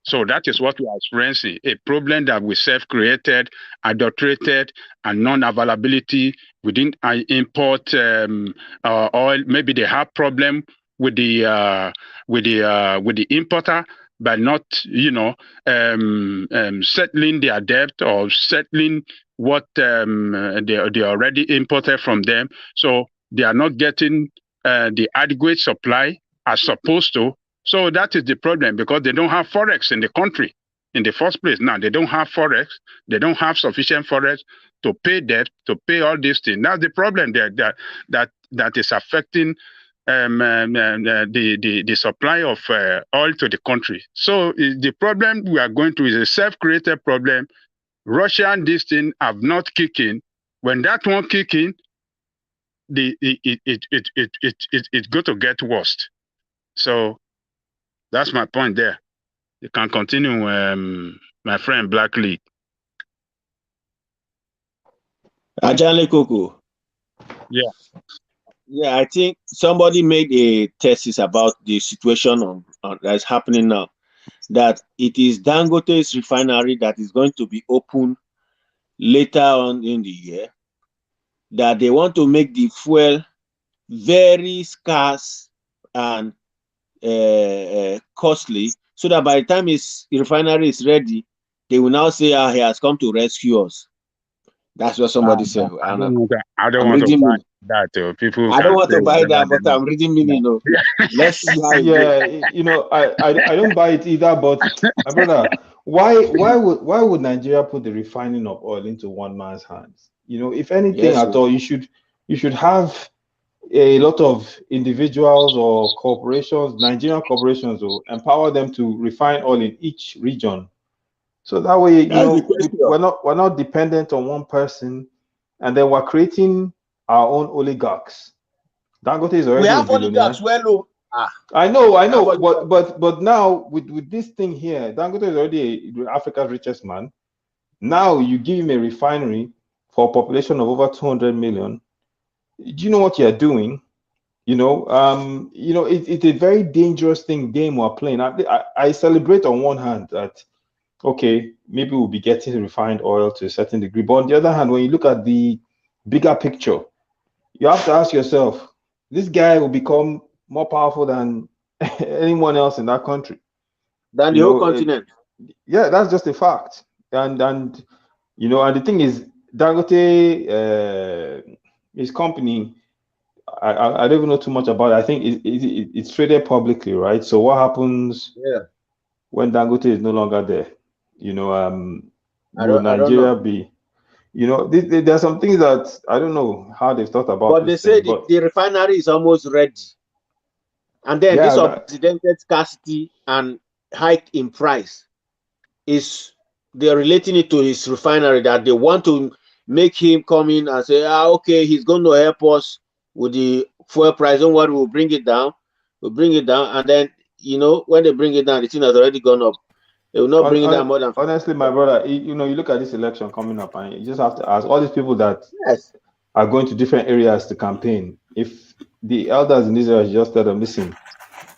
S2: So that is what we are experiencing, a problem that we self-created, adulterated, and non-availability. We didn't import oil. Maybe they have problem with the importer by not, settling their debt or settling what they already imported from them. So they are not getting the adequate supply as supposed to. So that is the problem, because they don't have forex in the country in the first place. Now they don't have forex. They don't have sufficient forex to pay debt, to pay all these things. That's the problem there that is affecting the supply of oil to the country. So the problem we are going through is a self-created problem. Russian this thing have not kicked in. When that one kick in, it's going to get worse. So that's my point there. You can continue, my friend Black League.
S6: Ajale Koko.
S2: Yeah.
S6: Yeah, I think somebody made a thesis about the situation that's happening now, that it is Dangote's refinery that is going to be open later on in the year, that they want to make the fuel very scarce and costly, so that by the time his refinery is ready, they will now say, he has come to rescue us. That's what somebody said.
S2: I don't want to, I don't
S6: I'm
S2: want to
S6: reading
S2: buy
S6: meaning.
S2: that. People
S6: I don't
S2: can
S6: want
S2: say
S6: to buy
S2: whatever
S6: that,
S2: they
S6: but I'm reading meaning. You know. Let's see how it
S5: Yeah,
S6: goes.
S5: you know, I don't buy it either. But my brother, why would Nigeria put the refining of oil into one man's hands? You know, if anything
S6: Yes,
S5: at all, you should have a lot of individuals or corporations, Nigerian corporations, will empower them to refine oil in each region. So that way, you
S6: that's the
S5: know,
S6: question.
S5: we're not dependent on one person, and then we're creating our own oligarchs. Dangote is
S6: We
S5: already a
S6: have
S5: billionaire.
S6: oligarchs. Well, oh,
S5: I know,
S6: we have oligarchs.
S5: but now with this thing here, Dangote is already Africa's richest man. Now you give him a refinery for a population of over 200 million. Do you know what you're doing? It's a very dangerous game we're playing. I celebrate on one hand that okay, maybe we'll be getting refined oil to a certain degree, but on the other hand, when you look at the bigger picture, you have to ask yourself, this guy will become more powerful than anyone else in that country.
S6: Than the whole continent.
S5: Yeah, that's just a fact. And and the thing is, Dangote, his company, I don't even know too much about it. I think it's traded publicly, right? So what happens when Dangote is no longer there? Will
S6: I don't
S5: Nigeria
S6: know.
S5: be? There are some things that I don't know how they've thought about.
S6: But they say the refinery is almost ready. And then this unprecedented scarcity and hike in price they're relating it to his refinery, that they want to make him come in and say, okay, he's going to help us with the fuel price. Don't worry, we'll bring it down. And then, when they bring it down, the thing has already gone up. They will not bring it down more than 50%.
S5: Honestly, my brother, you look at this election coming up, and you just have to ask all these people that are going to different areas to campaign. If the elders in Israel just tell them, listen,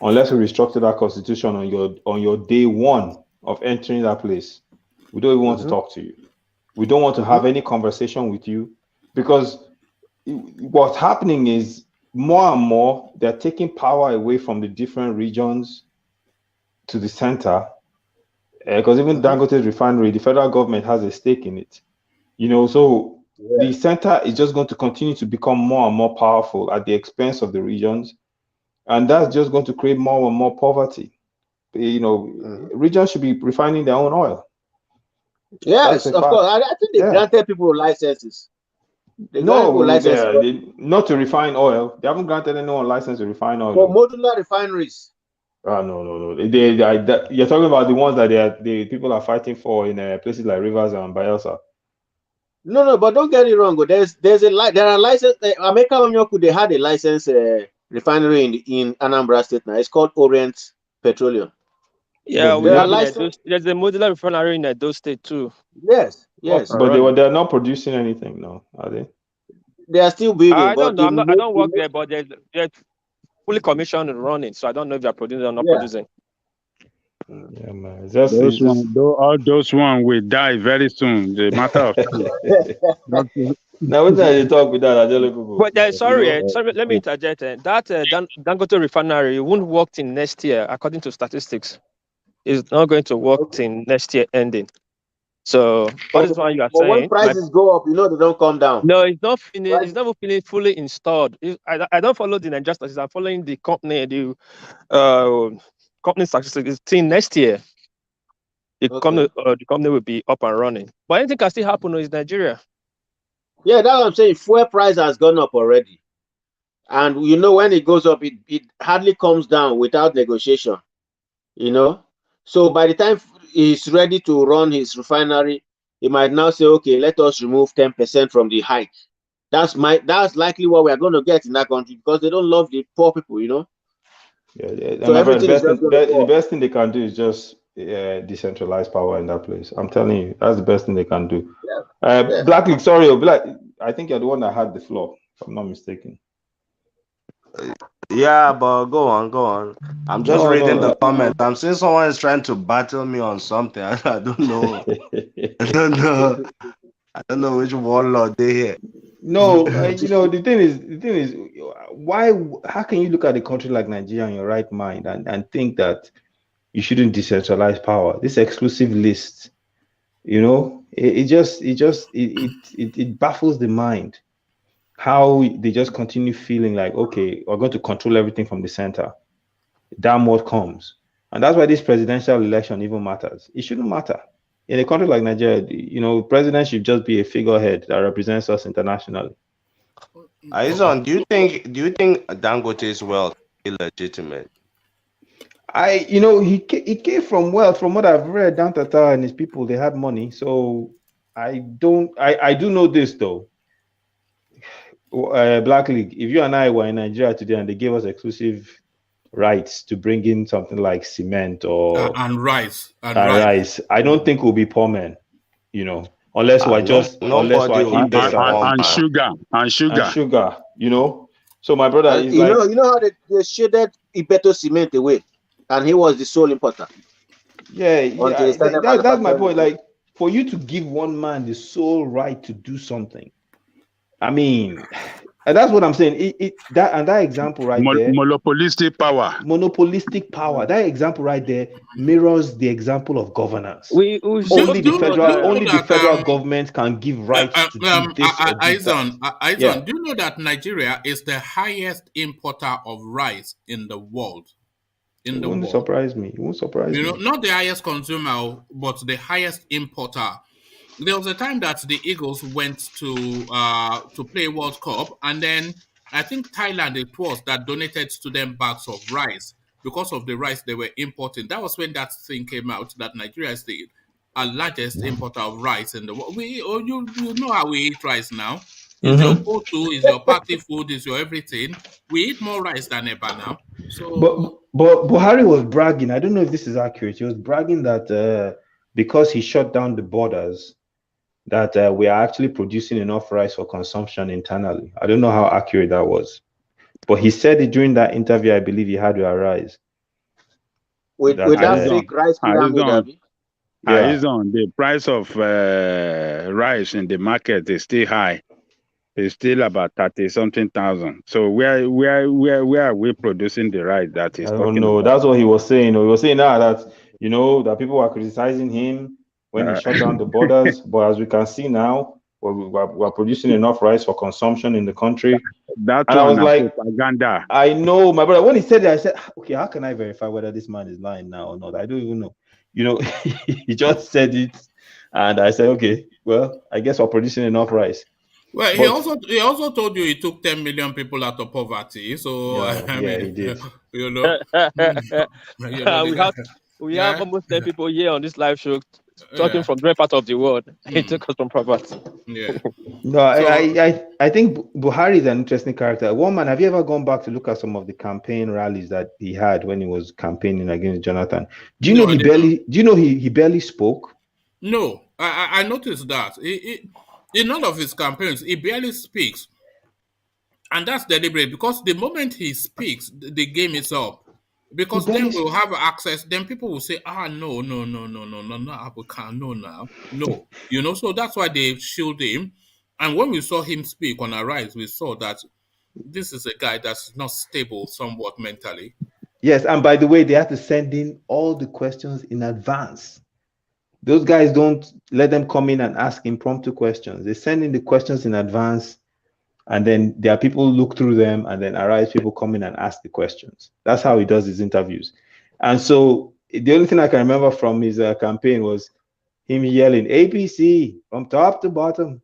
S5: unless we restructure that constitution on your day one of entering that place, we don't even want to talk to you. We don't want to have any conversation with you, because what's happening is more and more they're taking power away from the different regions to the center. Because even Dangote's refinery, the federal government has a stake in it. So the center is just going to continue to become more and more powerful at the expense of the regions. And that's just going to create more and more poverty. Regions should be refining their own oil.
S6: Yes, of course. I think they granted people licenses.
S5: Not to refine oil. They haven't granted anyone license to refine oil.
S6: For modular refineries.
S5: No. You're talking about the ones that the people are fighting for in places like Rivers and Bayelsa.
S6: No, but don't get it wrong. There are license. America Onyoku, they had a license refinery in Anambra State now. It's called Orient Petroleum.
S15: Yeah, there's a modular refinery in Edo State too.
S6: Yes.
S5: But they're not producing anything, no, are they?
S6: They are still building.
S15: I don't know. I don't work there, but they're fully commissioned and running. So I don't know if they're producing or not producing.
S5: Yeah, man.
S2: All those ones will die very soon. The matter of time.
S5: Now, when they talk with that, people.
S15: But sorry, let me interject. That Dangote refinery won't work in next year, according to statistics. It's not going to work in next year ending. So what is what you are saying?
S6: When prices go up, they don't come down.
S15: No, it's not finished. It's never finished, fully installed. I don't follow the Niger statistics. I'm following the company. The company statistics is till next year. The company will be up and running. But anything can still happen in Nigeria.
S6: Yeah, that's what I'm saying. Fuel price has gone up already, and when it goes up, it hardly comes down without negotiation. So by the time he's ready to run his refinery, he might now say, okay, let us remove 10% from the hike. That's likely what we are going to get in that country, because they don't love the poor people,
S5: Yeah.
S6: So
S5: the best thing they can do is just decentralize power in that place. I'm telling you, that's the best thing they can do. Black League, sorry, I think you're the one that had the floor, if I'm not mistaken.
S19: Yeah, but go on. I'm just reading the comment. I'm seeing someone is trying to battle me on something. I don't know. I don't know which warlord they here.
S5: No, the thing is, how can you look at a country like Nigeria in your right mind and think that you shouldn't decentralize power? This exclusive list, You know, it baffles the mind how they just continue feeling like, okay, we're going to control everything from the center. Damn what comes. And that's why this presidential election even matters. It shouldn't matter. In a country like Nigeria, you know, president should just be a figurehead that represents us internationally.
S19: Aizon, do you think Dangote's wealth is illegitimate?
S5: You know, he came from wealth. From what I've read, Dan Tata and his people, they had money. So I do know this though. Black League, if you and I were in Nigeria today and they gave us exclusive rights to bring in something like cement or
S1: and rice,
S5: I don't think we'll be poor men, you know, unless we're
S2: and sugar,
S5: you know. So my brother is
S6: you know how they shaded Ibeto cement away, and he was the sole importer.
S5: That's my point. Like, for you to give one man the sole right to do something, I mean, and that's what I'm saying. That example right there,
S2: monopolistic power.
S5: That example right there mirrors the example of governance.
S15: Only
S5: the federal government can give rights to do this or do that.
S1: Do you know that Nigeria is the highest importer of rice in the world?
S5: It won't surprise me.
S1: You know, not the highest consumer, but the highest importer. There was a time that the Eagles went to play World Cup, and then I think Thailand it was that donated to them bags of rice because of the rice they were importing. That was when that thing came out that Nigeria is the largest importer of rice in the world. You know how we eat rice now. It's your go-to, it's your party food, it's your everything. We eat more rice than ever now. So,
S5: but Buhari was bragging. I don't know if this is accurate. He was bragging that because he shut down the borders, that we are actually producing enough rice for consumption internally. I don't know how accurate that was, but he said it during that interview. I believe he had to arise.
S6: With that fake rice pyramid,
S2: the price of rice in the market is still high. It's still about 30-something thousand. So where are we producing the rice that is?
S5: I don't know. That's what he was saying. He was saying that you know that people were criticizing him when he shut down the borders, but as we can see now, we're producing enough rice for consumption in the country.
S2: And
S5: I was like,
S2: propaganda.
S5: I know, my brother. When he said that, I said, okay, how can I verify whether this man is lying now or not? I don't even know. You know, he just said it, and I said, okay, well, I guess we're producing enough rice.
S1: Well, he also told you he took 10 million people out of poverty. So I mean,
S5: he did.
S1: You know,
S15: we have almost 10 people here on this live show talking from different parts of the world. He took us from poverty.
S1: Yeah.
S5: No, I think Buhari is an interesting character. One man, have you ever gone back to look at some of the campaign rallies that he had when he was campaigning against Jonathan? Do you know he barely spoke?
S1: No, I noticed that. In none of his campaigns, he barely speaks. And that's deliberate because the moment he speaks, the game is up. Because then we'll have access, then people will say, no, we can't, no. You know, so that's why they shield him. And when we saw him speak on Arise, we saw that this is a guy that's not stable somewhat mentally.
S5: Yes, and by the way, they have to send in all the questions in advance. Those guys don't let them come in and ask impromptu questions. They send in the questions in advance, and then there are people who look through them, and then Arise people come in and ask the questions. That's how he does his interviews. And so the only thing I can remember from his campaign was him yelling APC from top to bottom.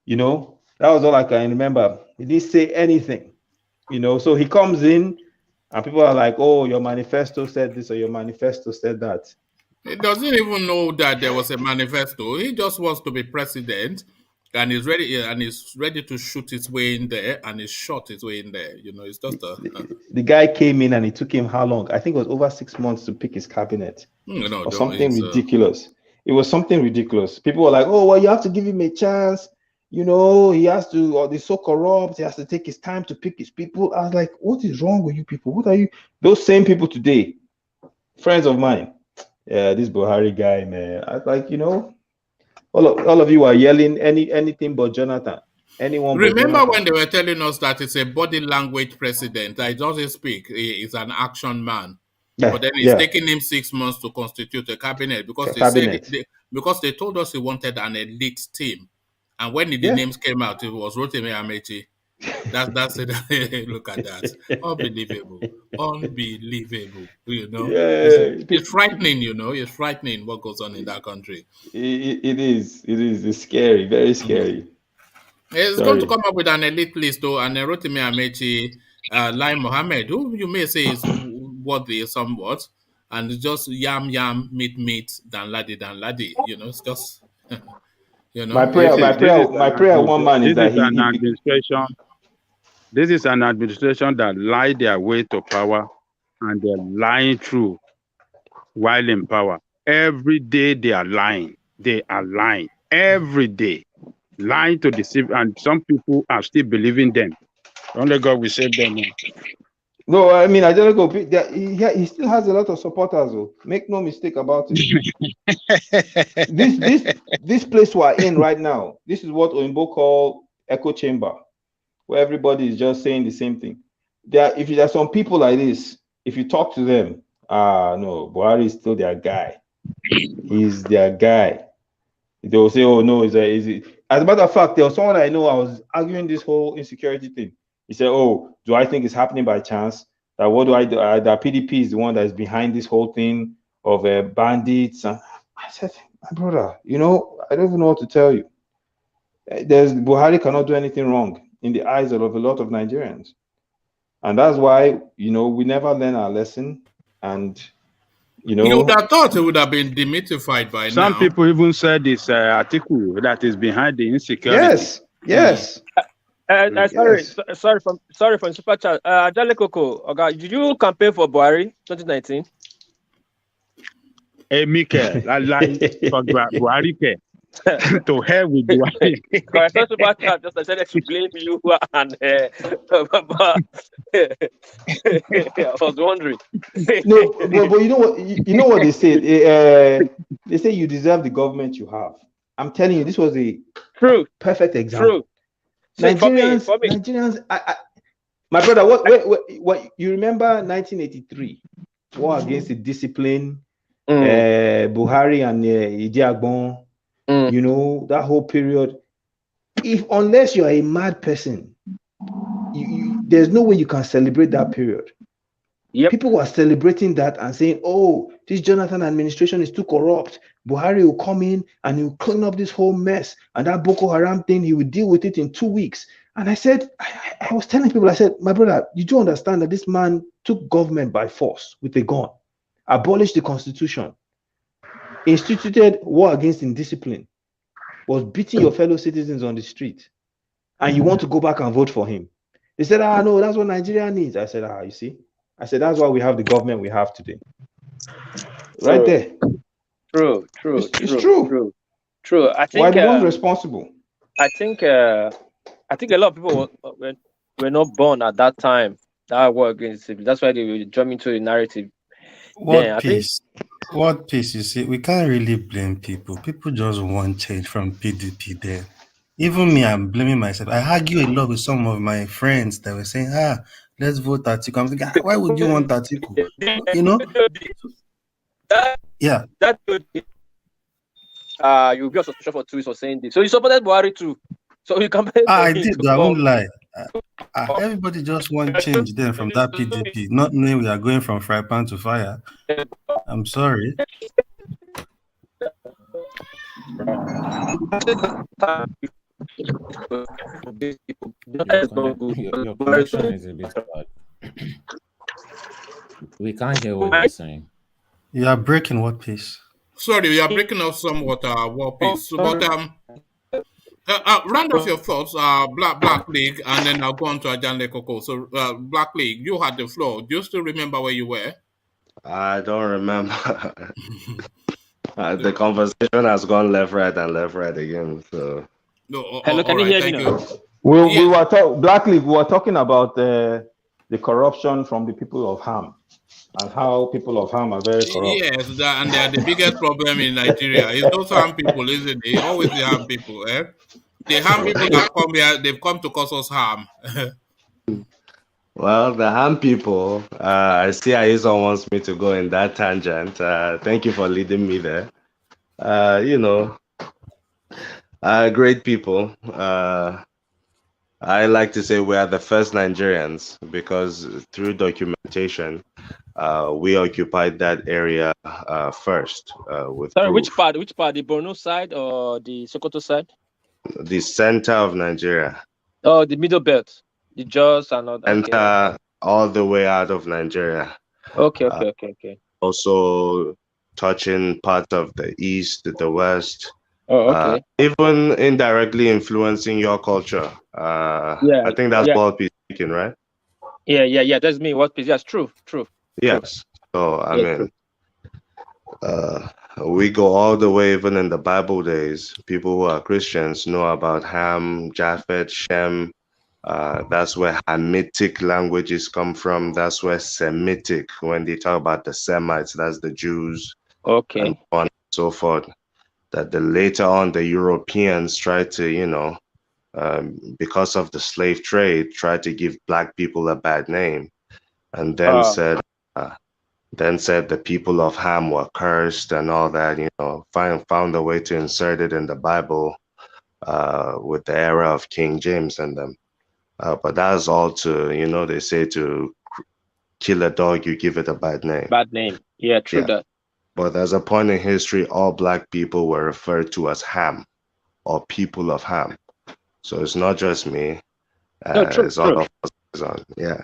S5: You know, that was all I can remember. He didn't say anything, you know. So he comes in and people are like, oh, your manifesto said this or your manifesto said that.
S1: He doesn't even know that there was a manifesto. He just wants to be president, and he's ready to shoot his way in there, and he shot his way in there. You know, it's just
S5: the guy came in and it took him how long? I think it was over 6 months to pick his cabinet. Or something ridiculous. It was something ridiculous. People were like, oh, well, you have to give him a chance. You know, he has to, or he's so corrupt, he has to take his time to pick his people. I was like, what is wrong with you people? What are you? Those same people today, friends of mine. Yeah, this Buhari guy, man. I was like, you know, all of you are yelling anything but Jonathan. Anyone?
S1: Remember when they were telling us that it's a body language president? He doesn't speak. He's an action man. But then it's taking him 6 months to constitute a cabinet because they said because they told us he wanted an elite team, and when the names came out, it was Rotimi Amechi. That's it. Look at that, unbelievable. You know, it's frightening. You know, it's frightening what goes on in that country.
S5: It is. It's scary, very scary.
S1: It's going to come up with an elite list, though, and Rotimi Amechi, Lai Mohammed, who you may say is worthy somewhat, and just yam, meat, dan ladi. You know, it's just, you know.
S5: My prayer, one man is that
S2: This is an administration that lie their way to power, and they're lying through while in power. Every day they are lying. They are lying every day. Lying to deceive, and some people are still believing them. Only God will save them.
S5: No, I mean, he still has a lot of supporters. Though. Make no mistake about it. this place we're in right now, this is what Oyinbo call echo chamber, where everybody is just saying the same thing. If there are some people like this, if you talk to them, no, Buhari is still their guy. He's their guy. They will say, oh no, is it? As a matter of fact, there was someone I know, I was arguing this whole insecurity thing. He said, oh, do I think it's happening by chance? That what do I do? That PDP is the one that is behind this whole thing of bandits. And I said, my brother, you know, I don't even know what to tell you. Buhari cannot do anything wrong in the eyes of a lot of Nigerians. And that's why, you know, we never learn our lesson. And you know,
S1: you would have thought it would have been demythified by now.
S2: Some people even said this article that is behind the insecurity.
S5: Yes.
S15: Sorry for super chat. Jale Koko, okay, did you campaign for Buhari 2019?
S2: Hey, Mike, I like for Buhari. To hell with Buhari.
S15: Super chat just I said to blame you and I was wondering.
S5: No, but you know what they said. They say you deserve the government you have. I'm telling you, this was a perfect example.
S15: True.
S5: Nigerians. My brother, what you remember? 1983, war against the discipline. Buhari and Idi Agbon. You know, that whole period. Unless you are a mad person, there's no way you can celebrate that period. People were celebrating that and saying, oh, this Jonathan administration is too corrupt. Buhari will come in and he will clean up this whole mess. And that Boko Haram thing, he will deal with it in 2 weeks. And I said, I was telling people, I said, my brother, you do understand that this man took government by force with a gun, abolished the constitution, instituted war against indiscipline, was beating your fellow citizens on the street, and you want to go back and vote for him. They said, no, that's what Nigeria needs. I said, you see? I said, that's why we have the government we have today. Right there.
S15: True.
S5: It's true.
S15: I think
S5: why the ones responsible?
S15: I think a lot of people were not born at that time. That war against it. That's why they were jumping into the narrative.
S13: What peace? You see, we can't really blame people. People just want change from PDP there. Even me, I'm blaming myself. I argue a lot with some of my friends that were saying, let's vote Atiku. I'm thinking, why would you want Atiku? You know?
S15: That you'll be on suspension for 2 weeks for saying this. So you supported Buhari too. So you can.
S13: I did. I won't lie. Everybody just want change then from that PDP, not knowing we are going from fry pan to fire. I'm sorry.
S21: Your connection is a bit bad. We can't hear what you're saying.
S13: You are breaking what piece?
S1: Sorry, we are breaking up somewhat war piece. But round off your thoughts, Black League, and then I'll go on to Ajanle Koko. So, Black League, you had the floor. Do you still remember where you were?
S19: I don't remember. The conversation has gone left, right again. So,
S15: hello, can you hear me now?
S5: We were Black League. We were talking about the corruption from the people of Ham. And how people of Ham are very corrupt.
S1: Yes, and they are the biggest problem in Nigeria. It's those Ham people, isn't it? Always the Ham people, eh? The Ham people that come here, they've come to cause us harm.
S19: Well, the Ham people, I see Aizon wants me to go in that tangent. Thank you for leading me there. Great people. I like to say we are the first Nigerians because through documentation, we occupied that area first with
S15: Sorry,
S19: proof.
S15: which part? Which part? The Borno side or the Sokoto side?
S19: The center of Nigeria.
S15: Oh, the middle belt, the Jos and all that.
S19: And
S15: Okay.
S19: all the way out of Nigeria.
S15: Okay.
S19: Also touching part of the east, the west.
S15: Oh, okay.
S19: Even indirectly influencing your culture.
S15: Yeah,
S19: I think that's
S15: yeah.
S19: Paul P. speaking, right?
S15: Yeah. That's me. What piece? Yes, true.
S19: Yes. So I
S15: Yeah,
S19: mean, we go all the way. Even in the Bible days, people who are Christians know about Ham, Japheth, Shem. That's where Hamitic languages come from. That's where Semitic, when they talk about the Semites, that's the Jews,
S15: Okay.
S19: and so on and so forth. That later on the Europeans tried to, because of the slave trade, tried to give black people a bad name, and then said the people of Ham were cursed and all that. Found a way to insert it in the Bible with the era of King James and them. But that's all to, they say to kill a dog, you give it a bad name.
S15: Bad name. Yeah, true that.
S19: But there's a point in history, all black people were referred to as Ham or people of Ham. So it's not just me.
S15: No, true,
S19: it's all of us. Yeah.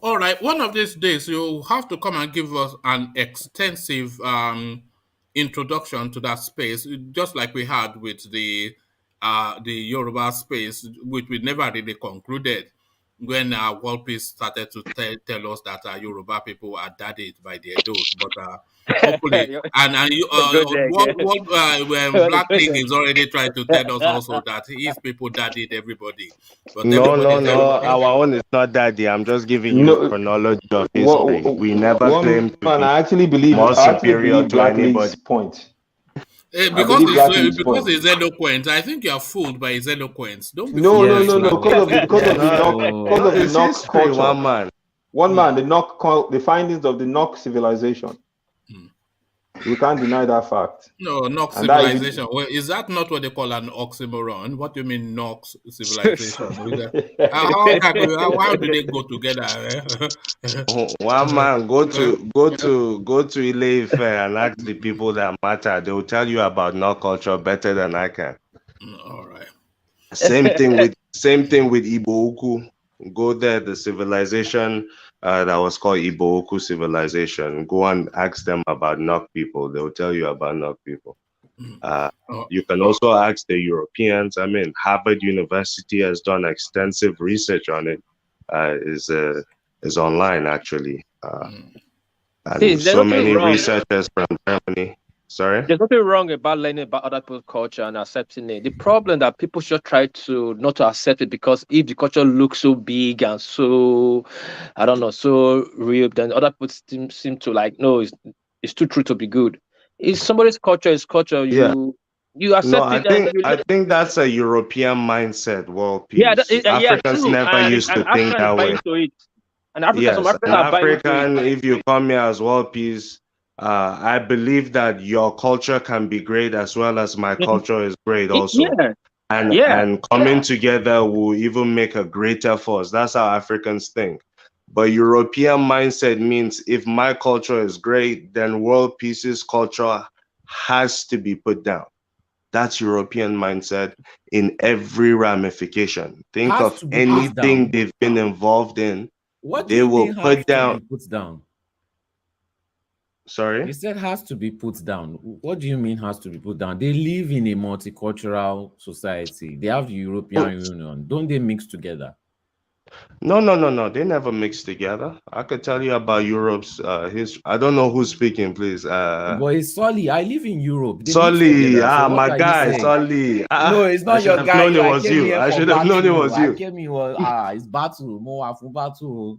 S1: All right. One of these days, you have to come and give us an extensive introduction to that space, just like we had with the Yoruba space, which we never really concluded when World Peace started to tell us that Yoruba people are daddied by their Edos. But hopefully, Black King is already trying to tell us also that his people daddied everybody. But
S19: No. Our own is not daddy. I'm just giving you chronology of history. We never claimed to be
S5: I actually believe
S19: more superior to
S5: Black
S19: anybody.
S5: League's point.
S1: Because he's eloquent, I think you're fooled by his eloquence. Don't be
S5: No.
S1: fooled.
S5: Because of the Nok culture. One man, the findings of the Nok civilization. We can't deny that fact.
S1: No, Nok civilization. Is that not what they call an oxymoron? What do you mean Nok civilization? How do they go together?
S19: One man, go to Ile-Ife and ask the people that matter. They will tell you about Nok culture better than I can.
S1: All right.
S19: Same thing with Igbo Ukwu. Go there, the civilization that was called Igbo Ukwu civilization. Go and ask them about Nok people. They will tell you about Nok people. You can also ask the Europeans. I mean, Harvard University has done extensive research on it. Is online actually. And so many researchers from Germany. Sorry?
S15: There's nothing wrong about learning about other people's culture and accepting it. The problem that people should try to not to accept it, because if the culture looks so big and so, I don't know, so real, then other people seem to like, no, it's too true to be good. If somebody's culture is culture, you accept it.
S19: I think that's a European mindset. World peace. Africans never used to think that way.
S15: And African,
S19: if you come here as world peace, I believe that your culture can be great as well as my culture is great also. And coming together will even make a greater force. That's how Africans think. But European mindset means if my culture is great, then world peace's culture has to be put down. That's European mindset in every ramification. Think of anything they've been involved in.
S21: What
S19: they will put down. Sorry?
S21: You said has to be put down. What do you mean has to be put down? They live in a multicultural society. They have the European Union. Don't they mix together?
S19: No. They never mix together. I could tell you about Europe's history. I don't know who's speaking, please.
S21: But it's Solly. I live in Europe.
S19: Solly, my guy, Solly.
S21: No, it's not your guy.
S19: I should have known it was you.
S21: I came here. It's battle. More battle.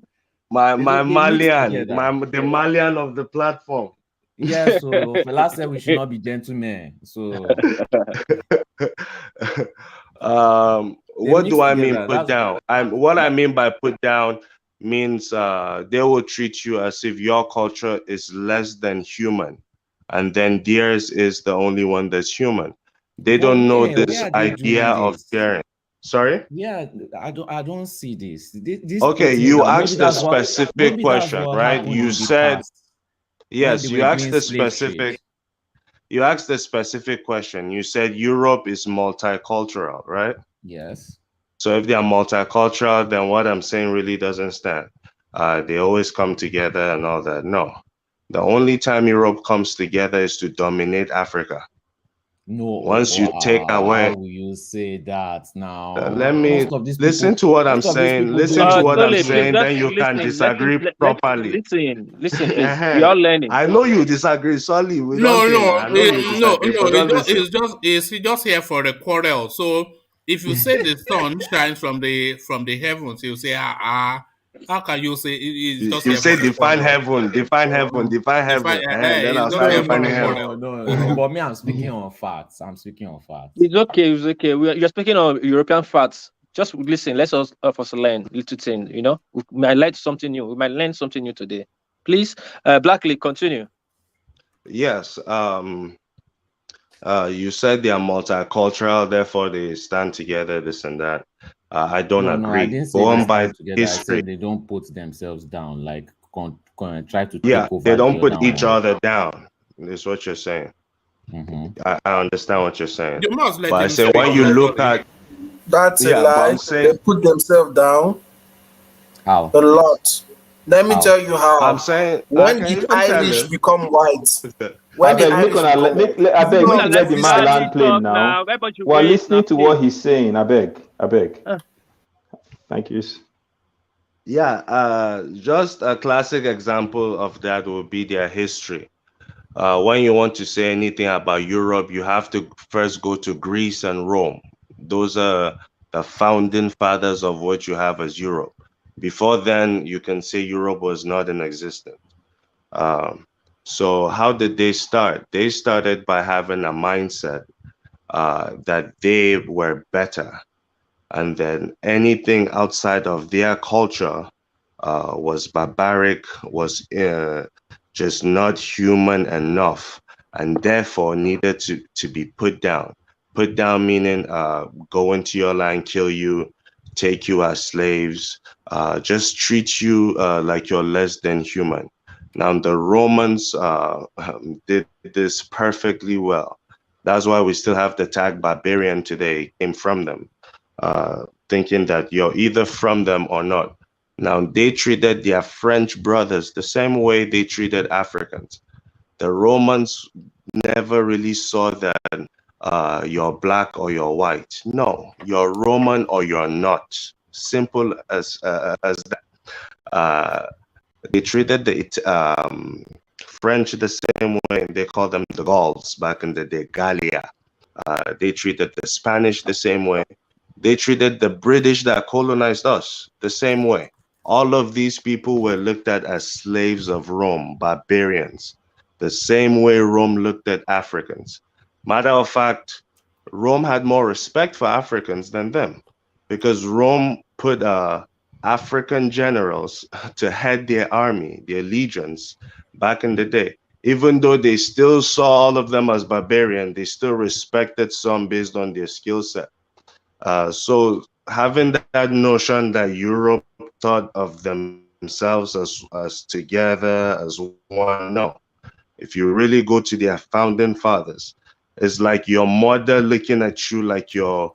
S19: My Malian, the Malian of the platform.
S21: Yeah, so Fela said we should not be gentlemen. So
S14: What
S21: mix
S14: do I mean
S21: together.
S14: put down? What I mean by put down means they will treat you as if your culture is less than human, and then theirs is the only one that's human. They
S21: But
S14: don't know
S21: where
S14: this
S21: are they
S14: idea
S21: doing
S14: of
S21: this?
S14: sharing. Sorry?
S21: Yeah, I don't see this. This
S14: Okay,
S21: putting
S14: you
S21: down. Maybe
S14: asked a
S21: that's what
S14: specific question, right?
S21: happened
S14: You
S21: in the
S14: said
S21: past when they
S14: yes,
S21: were
S14: you asked
S21: doing
S14: a
S21: slave trade.
S14: specific you asked a specific question. You said Europe is multicultural, right?
S21: Yes.
S14: So if they are multicultural, then what I'm saying really doesn't stand. They always come together and all that. No. The only time Europe comes together is to dominate Africa.
S21: No,
S14: Once you take away,
S21: how will you say that now?
S14: let me
S21: Most of these
S14: listen
S21: people,
S14: to what I'm
S21: most of these
S14: saying.
S21: people
S14: Listen
S21: don't
S14: to what I'm
S15: Tole, please
S14: saying,
S21: even.
S15: just
S14: then you can
S15: listen. Let him
S14: disagree properly.
S15: listen, please. We are learning.
S14: I know you disagree, sorry. We
S1: No,
S14: don't think
S1: no,
S14: I know you
S1: no,
S14: disagree,
S1: no.
S14: but don't listen.
S1: He just here for a quarrel. So if you say the sun shines from the heavens, you say how can you say he's just
S14: You
S1: here
S14: say
S1: for a
S14: define
S1: quarrel?
S14: heaven, define heaven, define heaven. Then I'll
S1: He's just
S14: start
S1: here
S21: No,
S1: for
S21: no,
S14: defining
S1: a
S14: heaven.
S21: no,
S1: quarrel.
S21: no. But me, I'm speaking on facts. I'm speaking on facts.
S15: It's okay. It's okay. You're speaking of European facts. Just listen. Let's us learn little thing. You know, we might learn something new. We might learn something new today. Please, Blackley, continue.
S14: Yes. You said they are multicultural, therefore they stand together, this and that. I don't
S21: No, I
S14: agree.
S21: didn't say they
S14: Going by
S21: stand together. I
S14: history,
S21: said they don't put themselves down, like try to
S14: yeah,
S21: take
S14: they
S21: over
S14: don't
S21: the
S14: put
S21: other
S14: each
S21: one.
S14: other down, is what you're saying. I understand what you're saying.
S1: You must let
S14: But I
S1: him
S14: say
S1: speak.
S14: when you look at,
S11: That's a
S14: yeah, but
S11: lie.
S14: I'm
S11: They
S14: saying,
S11: put themselves down
S21: How?
S11: a lot. Let me
S21: How?
S11: tell you
S14: I'm
S11: how.
S14: saying, I
S11: When
S14: can
S11: did
S14: even tell
S11: Irish
S14: you.
S11: become white?
S5: I
S11: When did
S5: beg,
S11: Irish become white?
S5: I
S11: Is it
S5: beg,
S11: not
S5: make
S15: Now
S5: you
S11: of
S15: let
S5: let the man
S11: history?
S15: Blackley
S5: land plane
S15: talk
S5: now.
S15: now. Everybody should
S5: We're
S15: wait now,
S5: listening to
S15: please.
S5: what he's saying. I beg. Thank you.
S14: Yeah, just a classic example of that would be their history. When you want to say anything about Europe, you have to first go to Greece and Rome. Those are the founding fathers of what you have as Europe. Before then, you can say Europe was not in existence. So how did they start? They started by having a mindset that they were better, and then anything outside of their culture was barbaric, was just not human enough, and therefore needed to be put down. Put down meaning go into your land, kill you, take you as slaves, just treat you like you're less than human. Now, the Romans did this perfectly well. That's why we still have the tag barbarian today, it came from them, thinking that you're either from them or not. Now, they treated their French brothers the same way they treated Africans. The Romans never really saw that you're black or you're white. No, you're Roman or you're not. Simple as that. They treated the French the same way. They called them the Gauls back in the day, Gallia. They treated the Spanish the same way. They treated the British that colonized us the same way. All of these people were looked at as slaves of Rome, barbarians, the same way Rome looked at Africans. Matter of fact, Rome had more respect for Africans than them because Rome put African generals to head their army, their legions, back in the day. Even though they still saw all of them as barbarian, they still respected some based on their skill set. So having that notion that Europe thought of themselves as together, as one, no. If you really go to their founding fathers, it's like your mother looking at you like you're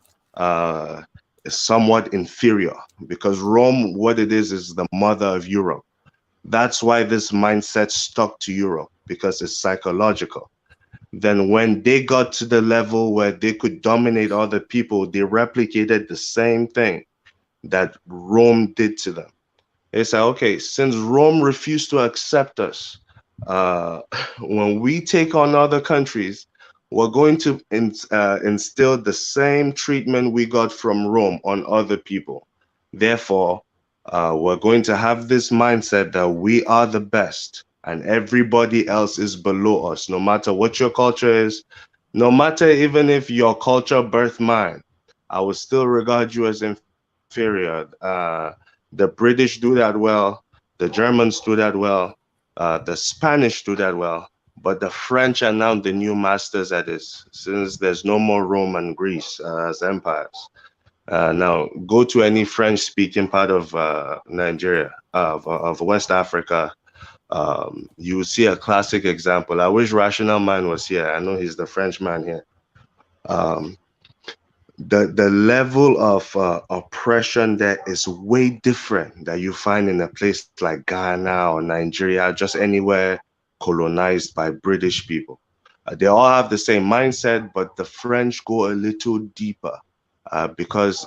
S14: somewhat inferior, because Rome, what it is the mother of Europe. That's why this mindset stuck to Europe, because it's psychological. Then when they got to the level where they could dominate other people, they replicated the same thing that Rome did to them. They said, okay, since Rome refused to accept us, when we take on other countries, we're going to instill the same treatment we got from Rome on other people. Therefore, we're going to have this mindset that we are the best and everybody else is below us, no matter what your culture is, no matter even if your culture birthed mine.
S19: I will still regard you as inferior. The British do that well. The Germans do that well. The Spanish do that well. But the French are now the new masters at this, since there's no more Rome and Greece as empires. Now, go to any French-speaking part of Nigeria, of West Africa. You will see a classic example. I wish Rational Man was here. I know he's the French man here. The level of oppression there is way different that you find in a place like Ghana or Nigeria, just anywhere colonized by British people. They all have the same mindset, but the French go a little deeper because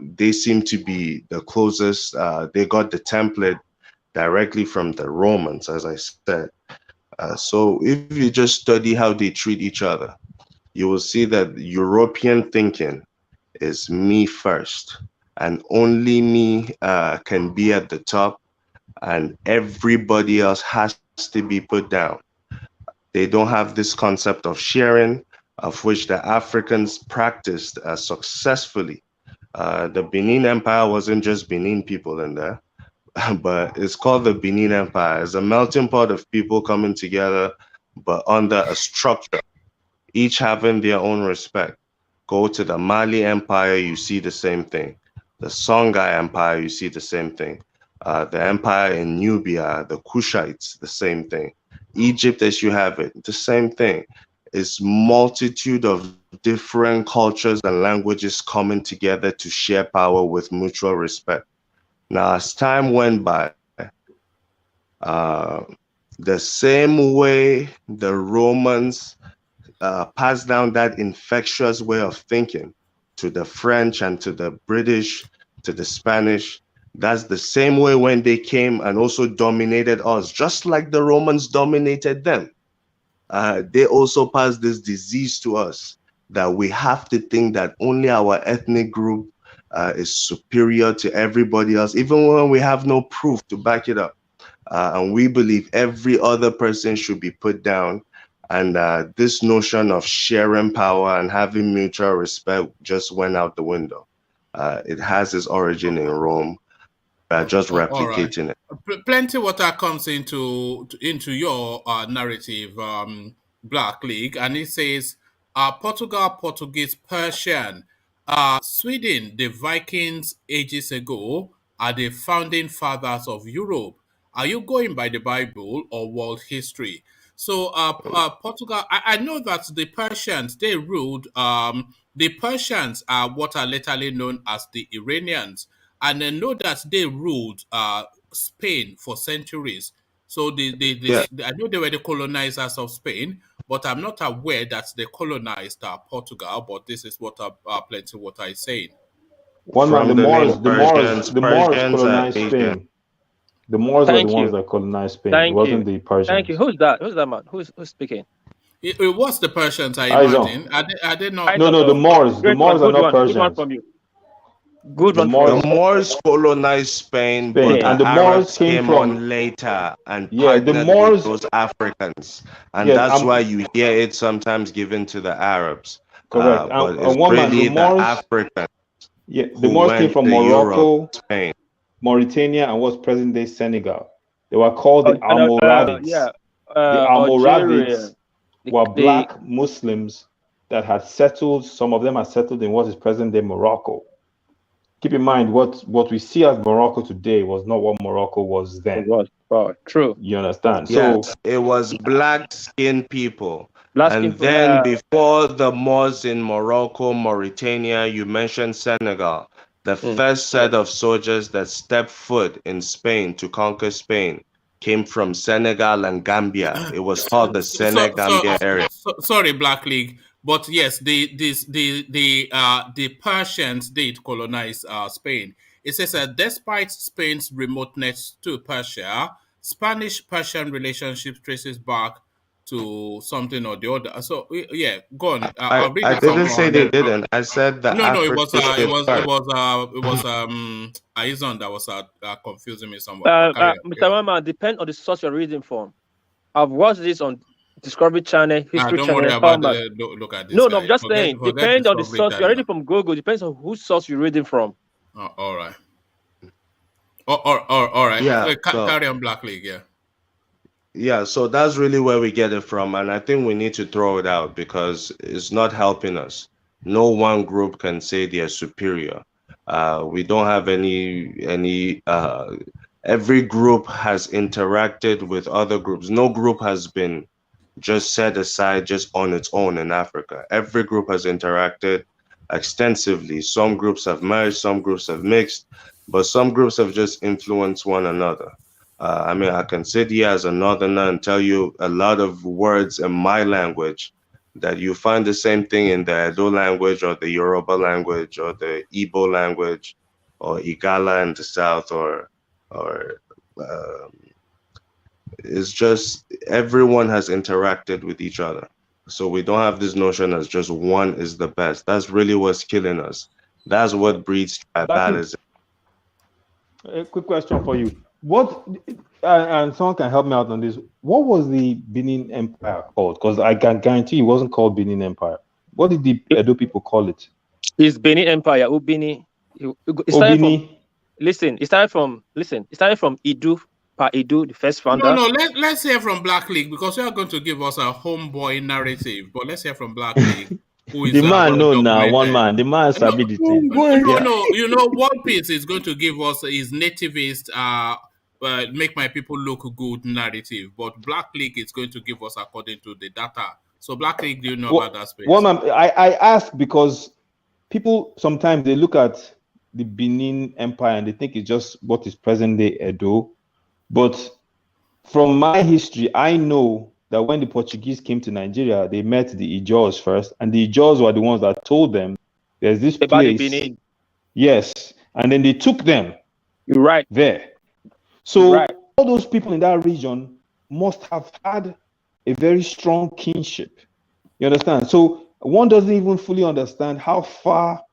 S19: they seem to be the closest. They got the template directly from the Romans, as I said. So if you just study how they treat each other, you will see that European thinking is me first, and only me can be at the top, and everybody else has to be put down. They don't have this concept of sharing, of which the Africans practiced successfully. The Benin Empire wasn't just Benin people in there, but it's called the Benin Empire. It's a melting pot of people coming together, but under a structure, each having their own respect. Go to the Mali Empire, you see the same thing. The Songhai Empire, you see the same thing. The empire in Nubia, the Kushites, the same thing. Egypt, as you have it, the same thing. It's multitude of different cultures and languages coming together to share power with mutual respect. Now, as time went by, the same way the Romans passed down that infectious way of thinking to the French and to the British, to the Spanish, that's the same way when they came and also dominated us, just like the Romans dominated them. They also passed this disease to us that we have to think that only our ethnic group is superior to everybody else, even when we have no proof to back it up. And we believe every other person should be put down. And this notion of sharing power and having mutual respect just went out the window. It has its origin in Rome, just replicating it.
S1: Plenty water comes into your narrative, Black League, and it says Portugal, Portuguese, Persian, Sweden, the Vikings ages ago are the founding fathers of Europe. Are you going by the Bible or world history? So Portugal, I know that the Persians, they ruled, the Persians are what are literally known as the Iranians, and I know that they ruled Spain for centuries. So I know they were the colonizers of Spain, but I'm not aware that they colonized Portugal, but this is what Plenty Water is saying.
S16: The Moors colonized Spain. The Moors were the ones that colonized Spain. It wasn't the Persians.
S15: Thank you. Who's that? Who's that man? Who's speaking?
S1: It was the Persians, I imagine. Are they not?
S16: No, the Moors. The Moors are not Persians.
S15: Good one from you.
S19: The Moors colonized Spain, but
S16: and
S19: the
S16: Moors
S19: Arabs came on later and partnered with those Africans, and that's why you hear it sometimes given to the Arabs.
S16: Correct.
S19: But it's really the Africans.
S16: Yeah, the Moors came from Morocco,
S19: Europe, Spain,
S16: Mauritania, and what's present-day Senegal. They were called the Almoravids.
S15: The
S16: Almoravids were black Muslims that had settled. Some of them had settled in what is present-day Morocco. Keep in mind, what we see as Morocco today was not what Morocco was then.
S15: It was true.
S16: You understand?
S19: Yes, so it was black-skinned people. Then before the Moors in Morocco, Mauritania, you mentioned Senegal. The first set of soldiers that stepped foot in Spain to conquer Spain came from Senegal and Gambia. It was called the Senegambia area.
S1: Sorry, Black League. But yes, the Persians did colonize Spain. It says that despite Spain's remoteness to Persia, Spanish-Persian relationship traces back to something or the other. So yeah, go on.
S19: I didn't say they didn't. I said that.
S1: No, it was Aizon that was confusing me somewhat.
S15: Mr. Mama, depend on the source you're reading from. I've watched this on Discovery Channel, History
S1: Don't
S15: Channel,
S1: worry about look at this
S15: No,
S1: guy.
S15: I'm just saying,
S1: Forget
S15: depend on the
S1: Discovery
S15: source. You're
S1: Channel.
S15: reading from Google, depends on whose source you're reading from.
S1: All right. All right.
S19: Yeah. So,
S1: carry on, Black League. Yeah.
S19: yeah, so that's really where we get it from, and I think we need to throw it out because it's not helping us. No one group can say they are superior. We don't have any. Every group has interacted with other groups. No group has been just set aside just on its own in Africa. Every group has interacted extensively. Some groups have merged, some groups have mixed, but some groups have just influenced one another. I mean, I can sit here as a northerner and tell you a lot of words in my language that you find the same thing in the Edo language or the Yoruba language or the Igbo language or Igala in the south or it's just everyone has interacted with each other. So we don't have this notion as just one is the best. That's really what's killing us. That's what breeds tribalism.
S16: A quick question for you. What, and someone can help me out on this. What was the Benin Empire called? Because I can guarantee it wasn't called Benin Empire. What did the Edo people call it?
S15: It's Benin Empire, Ubini. It started from Idu, Pa Idu, the first founder.
S1: No, let's hear from Black League because you are going to give us a homeboy narrative. But let's hear from Black League. Who is
S16: the man no now one man. The man sabi the thing.
S1: No. You know, One Piece is going to give us his nativist make my people look good narrative. But Black League is going to give us according to the data. So Black League, do you know about that space?
S16: One man, I ask because people sometimes they look at the Benin Empire and they think it's just what is present day Edo. But from my history, I know that when the Portuguese came to Nigeria, they met the Ijaws first, and the Ijaws were the ones that told them there's this
S15: about
S16: place.
S15: the Benin.
S16: Yes, and then they took them.
S15: You're right.
S16: There. So all those people in that region must have had a very strong kinship. You understand? So one doesn't even fully understand how far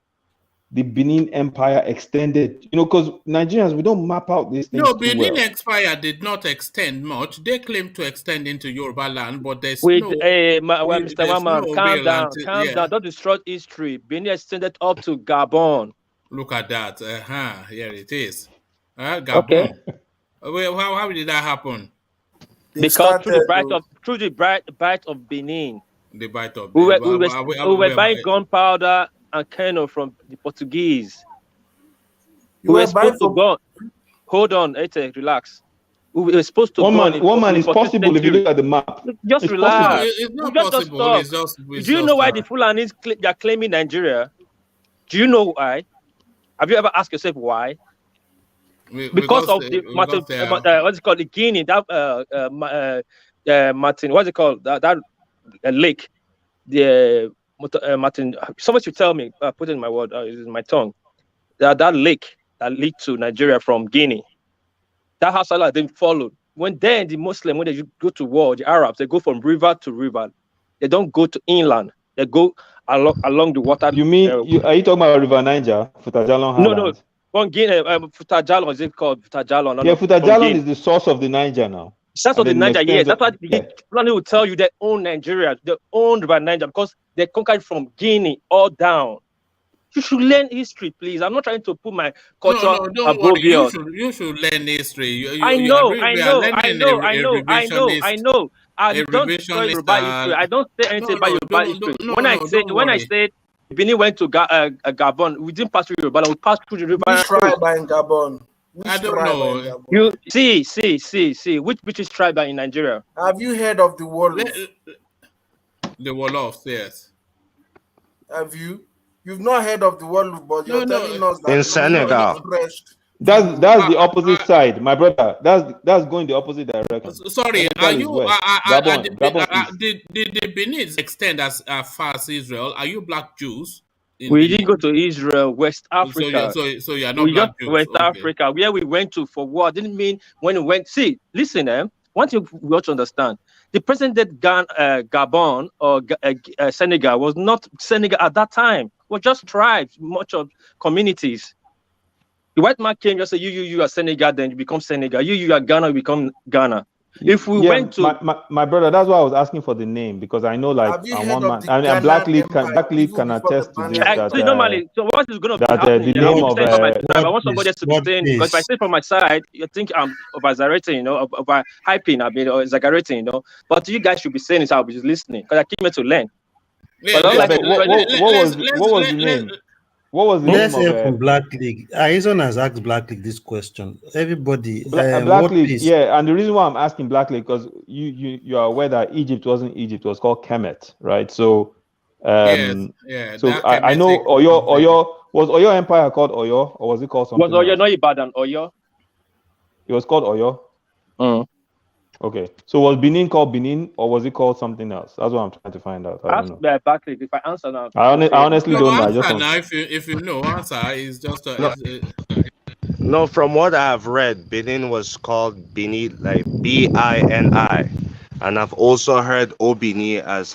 S16: the Benin Empire extended, because Nigerians, we don't map out these things.
S1: No, Benin Empire did not extend much. They claim to extend into Yoruba land, but there's
S15: Mr. Mama, calm down. Don't destroy history. Benin extended up to Gabon.
S1: Look at that. Here it is. Gabon. Okay. Well, how did that happen?
S15: Because through the bite of Benin.
S1: The bite of
S15: Benin. We were buying gunpowder and kernel from the Portuguese. We were supposed to go. Hold on, relax. We were supposed to
S16: one man is possible if you look at the map.
S15: Just relax.
S1: It's not possible. It's just,
S15: do you know why the Fulanis they are claiming Nigeria? Do you know why? Have you ever asked yourself why? Because of the what's it called, the Guinea, that Martin, what's it called, that lake, the Martin, somebody should tell me, put it in my word, in my tongue, that lake that lead to Nigeria from Guinea, that has Allah then followed. When then the Muslim, when they go to war, the Arabs, they go from river to river. They don't go to inland. They go along the water.
S16: You mean, are you talking about River Niger, Futajalon?
S15: No. From Guinea, Futajalon, is it called Futajalon?
S16: Yeah, Futajalon is the source of the Niger now.
S15: Source of the Niger, yes. That's why the Fulani will tell you they own Nigeria, they own River Niger because they conquered from Guinea all down. You should learn history, please. I'm not trying to put my culture above yours.
S1: You should learn history.
S15: I know. I don't destroy Yoruba history. I don't say anything about Yoruba history. When I said Benin went to Gabon, we didn't pass through Yoruba, we passed through the river.
S11: Which tribe in Gabon?
S1: I don't know.
S15: You see. Which British tribe are in Nigeria?
S11: Have you heard of the Wolof?
S1: The Wolofs, yes.
S11: Have you? You've not heard of the Wolof, but you're telling us that
S19: in Senegal.
S16: That's the opposite side, my brother. That's going the opposite direction.
S1: Sorry, are you? Did the Benin extend as far as Israel? Are you black Jews?
S15: We didn't go to Israel, West Africa.
S1: So you're not black Jews.
S15: West Africa, where we went to for war. Didn't mean when we went. See, listen, one thing we ought to understand: the present day Gabon or Senegal was not Senegal at that time. It was just tribes, much of communities. The white man came just say, you are Senegal, then you become Senegal. You are Ghana, you become Ghana. If we went to
S16: my brother, that's why I was asking for the name, because I know, like,
S11: Have you heard
S16: one
S11: of
S16: man,
S11: the
S16: and
S11: Ghana Empire
S16: Black League
S11: even
S16: can
S11: before the
S16: attest to this,
S11: Ghanaian
S16: that
S15: so normally, so what is going to be
S16: that
S15: happening?
S16: the
S15: I'll
S16: name
S15: be
S16: of
S15: saying from my side. I
S13: what
S15: want somebody
S13: is
S15: else to be saying, because if I say from my side, you think I'm exaggerating, over hyping, or exaggerating, But you guys should be saying it. I'll be just listening, because I came here to learn.
S1: Yeah,
S15: But I don't like
S16: what was the name? What was the
S13: Let's
S16: name
S13: hear
S16: of
S13: from Black League. Aizon has asked Black League this question. Everybody,
S16: Black
S13: what
S16: League?
S13: is
S16: Yeah, and the reason why I'm asking Black League, because you are aware that Egypt wasn't Egypt, it was called Kemet, right? So,
S1: yes, yeah,
S16: so
S1: that
S16: I know
S1: Kemetic
S16: Oyo was Oyo Empire called Oyo, or was it called something
S15: Oyo,
S16: else?
S15: not Ibadan, Oyo.
S16: It was called Oyo. Okay, so was Benin called Benin, or was it called something else? That's what I'm trying to find out. I don't know.
S15: Back if I answer now,
S16: I honestly don't know. I just
S1: answer
S16: want.
S1: now. If you know, answer is just
S19: No, from what I have read, Benin was called Bini, like Bini, and I've also heard Obini as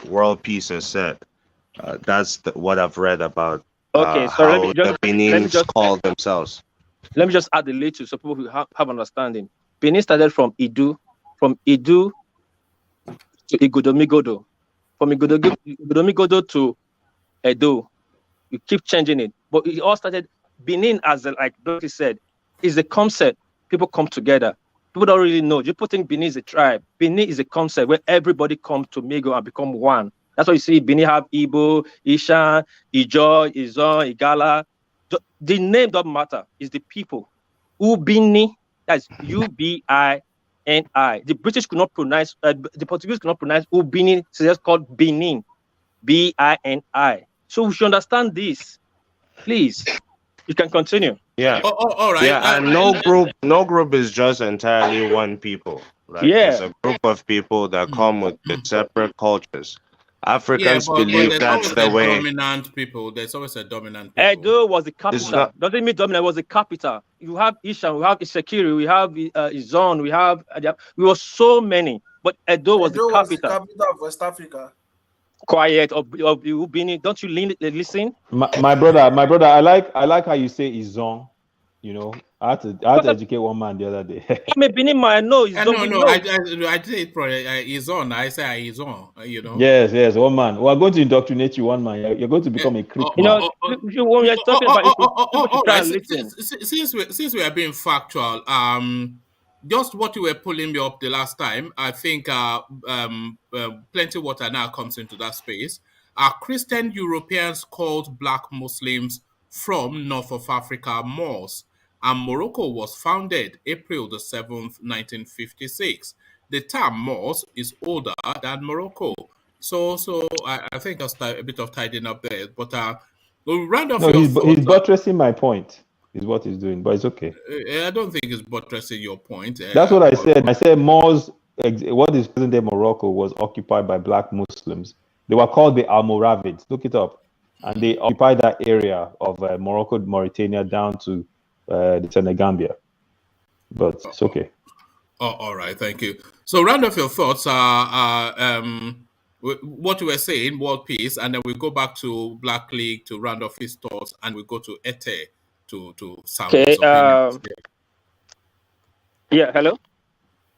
S19: world peace is said. That's what I've read about
S15: Okay, so
S19: how the Benins call themselves.
S15: Let me just add a little so people who have understanding. Benin started from Idu to Igodomigodo, from Igodomigodo to Edo. You keep changing it, but it all started Benin, as like Dorothy said, is a concept. People come together. People don't really know. People think Benin is a tribe. Benin is a concept where everybody comes to mingle and become one. That's why you see Benin have Igbo, Ishan, Ijo, Izon, Igala. The name doesn't matter. It's the people. Ubini, that's Ubini. The British could not pronounce, the Portuguese could not pronounce Ubini, so it's called Benin, Bini. So we should understand this. Please, you can continue.
S19: Yeah.
S1: all right.
S19: Yeah, and no group is just entirely one people. Right?
S15: Yeah.
S19: It's a group of people that come with separate cultures.
S1: Yeah,
S19: Africans
S1: but
S19: believe
S1: there's
S19: that's
S1: always
S19: the
S1: a
S19: way.
S1: dominant people. There's always a dominant people.
S15: Edo was the capital.
S19: not-
S15: Doesn't mean dominant was the capital. You have Ishan, we have Isekiri, we have Izon, we were so many, but Edo was the
S11: Edo was the
S15: capital.
S11: capital of West Africa.
S15: Quiet of Ubini. Don't you listen?
S16: My brother, I like how you say Izon. I had to educate one man the other day.
S15: I'm a Benin man. I know Izon.
S1: No, I did it for is on. I say is on.
S16: Yes, one man. We are going to indoctrinate you, one man. You're going to become a creep.
S15: When we are talking about people should try and listen.
S1: Since we are being factual, just what you were pulling me up the last time, I think plenty water now comes into that space. Are Christian Europeans called Black Muslims from north of Africa Moors? And Morocco was founded April the 7th, 1956. The term Moors is older than Morocco. So I think that's a bit of tidying up there. But we'll round off your thoughts.
S16: He's buttressing my point, is what he's doing, but it's okay.
S1: I don't think it's buttressing your point.
S16: That's what I said. I said Moors, what is present-day Morocco, was occupied by Black Muslims. They were called the Almoravids. Look it up. And they occupied that area of Morocco, Mauritania, down to the Senegambia. But it's okay.
S1: Oh, all right, thank you. So round off your thoughts. What you were saying, world peace, and then we go back to Black League to round off his thoughts, and we go to Ete to sound his opinions.
S15: Yeah, hello?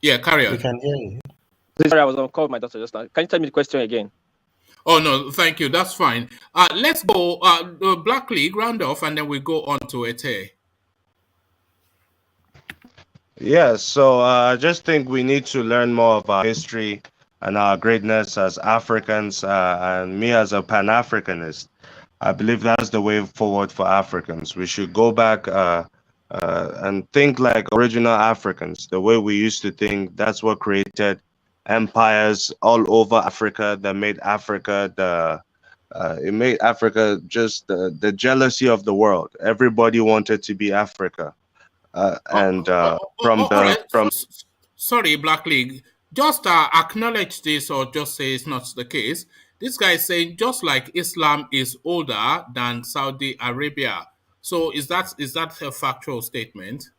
S1: Yeah, carry on.
S13: We can hear you.
S15: Sorry, I was on call with my daughter just now. Can you tell me the question again?
S1: Oh, no, thank you. That's fine. Let's go the Black League, round off, and then we go on to Ete.
S19: Yeah, so I just think we need to learn more of our history and our greatness as Africans, and me as a Pan-Africanist. I believe that's the way forward for Africans. We should go back and think like original Africans, the way we used to think. That's what created empires all over Africa that made Africa it made Africa just the jealousy of the world. Everybody wanted to be Africa.
S1: Sorry, Black League. Just acknowledge this, or just say it's not the case. This guy is saying just like Islam is older than Saudi Arabia. So is that a factual statement?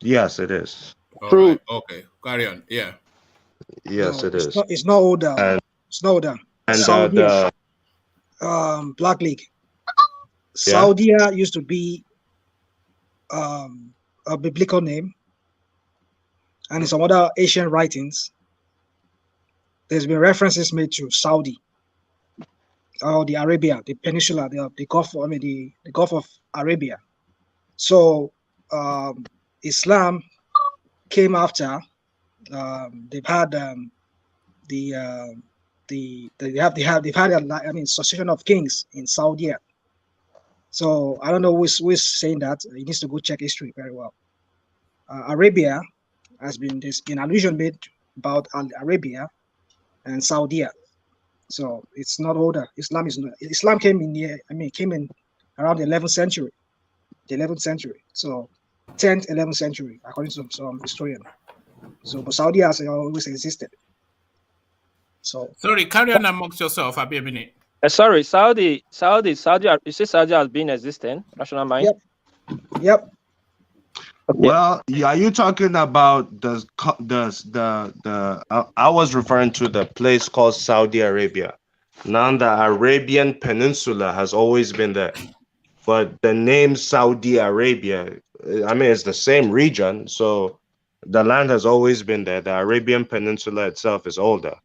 S19: Yes, it is.
S1: All right. Okay, carry on. Yeah.
S19: Yes, it is.
S12: It's not older. It's not older.
S19: And
S12: Saudi, Black League. Saudi used to be a biblical name. and in some other Asian writings, there's been references made to Saudi or the Arabia, the peninsula, the Gulf. I mean, the Gulf of Arabia. So Islam came after. They've had they've had succession of kings in Saudi. So I don't know who's saying that. He needs to go check history very well. Arabia there's been allusion made about Arabia and Saudi. So it's not older. Islam came in around the 11th century. The 11th century. So 10th, 11th century, according to some historian. So but Saudi has always existed. So
S1: sorry, carry on amongst yourself, I'll be a minute.
S15: Sorry, Saudi. You say Saudi has been existing, Rational Mind?
S12: Yep.
S19: Okay. Well, are you talking about I was referring to the place called Saudi Arabia. Now the Arabian Peninsula has always been there. But the name Saudi Arabia, I mean, it's the same region. So the land has always been there. The Arabian Peninsula itself is older.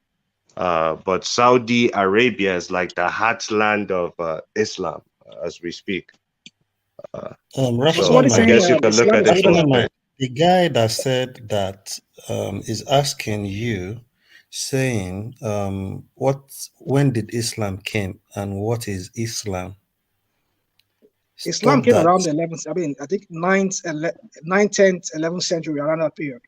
S19: But Saudi Arabia is like the heartland of Islam as we speak. So I guess you can look at it both ways.
S13: The guy that said that is asking you, saying, when did Islam came and what is Islam?
S12: Islam came around the 11th, I think 9th, 10th, 11th century, around that period.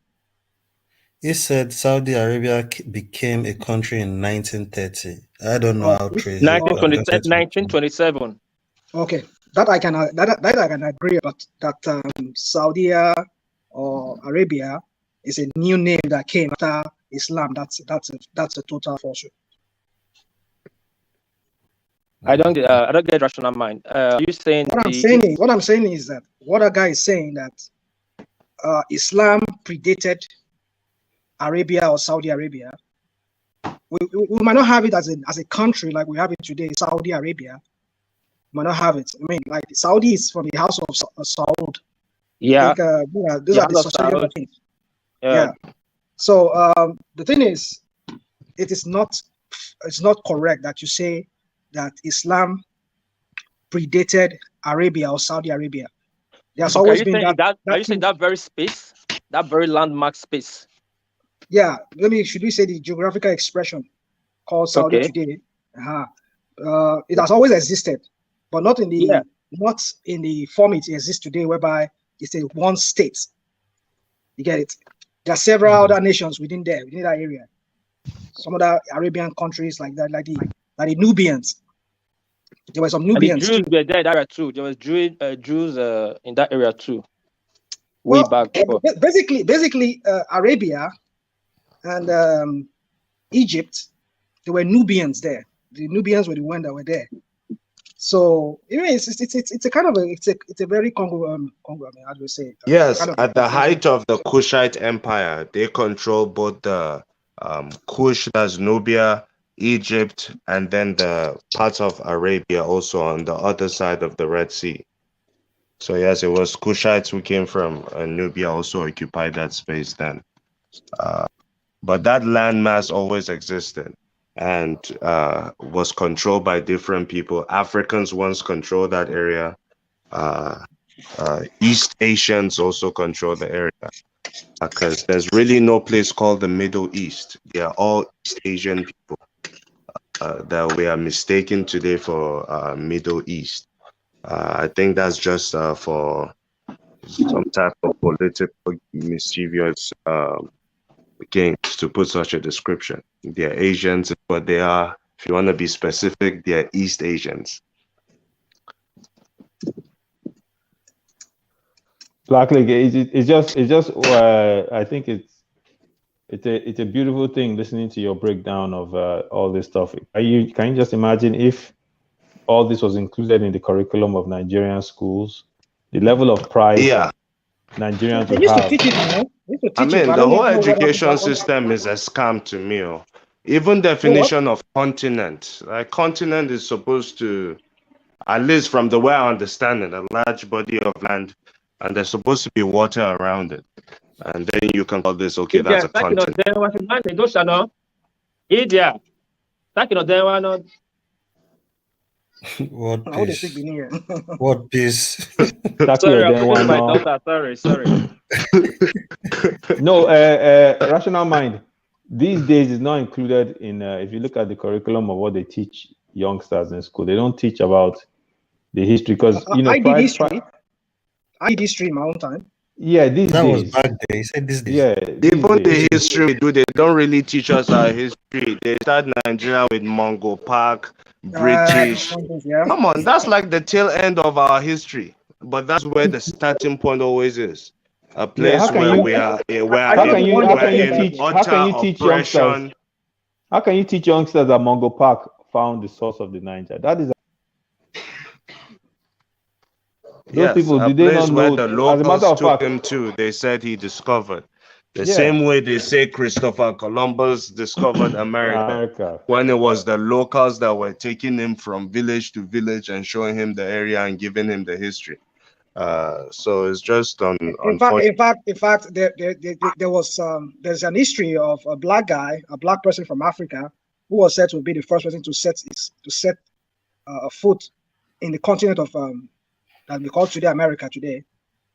S13: He said Saudi Arabia became a country in 1930. I don't know how true.
S15: 1927.
S12: Okay, that I can agree about. That Saudi or Arabia is a new name that came after Islam. That's a total falsehood.
S15: I don't get Rational Mind. You saying
S12: what I'm saying is that what a guy is saying that Islam predated Arabia or Saudi Arabia. We might not have it as a country like we have it today, Saudi Arabia. We might not have it. I mean, like Saudi is from the house of Saud.
S15: Yeah.
S12: Those are the Socioeconomic things. Yeah. So the thing is, it's not correct that you say that Islam predated Arabia or Saudi Arabia. There's always been that.
S15: Are you saying that very space, that very landmark space?
S12: Yeah. Should we say the geographical expression called Saudi today? It has always existed, but not in the form it exists today, whereby it's a one state. You get it? There are several other nations within that area. Some other Arabian countries like that, like the Nubians. There were some Nubians.
S15: And the Jews were there in that area too. There was Jews in that area too. Way back.
S12: Basically, Arabia and Egypt, there were Nubians there. The Nubians were the ones that were there. So it's a kind of it's a very Congo. How do you say?
S19: Yes, at the height of the Kushite Empire, they control both the Kush, that's Nubia, Egypt, and then the parts of Arabia also on the other side of the Red Sea. So yes, it was Kushites who came from Nubia also occupied that space then. But that landmass always existed and was controlled by different people. Africans once controlled that area. East Asians also control the area because there's really no place called the Middle East. They are all East Asian people that we are mistaken today for Middle East. I think that's just for some type of political mischievous gains to put such a description. They are Asians, but they are, if you want to be specific, they are East Asians.
S16: Black League, it's just I think it's a beautiful thing listening to your breakdown of all this stuff. Can you just imagine if all this was included in the curriculum of Nigerian schools, the level of pride Nigerians would have.
S19: I mean, the whole education system is a scam to me. Even definition of continent. Like continent is supposed to, at least from the way I understand it, a large body of land, and there's supposed to be water around it. and then you can call this okay. That's a content.
S3: What
S12: How they
S3: peace?
S12: speak Benin here?
S3: What peace?
S15: Sorry, I'm putting my daughter. Sorry.
S16: No, rational mind. These days is not included in. If you look at the curriculum of what they teach youngsters in school, they don't teach about the history because
S12: I did history. I did history in my own time.
S16: Yeah, these
S3: that
S16: days.
S3: was back there. He said these days.
S16: Yeah,
S19: even the history we do, they don't really teach us our history. They start Nigeria with Mongo Park, British.
S12: Yeah.
S19: Come on, that's like the tail end of our history. But that's where the starting point always is. A place where we are in utter oppression.
S16: How can you teach youngsters that Mongo Park found the source of the Niger? That is those people, did they not know?
S19: The
S16: As a matter of
S19: took
S16: fact,
S19: him to, they said he discovered. The
S16: Yeah.
S19: same way they say Christopher Columbus discovered America, when it was the locals that were taking him from village to village and showing him the area and giving him the history. So it's just
S12: In fact, there was there's an history of a black guy, a black person from Africa, who was said to be the first person to set a foot in the continent of that we call today America today.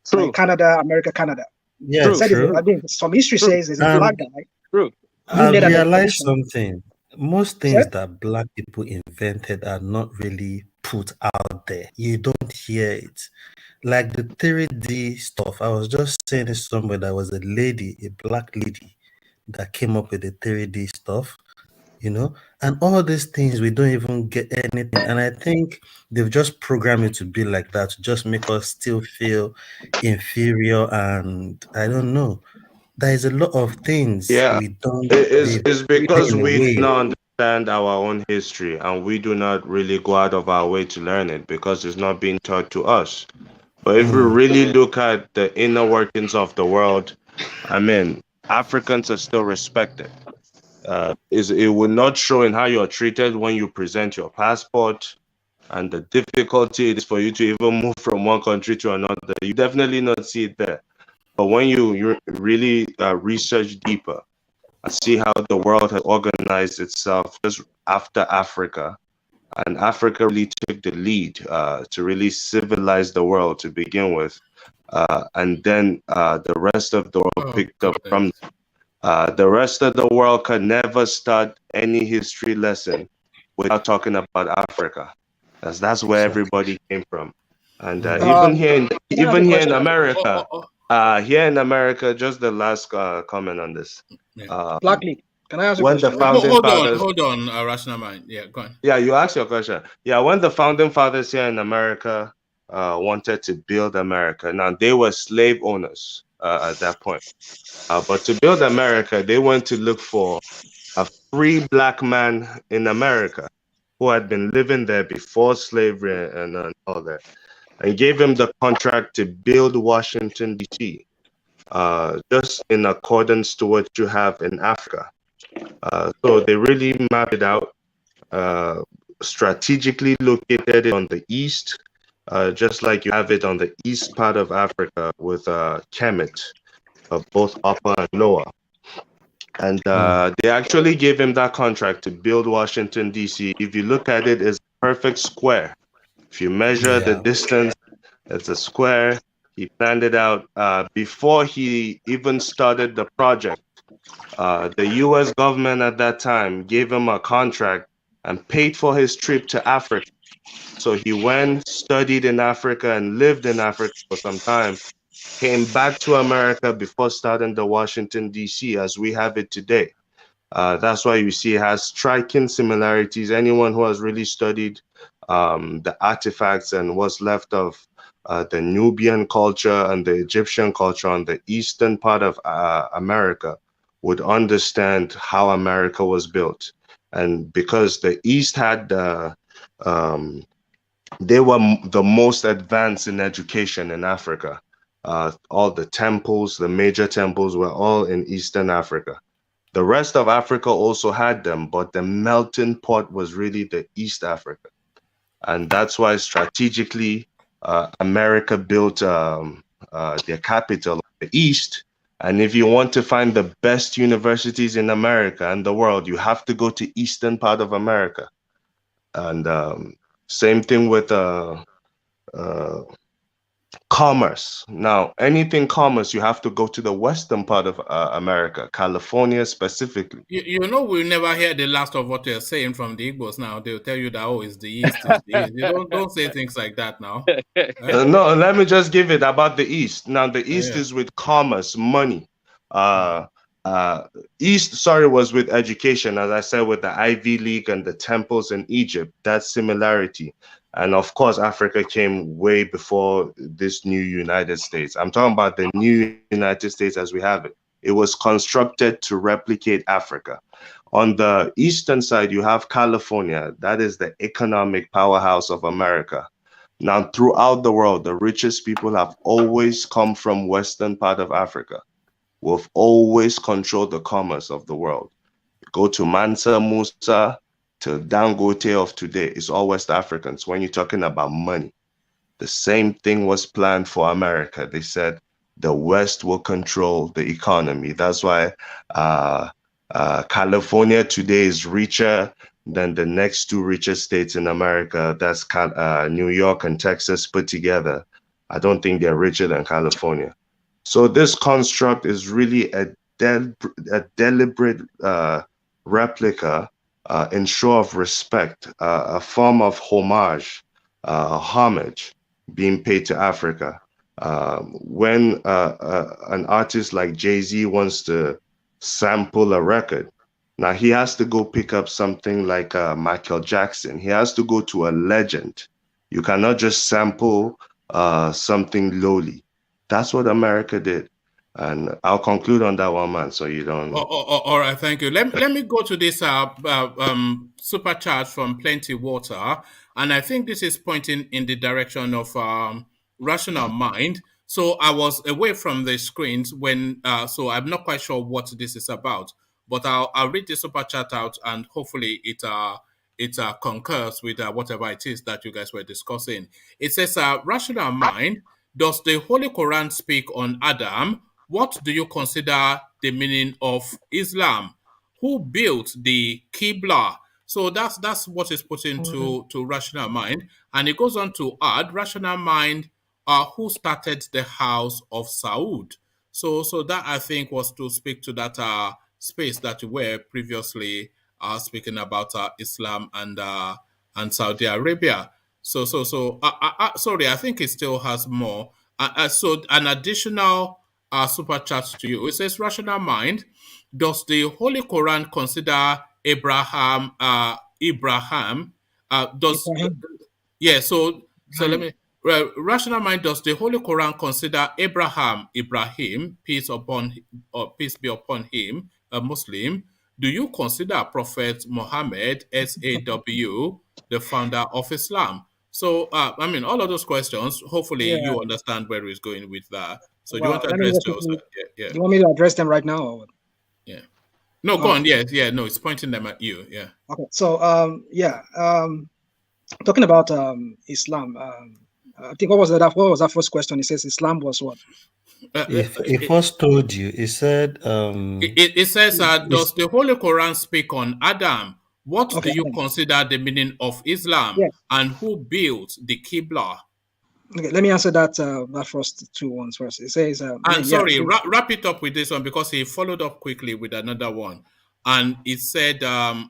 S15: True.
S12: Like Canada, Canada.
S3: Yeah, true.
S12: I mean, some history says there's a black guy.
S15: True.
S3: I realized something. Most things that black people invented are not really put out there. You don't hear it. Like the 3D stuff. I was just saying to somewhere that was a black lady that came up with the 3D stuff, and all these things we don't even get anything. And I think they've just programmed it to be like that to just make us still feel inferior. And I don't know. There is a lot of things we don't.
S19: It's because we don't understand our own history and we do not really go out of our way to learn it because it's not being taught to us. But if we really look at the inner workings of the world, I mean, Africans are still respected. It will not show in how you're treated when you present your passport and the difficulty it is for you to even move from one country to another. You definitely not see it there. But when you really research deeper and see how the world has organized itself just after Africa, and Africa really took the lead to really civilize the world to begin with, and then the rest of the world picked up from the rest of the world could never start any history lesson without talking about Africa. That's where everybody came from. And even here in America, just the last comment on this.
S12: Black League. Can I ask a
S19: when
S12: question?
S19: the founding fathers,
S1: hold on, rational mind. Yeah, go on.
S19: Yeah, you asked your question. Yeah, when the founding fathers here in America wanted to build America, now they were slave owners at that point. But to build America, they went to look for a free black man in America who had been living there before slavery and all that, and gave him the contract to build Washington, D.C., just in accordance to what you have in Africa. So they really mapped it out, strategically located it on the east, just like you have it on the east part of Africa with Kemet, both upper and lower. And they actually gave him that contract to build Washington, D.C. If you look at it, it's a perfect square. If you measure the distance, it's a square. He planned it out before he even started the project. The U.S. government at that time gave him a contract and paid for his trip to Africa. So he went, studied in Africa, and lived in Africa for some time. Came back to America before starting the Washington, D.C. as we have it today. That's why you see it has striking similarities. Anyone who has really studied the artifacts and what's left of the Nubian culture and the Egyptian culture on the eastern part of America would understand how America was built. And because the East had they were the most advanced in education in Africa. All the temples, the major temples were all in Eastern Africa. The rest of Africa also had them, but the melting pot was really the East Africa. And that's why strategically, America built their capital, the East, And if you want to find the best universities in America and the world, you have to go to eastern part of America. And same thing with commerce. Now, anything commerce, you have to go to the western part of America, California specifically.
S1: You know, we'll never hear the last of what you're saying from the Igbos now. They'll tell you that, oh, it's the East, it's the East. You don't say things like that now.
S19: No, let me just give it about the East. Now, the East
S1: Yeah.
S19: is with commerce, money. East, sorry, was with education, as I said, with the Ivy League and the temples in Egypt, that similarity. And of course, Africa came way before this new United States. I'm talking about the new United States as we have it. It was constructed to replicate Africa. On the eastern side, you have California. That is the economic powerhouse of America. Now, throughout the world, the richest people have always come from western part of Africa. We've always controlled the commerce of the world. Go to Mansa Musa, to Dangote of today, it's all West Africans. When you're talking about money, the same thing was planned for America. They said the West will control the economy. That's why California today is richer than the next two richest states in America. That's New York and Texas put together. I don't think they're richer than California. So this construct is really a deliberate replica in show of respect, a form of homage being paid to Africa. When an artist like Jay-Z wants to sample a record, now he has to go pick up something like Michael Jackson. He has to go to a legend. You cannot just sample something lowly. That's what America did. And I'll conclude on that one, man, so you don't...
S1: All right, thank you. Let me go to this super chat from Plenty Water. And I think this is pointing in the direction of rational mind. So I was away from the screens when, so I'm not quite sure what this is about. But I'll read the super chat out, and hopefully it concurs with whatever it is that you guys were discussing. It says, rational mind, does the Holy Quran speak on Adam? What do you consider the meaning of Islam? Who built the Qibla? So that's what is put into to rational mind. And it goes on to add, rational mind, who started the house of Saud? So that, I think, was to speak to that space that you were previously speaking about Islam and Saudi Arabia. So sorry, I think it still has more. So an additional super chat to you. It says, rational mind, does the Holy Quran consider Abraham does yeah, so let me rational mind, does the Holy Quran consider Ibrahim, peace be upon him, a Muslim? Do you consider Prophet Muhammad, SAW, the founder of Islam? So, I mean, all of those questions, hopefully you understand where he's going with that. So do you want to address those?
S12: Do you want me to address them right now? Or what?
S1: Yeah. No, go on. Yeah, no, it's pointing them at you. Yeah.
S12: Okay. So, talking about Islam, I think what was that first question? It says Islam was what?
S3: It first told you. It said.
S1: It says, does the Holy Quran speak on Adam? What do you consider the meaning of Islam?
S12: Yes.
S1: And who built the Qibla?
S12: Okay, let me answer that first two ones first. It says,
S1: wrap it up with this one, because he followed up quickly with another one, and it said,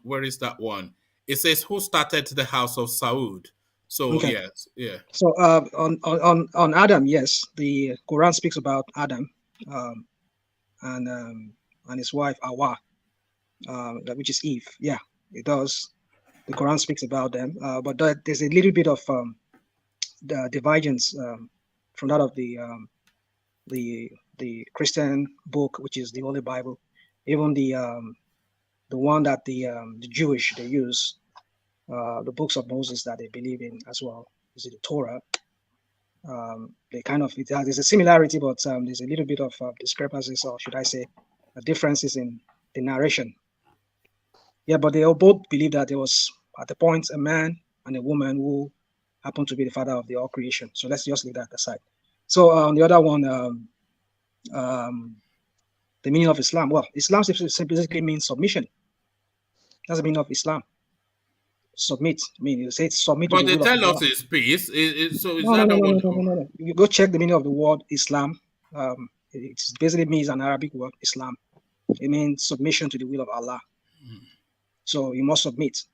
S1: where is that one? It says, who started the house of Saud? So yes, yeah.
S12: So on Adam, yes, the Quran speaks about Adam, and his wife Hawa, which is Eve. Yeah, it does. The Quran speaks about them, but there's a little bit of the divergence from that of the Christian book, which is the Holy Bible, even the one that the Jewish they use, the books of Moses that they believe in as well, is the Torah. They kind of there's a similarity, but there's a little bit of discrepancies, or should I say, differences in the narration. Yeah, but they all both believe that there was at the point a man and a woman who happened to be the father of the all creation. So let's just leave that aside. So on the other one, The meaning of Islam. Well, Islam basically means submission. That's the meaning of Islam. Submit. I mean, you say submit to
S1: But
S12: the
S1: they
S12: will of
S1: tell us
S12: Allah.
S1: it's peace. So is
S12: No, no,
S1: that
S12: no,
S1: not
S12: no,
S1: what?
S12: no, no, no, no. You go check the meaning of the word Islam. It basically means an Arabic word, Islam. It means submission to the will of Allah. So you must submit.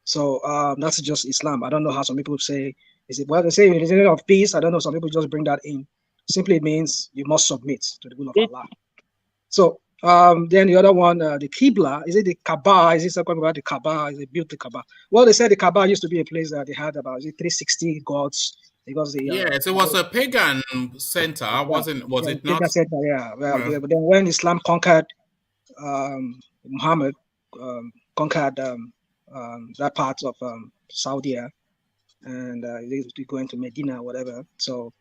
S12: So that's just Islam. I don't know how some people say, is it, well, they say it's a of peace. I don't know. Some people just bring that in. Simply means you must submit to the will of Allah. So then the other one, the Qibla, is it the Kaaba? Is it something about the Kaaba? Is it built the Kaaba? Well, they said the Kaaba used to be a place that they had about 360 gods because the
S1: Yes, it was a pagan center, was it not?
S12: Pagan center, yeah. Well,
S1: Yeah.
S12: but then when Islam conquered, Muhammad conquered that part of Saudi, and they go into Medina or whatever. So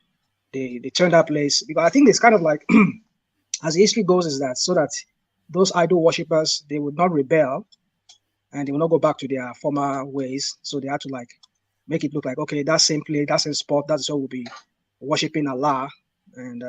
S12: they turned that place, because I think it's kind of like, as history goes, is that so that those idol worshippers, they would not rebel and they will not go back to their former ways. So they had to like make it look like, okay, that same place, that same spot, that's what we'll be worshiping Allah, and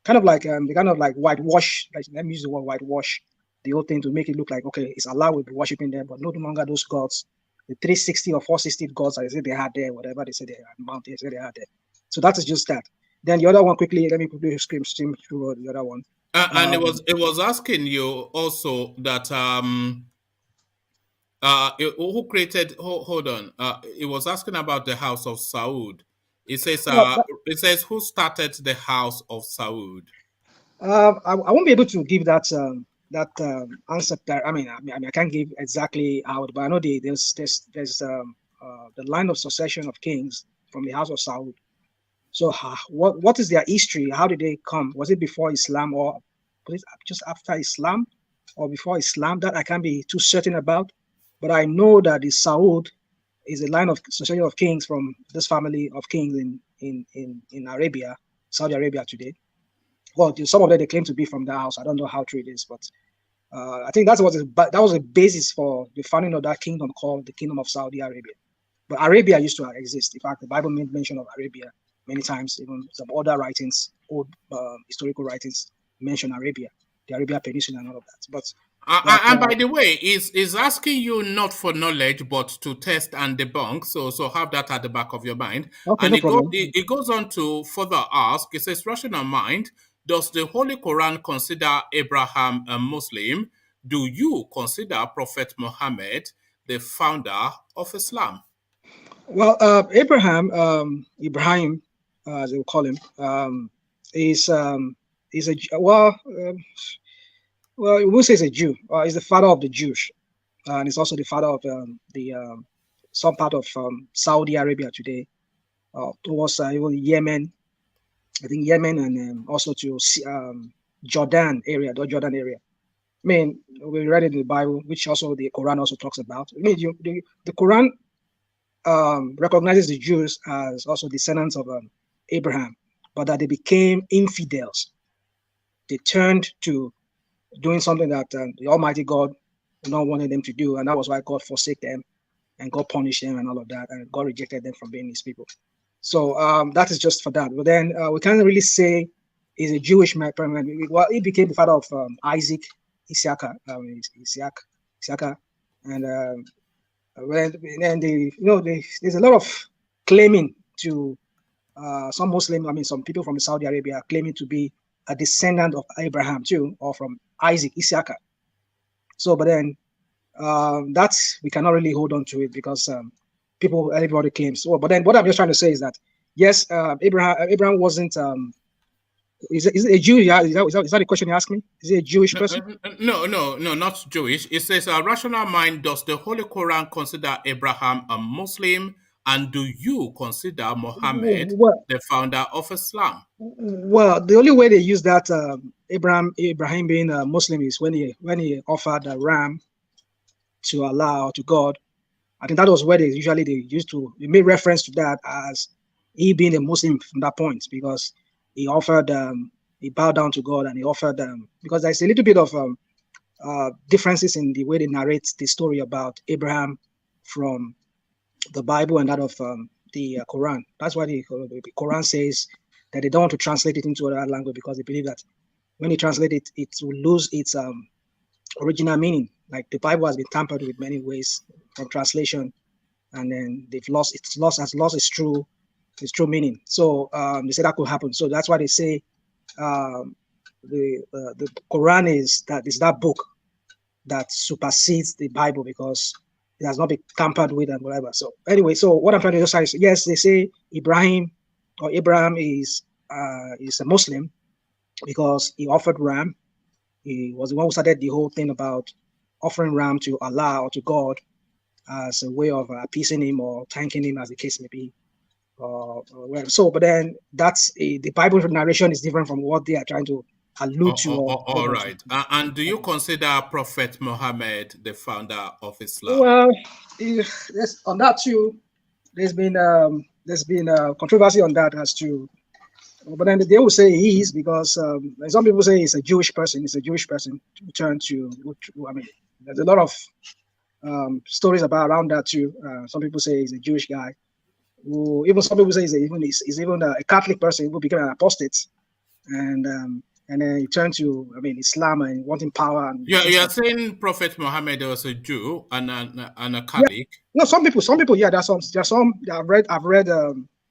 S12: kind of like they kind of like whitewash. Like, let me use the word whitewash the whole thing to make it look like, okay, it's Allah will be worshiping them, but no longer those gods, the 360 or 460 gods that they say they had there, whatever they say they had, mountain they say they had there. So that is just that. Then the other one, quickly, let me quickly stream through the other one.
S1: And it was asking you also that who created, hold on, it was asking about the house of Saud. It says who started the house of Saud.
S12: I won't be able to give that answer. I mean, I can't give exactly how, but I know there's the line of succession of kings from the house of Saud. So what is their history? How did they come? Was it before Islam, or was it just after Islam, or before Islam? That I can't be too certain about. But I know that the Saud is a line of succession of kings from this family of kings in Arabia, Saudi Arabia today. Well, some of them they claim to be from the house. I don't know how true it is, but I think that was a basis for the founding of that kingdom called the Kingdom of Saudi Arabia. But Arabia used to exist. In fact, the Bible made mention of Arabia many times. Even some other writings, old historical writings, mention Arabia, the Arabian Peninsula, and all of that. But
S1: and by the way, is asking you not for knowledge, but to test and debunk. So have that at the back of your mind.
S12: Okay,
S1: And
S12: no problem.
S1: it goes on to further ask. It says, rational mind, does the Holy Quran consider Abraham a Muslim? Do you consider Prophet Muhammad the founder of Islam?
S12: Well, Ibrahim, as they will call him, is a we'll say he's a Jew. He's the father of the Jews, and he's also the father of some part of Saudi Arabia today, towards even Yemen. I think Yemen, and also to Jordan area, the Jordan area. I mean, we read it in the Bible, which also the Quran also talks about. I mean, the Quran recognizes the Jews as also descendants of Abraham, but that they became infidels. They turned to doing something that the Almighty God not wanted them to do, and that was why God forsake them and God punished them and all of that, and God rejected them from being His people. So that is just for that. But then we can't really say he's a Jewish man. Well, he became the father of Isaac, Isaac, and there's a lot of claiming to some Muslim, some people from Saudi Arabia claiming to be a descendant of Abraham too, or from Isaac, Isaac. So, but then that's, we cannot really hold on to it because everybody claims. So, but then what I'm just trying to say is that yes, Abraham wasn't. Is it a Jew? Yeah, is that the question you asked me? Is he a Jewish person?
S1: No, not Jewish. It says, a rational mind, does the Holy Quran consider Abraham a Muslim? And do you consider Muhammad the founder of Islam?
S12: Well, the only way they use that Abraham being a Muslim is when he offered a ram to Allah or to God. I think that was where they made reference to that as he being a Muslim from that point, because he offered he bowed down to God and he offered because there's a little bit of differences in the way they narrate the story about Abraham from the Bible and that of the Quran. That's why the Quran says that they don't want to translate it into other language because they believe that when you translate it, it will lose its original meaning. Like the Bible has been tampered with many ways from translation, and then they've lost its true meaning. So they say that could happen. So that's why they say the Quran is that book that supersedes the Bible because it has not been tampered with and whatever. So anyway, so what I'm trying to say is, yes, they say Abraham is a Muslim because he offered ram. He was the one who started the whole thing about offering ram to Allah or to God as a way of appeasing him or thanking him, as the case may be. So, but then the Bible narration is different from what they are trying to allude to.
S1: All right. And do you consider Prophet Muhammad the founder of Islam?
S12: Well, on that too, there's been controversy on that as to. But then they will say he is because some people say he's a Jewish person. He's a Jewish person to turn to. I mean, there's a lot of stories around that too. Some people say he's a Jewish guy. Even some people say he's even a Catholic person who became an apostate, and then he turned to Islam and wanting power. And
S1: you're saying Prophet Muhammad was a Jew and a Catholic.
S12: Yeah. No, some people. Yeah, there's some. I've read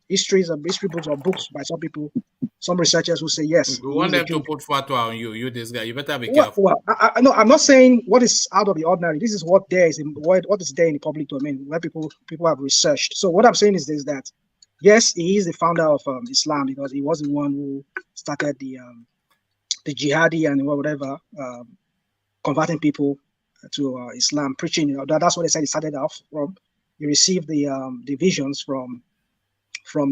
S12: history books or books by some people, some researchers who say yes.
S1: We want them to put fatwa on you, this guy. You better be careful.
S12: Well, no, I'm not saying what is out of the ordinary. This is what there is what is there in the public domain where people have researched. So what I'm saying is this: that yes, he is the founder of Islam because he was the one who started the jihadi and whatever converting people to Islam, preaching. That's what they said. He started off from. He received the visions from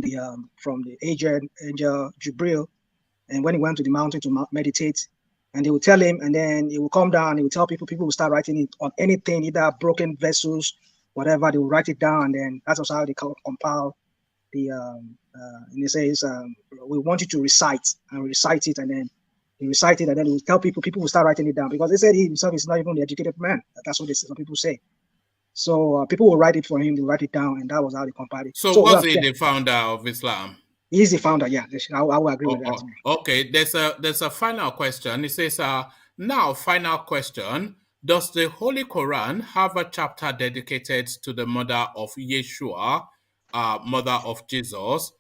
S12: the angel Jibril, and when he went to the mountain to meditate, and they will tell him, and then he will come down, he will tell people will start writing it on anything, either broken vessels, whatever, they will write it down, and then that's also how they compile the and he says we want you to recite it, and then he recite it, and then he will tell people will start writing it down, because they said he himself is not even an educated man. That's what some people say. So people will write it for him, they write it down, and that was how they compiled it.
S1: So was he the founder of Islam?
S12: He's the founder, yeah. I will agree with that.
S1: Okay, there's a final question. It says, now final question. Does the Holy Quran have a chapter dedicated to the mother of Yeshua, mother of Jesus,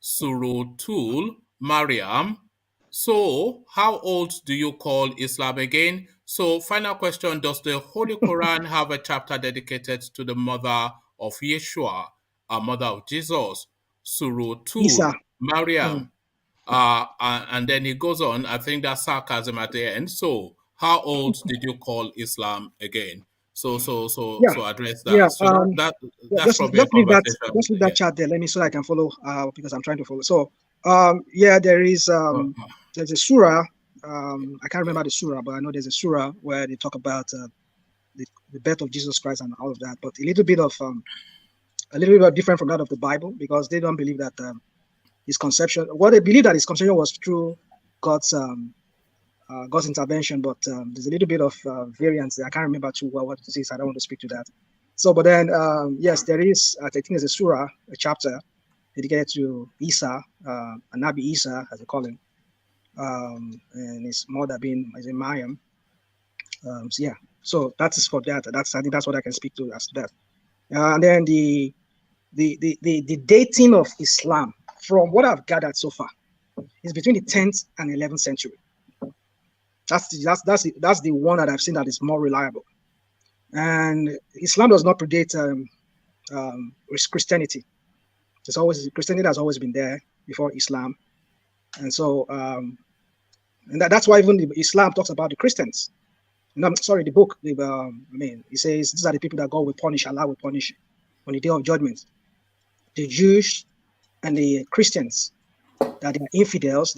S1: Surutul Maryam? So how old do you call Islam again? So final question, does the Holy Quran have a chapter dedicated to the mother of Yeshua, mother of Jesus, Surutul Maryam? And then he goes on, I think that's sarcasm at the end. So how old did you call Islam again? So address that.
S12: Yeah,
S1: that's probably a conversation.
S12: Just leave that chat there. Let me so I can follow because I'm trying to follow. So there is there's a surah. I can't remember the surah, but I know there's a surah where they talk about the birth of Jesus Christ and all of that. But a little bit different from that of the Bible, because they don't believe that his conception. What they believe that his conception was through God's intervention, but there's a little bit of variance there. I can't remember too well what it is. I don't want to speak to that. So, but then yes, there is. I think there's a surah, a chapter dedicated to Isa, Nabi Isa, as they call him, and his mother being Maryam. So that is for that. I think that's what I can speak to as to that. And then the dating of Islam, from what I've gathered so far, is between the 10th and 11th century. That's the one that I've seen that is more reliable. And Islam does not predate Christianity. Christianity has always been there before Islam, and so and that's why even Islam talks about the Christians. No, I'm sorry, the book. It says these are the people that God will punish. Allah will punish on the day of judgment. The Jews and the Christians, that they are infidels.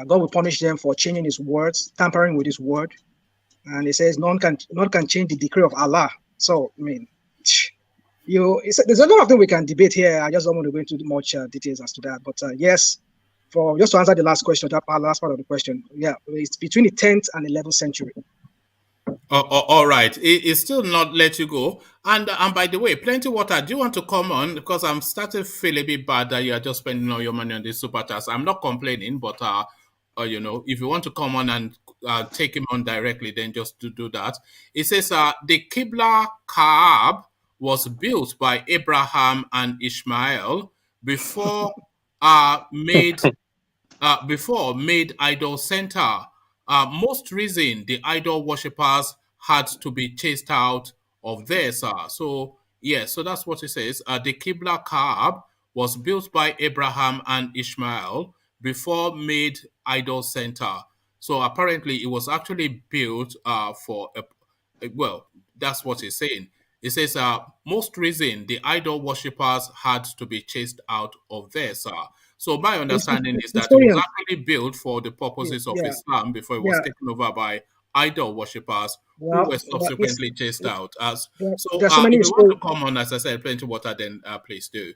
S12: God will punish them for changing His words, tampering with His word, and it says none can change the decree of Allah. So there's a lot of things we can debate here. I just don't want to go into much details as to that. But yes, just to answer the last question, last part of the question, yeah, it's between the 10th and 11th century.
S1: All right. It's still not let you go. And by the way, Plenty Water, do you want to come on? Because I'm starting to feel a bit bad that you are just spending all your money on this super task. I'm not complaining, but if you want to come on and take him on directly, then just do that. It says the Qibla Kaab was built by Abraham and Ishmael before made idol center. Most reason the idol worshippers had to be chased out of there, sir. So yeah, so that's what it says. The Qibla Kaab was built by Abraham and Ishmael before made idol center. So apparently it was actually built for well, that's what it's saying. It says most reason the idol worshippers had to be chased out of there, sir. So my understanding is that it was
S12: Historians,
S1: actually built for the purposes of
S12: yeah,
S1: Islam before it was
S12: yeah.
S1: taken over by idol worshippers who
S12: Well,
S1: were subsequently chased out. So
S12: there's so many
S1: if you want to
S12: historians.
S1: come on, as I said, plenty water, then please do.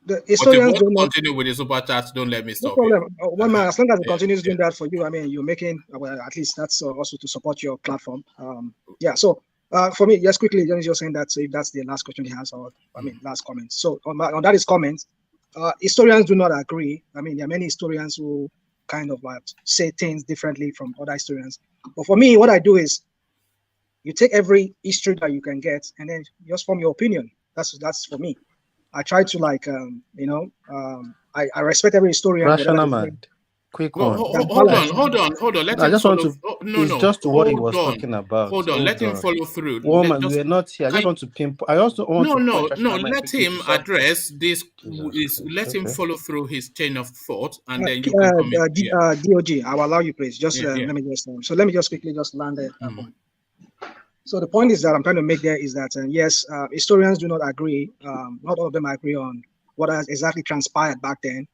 S12: The
S1: But if you
S12: historians
S1: want to
S12: don't know.
S1: continue with the super chat, don't let me
S12: No
S1: stop you.
S12: problem. One man, as long as it continues doing that for you, I mean, you're making, well, at least that's also to support your platform. Yeah. So for me, just quickly, Johnny's just saying that. So if that's the last question he has, or I mean, last comment. So on that is comment. Historians do not agree. I mean, there are many historians who kind of say things differently from other historians. But for me, what I do is you take every history that you can get and then just form your opinion. That's for me. I try to I respect every historian.
S3: Rational mind. Quick one.
S1: Hold on. Let
S3: I
S1: him
S3: just
S1: follow.
S3: want to.
S1: No,
S3: it's
S1: no.
S3: just what he was
S1: Hold on.
S3: talking about.
S1: Hold on. Let him follow through.
S3: Woman, we are not here. I just want to pinpoint. I also want to point
S1: No.
S3: rational mind
S1: Let
S3: quickly
S1: him
S3: to something.
S1: address this. Let him follow through his chain of thought, and then you can come in.
S12: DOG, I will allow you, please. Just
S1: Yeah.
S12: let me just. So let me just quickly just land there. So the point is that I'm trying to make there is that yes, historians do not agree. Not all of them agree on what has exactly transpired back then.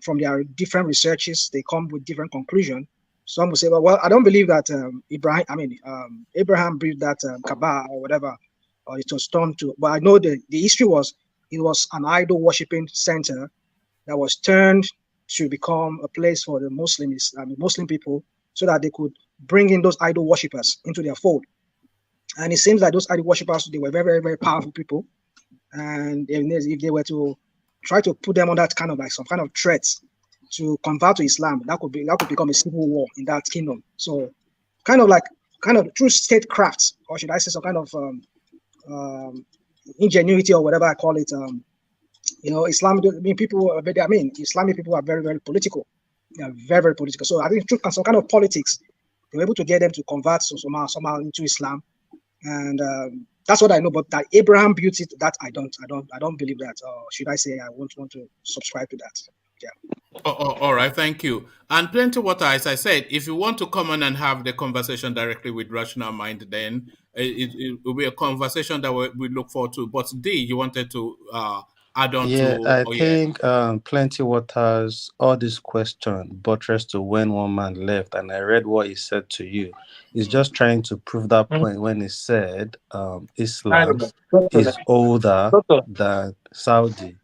S12: From their different researches, they come with different conclusions. Some will say, well, I don't believe that Abraham built that Kaaba or whatever, or it was turned to. But I know the history was it was an idol worshiping center that was turned to become a place for the Muslim people, so that they could bring in those idol worshippers into their fold. And it seems like those idol worshippers, they were very, very, very powerful people. And if they were to try to put them on that kind of some kind of threats to convert to Islam, that could become a civil war in that kingdom. So kind of through statecraft, or should I say some kind of ingenuity or whatever I call it. Islam. Islamic people are very, very political. They are very, very political. So I think through some kind of politics, they were able to get them to convert somehow into Islam, and that's what I know. But that Abraham built it, that I don't believe that. Or should I say I won't want to subscribe to that? Yeah.
S1: All right, thank you. And plenty water, as I said, if you want to come on and have the conversation directly with Rational Mind, then it will be a conversation that we look forward to. But D, you wanted to add on
S3: yeah,
S1: to...
S3: I think Plenty Waters, all this question buttressed to when one man left, and I read what he said to you. He's just trying to prove that point when he said Islam is older than Saudi.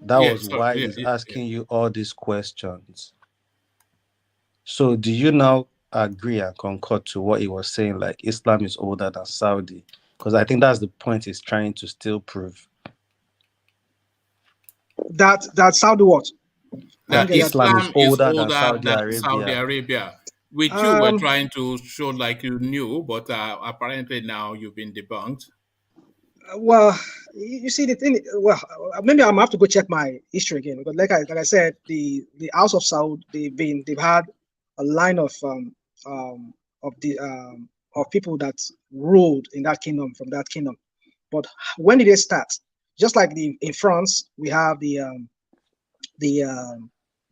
S3: That was why he's asking you all these questions. So do you now agree and concur to what he was saying, like Islam is older than Saudi? Because I think that's the point he's trying to still prove.
S12: That Saudi what?
S1: That Islam is older than Saudi Arabia. Which you were trying to show like you knew, but apparently now you've been debunked.
S12: Well, you see the thing. Well, maybe I'm gonna have to go check my history again, because like I said, the House of Saud, they've had a line of people that ruled in that kingdom from that kingdom. But when did they start? Just like in France, we have the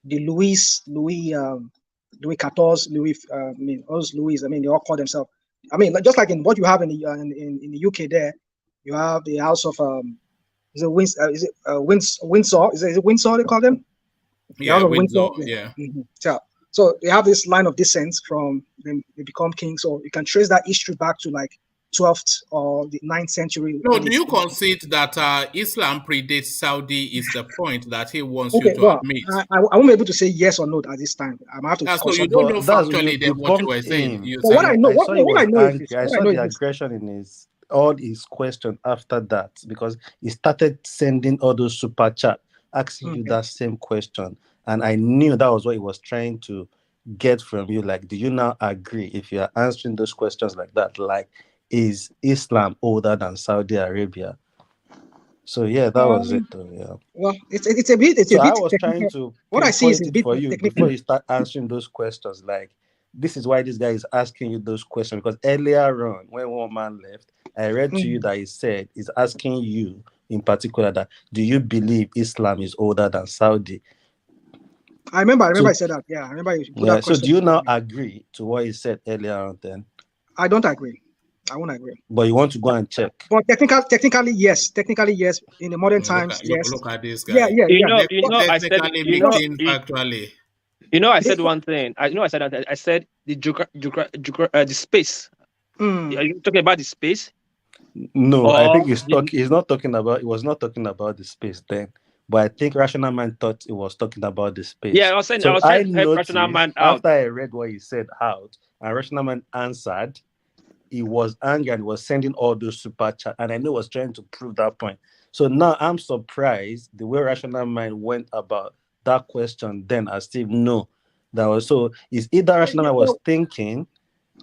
S12: Louis XIV, Louis. I mean, they all call themselves. I mean, just like in what you have in the UK, there you have the House of Windsor? Is it Windsor they call them?
S1: Yeah, Windsor. Yeah.
S12: Mm-hmm. So they have this line of descent from them. They become king. So you can trace that history back to like 12th or the 9th century.
S1: No, do you concede that Islam predates Saudi is the point that he wants you to admit?
S12: I won't be able to say yes or no at this time. I'm have to.
S1: So you don't know factually then what you were saying.
S12: What I know, what I know is
S3: I saw the aggression in all his question after that, because he started sending all those super chat asking you that same question. And I knew that was what he was trying to get from you. Like, do you now agree, if you are answering those questions like that, like, is Islam older than Saudi Arabia? So yeah, that was it though. Yeah.
S12: Well, it's a bit
S3: So I was
S12: technical.
S3: trying to
S12: What I see is
S3: pinpoint
S12: a
S3: it
S12: bit
S3: for you
S12: technical.
S3: before you start answering those questions. Like, this is why this guy is asking you those questions, because earlier on, when one man left, I read to you that he said he's asking you in particular that, do you believe Islam is older than Saudi?
S12: I remember
S3: So,
S12: I said that. Yeah, I remember you put
S3: yeah.
S12: that
S3: So
S12: question.
S3: do you now agree to what he said earlier on then?
S12: I don't agree. I won't agree.
S3: But you want to go and check?
S12: But technically, yes. Technically, yes. In the modern times, yes.
S1: Look at this guy.
S12: Yeah.
S15: I said,
S1: mixing factually.
S15: I said one thing. I said the space. Are you talking about the space?
S3: No,
S15: or
S3: I think he's not talking about. He was not talking about the space then. But I think Rational Man thought he was talking about the space.
S15: Yeah, I was saying.
S3: So
S15: I was trying to help
S3: noticed
S15: Rational Man out.
S3: after I read what he said out, and Rational Man answered, he was angry and was sending all those super chat, and I know he was trying to prove that point. So now I'm surprised the way Rational Mind went about that question. Then I still know that was so. Is either Rational Mind was thinking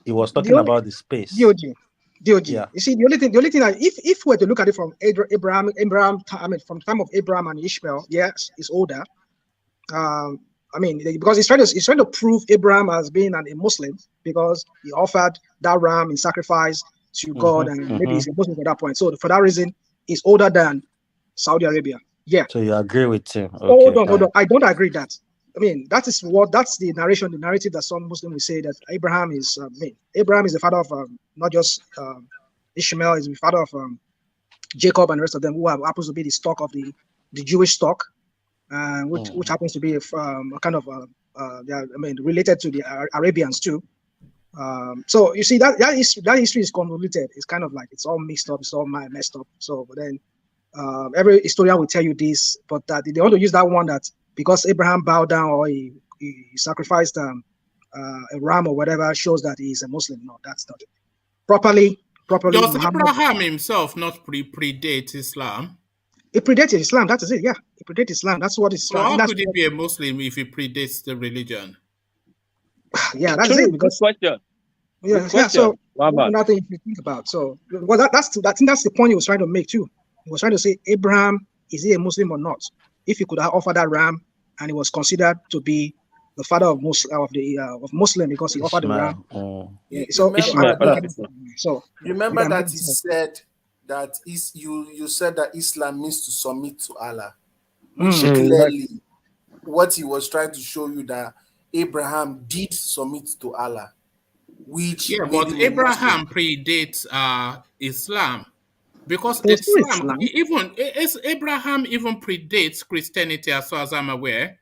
S3: he was talking about the space?
S12: DOG.
S3: Yeah.
S12: You see, the only thing that if we were to look at it from Abraham, from the time of Abraham and Ishmael, yes, it's older. Because he's trying to prove Abraham as being a Muslim because he offered that ram in sacrifice to God, and maybe he's a Muslim at that point. So for that reason, he's older than Saudi Arabia. Yeah.
S3: So you agree with him? Okay,
S12: hold on. I don't agree that. I mean, that's the narrative that some Muslims will say, that Abraham is the father of not just Ishmael, is the father of Jacob and the rest of them, who happens to be the stock of the Jewish stock, which happens to be a kind of related to the Arabians too. So you see that history is convoluted. It's kind of like it's all mixed up. It's all messed up. So, but then every historian will tell you this, but that they want to use that one that because Abraham bowed down or he sacrificed a ram or whatever shows that he is a Muslim. No, that's not it. Properly.
S1: Does
S12: Muhammad,
S1: Abraham himself not predate Islam?
S12: It predated Islam. That is it. Yeah, it predated Islam. That's what it's.
S1: So how could he be a Muslim if he predates the religion?
S12: Yeah, that's it. Because,
S15: good question.
S12: Yeah. So nothing you think about. So well, I think that's the point he was trying to make too. He was trying to say, Abraham, is he a Muslim or not? If he could offer that ram, and he was considered to be the father of Muslim because he offered the ram.
S11: Yeah,
S12: so
S11: remember that he said that you said that Islam means to submit to Allah, which clearly what he was trying to show you that Abraham did submit to Allah, which
S1: but Abraham predates Islam. Because Abraham even predates Christianity, as far as I'm aware.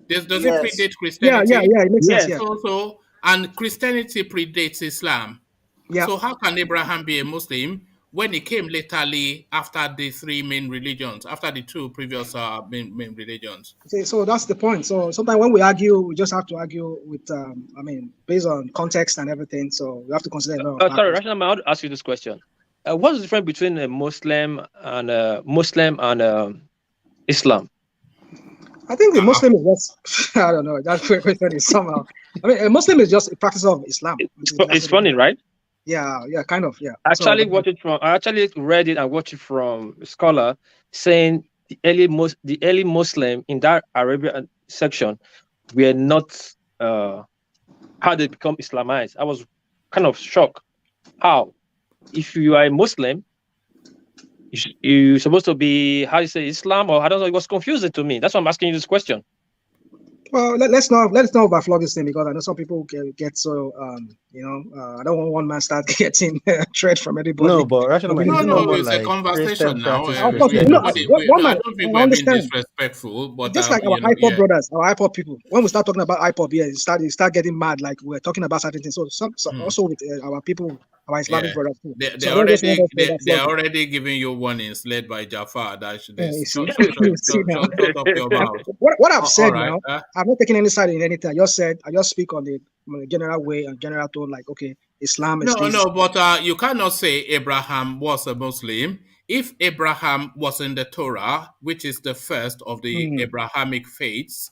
S1: Does it predate Christianity?
S12: Yeah, it makes sense. Yeah.
S1: So, and Christianity predates Islam.
S12: Yeah.
S1: So how can Abraham be a Muslim when he came laterly after the three main religions, after the two previous main religions?
S12: Okay, so that's the point. So sometimes when we argue, we just have to argue with, based on context and everything. So we have to consider.
S15: Sorry, Rational, I want to ask you this question. What's the difference between a Muslim and Islam?
S12: I think the Muslim is just, I don't know, that question is somehow. I mean, a Muslim is just a practice of Islam.
S15: It's funny, right?
S12: Yeah, kind of, yeah.
S15: I actually read it and watched it from a scholar saying the early Muslim in that Arabian section were not how they become Islamized. I was kind of shocked. How? If you are a Muslim, you're supposed to be, how do you say, Islam, or I don't know. It was confusing to me. That's why I'm asking you this question.
S12: Well, let's not overflow this thing, because I know some people get so I don't want one man start getting trade from everybody.
S3: No, but rational.
S1: It's a conversation now. I don't think we're being disrespectful, but
S12: just like our iPod brothers, our iPod people. When we start talking about iPod, you start getting mad, like we're talking about certain things. So also with our people, our Islamic brothers too.
S1: They're already giving you warnings led by Jafar that shut up your mouth.
S12: What I've said now, I'm not taking any side in anything. I just speak on the general way and general tone, like, okay, Islam is
S1: no, but you cannot say Abraham was a Muslim if Abraham was in the Torah, which is the first of the Abrahamic faiths,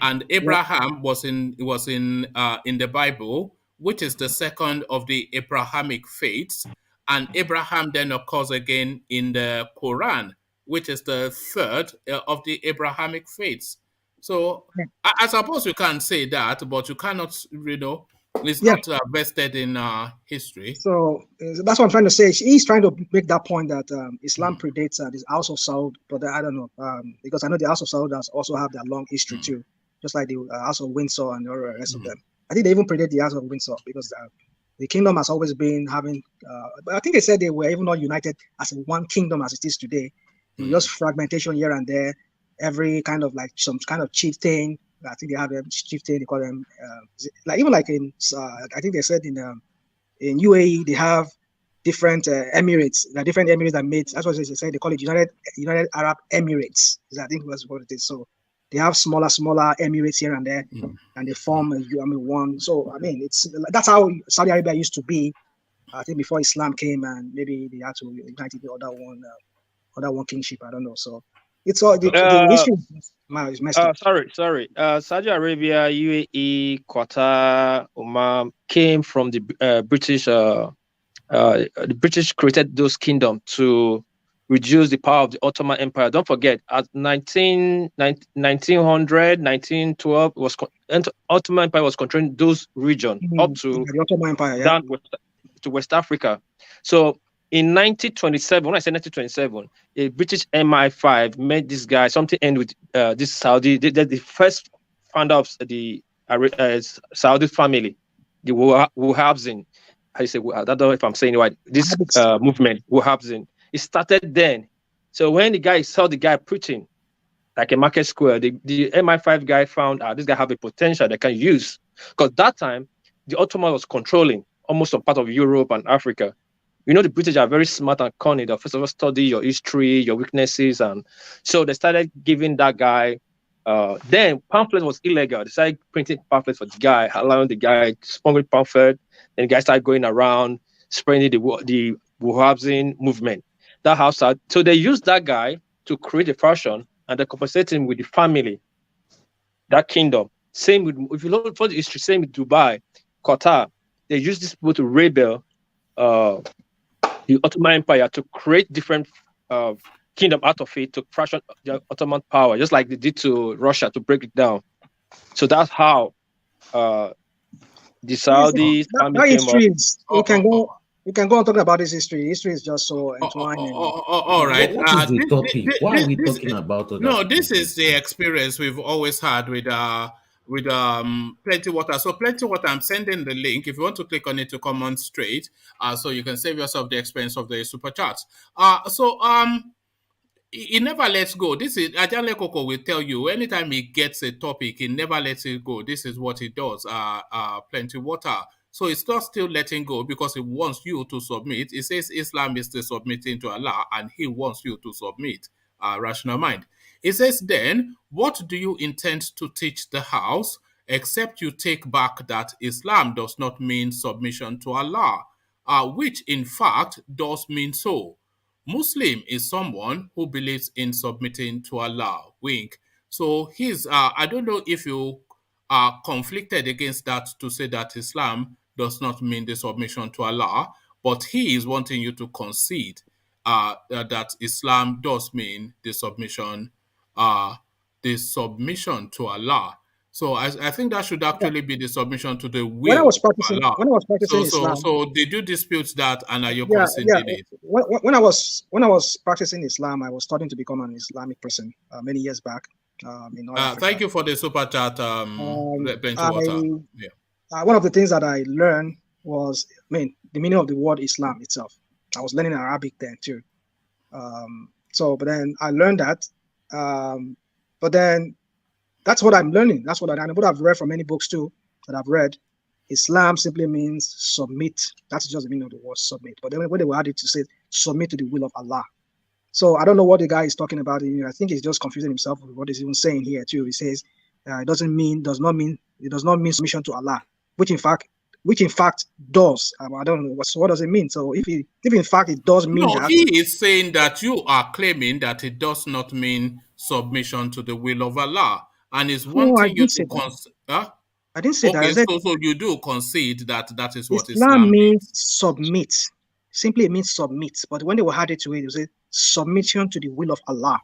S1: and Abraham was in the Bible, which is the second of the Abrahamic faiths, and Abraham then occurs again in the Quran, which is the third of the Abrahamic faiths. So I suppose you can say that, but you cannot, it's not vested in history.
S12: So that's what I'm trying to say. He's trying to make that point that Islam predates this House of Saud, but I don't know, because I know the House of Saud also have their long history too, just like the House of Windsor and the rest of them. I think they even predate the House of Windsor because the kingdom has always been having, but I think they said they were even not united as one kingdom as it is today. Just fragmentation here and there, every kind of like some kind of chieftain. I think they have a chieftain, they call them, like even like in, I think they said in UAE, they have different emirates. There are different emirates that made, that's what they say, they call it United Arab Emirates. I think that's what it is. So they have smaller emirates here and there, and they form one. So, I mean, that's how Saudi Arabia used to be, I think, before Islam came, and maybe they had to unite the other one kingship. I don't know. So it's all the history is messed up.
S15: Sorry. Saudi Arabia, UAE, Qatar, Oman came from the British. The British created those kingdoms to reduce the power of the Ottoman Empire. Don't forget, at 1900, 1912, Ottoman Empire was controlling those regions up to
S12: the Ottoman Empire,
S15: down to West Africa. So in 1927, when I say 1927, a British MI5 made this guy something end with this Saudi. They're the first founder of the Saudi family, the Wahhabism. I say, I don't know if I'm saying it right. This movement, Wahhabism, it started then. So when the guy saw the guy preaching like a market square, the MI5 guy found this guy have a potential they can use. Because that time, the Ottoman was controlling almost some part of Europe and Africa. You know, the British are very smart and cunning. They first of all study your history, your weaknesses. And so they started giving that guy, then pamphlet was illegal. They started printing pamphlets for the guy, allowing the guy to smuggle pamphlet. Then the guy started going around spreading the Wahhabism movement. That house out. So they used that guy to create a faction and they compensate him with the family, that kingdom. Same with, if you look for the history, same with Dubai, Qatar. They used these people to rebel the Ottoman Empire to create different kingdom out of it to fraction the Ottoman power, just like they did to Russia to break it down. So that's how the Saudis
S12: came up. We can go on talking about this history. History is just so entwined.
S1: All right.
S21: What is the topic? Why are we talking about
S1: No, this is the experience we've always had with Plenty Water. So Plenty Water, I'm sending the link if you want to click on it to come on straight, so you can save yourself the expense of the super chats. He never lets go. This is Ajale Koko will tell you anytime he gets a topic, he never lets it go. This is what he does. Plenty Water. So it's not still letting go because he wants you to submit. He says Islam is the submitting to Allah, and he wants you to submit. Rational mind. He says, then, what do you intend to teach the house, except you take back that Islam does not mean submission to Allah, which in fact does mean so. Muslim is someone who believes in submitting to Allah. Wink. So he's, I don't know if you are conflicted against that to say that Islam does not mean the submission to Allah, but he is wanting you to concede that Islam does mean the submission to Allah. So I think that should actually be the submission to the will of Allah.
S12: Islam,
S1: so did you dispute that, and are you conceding it?
S12: When I was practicing Islam, I was starting to become an Islamic person many years back.
S1: Thank you for the super chat, Plenty Water.
S12: One of the things that I learned was, the meaning of the word Islam itself. I was learning Arabic then too. But then I learned that. But then that's what I'm learning. That's what I've read from many books too that I've read. Islam simply means submit. That's just the meaning of the word submit. But then when they were added to say submit to the will of Allah. So I don't know what the guy is talking about. I think he's just confusing himself with what he's even saying here too. He says it does not mean submission to Allah, which in fact which in fact does. I don't know what does it mean. So if in fact it does mean
S1: No,
S12: that,
S1: he is saying that you are claiming that it does not mean submission to the will of Allah, and is
S12: no, I
S1: wanting you
S12: didn't
S1: to
S12: say that.
S1: huh?
S12: I didn't say that. I
S1: Okay,
S12: said
S1: so you do concede that that is what
S12: Islam
S1: Islam
S12: means
S1: means.
S12: submit. Simply it means submit. But when they were added to it, it was submission to the will of Allah.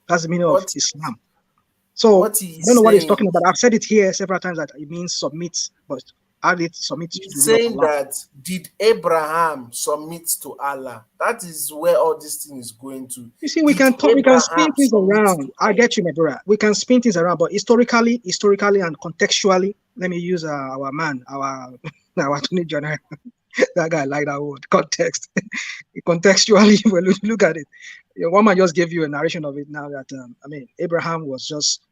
S12: That's the meaning of Islam. So
S11: what
S12: I
S11: he's
S12: don't know what he's
S11: saying,
S12: talking about. I've said it here several times that it means submit, but add it submit to
S11: he's
S12: the will of
S11: saying
S12: Allah.
S11: that did Abraham submit to Allah? That is where all this thing is going to.
S12: You see, we
S11: Did
S12: can spin
S11: Abraham
S12: things
S11: submit
S12: around.
S11: to
S12: I get you, my brother. We can spin things around, but historically and contextually, let me use our man, our attorney general. That guy like that word, context. Contextually, when you look at it, one man just gave you a narration of it now that Abraham was just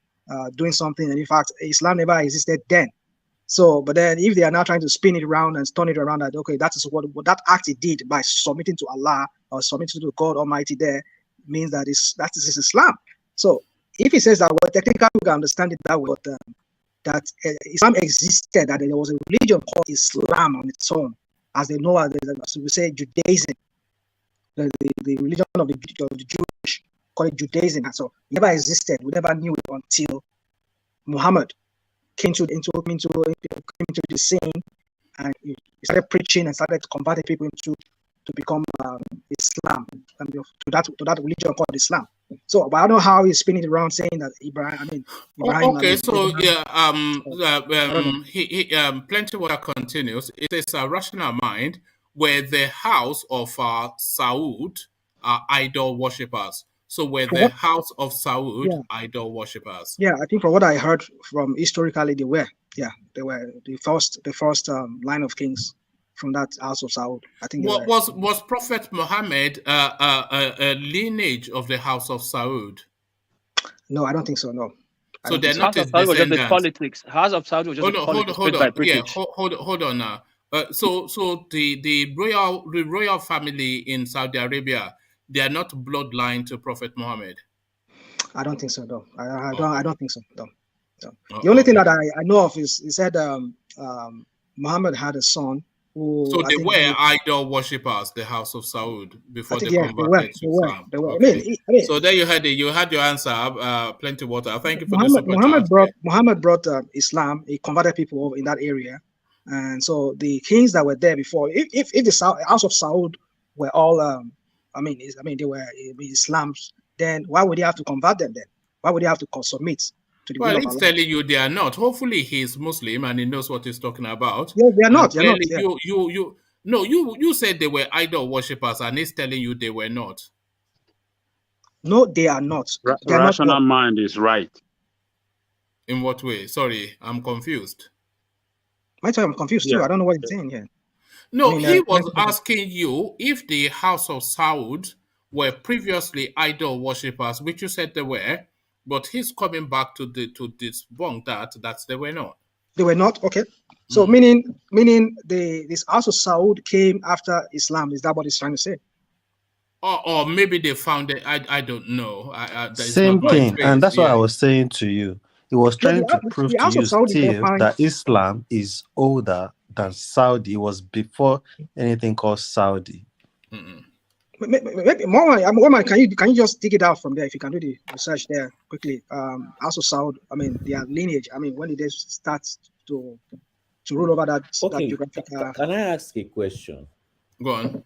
S12: doing something, and in fact, Islam never existed then. So, but then if they are now trying to spin it around and turn it around, that okay, that is what that act he did by submitting to Allah or submitting to God Almighty, there means that is Islam. So, if he says that, well, technically we can understand it that way, but that Islam existed, that there was a religion called Islam on its own, as they know, as we say, Judaism, the religion of the Jewish, call it Judaism. And so it never existed. We never knew it until Muhammad came into the scene, and he started preaching and started converting people to become Islam, to that religion called Islam. So, but I don't know how he's spinning it around saying that Ibrahim.
S1: Okay, so
S12: Abraham,
S1: yeah, Plenty Water continues. It is a rational mind where the house of Saud are idol worshippers. So where the house of Saud idol worshippers.
S12: Yeah, I think from what I heard from historically, they were the first line of kings from that house of Saud. I think
S1: was Prophet Muhammad a lineage of the house of Saud?
S12: No, I don't think so. No.
S1: So they're not his
S15: House of Saud was just the
S1: descendants.
S15: politics. House of Saud was just the politics
S1: hold
S15: by
S1: on.
S15: British.
S1: Yeah, hold on now. So the royal family in Saudi Arabia, they are not bloodline to Prophet Muhammad.
S12: I don't think so. No, I don't think so. No. The only thing that I know of is he said Muhammad had a son who.
S1: So they were idol worshippers, the house of Saud, before they converted to Islam.
S12: They were.
S1: Okay. So there you had it. You had your answer. Plenty water. Thank you for the super chat.
S12: Muhammad brought Islam. He converted people over in that area, and so the kings that were there before, if the house of Saud were all, they were Islams, then why would they have to convert them then? Why would they have to submit to the will of
S1: he's
S12: Allah?
S1: telling you they are not. Hopefully he's Muslim and he knows what he's talking about.
S12: Yeah, they are not.
S1: They're not. You said they were idol worshippers, and he's telling you they were not.
S12: No, they are not.
S2: Rational mind is right.
S1: In what way? Sorry, I'm confused.
S12: I'm confused too. I don't know what he's saying here.
S1: No, he was asking you if the house of Saud were previously idol worshippers, which you said they were, but he's coming back to debunk that they were not.
S12: They were not? Okay. So meaning this house of Saud came after Islam. Is that what he's trying to say?
S1: Or maybe they found it. I don't know.
S3: Same thing, and that's what I was saying to you. He was trying to prove to you still that Islam is older than Saudi. It was before anything called Saudi.
S12: Maybe more, can you just dig it out from there if you can do the research there quickly? Also Saudi, their lineage. When did they start to rule over that?
S21: Okay.
S12: That geographical...
S21: Can I ask a question?
S1: Go on.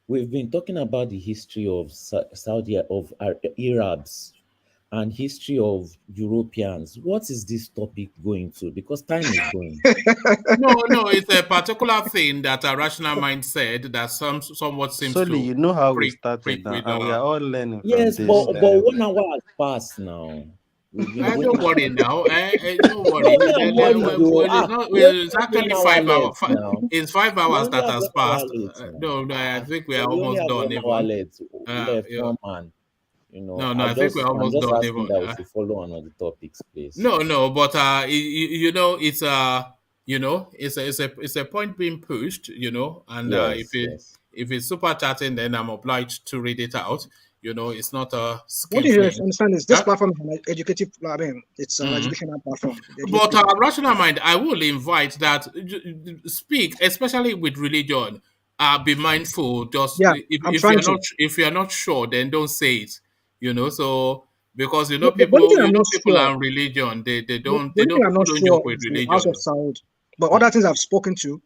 S21: We've been talking about the history of Saudi, of Arabs, and history of Europeans. What is this topic going to? Because time is going.
S1: No, it's a particular thing that a rational mind said that somewhat seems to.
S3: You know how we started now, and we are all learning.
S21: Yes,
S3: from
S21: but
S3: this.
S21: 1 hour has passed now.
S1: Don't worry now. Don't worry. It's actually 5 hours. It's 5 hours that has passed. No, I think we are almost done. I think we're almost done. Even
S21: that we should follow on the topics, please.
S1: No, but it's a point being pushed, and if it's super chatting, then I'm obliged to read it out. It's not a
S12: What
S1: skin
S12: do you
S1: flint.
S12: understand is this platform is an educative, I mean, it's an educational platform.
S1: But rational mind, I will invite that speak, especially with religion. Be mindful. Just
S12: Yeah, I'm trying to.
S1: if you're not sure, then don't say it. So because
S12: The only thing I'm not
S1: people
S12: sure,
S1: and religion, they
S12: the
S1: don't
S12: only thing I'm
S1: people
S12: not
S1: don't
S12: sure
S1: joke with
S12: is the House of
S1: religion.
S12: Saud. But other things I've spoken to,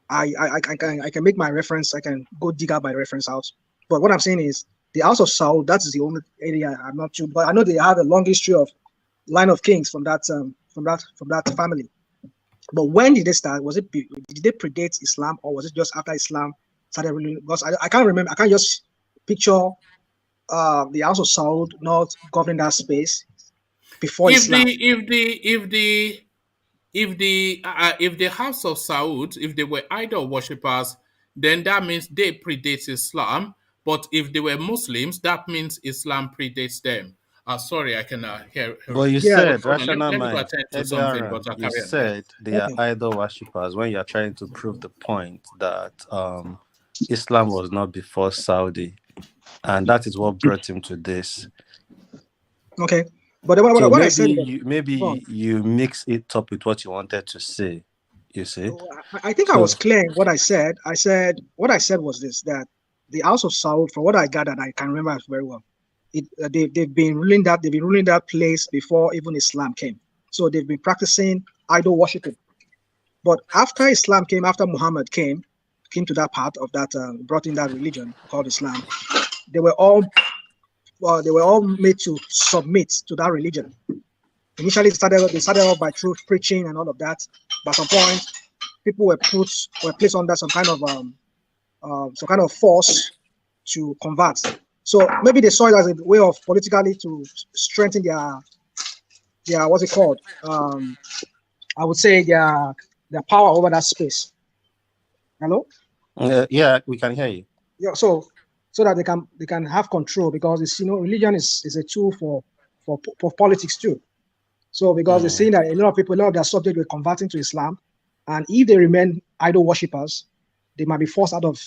S12: I can make my reference. I can go dig out my reference out. But what I'm saying is the House of Saud. That is the only area I'm not sure. But I know they have a long history of line of kings from that family. But when did they start? Did they predate Islam, or was it just after Islam started ruling? Because I can't remember. I can't just picture the House of Saud not governing that space before Islam.
S1: If the House of Saud, if they were idol worshippers, then that means they predate Islam. But if they were Muslims, that means Islam predates them. Sorry, I can hear.
S3: But you
S12: Yeah.
S3: said,
S1: Hold on,
S3: rational
S1: let me go
S3: mind,
S1: attend to
S3: earlier
S1: something,
S3: on,
S1: but I'll
S3: you
S1: carry on. Yeah.
S3: said they are idol worshippers when you are trying to prove the point that Islam was not before Saudi, and that is what brought him to this.
S12: Okay, but what
S3: So
S12: I said was,
S3: maybe you mix it up with what you wanted to say. You see,
S12: I think I was clear in what I said. What I said was this: that the House of Saud, from what I gathered, I can remember very well. They've been ruling that place before even Islam came. So they've been practicing idol worshiping. But after Islam came, after Muhammad came to that part of that, brought in that religion called Islam, they were all made to submit to that religion. Initially, they started off by truth preaching and all of that. But at some point, people were placed under some kind of force to convert. So maybe they saw it as a way of politically to strengthen their what's it called? I would say their power over that space. Hello?
S3: Yeah, we can hear you.
S12: Yeah, so that they can have control, because it's, religion is a tool for politics too. So because they're seeing that a lot of their subjects were converting to Islam, and if they remain idol worshippers, they might be forced out of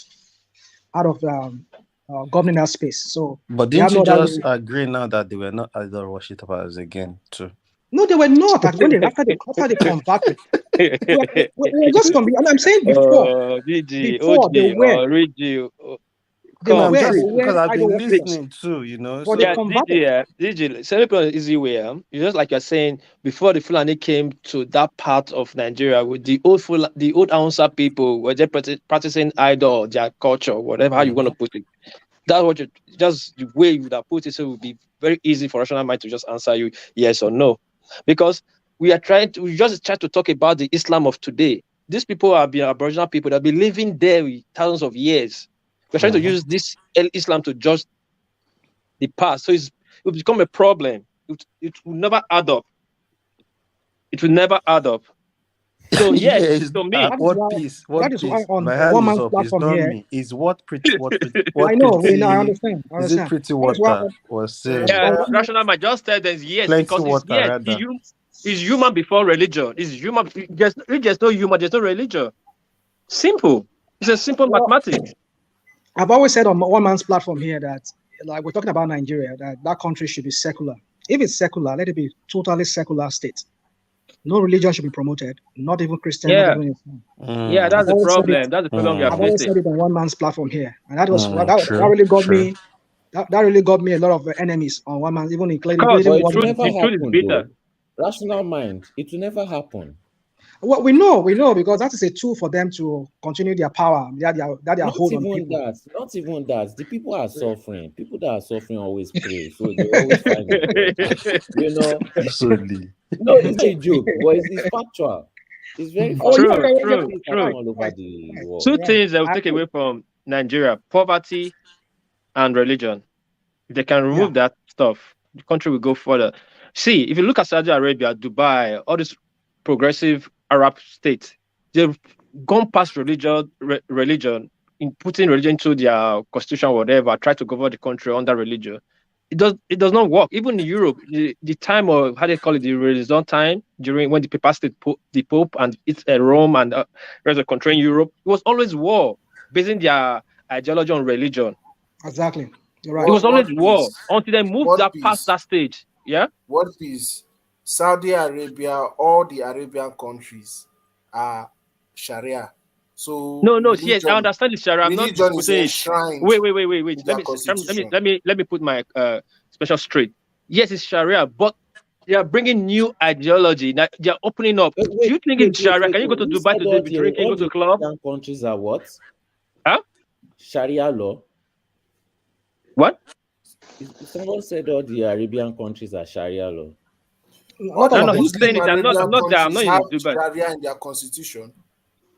S12: governing that space. So,
S3: but didn't you just agree now that they were not idol worshippers again too?
S12: No, they were not. After they converted, we're just going to be. And I'm saying before, before they were.
S3: Because I've been listening too,
S12: But they converted.
S15: DG, simple easy way. It's just like you're saying, before the Fulani came to that part of Nigeria, with the old Hausa people were just practicing idol, their culture, whatever how you want to put it. That's what just the way you would have put it, so it would be very easy for rational mind to just answer you yes or no. Because we just try to talk about the Islam of today. These people have been Aboriginal people that have been living there with thousands of years. We're trying to use this Islam to judge the past. So it will become a problem. It will never add up. It will never add up. So yes, to me,
S3: what piece?
S12: That is why on
S3: my hand
S12: one
S3: is
S12: man's
S3: up. It's
S12: platform
S3: not
S12: here.
S3: me. Is what pretty? What
S12: I know. I understand.
S3: Is it pretty water was saying?
S15: rational might just tell them yes,
S3: Plenty
S15: because
S3: water,
S15: it's yes.
S3: rather.
S15: It's human before religion. It's human. If there's no human, there's no religion. Simple. It's a simple mathematics.
S12: I've always said on one man's platform here that, like, we're talking about Nigeria, that country should be secular. If it's secular, let it be totally secular state. No religion should be promoted, not even Christian.
S15: Yeah,
S12: not even Islam.
S15: yeah, that's the problem. That's the problem we are
S12: I've always
S15: facing.
S12: said it on one man's platform here, and that was that really got me. That really got me a lot of enemies on one man, even including.
S21: But it will never happen, though. Rational mind, it will never happen.
S12: Well, we know because that is a tool for them to continue their power, their hold on people.
S21: Not even that. The people are suffering. People that are suffering always pray, so they always find it.
S3: Absolutely.
S21: No, it's not a joke, but it's factual. It's very
S15: true.
S21: All over the world.
S15: Two things that will take away from Nigeria: poverty and religion. If they can remove that stuff, the country will go further. See, if you look at Saudi Arabia, Dubai, all these progressive Arab states, they've gone past religion in putting religion into their constitution, whatever, try to govern the country under religion. It does not work. Even in Europe, the time of, how they call it, the Renaissance time, during when the papacy, the Pope and it's Rome and the rest of country in Europe, it was always war, basing their ideology on religion.
S12: Exactly. Right.
S15: It was always
S11: What
S15: war
S11: peace?
S15: until they moved
S11: What
S15: that past
S11: peace?
S15: that stage. Yeah.
S11: What peace? Saudi Arabia, all the Arabian countries are Sharia. So
S15: No, yes, I understand the Sharia. I'm not
S11: religion is
S15: disputing it.
S11: enshrined
S15: Wait.
S11: in
S15: Let
S11: their
S15: me
S11: constitution.
S15: let me put my special straight. Yes, it's Sharia, but they are bringing new ideology. Now they are opening up. Do you think in Sharia, can you go to
S21: Who
S15: Dubai
S21: said
S15: today, be drinking,
S21: all
S15: go to
S21: the
S15: a club?
S21: European countries are what?
S15: Huh?
S21: Sharia law?
S15: What?
S21: Someone said all the Arabian countries are Sharia law.
S11: All
S12: Not
S11: the
S12: all of them.
S15: Who's saying
S11: Muslim
S15: it? I'm
S11: Arabian
S15: not there. I'm not
S11: countries have
S15: in Dubai.
S11: Sharia in their constitution.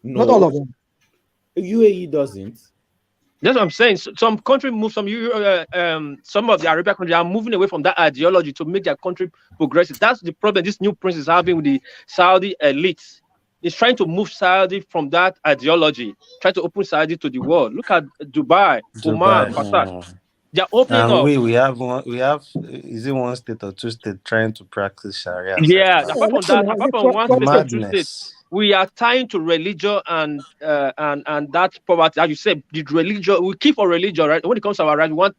S12: Not all
S21: No,
S12: of them.
S21: UAE doesn't.
S15: That's what I'm saying. Some country move, some of the Arabian countries are moving away from that ideology to make their country progressive. That's the problem this new prince is having with the Saudi elites. He's trying to move Saudi from that ideology, trying to open Saudi to the world. Look at Dubai, Oman,
S3: Dubai.
S15: Qatar. They're opening
S3: And
S15: up.
S3: we have one. We have is it one state or two states trying to practice Sharia? Self
S15: Yeah,
S3: now.
S15: apart from that, apart from one state or two states,
S3: Madness.
S15: we are tying to religion and that poverty. As you said, the religion, we keep for religion, right? When it comes to our right, we want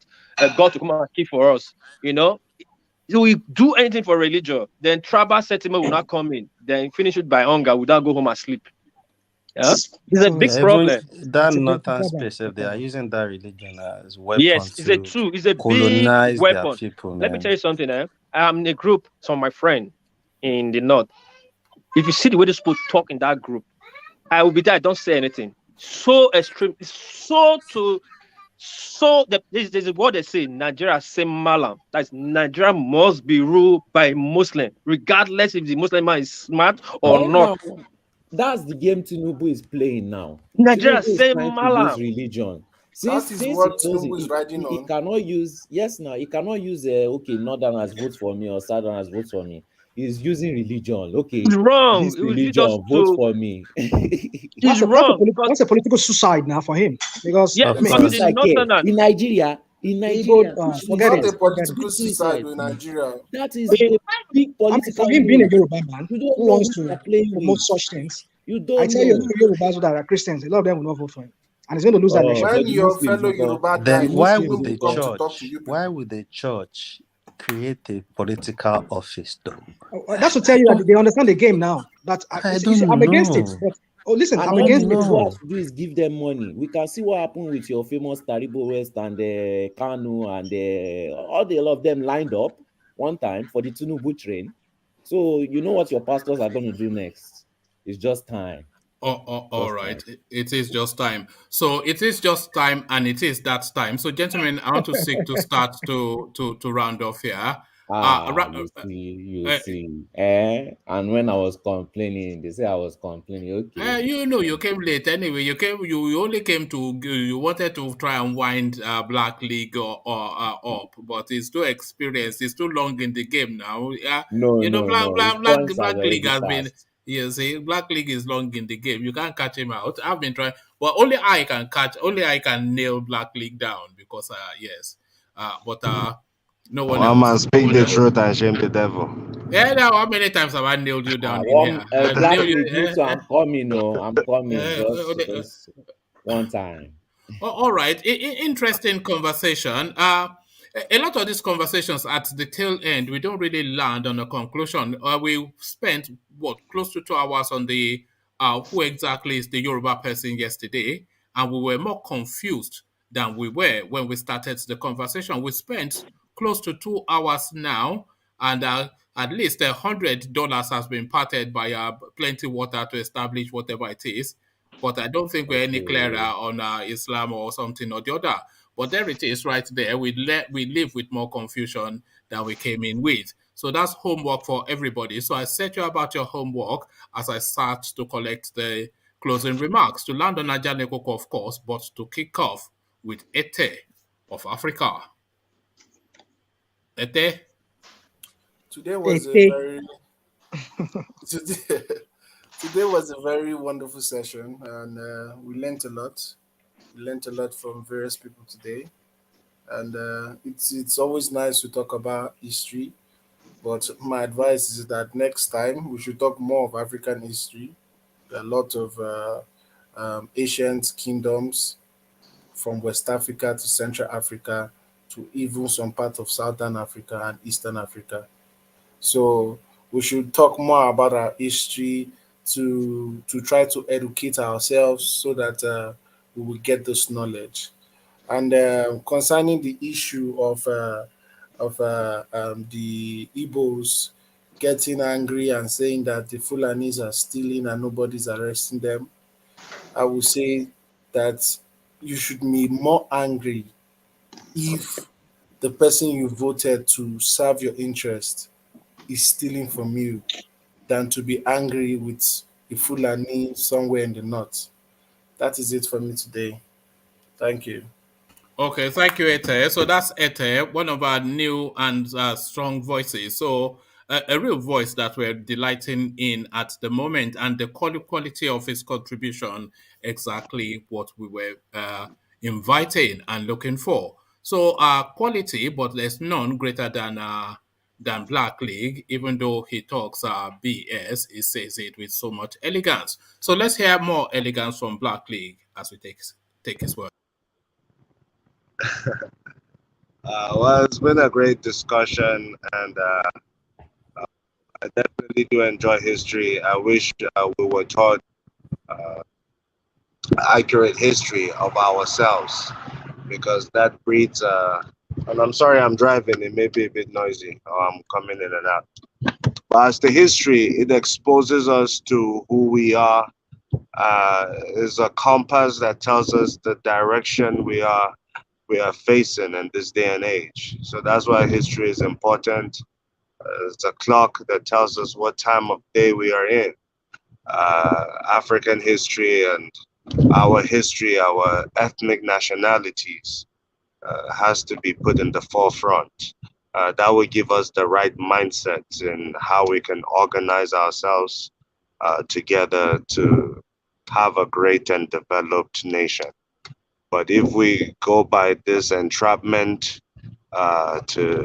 S15: God to come and keep for us. You know, if we do anything for religion, then tribal sentiment will not come in. Then finish it by hunger without go home and sleep. Yeah, it's a big
S3: Even
S15: problem.
S3: that
S12: It's a big
S3: northern
S12: problem.
S3: space, if they are using that religion as weapon
S15: Yes, it's a
S3: to
S15: tool. It's a big
S3: colonize their
S15: weapon.
S3: people,
S15: Let me
S3: man.
S15: tell you something. I'm in a group. Some of my friend in the north. If you see the way these people talk in that group, I will be there. Don't say anything. So extreme. This is what they say. Nigeria same malam. That's Nigeria must be ruled by Muslim, regardless if the Muslim man is smart or not.
S21: Now, that's the game Tinubu is playing now.
S15: Nigeria
S21: Tinubu is
S15: same
S21: trying to use
S15: malam.
S21: religion.
S11: That
S21: Since
S11: is
S21: he
S11: what
S21: knows
S11: Tinubu is riding
S21: he
S11: on.
S21: cannot use, yes, now he cannot use okay, northerners vote for me or southerners vote for me. He's using religion.
S15: It's
S21: Okay,
S15: wrong.
S21: this
S15: It was just
S21: religion vote
S15: to.
S21: for me.
S15: It's wrong because
S12: That's a political suicide now for him because
S15: yeah,
S12: I mean,
S15: because the
S21: Suicide care
S15: northerners.
S21: in Nigeria,
S12: Igbo,
S21: which
S11: It's
S12: forget
S11: not
S12: it.
S11: a
S21: suicide?
S12: Forget it.
S11: political
S21: Which
S11: suicide
S21: suicide?
S11: in Nigeria.
S21: That is a big
S12: I mean,
S21: political
S12: for him being a
S21: move.
S12: Yoruba man
S21: You don't
S12: who
S21: know
S12: wants
S21: who
S12: to
S21: you're playing
S12: promote
S21: with.
S12: such things,
S21: You
S12: I
S21: don't
S12: tell you, a
S21: know.
S12: lot of Yorubas that are Christians, a lot of them will not vote for him, and he's going to lose that
S21: Oh,
S12: election.
S21: but
S11: When
S21: the
S11: your
S21: Muslims,
S11: fellow Yoruba
S3: Then
S11: die,
S21: the
S3: why
S21: Muslims,
S3: would
S11: Tinubu
S3: the
S11: come to talk to
S3: church?
S11: you
S3: Why
S11: people.
S3: would the church create a political office though?
S12: That's to tell you that they understand the game now. That
S3: I
S12: you see, I'm
S3: don't
S12: against it,
S3: know.
S12: but listen,
S21: and
S12: I'm
S21: all
S12: against it.
S21: Tinubu
S3: No.
S21: has to do is give them money. We can see what happened with your famous Taribo West and Kanu and all of them lined up one time for the Tinubu train. So you know what your pastors are going to do next. It's just time.
S1: All
S21: Just
S1: right.
S21: time.
S1: It is just time. So it is just time, and it is that time. So, gentlemen, I want to seek to start to round off here.
S21: You see. And when I was complaining, they say I was complaining. Okay.
S1: You came late anyway. You only came to you wanted to try and wind Black League or up, but it's too experienced. It's too long in the game now.
S21: No, no, no. His points has
S1: Black League
S21: already
S1: has been.
S21: passed.
S1: You see, Black League is long in the game. You can't catch him out. I've been trying, but only I can catch. Only I can nail Black League down because yes, but no one
S19: One man
S1: else.
S19: speak the truth and shame the devil.
S1: Yeah, now how many times have I nailed you down in here?
S21: One
S1: I
S21: Black
S1: nailed you.
S21: League, me too. I'm coming. No, I'm coming.
S1: Uh,
S21: Just one time.
S1: All right. Interesting conversation. A lot of these conversations at the tail end, we don't really land on a conclusion. We spent close to 2 hours on the who exactly is the Yoruba person yesterday, and we were more confused than we were when we started the conversation. We spent close to 2 hours now, and at least $100 has been parted by Plenty Water to establish whatever it is. But I don't think we're any clearer
S21: Okay.
S1: on Islam or something or the other. But there it is right there. We live with more confusion than we came in with. So that's homework for everybody. So I set you about your homework as I start to collect the closing remarks. To land on Nigeria, of course, but to kick off with Ete of Africa. Ete?
S11: Today was a
S12: Hey,
S11: very today, today was a very wonderful session, and we learned a lot. We learned a lot from various people today, and it's always nice to talk about history. But my advice is that next time we should talk more of African history. There are a lot of ancient kingdoms from West Africa to Central Africa to even some part of Southern Africa and Eastern Africa. So we should talk more about our history to try to educate ourselves so that we will get this knowledge. And concerning the issue of the Igbos getting angry and saying that the Fulanis are stealing and nobody's arresting them, I would say that you should be more angry if the person you voted to serve your interest is stealing from you than to be angry with a Fulani somewhere in the north. That is it for me today. Thank you.
S1: Okay, thank you, Ete. So that's Ete, one of our new and strong voices. So a real voice that we're delighting in at the moment, and the quality of his contribution, exactly what we were inviting and looking for. So quality, but there's none greater than Black League, even though he talks BS, he says it with so much elegance. So let's hear more elegance from Black League as we take his word.
S19: Well, it's been a great discussion, and I definitely do enjoy history. I wish we were taught accurate history of ourselves, because that breeds. And I'm sorry, I'm driving. It may be a bit noisy, or I'm coming in and out. But as the history, it exposes us to who we are. Is a compass that tells us the direction we are facing in this day and age. So that's why history is important. It's a clock that tells us what time of day we are in. African history and our history, our ethnic nationalities has to be put in the forefront. That will give us the right mindset in how we can organize ourselves together to have a great and developed nation. But if we go by this entrapment to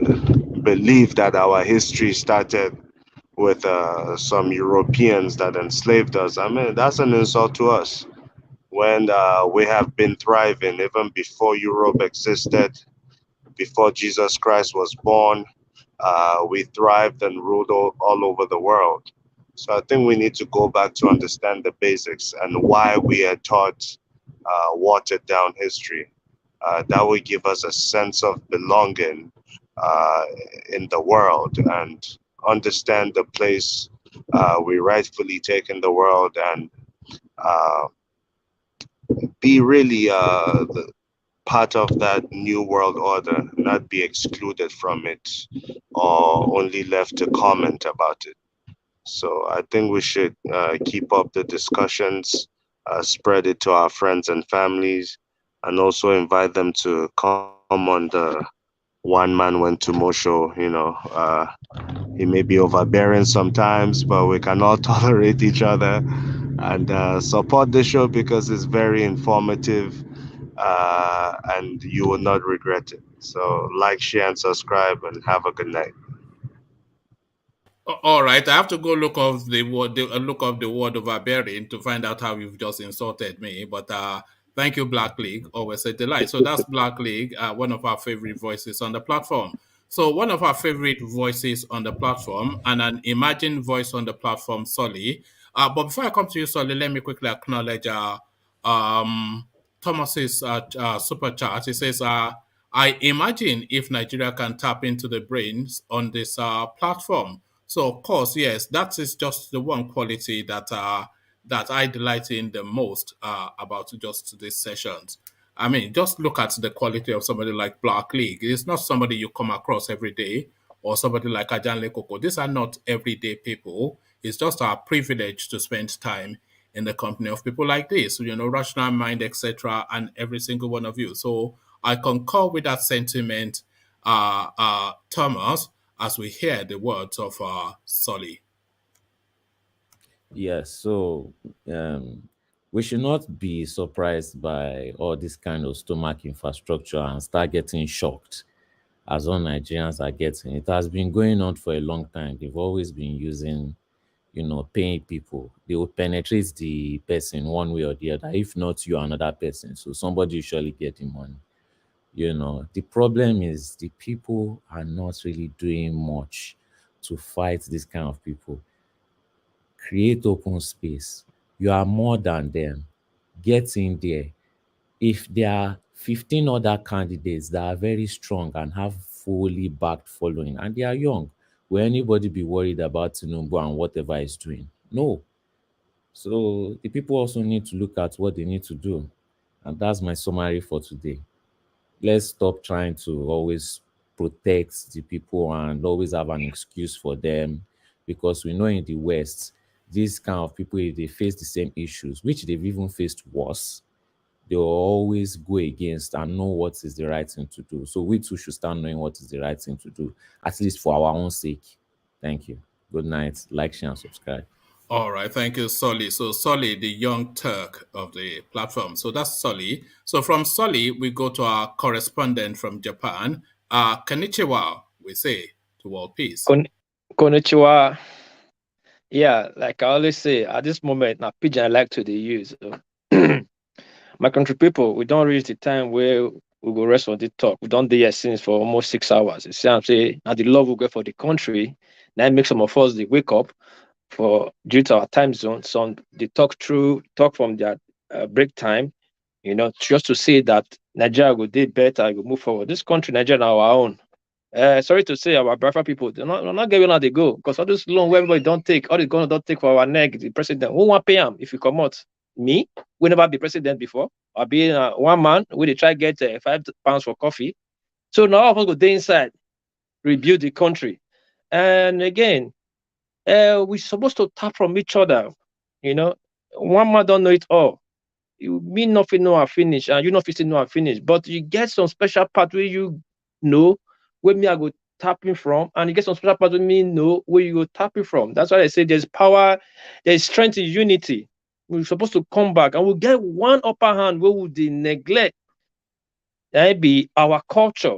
S19: believe that our history started with some Europeans that enslaved us, I mean, that's an insult to us. When we have been thriving even before Europe existed, before Jesus Christ was born, we thrived and ruled all over the world. So I think we need to go back to understand the basics and why we are taught watered down history. That will give us a sense of belonging in the world and understand the place we rightfully take in the world, and be really part of that new world order, not be excluded from it or only left to comment about it. So I think we should keep up the discussions, spread it to our friends and families, and also invite them to come on the One Man Went to Mo show. He may be overbearing sometimes, but we can all tolerate each other and support the show because it's very informative, and you will not regret it. So like, share, and subscribe, and have a good night.
S1: All right, I have to go look up the word, look up the word overbearing to find out how you've just insulted me. But thank you, Black League. Always a delight. So that's Black League, one of our favorite voices on the platform. So one of our favorite voices on the platform, and an imagined voice on the platform, Solly. But before I come to you, Solly, let me quickly acknowledge um, Thomas's super chat. He says, I imagine if Nigeria can tap into the brains on this platform. So of course, yes, that is just the one quality that I delight in the most about just these sessions. I mean, just look at the quality of somebody like Black League. It's not somebody you come across every day, or somebody like Ajanle Koko. These are not everyday people. It's just our privilege to spend time in the company of people like this, Rational Mind, etc., and every single one of you. So I concur with that sentiment, Thomas, as we hear the words of Solly.
S21: Yes, so we should not be surprised by all this kind of stomach infrastructure and start getting shocked as all Nigerians are getting. It has been going on for a long time. They've always been using, paying people. They will penetrate the person one way or the other. If not you, another person. So somebody usually get the money. You know, the problem is the people are not really doing much to fight this kind of people. Create open space. You are more than them. Get in there. If there are 15 other candidates that are very strong and have fully backed following, and they are young, will anybody be worried about Tinubu and whatever he's doing? No. So the people also need to look at what they need to do. And that's my summary for today. Let's stop trying to always protect the people and always have an excuse for them, because we know in the West, these kind of people, if they face the same issues, which they've even faced worse, they will always go against and know what is the right thing to do. So we too should start knowing what is the right thing to do, at least for our own sake. Thank you. Good night. Like, share, and subscribe.
S1: All right, thank you, Solly. So Solly, the young Turk of the platform. So that's Solly. So from Solly, we go to our correspondent from Japan, Konnichiwa, we say, to world peace.
S15: Konnichiwa. Yeah, like I always say, at this moment, now pidgin I like to the use. My country people, we don't reach the time where we go rest on the talk. We don't do here since for almost 6 hours. You see what I'm saying? And the love we get for the country, now make some of us they wake up for due to our time zone. Some they talk from their break time, you know, just to say that Nigeria will do better, will move forward. This country, Nigeria, now our own. Sorry to say, our Biafra people, they're not getting how they go, because all this loan where everybody don't take, all the government don't take for our neck, the president, who want pay him if you come out? Me, we never be president before. I'll be one man, we they try get £5 for coffee. So now all of us go there inside, rebuild the country. And again, we're supposed to tap from each other. You know, one man don't know it all. You mean nothing know I finish, and you know if know I finish. But you get some special part where you know where me I go tapping from, and you get some special part where me know where you go tapping from. That's why I say there's power, there's strength in unity. We're supposed to come back, and we'll get one upper hand where would they neglect that be our culture.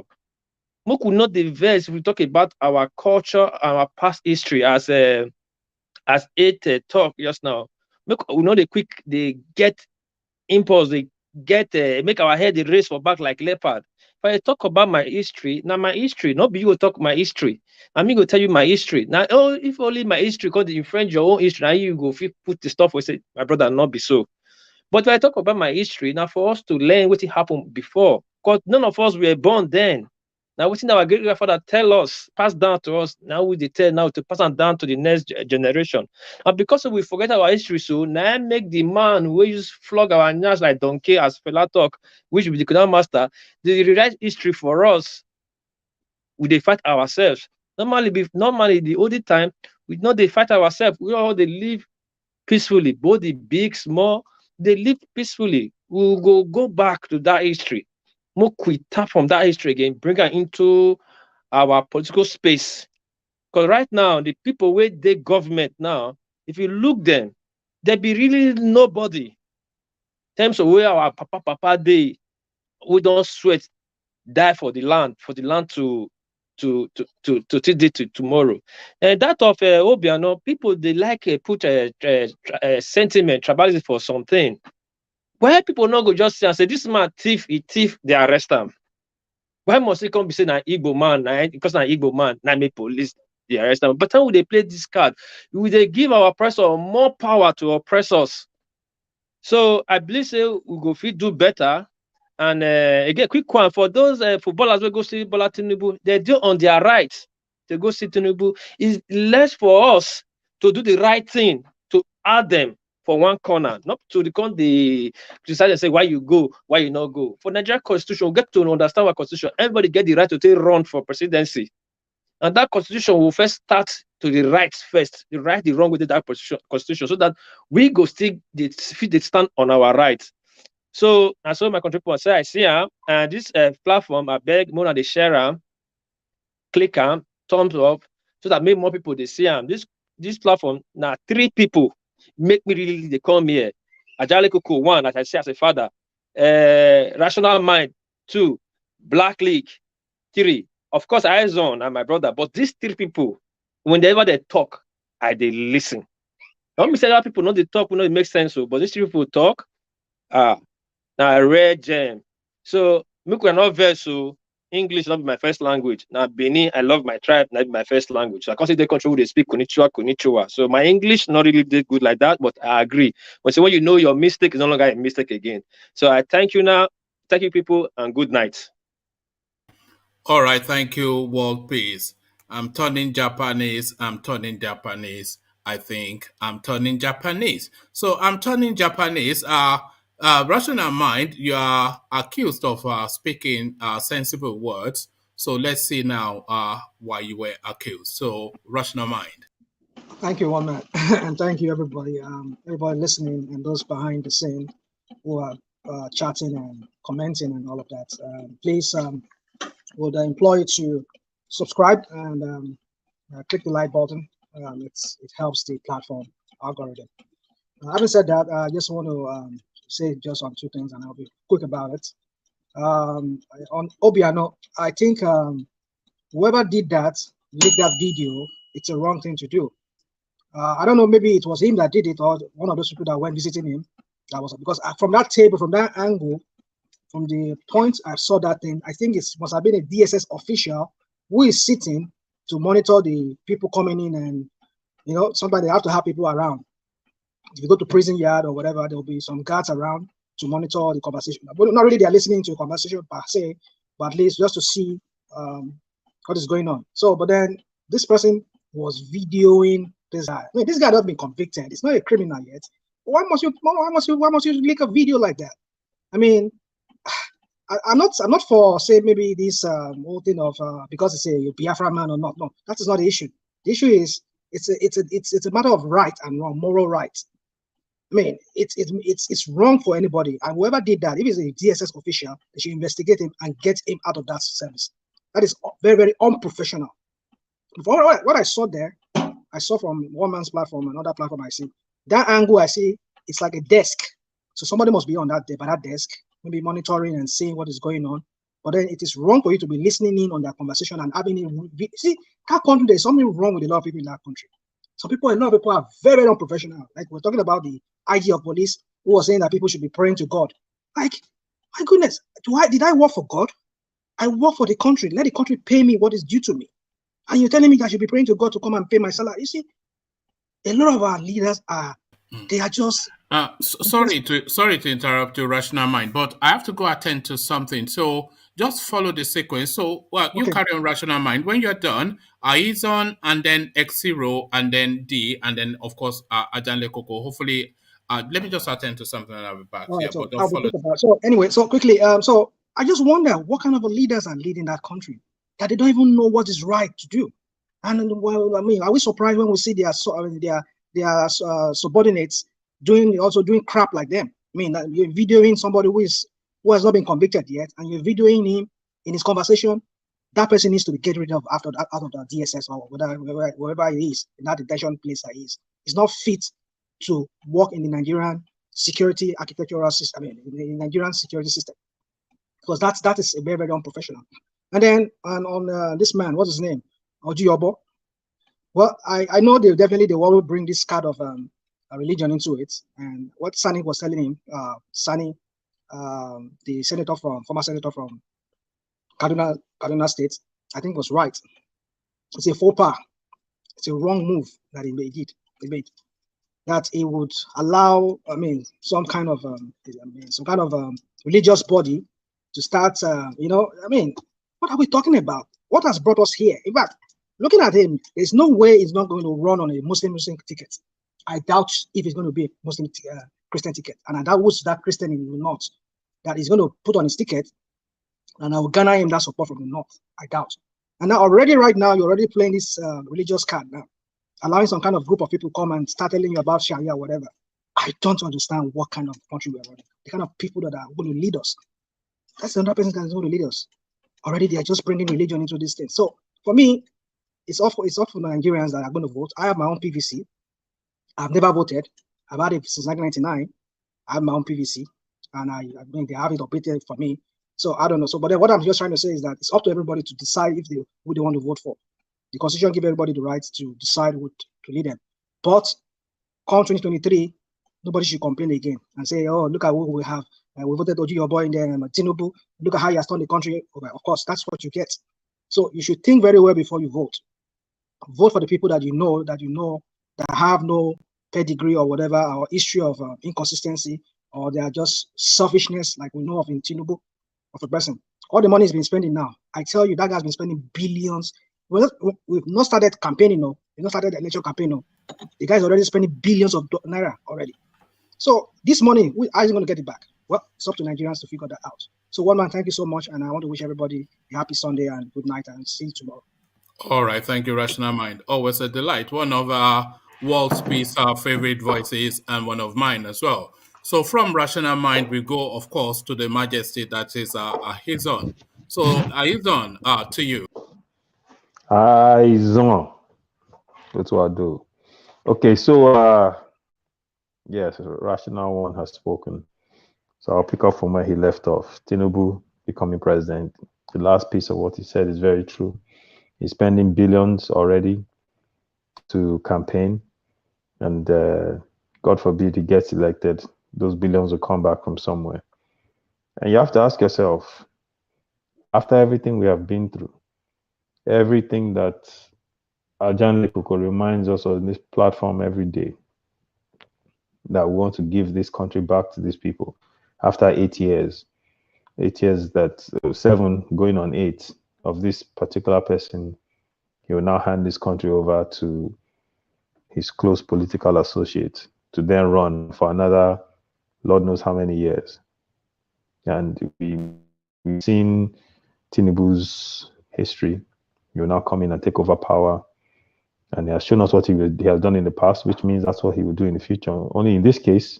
S15: We could not diverse if we talk about our culture and our past history as it talk just now. We know they get impulse, they get make our head race for back like leopard. If I talk about my history, now my history, not be you go talk my history. I'm going to tell you my history. Now, if only my history could infringe your own history, now you go put the stuff we say, my brother, not be so. But when I talk about my history, now for us to learn what happened before, because none of us were born then. Now, what our great grandfather tell us, pass down to us, now we tell now to pass on down to the next generation. And because we forget our history, so now make the man who use flog our nyash like donkey as fella talk, which we the economic master, they rewrite history for us. We they fight ourselves. Normally the older time, we know they fight ourselves. We all they live peacefully, both the big, small, they live peacefully. We'll go back to that history. We tap from that history again, bring it into our political space. Because right now, the people with the government now, if you look them, there be really nobody. In terms of where our papa they, we don't sweat, die for the land to tomorrow. And that of Obiano, people they like put a sentiment, tribalism for something. Why people not go just say and say this man thief, they arrest him? Why must he come be saying an Igbo man, because an Igbo man, now make police they arrest him? But how would they play this card? Will they give our oppressor more power to oppress us? So I believe we go fit do better. And again, quick one for those footballers who go see Bola Tinubu, they do on their right to go see Tinubu. It's less for us to do the right thing, to add them for one corner, not to the decide and say why you go, why you not go. For Nigeria Constitution, we get to understand our Constitution. Everybody get the right to take run for presidency. And that Constitution will first start to the right first, the right, the wrong with that Constitution, so that we go still fit stand on our rights. So, and so my country people say, I see this platform, I beg more than they share them, click them, thumbs up, so that make more people they see them. This platform, now 3 people make me really they come here. Ajale Kuku, 1, as I say as a father, Rational Mind, 2, Black League, 3. Of course, Eyezone and my brother, but these 3 people, whenever they talk, they listen. Don't be say that people know they talk, we know it makes sense, but these 3 people talk, now a rare gem. So Make we not verse so English not be my first language. Now Benin, I love my tribe, not be my first language. So I consider the country where they speak Konnichiwa. So my English not really did good like that, but I agree. But so when you know your mistake is no longer a mistake again. So I thank you now. Thank you, people, and good night.
S1: All right, thank you, World Peace. I'm turning Japanese. I think I'm turning Japanese. So I'm turning Japanese. Rational mind, you are accused of speaking sensible words. So let's see now why you were accused. So rational mind.
S12: Thank you, one man, and thank you, everybody. Everybody listening and those behind the scene who are chatting and commenting and all of that. Please, would implore you to subscribe and click the like button. It helps the platform algorithm. Having said that, I just want to say just on two things, and I'll be quick about it. On Obiano, I think whoever did that, leaked that video, it's a wrong thing to do. I don't know, maybe it was him that did it or one of those people that went visiting him. That was because from that table, from that angle, from the point I saw that thing, I think it must have been a DSS official who is sitting to monitor the people coming in, and somebody have to have people around. If you go to prison yard or whatever, there will be some guards around to monitor the conversation. But not really they are listening to a conversation per se, but at least just to see what is going on. So, but then this person was videoing this guy. I mean, this guy has not been convicted. It's not a criminal yet. Why must you leak a video like that? I mean, I'm not for say maybe this whole thing of because it's a Biafra man or not. No, that is not the issue. The issue is it's a matter of right and wrong, moral right. I mean, it's wrong for anybody, and whoever did that, if it's a DSS official, they should investigate him and get him out of that service. That is very, very unprofessional. What I saw there, I saw from one man's platform, another platform. I see that angle. I see it's like a desk, so somebody must be on that by that desk, maybe monitoring and seeing what is going on. But then it is wrong for you to be listening in on that conversation and having it. See, that country, there's something wrong with a lot of people in that country. A lot of people are very, very unprofessional. Like we're talking about the IG of police who was saying that people should be praying to God. Like, my goodness, did I work for God? I work for the country. Let the country pay me what is due to me. And you're telling me that I should be praying to God to come and pay my salary. You see, a lot of our leaders they are just
S1: sorry to interrupt your rational mind, but I have to go attend to something. So just follow the sequence. So you carry on rational mind. When you're done, Aizon and then X0 and then D and then of course Ajanle Koko. Hopefully, let me just attend to something and I'll be back.
S12: Right,
S1: Yeah,
S12: so
S1: but don't follow.
S12: So anyway, so quickly, so I just wonder what kind of leaders are leading that country that they don't even know what is right to do. And well, I mean, are we surprised when we see their subordinates doing crap like them? I mean, you're videoing somebody who has not been convicted yet, and you're videoing him in his conversation. That person needs to be get rid of out of the DSS or wherever he is in that detention place that he is. He's not fit to work in the Nigerian security architectural system. I mean, in the Nigerian security system, because that is very, very unprofessional. And then on this man, what's his name? Ojuyobo. Well, I know they will bring this kind of religion into it. And what Sani was telling him, Sani, the former senator from Kaduna State, I think was right. It's a faux pas. It's a wrong move that he made. That he would allow, I mean, some kind of religious body to start, I mean, what are we talking about? What has brought us here? In fact, looking at him, there's no way he's not going to run on a Muslim ticket. I doubt if it's going to be a Muslim Christian ticket. And I doubt that Christian in the North that he's going to put on his ticket and I will garner him that support from the North. I doubt. And now right now, you're already playing this religious card now, allowing some kind of group of people come and start telling you about Sharia or whatever. I don't understand what kind of country we're running. The kind of people that are going to lead us. That's another person that's going to lead us. Already they are just bringing religion into this thing. So for me, it's all for Nigerians that are going to vote. I have my own PVC. I've never voted. I've had it since 1999. I have my own PVC, and I mean they have it updated for me. So I don't know. So, but then what I'm just trying to say is that it's up to everybody to decide who they want to vote for. The Constitution gives everybody the right to decide who to lead them. But come 2023, nobody should complain again and say, "Oh, look at who we have. We voted Oji, your boy in there, Tinubu. Look at how he has turned the country over. Of course, that's what you get. So you should think very well before you vote. Vote for the people that you know that have no pedigree or whatever, or history of inconsistency, or they are just selfishness, like we know of in Tinubu, of a person. All the money has been spending now. I tell you, that guy's been spending billions. We've not started campaigning, no. We've not started the election campaign, no. The guy's already spending billions of naira already. So this money, how is he going to get it back? Well, it's up to Nigerians to figure that out. So, one man, thank you so much, and I want to wish everybody a happy Sunday and good night, and see you tomorrow.
S1: All right, thank you, Rational Mind. Always a delight. One of World Peace, our favorite voices, and one of mine as well. So from Rational Mind, we go, of course, to the Majesty that is his own. So his on to you.
S16: Eyes on. That's what I do. Okay, so yes, Rational One has spoken. So I'll pick up from where he left off. Tinubu becoming president. The last piece of what he said is very true. He's spending billions already to campaign, and God forbid he gets elected, those billions will come back from somewhere. And you have to ask yourself, after everything we have been through, everything that Ajan Lekoko reminds us on this platform every day, that we want to give this country back to these people after 8 years. 8 years, that 7 going on 8 of this particular person, he will now hand this country over to his close political associate to then run for another Lord knows how many years. And we've seen Tinubu's history. He will now come in and take over power. And he has shown us what he has done in the past, which means that's what he will do in the future. Only in this case,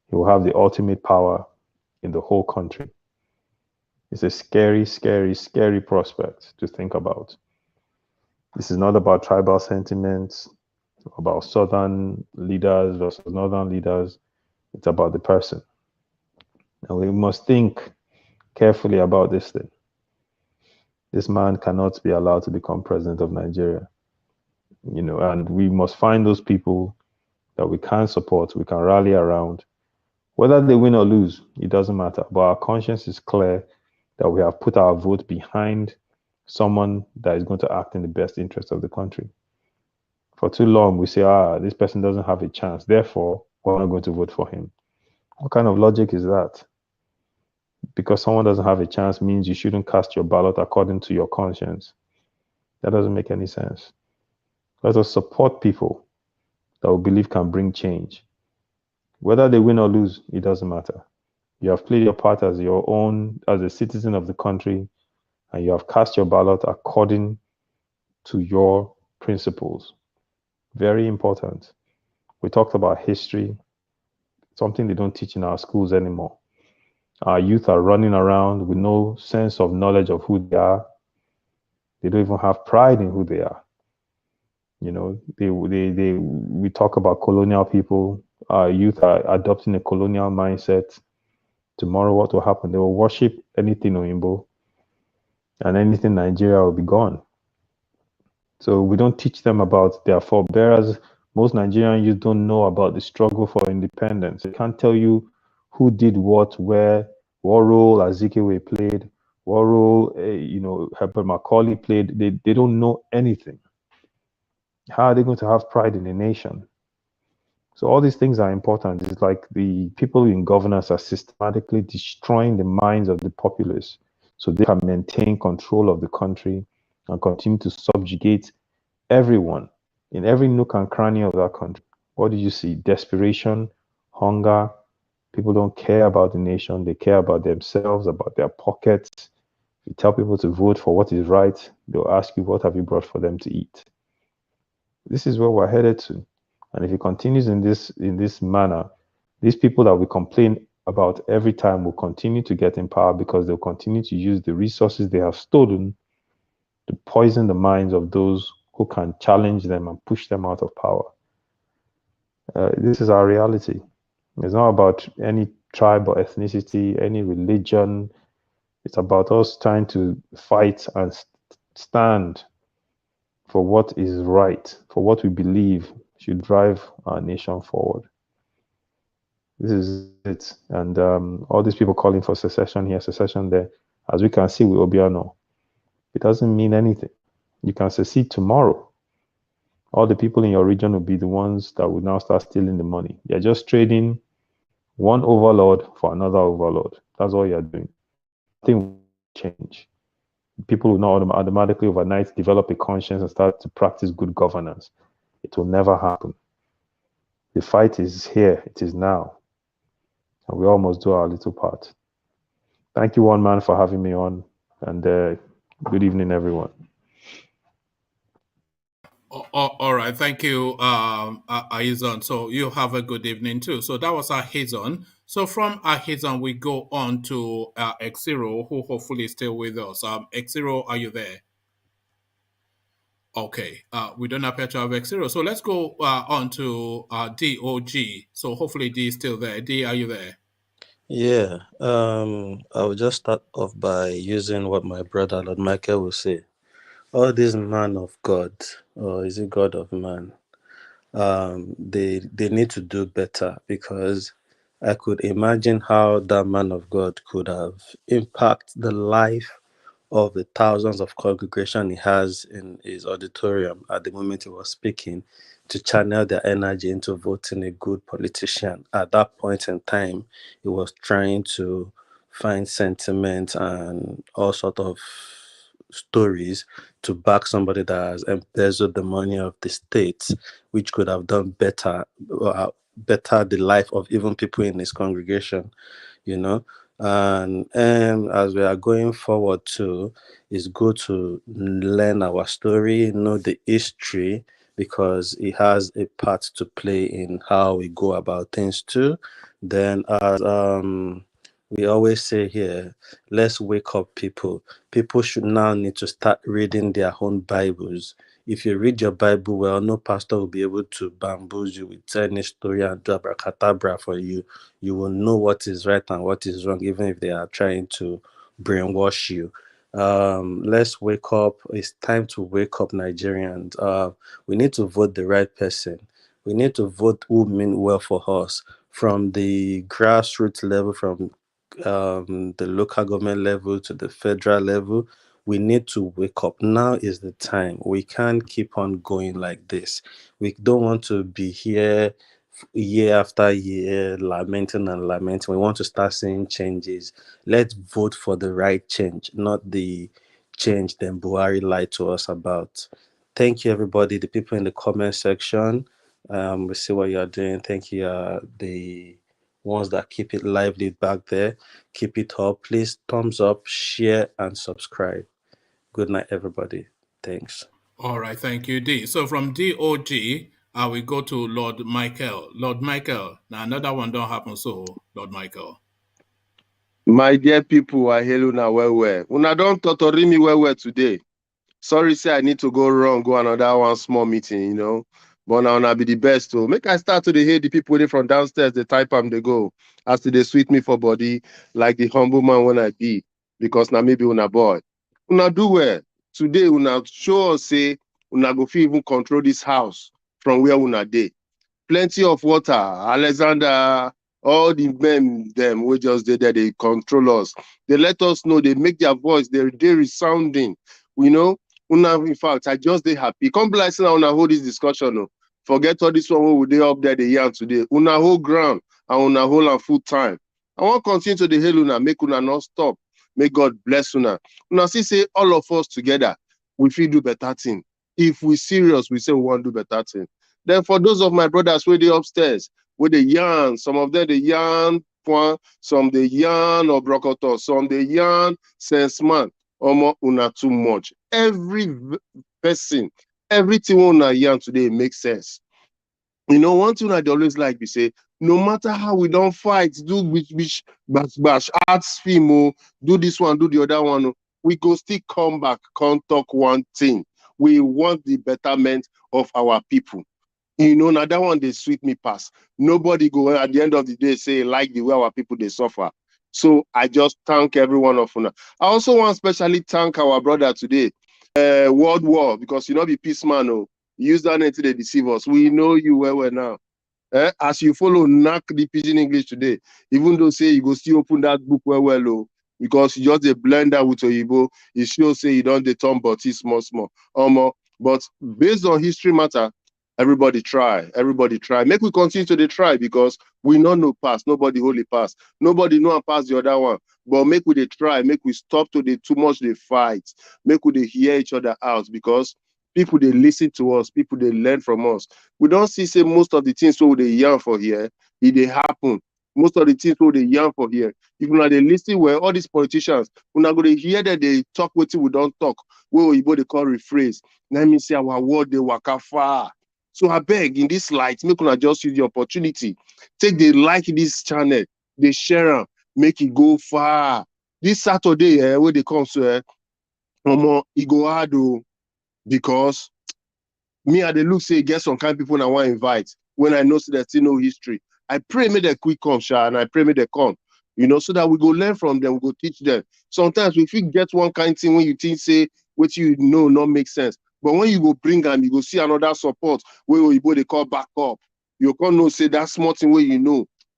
S16: he will have the ultimate power in the whole country. It's a scary, scary, scary prospect to think about. This is not about tribal sentiments, about southern leaders versus northern leaders. It's about the person. And we must think carefully about this thing. This man cannot be allowed to become president of Nigeria. And we must find those people that we can support, we can rally around. Whether they win or lose, it doesn't matter. But our conscience is clear that we have put our vote behind someone that is going to act in the best interest of the country. For too long, we say, this person doesn't have a chance, therefore, we're not going to vote for him. What kind of logic is that? Because someone doesn't have a chance means you shouldn't cast your ballot according to your conscience. That doesn't make any sense. Let us support people that we believe can bring change. Whether they win or lose, it doesn't matter. You have played your part as your own, as a citizen of the country, and you have cast your ballot according to your principles. Very important. We talked about history, something they don't teach in our schools anymore. Our youth are running around with no sense of knowledge of who they are. They don't even have pride in who they are. We talk about colonial people. Our youth are adopting a colonial mindset. Tomorrow, what will happen? They will worship anything Oyinbo, and anything Nigeria will be gone. So we don't teach them about their forebears. Most Nigerian youth don't know about the struggle for independence. They can't tell you who did what, where, what role Azikiwe played, what role Herbert Macaulay played. They don't know anything. How are they going to have pride in the nation? So all these things are important. It's like the people in governance are systematically destroying the minds of the populace so they can maintain control of the country and continue to subjugate everyone in every nook and cranny of that country. What do you see? Desperation, hunger. People don't care about the nation. They care about themselves, about their pockets. If you tell people to vote for what is right, they'll ask you, what have you brought for them to eat? This is where we're headed to. And if it continues in this manner, these people that we complain about every time will continue to get in power because they'll continue to use the resources they have stolen to poison the minds of those who can challenge them and push them out of power. This is our reality. It's not about any tribe or ethnicity, any religion. It's about us trying to fight and stand for what is right, for what we believe should drive our nation forward. This is it. And all these people calling for secession here, secession there, as we can see with Obiano, it doesn't mean anything. You can secede tomorrow. All the people in your region will be the ones that will now start stealing the money. You're just trading one overlord for another overlord. That's all you're doing. Nothing will change. People will not automatically overnight develop a conscience and start to practice good governance. It will never happen. The fight is here. It is now. And we all must do our little part. Thank you, one man, for having me on. And good evening, everyone.
S1: All right, thank you, Ahizon. So you have a good evening too. So that was Ahizon. So from Ahizon, we go on to X0, who hopefully is still with us. X0, are you there? Okay, we don't appear to have X0. So let's go on to DOG. So hopefully D is still there. D, are you there?
S7: Yeah, I will just start off by using what my brother Lord Michael will say. All these man of God, or is it God of man? They need to do better, because I could imagine how that man of God could have impacted the life of the thousands of congregation he has in his auditorium at the moment he was speaking, to channel their energy into voting a good politician. At that point in time, he was trying to find sentiment and all sort of stories to back somebody that has embezzled the money of the state, which could have done better the life of even people in his congregation, you know. And as we are going forward too, it's good to learn our story, know the history, because it has a part to play in how we go about things too. Then as we always say here, let's wake up people. People should now need to start reading their own Bibles. If you read your Bible well, no pastor will be able to bamboozle you with any story and do abracadabra for you. You will know what is right and what is wrong, even if they are trying to brainwash you. Let's wake up. It's time to wake up, Nigerians. We need to vote the right person. We need to vote who mean well for us, from the grassroots level, from the local government level to the federal level. We need to wake up. Now is the time. We can't keep on going like this. We don't want to be here year after year lamenting and lamenting. We want to start seeing changes. Let's vote for the right change, not the change that Buhari lied to us about. Thank you, everybody. The people in the comment section, we see what you are doing. Thank you, the ones that keep it lively back there. Keep it up. Please thumbs up, share, and subscribe. Good night, everybody. Thanks.
S1: All right, thank you, D. So from DOG, we go to Lord Michael. Lord Michael, now another one don't happen, so Lord Michael.
S10: My dear people, I hail una well. Una don't totori me well today. Sorry, say I need to go another one small meeting, you know. But now una be the best. So make I start to hear the people from downstairs, the type they go. As to they sweet me for body, like the humble man when I be. Because now maybe una boy. Una do well. Today una show us say una go fit even control this house from where una dey. Plenty of water. Alexander, all the men, them, we just did there, they control us. They let us know, they make their voice, they're resounding. You know, una, in fact, I just they happy. Come be like say una hold this discussion. No. Forget all this one we they up there, the yarn today. Una hold ground and una hold on full time. I want to continue to the hail una, make una not stop. May God bless una. Una see say all of us together, we feel do better thing. If we serious, we say we want to do better thing. Then for those of my brothers where they upstairs, with the yarn, some of them the yarn point, some the yarn or brocoto, some the yarn sense man, or una too much. Every person, everything una yarn today makes sense. You know, one thing I always like to say, no matter how we don't fight, do which bash arts film, do this one, do the other one, we go still come back, come talk one thing. We want the betterment of our people. You know, now that one they sweet me pass. Nobody go at the end of the day say like the way our people they suffer. So I just thank every one of you. I also want to especially thank our brother today, World War, because you know be peace man. Oh, use that name to deceive us. We know you well now. As you follow knack the pidgin English today, even though say you go still open that book well, because you just a blender with Oyibo, it shows say you don't the turn but it's small. But based on history matter, everybody try. Make we continue to try because we no pass. Nobody holy pass. Nobody know and pass the other one. But make we try. Make we stop to too much they fight. Make we hear each other out because people they listen to us. People they learn from us. We don't see say most of the things so they yarn for here, they happen. Most of the things so they yarn for here. If you they listen where all these politicians, we're not going to hear that they talk what we don't talk. Where we they call rephrase. Let me say our word they waka far. So I beg in this light, make una just use the opportunity. Take the like this channel, they share them, make it go far. This Saturday, where they come to it go hard because me at the look say get some kind of people I want to invite when I know so there's still no history. I pray may they quick come, Sha, and I pray may they come. So that we go learn from them, we go teach them. Sometimes we fit get one kind of thing when you think say what you know not make sense. But when you go bring them, you go see another support where you they call back up. You can't know say that small thing where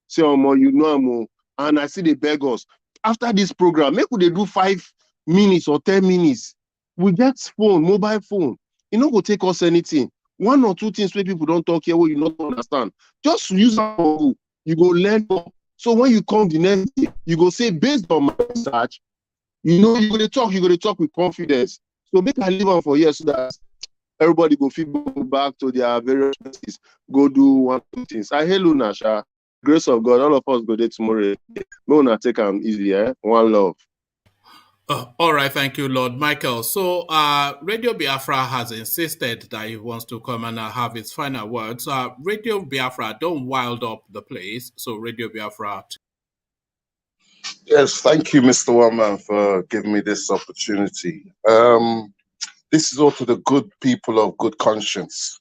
S10: say and I see they beg us. After this program, make they do 5 minutes or 10 minutes. We get phone, mobile phone. It not go take us anything. 1 or 2 things where people don't talk here where you not understand. Just use them. You go learn more. So when you come the next day, you go say based on my research, you're gonna talk with confidence. So make I leave on for years so that everybody go back to their various places, go do 1 2 things. I hail Nasha. Grace of God, all of us go there tomorrow. No, not take them easy, One love.
S1: All right, thank you, Lord Michael. So, Radio Biafra has insisted that he wants to come and have his final words. Radio Biafra, don't wild up the place. So, Radio Biafra.
S4: Yes, thank you, Mr. Wama, for giving me this opportunity. This is all to the good people of good conscience.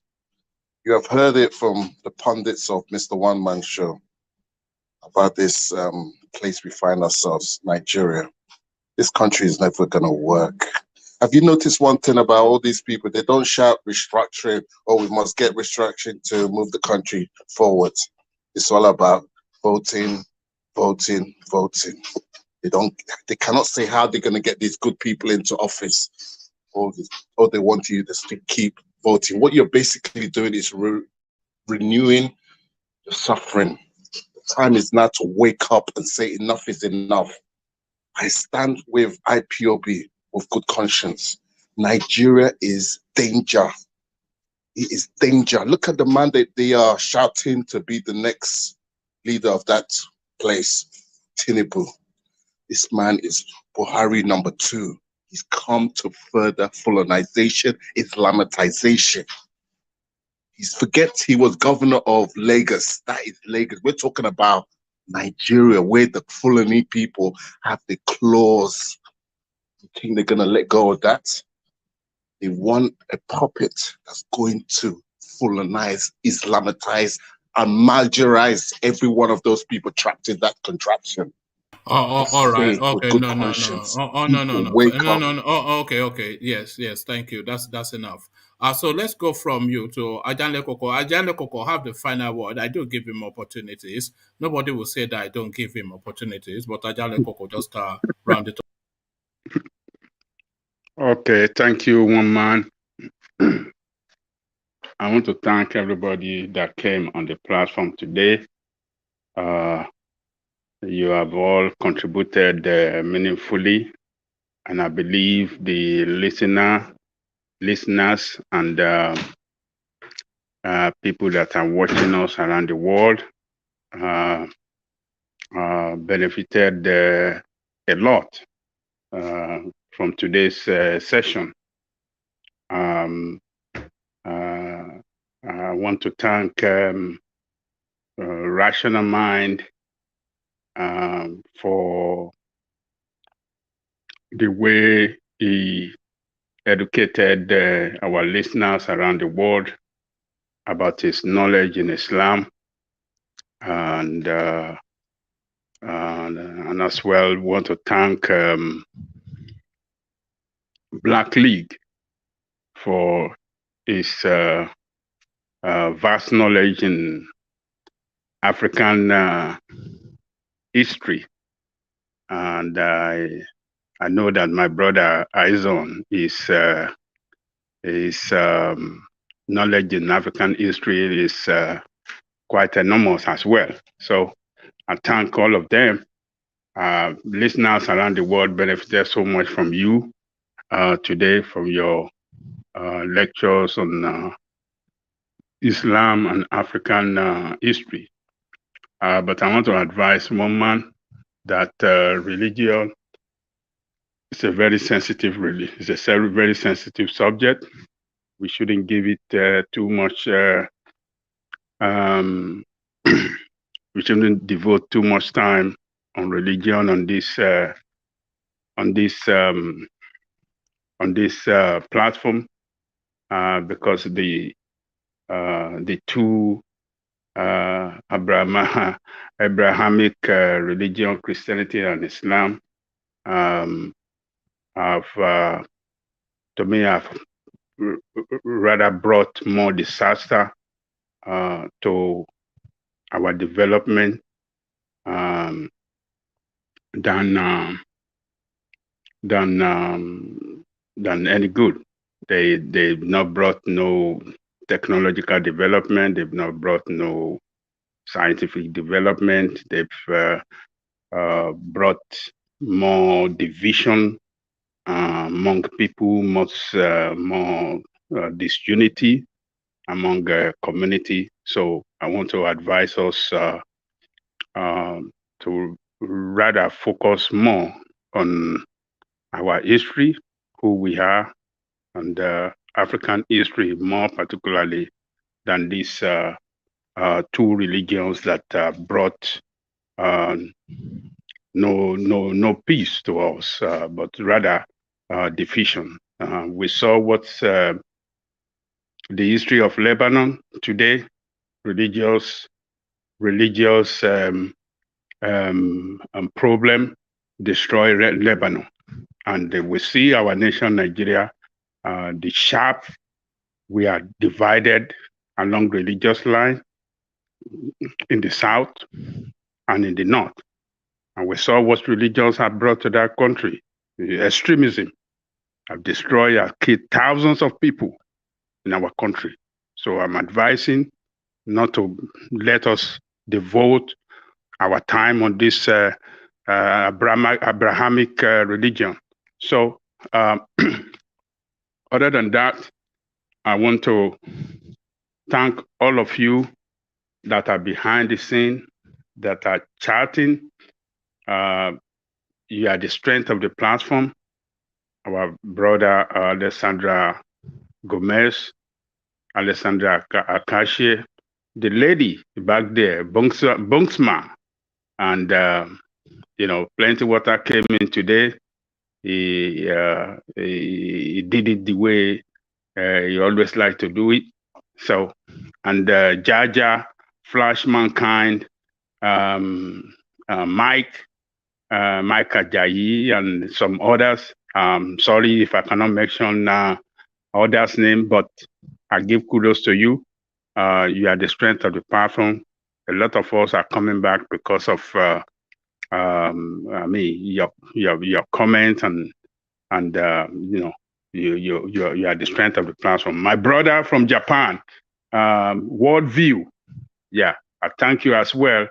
S4: You have heard it from the pundits of Mr. One Man Show about this place we find ourselves, Nigeria. This country is never going to work. Have you noticed one thing about all these people? They don't shout restructuring or we must get restructuring to move the country forward. It's all about voting. They cannot say how they're going to get these good people into office. Or they want you to keep voting. What you're basically doing is renewing the suffering. The time is now to wake up and say enough is enough. I stand with IPOB with good conscience. Nigeria is danger. It is danger. Look at the man that they are shouting to be the next leader of that place, Tinubu. This man is Buhari #2. He's come to further Fulanization, Islamatization. Forget he was governor of Lagos. That is Lagos. We're talking about Nigeria, where the Fulani people have the claws. You think they're going to let go of that? They want a puppet that's going to Fulanize, Islamatize, and marginalize every one of those people trapped in that contraption.
S1: All right. Okay. No.
S4: Wake up.
S1: No. Okay. Yes. Thank you. That's enough. So let's go from you to Ajanle Koko. Ajanle Koko have the final word. I do give him opportunities. Nobody will say that I don't give him opportunities, but Ajanle Koko just round it up.
S2: Okay. Thank you, one man. I want to thank everybody that came on the platform today. You have all contributed meaningfully, and I believe the listeners and people that are watching us around the world benefited a lot from today's session. I want to thank Rational Mind for the way he educated our listeners around the world about his knowledge in Islam, and as well want to thank Black League for his vast knowledge in African history, and I know that my brother Aizon his knowledge in African history is quite enormous as well. So I thank all of them. Listeners around the world benefited so much from you today, from your lectures on Islam and African history. But I want to advise one man that religion is a very sensitive, it's a very sensitive subject. We shouldn't give it too much. We shouldn't devote too much time on religion on this platform because the two Abrahamic religion, Christianity and Islam, have to me have rather brought more disaster to our development than any good. They've not brought no technological development. They've not brought no scientific development. They've brought more division among people, more disunity among community. So I want to advise us to rather focus more on our history, who we are, and African history more particularly than these two religions that brought no peace to us, but rather division. We saw what's the history of Lebanon today, religious problem destroy Lebanon. And we see our nation, Nigeria, the sharp, we are divided along religious line in the south and in the north. And we saw what religions have brought to that country. Extremism have destroyed, have killed thousands of people in our country. So I'm advising not to let us devote our time on this Abrahamic religion. So other than that, I want to thank all of you that are behind the scene, that are chatting. You are the strength of the platform. Our brother Alessandra Gomez, Alessandra Akashi, the lady back there, Bunksma, and Plenty Water came in today. He did it the way he always liked to do it. So, and Jaja, Flash Mankind, Mike Ajayi, and some others. Sorry if I cannot mention others' name, but I give kudos to you. You are the strength of the platform. A lot of us are coming back because of your comments and you are the strength of the platform. My brother from Japan, World View, yeah, I thank you as well.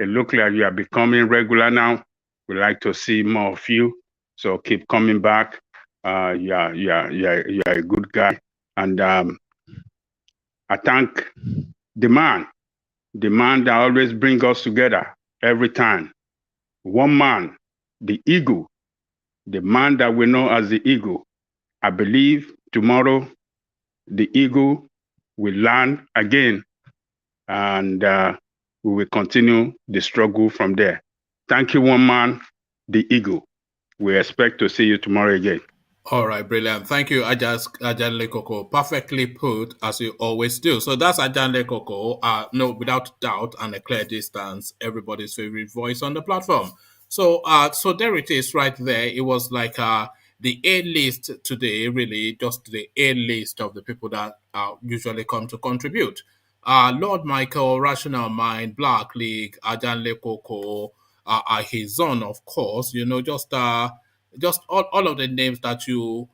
S2: It looks like you are becoming regular now. We like to see more of you, so keep coming back. You are a good guy, and I thank the man that always brings us together every time. One man, the eagle, the man that we know as the eagle. I believe tomorrow the eagle will land again, and we will continue the struggle from there. Thank you, one man, the eagle. We expect to see you tomorrow again.
S1: All right, brilliant. Thank you, Ajanle Koko. Perfectly put, as you always do. So that's Ajanle Koko. No, without doubt and a clear distance, everybody's favorite voice on the platform. So, so there it is, right there. It was like the A list today, really, just the A list of the people that usually come to contribute. Lord Michael, Rational Mind, Black League, Ajanle Koko, his son, of course, just all of the names that you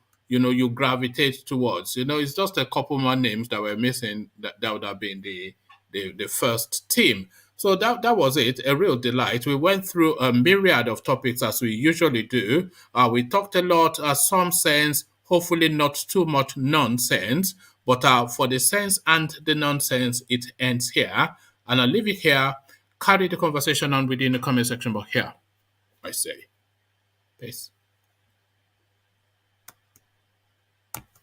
S1: gravitate towards. It's just a couple more names that were missing that would have been the first team. So that was it, a real delight. We went through a myriad of topics as we usually do. We talked a lot, some sense, hopefully not too much nonsense, but for the sense and the nonsense, it ends here. And I'll leave it here. Carry the conversation on within the comment section, but here, I say, peace.